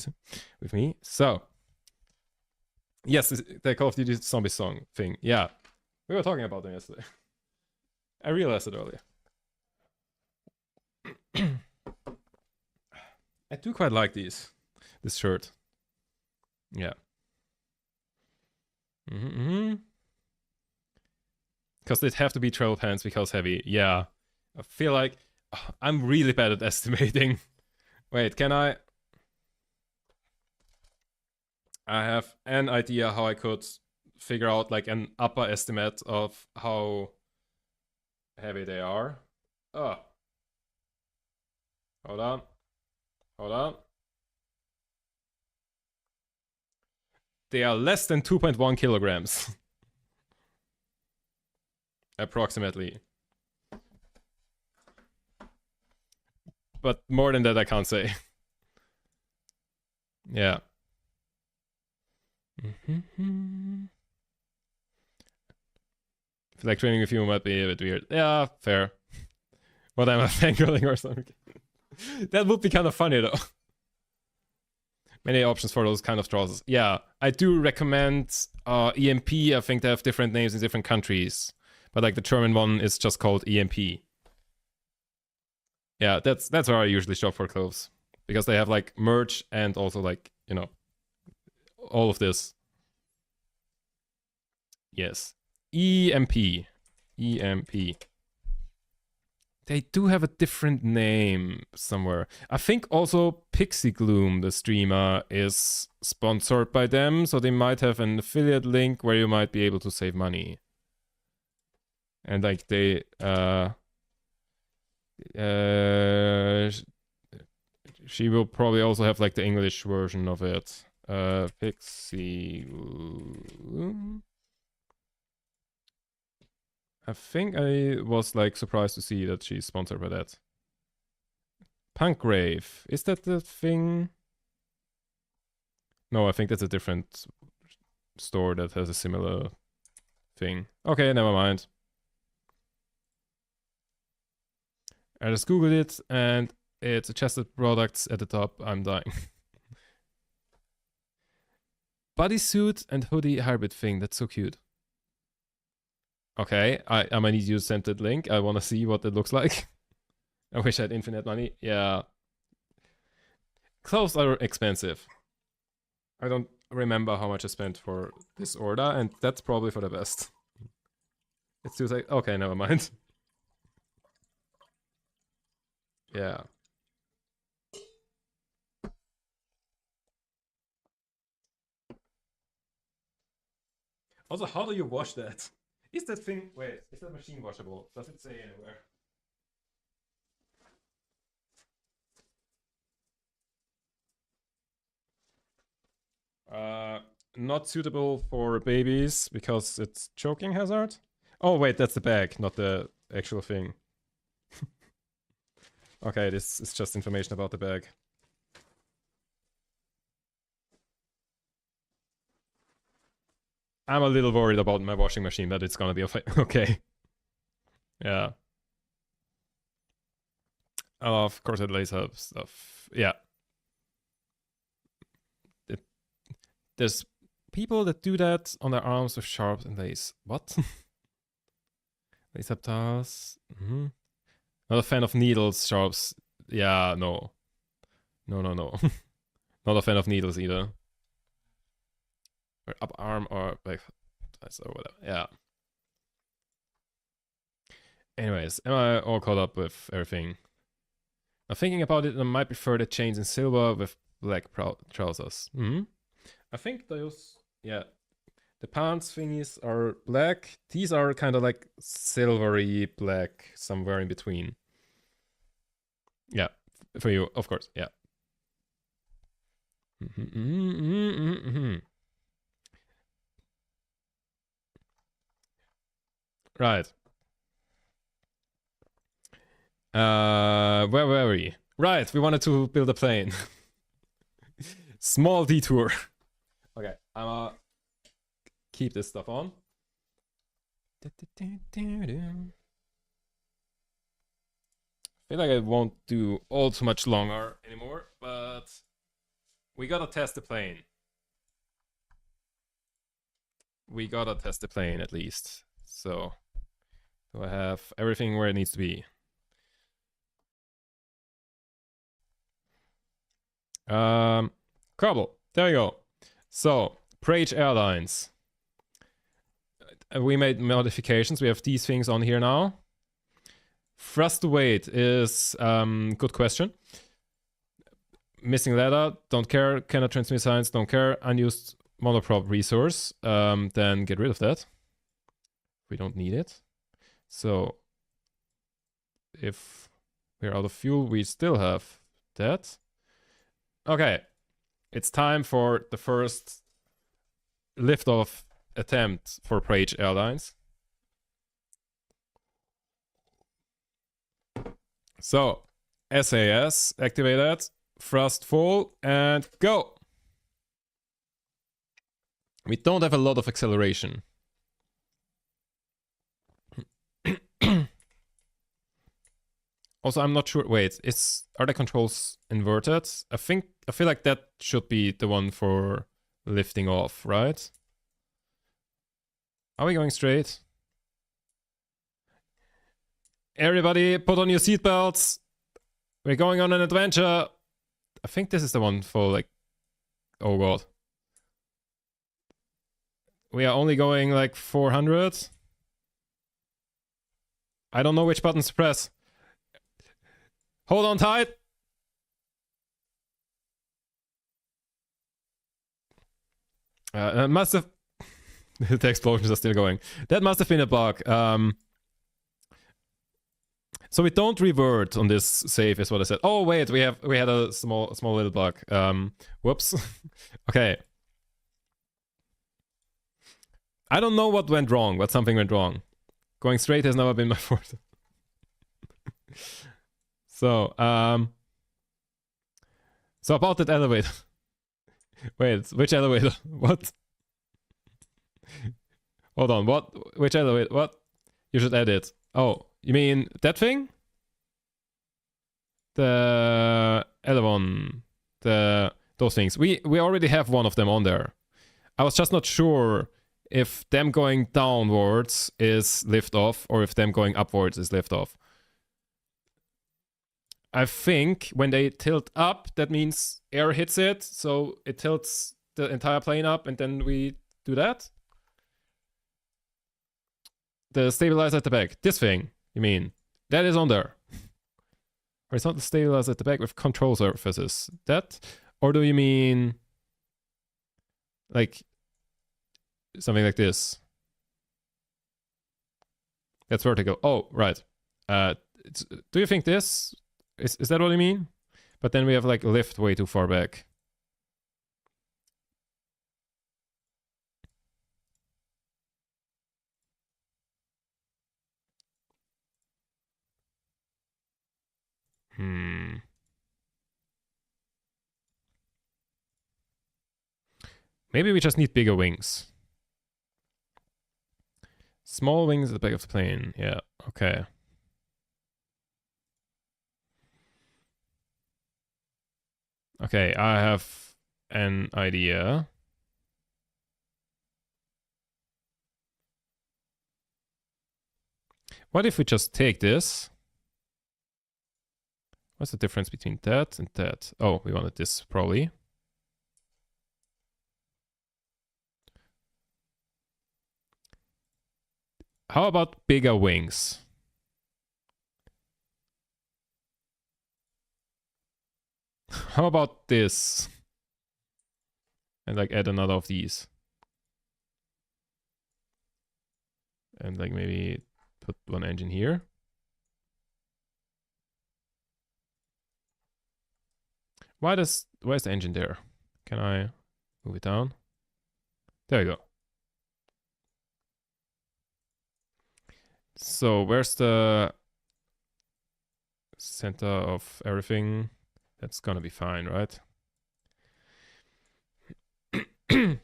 So. Yes, the Call of Duty zombie song thing. Yeah. We were talking about them yesterday. I realized it earlier. I do quite like this shirt. Yeah. Because they'd have to be travel pants because heavy. Yeah. I feel like I'm really bad at estimating. Wait, can I have an idea how I could figure out like an upper estimate of how heavy they are. Oh. Hold on. They are less than 2.1 kilograms. Approximately. But more than that I can't say. Yeah. Like training with you might be a bit weird. Yeah, fair. What am I fangirling or something? That would be kind of funny though. Many options for those kind of trousers. Yeah, I do recommend EMP. I think they have different names in different countries. But like the German one is just called EMP. Yeah, that's where I usually shop for clothes. Because they have like merch and also like, all of this. Yes. EMP. They do have a different name somewhere. I think also Pixie Gloom, the streamer, is sponsored by them, so they might have an affiliate link where you might be able to save money. And like they she will probably also have like the English version of it. Pixie Gloom. I think I was like surprised to see that she's sponsored by that. Punkgrave. Is that the thing? No, I think that's a different store that has a similar thing. Okay, never mind. I just googled it and it suggested products at the top. I'm dying. Bodysuit and hoodie hybrid thing. That's so cute. Okay, I might need you to send that link. I want to see what it looks like. I wish I had infinite money. Yeah. Clothes are expensive. I don't remember how much I spent for this order, and that's probably for the best. It's just like, okay, never mind. Yeah. Also, how do you wash that? Is that thing... Wait, is that machine washable? Does it say anywhere? Not suitable for babies because it's choking hazard. Oh wait, that's the bag, not the actual thing. Okay, this is just information about the bag. I'm a little worried about my washing machine, but it's gonna be okay. Yeah. Of course, it lays up stuff. Yeah. There's people that do that on their arms with sharps and lace. What? Lace up tiles. Not a fan of needles, sharps. Yeah, no. No. Not a fan of needles either. Or up arm or back or whatever. Yeah. Anyways, am I all caught up with everything? Now thinking about it, I might prefer the chains in silver with black trousers. I think those, yeah. The pants thingies are black. These are kind of like silvery black, somewhere in between. Yeah, for you, of course, yeah. Right. Where were we? Right, we wanted to build a plane. Small detour. Okay, I'm keep this stuff on. I feel like I won't do all too much longer anymore, but we gotta test the plane. We gotta test the plane at least. So, do I have everything where it needs to be? Cool. There you go. So, Prague Airlines. We made modifications. We have these things on here now. Thrust to weight is good question. Missing leather, don't care. Cannot transmit science, don't care. Unused monoprop resource, then get rid of that. We don't need it. So if we're out of fuel, we still have that. Okay, it's time for the first liftoff attempt for Prague Airlines. So, SAS, activate that, thrust full, and go! We don't have a lot of acceleration. Also, I'm not sure. Wait, are the controls inverted? I feel like that should be the one for lifting off, right? Are we going straight? Everybody, put on your seatbelts. We're going on an adventure. I think this is the one for like... Oh god. We are only going like 400. I don't know which buttons to press. Hold on tight. Must have... the explosions are still going. That must have been a bug. So we don't revert on this save, is what I said. Oh wait, we had a small little bug. Whoops. Okay. I don't know what went wrong, but something went wrong. Going straight has never been my forte. So, so about that elevator. Wait, which elevator? What? Hold on, what? Which elevator? What? You should edit. Oh, you mean that thing? The Elevon. Those things. We already have one of them on there. I was just not sure if them going downwards is lift off or if them going upwards is lift off. I think when they tilt up, that means air hits it, so it tilts the entire plane up, and then we do that. The stabilizer at the back. This thing, you mean? That is on there. Horizontal stabilizer at the back with control surfaces. That? Or do you mean like something like this? That's vertical. Oh, right. Do you think this? Is that what you mean? But then we have like lift way too far back. Maybe we just need bigger wings. Small wings at the back of the plane. Yeah, okay. Okay, I have an idea. What if we just take this? What's the difference between that and that? Oh, we wanted this probably. How about bigger wings? How about this? And like add another of these. And like maybe put one engine here. Why is the engine there? Can I move it down? There we go. So where's the center of everything? That's gonna be fine, right? Because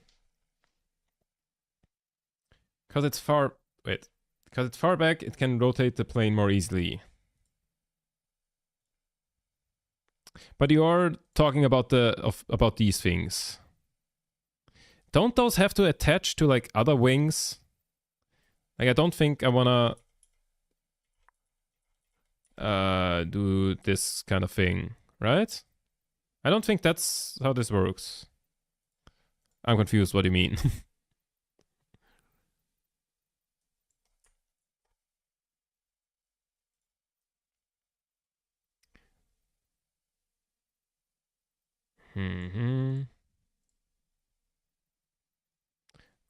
it's far... Wait. Because it's far back, it can rotate the plane more easily. But you are talking about about these things. Don't those have to attach to like other wings? Like I don't think I wanna do this kind of thing, right? I don't think that's how this works. I'm confused. What do you mean?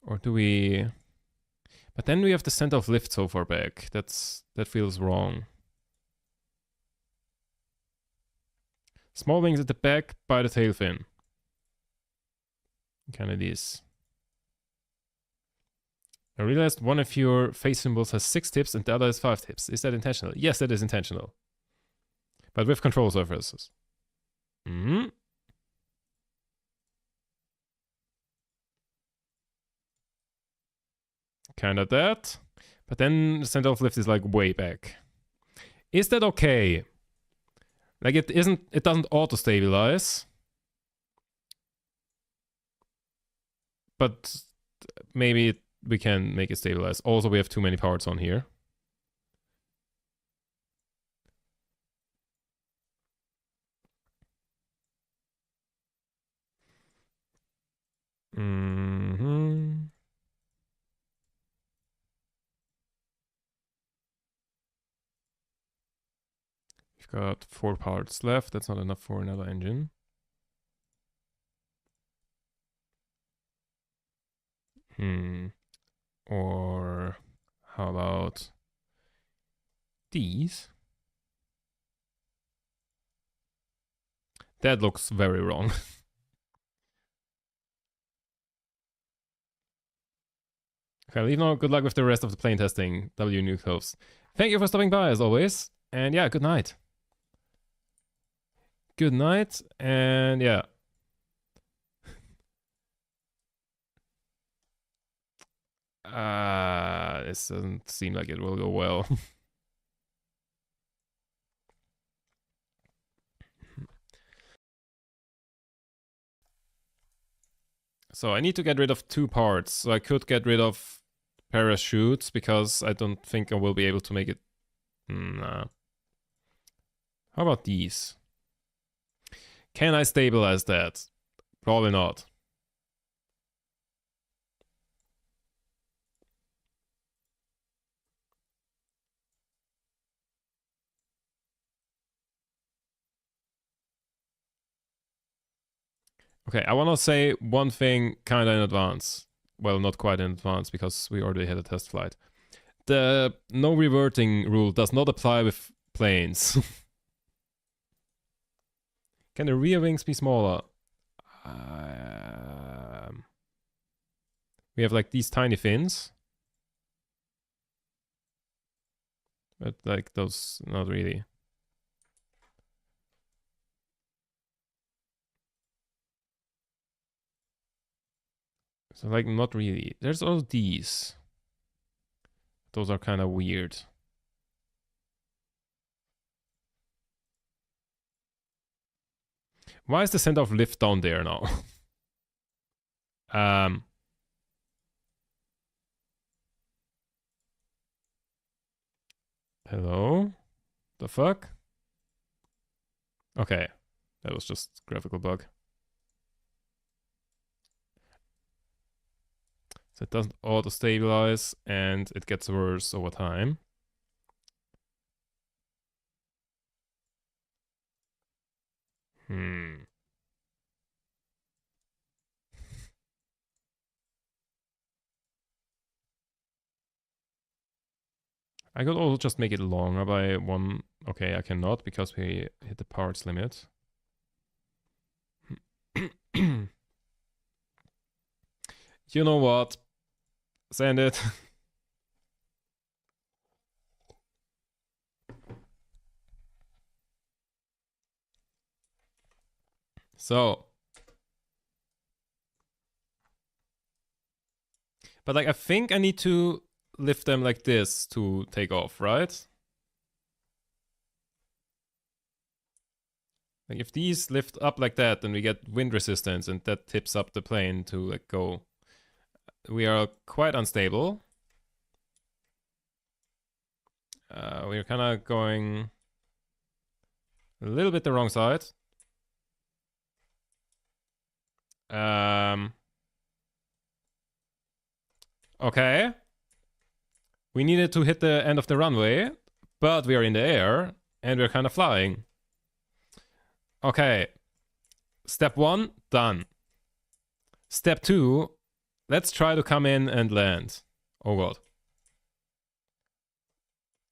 Or do we... But then we have the center of lift so far back. That feels wrong. Small wings at the back by the tail fin. Kind of these. I realized one of your face symbols has 6 tips and the other has 5 tips. Is that intentional? Yes, that is intentional. But with control surfaces. Kind of that. But then the center of lift is like way back. Is that okay? Like it doesn't auto-stabilize. But maybe we can make it stabilize. Also, we have too many parts on here. We've got 4 parts left. That's not enough for another engine. Or how about these? That looks very wrong. Okay, leave now. Good luck with the rest of the plane testing. W Nuke hopes. Thank you for stopping by as always. And yeah, good night. Good night. And yeah. This doesn't seem like it will go well. So I need to get rid of 2 parts. So I could get rid of parachutes because I don't think I will be able to make it. Nah. How about these? Can I stabilize that? Probably not. Okay, I want to say one thing kind of in advance. Well, not quite in advance because we already had a test flight. The no reverting rule does not apply with planes. Can the rear wings be smaller? We have like these tiny fins. But like those, not really. So like not really. There's all these. Those are kind of weird. Why is the center of lift down there now? Hello? The fuck? Okay. That was just graphical bug. So it doesn't auto-stabilize and it gets worse over time. I could also just make it longer by 1. Okay, I cannot because we hit the parts limit. You know what? Send it. So. But like, I think I need to lift them like this to take off, right? Like if these lift up like that, then we get wind resistance and that tips up the plane to like go. We are quite unstable. We're kind of going a little bit the wrong side. Okay. We needed to hit the end of the runway, but we are in the air and we're kind of flying. Okay. Step 1, done. Step 2, let's try to come in and land. Oh god.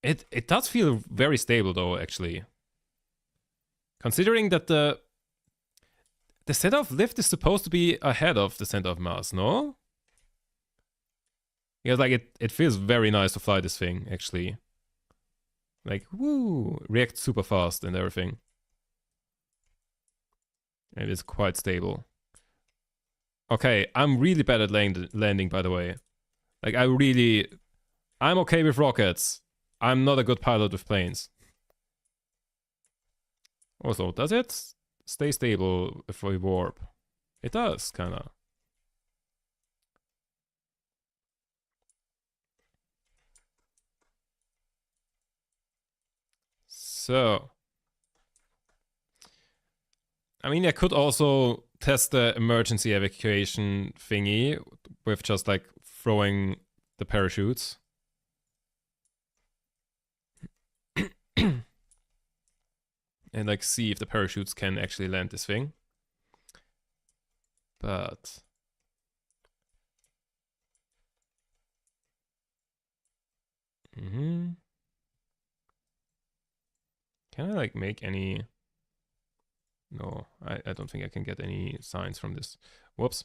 It does feel very stable though, actually. Considering that the center of lift is supposed to be ahead of the center of mass, no? Yeah, like it feels very nice to fly this thing, actually. Like, woo, reacts super fast and everything. And it's quite stable. Okay, I'm really bad at landing, by the way. Like, I'm okay with rockets. I'm not a good pilot with planes. Also, does it stay stable if we warp? It does, kinda. So, I mean, I could also test the emergency evacuation thingy with just like throwing the parachutes. And like see if the parachutes can actually land this thing. But can I like make any? No, I don't think I can get any signs from this. Whoops.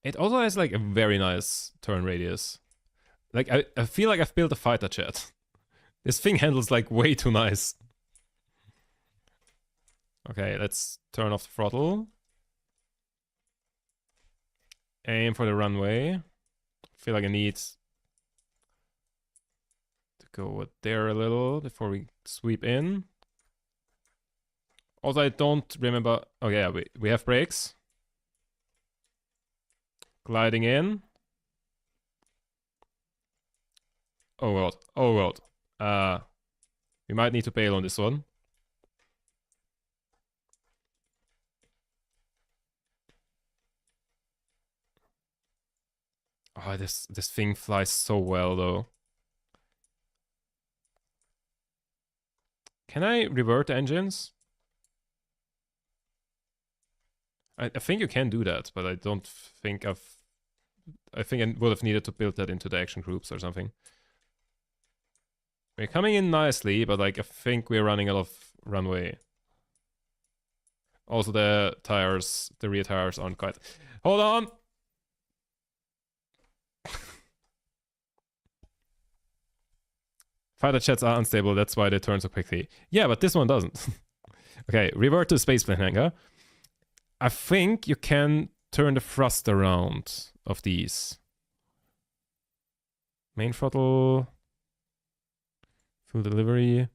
It also has like a very nice turn radius. Like I feel like I've built a fighter jet. This thing handles like way too nice. Okay, let's turn off the throttle. Aim for the runway. Feel like I need to go there a little before we sweep in. Also, I don't remember. Oh yeah, we have brakes. Gliding in. Oh god. Oh god. We might need to bail on this one. Oh, this thing flies so well though. Can I revert engines? I think you can do that, but I don't think I think I would have needed to build that into the action groups or something. We're coming in nicely, but like I think we're running out of runway. Also the tires, the rear tires aren't quite. Hold on! Fighter jets are unstable, that's why they turn so quickly. Yeah, but this one doesn't. Okay, revert to spaceplane hangar. I think you can turn the thrust around of these. Main throttle. Full delivery.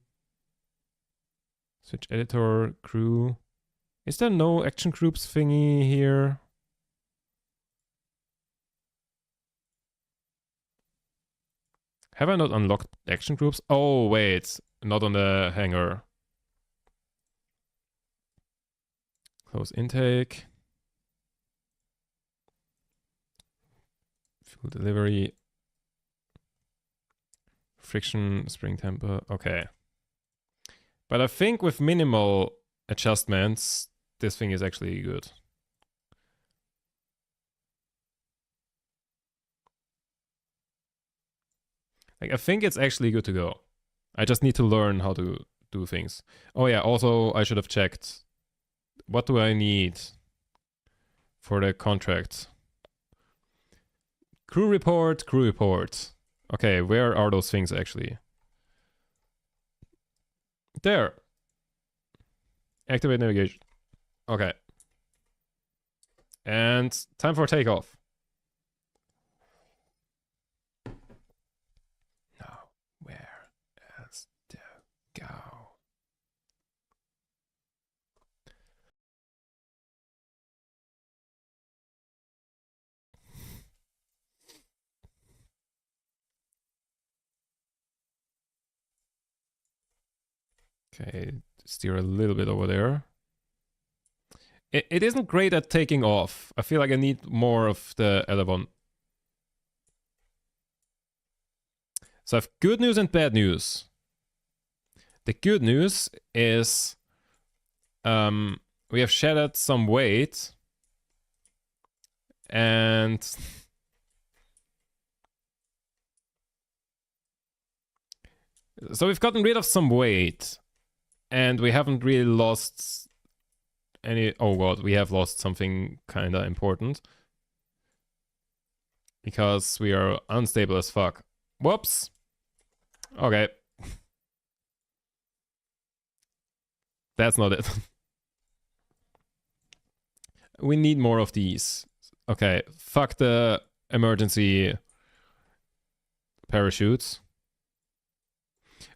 Switch editor, crew. Is there no action groups thingy here? Have I not unlocked action groups? Oh, wait. Not on the hangar. Close intake. Fuel delivery. Friction, spring temper. Okay. But I think with minimal adjustments, this thing is actually good. Like, I think it's actually good to go. I just need to learn how to do things. Oh yeah, also I should have checked. What do I need for the contract? Crew report, crew report. Okay, where are those things actually? There. Activate navigation. Okay. And time for takeoff. Now, where is the go? Okay, steer a little bit over there. It isn't great at taking off. I feel like I need more of the elevon. So I have good news and bad news. The good news is we have shedded some weight. And so we've gotten rid of some weight. And we haven't really lost any... Oh god, we have lost something kinda important. Because we are unstable as fuck. Whoops. Okay. That's not it. We need more of these. Okay, fuck the emergency parachutes.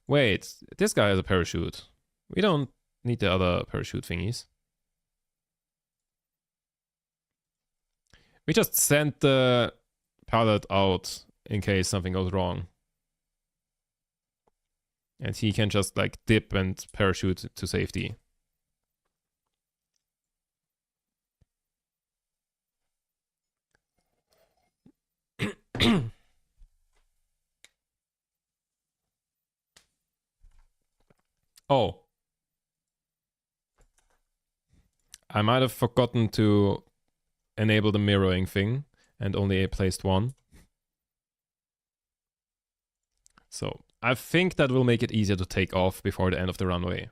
Wait, this guy has a parachute. We don't need the other parachute thingies. We just sent the pilot out in case something goes wrong. And he can just like dip and parachute to safety. Oh. I might have forgotten to enable the mirroring thing and only placed one. So I think that will make it easier to take off before the end of the runway.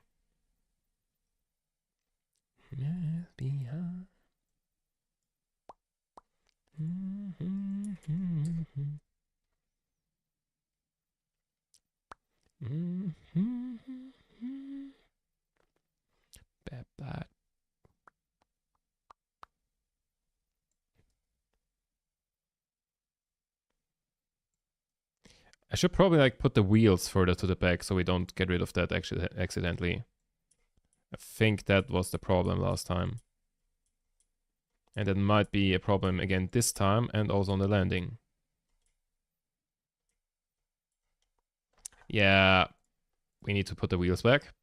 Bad. I should probably like put the wheels further to the back so we don't get rid of that actually accidentally. I think that was the problem last time. And that might be a problem again this time and also on the landing. Yeah, we need to put the wheels back.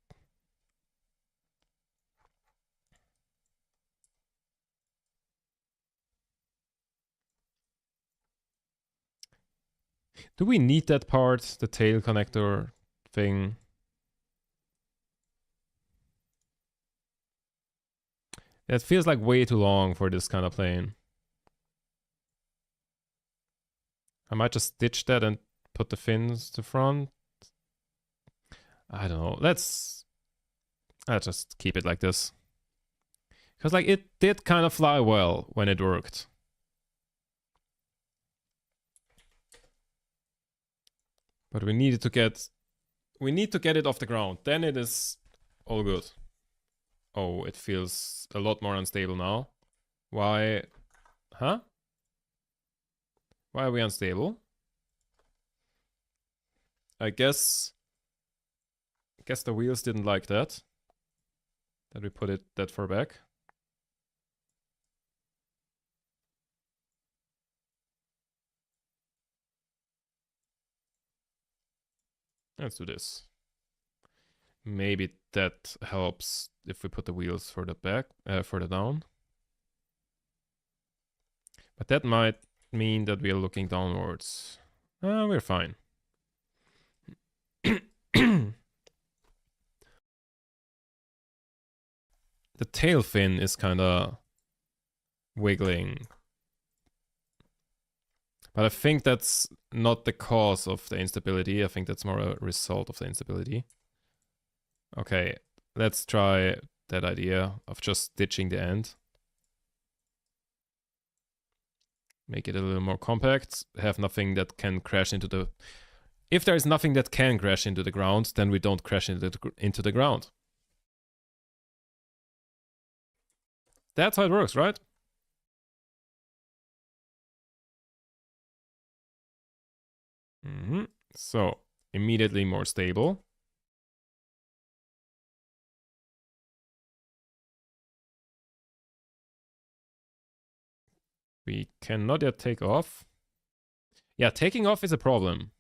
Do we need that part, the tail connector thing? It feels like way too long for this kind of plane. I might just stitch that and put the fins to front. I don't know. Let's just keep it like this. Because like it did kind of fly well when it worked. But we need to get it off the ground. Then it is all good. Oh, it feels a lot more unstable now. Why? Huh? Why are we unstable? I guess the wheels didn't like that. That we put it that far back. Let's do this. Maybe that helps if we put the wheels further back, further down. But that might mean that we are looking downwards. We're fine. The tail fin is kind of wiggling. But I think that's not the cause of the instability. I think that's more a result of the instability. Okay, let's try that idea of just stitching the end. Make it a little more compact. Have nothing that can crash into the... If there is nothing that can crash into the ground, then we don't crash into the ground. That's how it works, right? So, immediately more stable. We cannot yet take off. Yeah, taking off is a problem.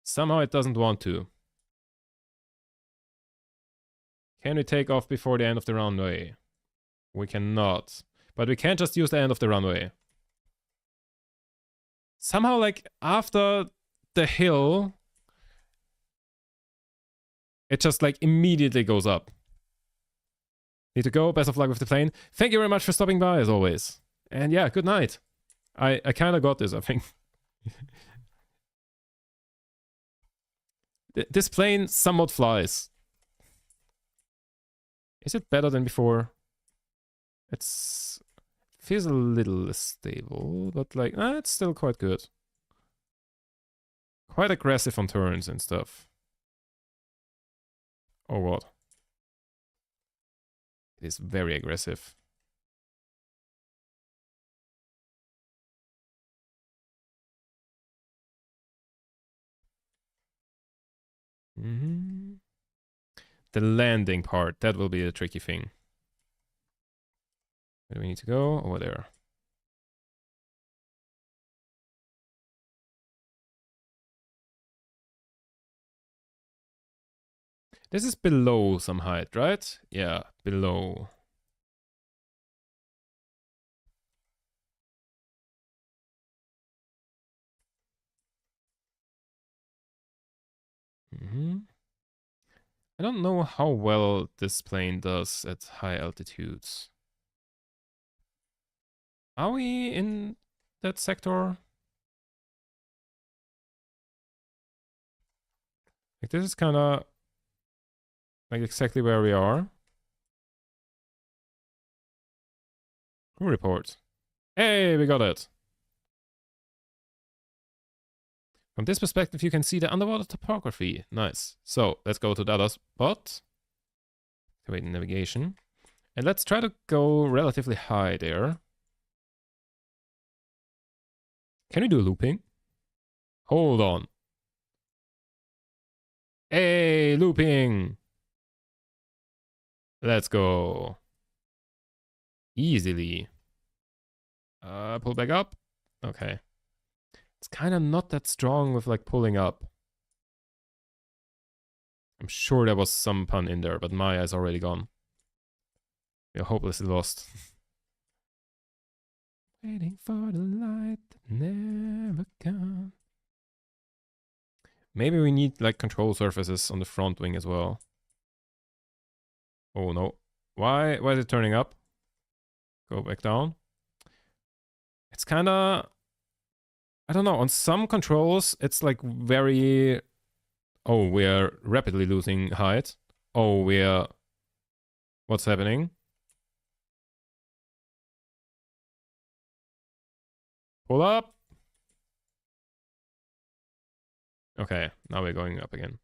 Somehow it doesn't want to. Can we take off before the end of the runway? We cannot. But we can't just use the end of the runway. Somehow, like, after the hill, it just, like, immediately goes up. Need to go. Best of luck with the plane. Thank you very much for stopping by, as always. And yeah, good night. I kind of got this, I think. This plane somewhat flies. Is it better than before? It's... feels a little stable, but like, it's still quite good. Quite aggressive on turns and stuff. Oh god. It is very aggressive. The landing part, that will be a tricky thing. Where do we need to go? Over there. This is below some height, right? Yeah, below. I don't know how well this plane does at high altitudes. Are we in that sector? Like, this is kind of like exactly where we are. Crew report. Hey, we got it. From this perspective, you can see the underwater topography. Nice. So let's go to the other spot. Activate navigation. And let's try to go relatively high there. Can we do looping? Hold on. Hey, looping. Let's go. Easily. Pull back up. Okay. It's kind of not that strong with like pulling up. I'm sure there was some pun in there, but Maya is already gone. We're hopelessly lost. Waiting for the light that never comes. Maybe we need like control surfaces on the front wing as well. Oh no. Why is it turning up? Go back down. It's kind of, I don't know, on some controls it's like very, oh, we're rapidly losing height. Oh, what's happening? Pull up. Okay, now we're going up again.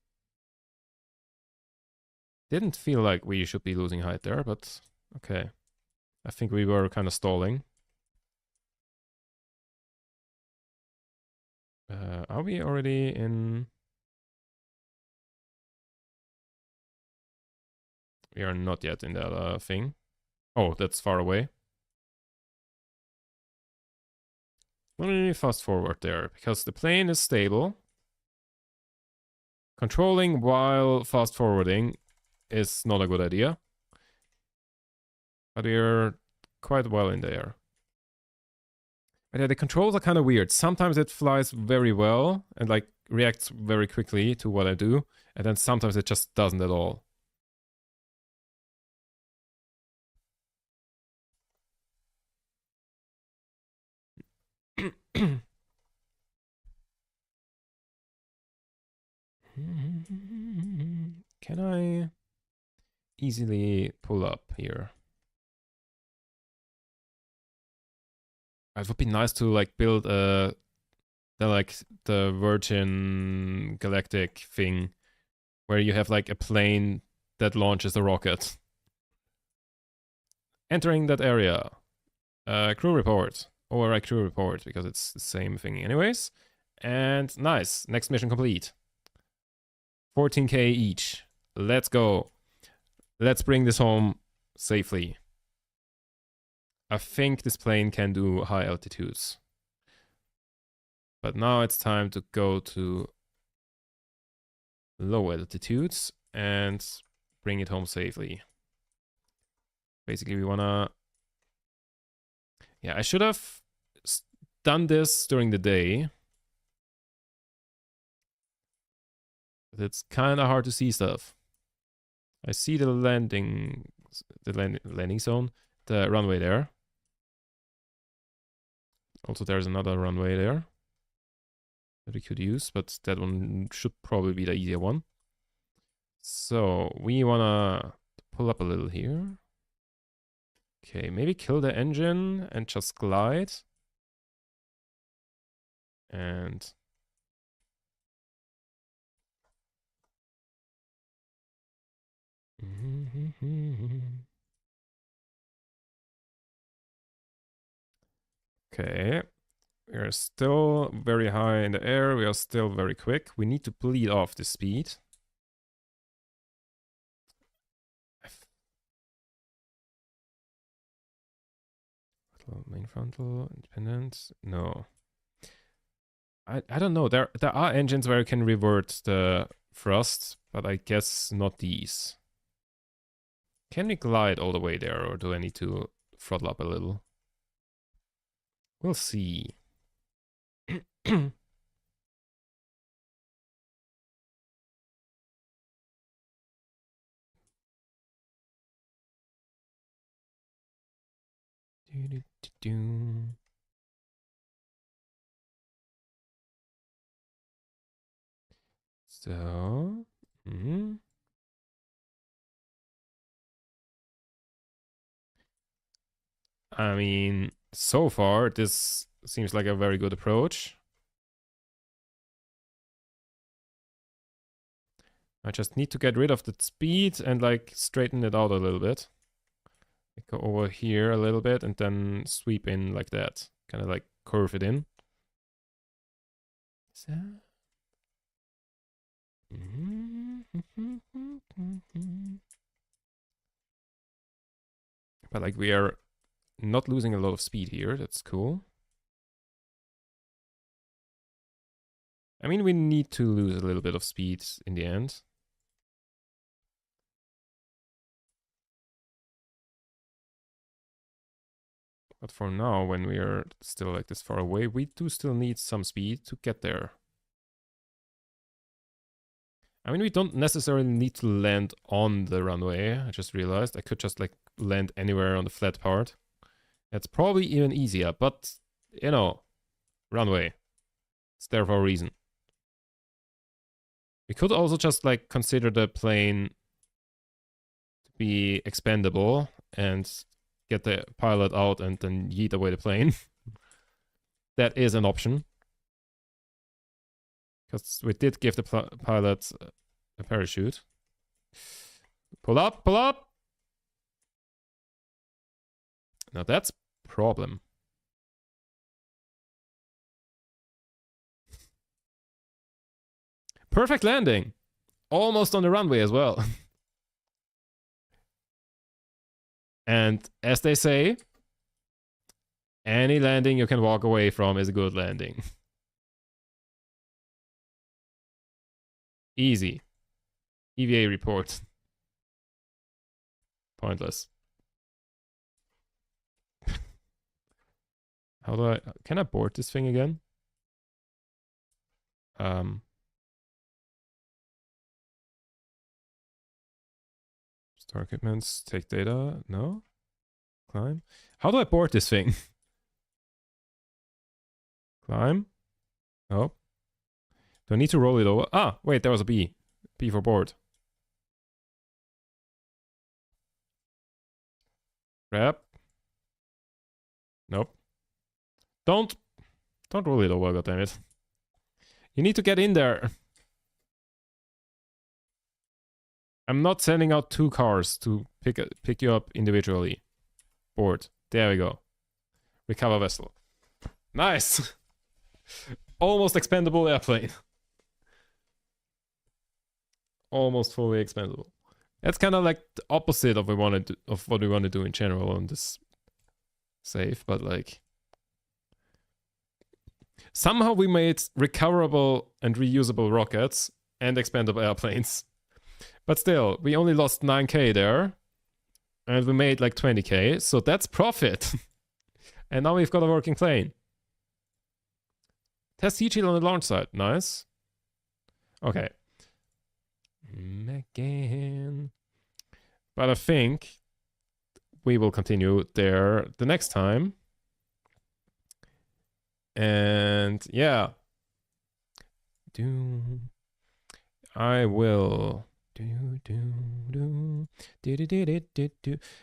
Didn't feel like we should be losing height there, but okay. I think we were kind of stalling. Are we already in? We are not yet in that thing. Oh, that's far away. Let me fast forward there, because the plane is stable. Controlling while fast forwarding is not a good idea. But we're quite well in there. But yeah, the controls are kind of weird. Sometimes it flies very well and like reacts very quickly to what I do. And then sometimes it just doesn't at all. Can I easily pull up here? It would be nice to like build the Virgin Galactic thing where you have like a plane that launches a rocket. Entering that area. Crew report. Override crew report because it's the same thing anyways. And nice. Next mission complete. 14k each. Let's go. Let's bring this home safely. I think this plane can do high altitudes. But now it's time to go to low altitudes and bring it home safely. Basically, we wanna... Yeah, I should have done this during the day. But it's kind of hard to see stuff. I see the landing zone, the runway there. Also, there's another runway there that we could use, but that one should probably be the easier one. So we wanna pull up a little here. Okay, maybe kill the engine and just glide. And okay, we are still very high in the air. We are still very quick. We need to bleed off the speed. Main frontal, independent. No. I don't know. There are engines where you can revert the thrust, but I guess not these. Can we glide all the way there, or do I need to throttle up a little? We'll see. So, I mean, so far this seems like a very good approach. I just need to get rid of the speed and like straighten it out a little bit. Go over here a little bit and then sweep in like that. Kind of like curve it in. So. But like we are not losing a lot of speed here. That's cool. I mean, we need to lose a little bit of speed in the end. But for now, when we are still like this far away, we do still need some speed to get there. I mean, we don't necessarily need to land on the runway. I just realized I could just like land anywhere on the flat part. That's probably even easier, but you know, runway. It's there for a reason. We could also just like consider the plane to be expendable and get the pilot out and then yeet away the plane. That is an option. Because we did give the pilot a parachute. Pull up, pull up! Now that's a problem. Perfect landing! Almost on the runway as well. And as they say, any landing you can walk away from is a good landing. Easy. EVA report. Pointless. How do I... Can I board this thing again? Store equipments, take data. No? Climb. How do I board this thing? Climb. Oh. Do I need to roll it over? Ah, wait, there was a B. B for board. Grab. Nope. Don't roll it over, goddammit. You need to get in there. I'm not sending out 2 cars to pick you up individually. Board. There we go. Recover vessel. Nice. Almost expendable airplane. Almost fully expendable. That's kind of like the opposite of what we want to do in general on this save, but like somehow we made recoverable and reusable rockets and expendable airplanes. But still, we only lost 9k there. And we made like 20k, so that's profit. And now we've got a working plane. Test heat shield on the launch site. Nice. Okay. Again. But I think we will continue there the next time. And yeah. I will...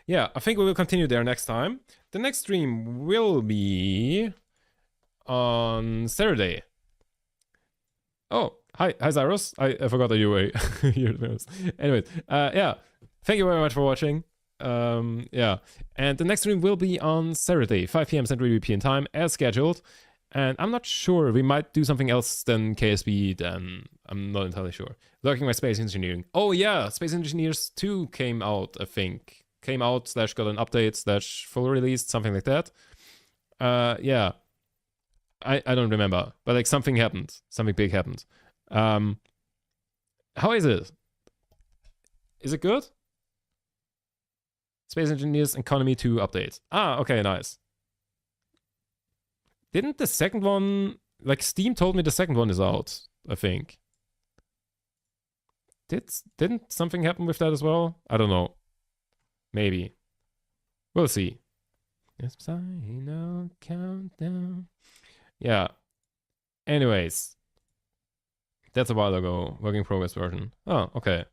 Yeah, I think we will continue there next time. The next stream will be on Saturday. Oh, hi Zyros. I forgot that you were here. Anyways, yeah, thank you very much for watching. Yeah, and the next stream will be on Saturday, 5 p.m. Central European time, as scheduled. And I'm not sure, we might do something else than KSP, then I'm not entirely sure. Lurking my Space Engineering. Oh yeah, Space Engineers 2 came out, I think. Came out, / got an update, / full release, something like that. Yeah. I don't remember, but like something happened. Something big happened. How is it? Is it good? Space Engineers Economy 2 update. Ah, okay, nice. Didn't the second one... Like, Steam told me the second one is out, I think. Didn't something happen with that as well? I don't know. Maybe. We'll see. Final countdown. Yeah. Anyways. That's a while ago. Work in progress version. Oh, okay.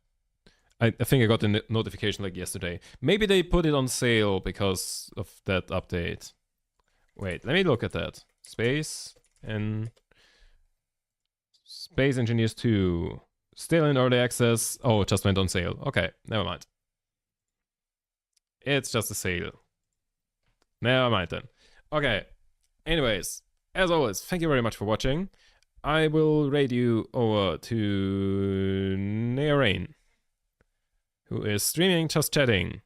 I think I got the notification like yesterday. Maybe they put it on sale because of that update. Wait, let me look at that. Space Engineers 2 Still in early access. Oh, it just went on sale. Okay, never mind. It's just a sale. Never mind then. Okay. Anyways, as always, thank you very much for watching. I will raid you over to Nearain, who is streaming, just chatting.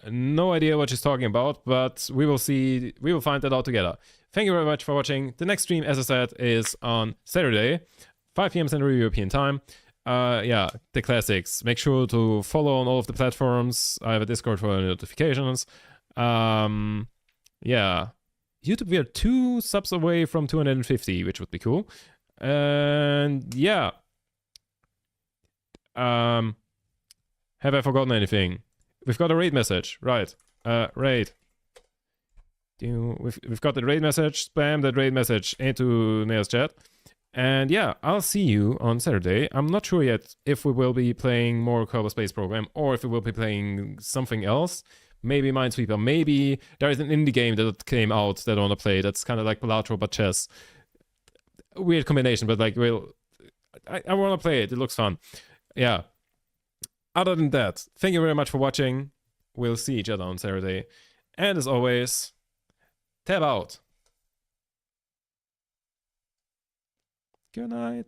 No idea what she's talking about, but we will see. We will find that out together. Thank you very much for watching. The next stream, as I said, is on Saturday, 5 p.m. Central European Time. Yeah, the classics. Make sure to follow on all of the platforms. I have a Discord for notifications. Yeah. YouTube, we are 2 subs away from 250, which would be cool. And yeah. Have I forgotten anything? We've got a raid message, right? Raid. We've got the raid message. Spam that raid message into Nea's chat. And yeah, I'll see you on Saturday. I'm not sure yet if we will be playing more Kerbal Space Program or if we will be playing something else. Maybe Minesweeper. Maybe there is an indie game that came out that I want to play. That's kind of like Balatro but chess. Weird combination, but like, I want to play it. It looks fun. Yeah. Other than that, thank you very much for watching. We'll see each other on Saturday. And as always, tab out. Good night.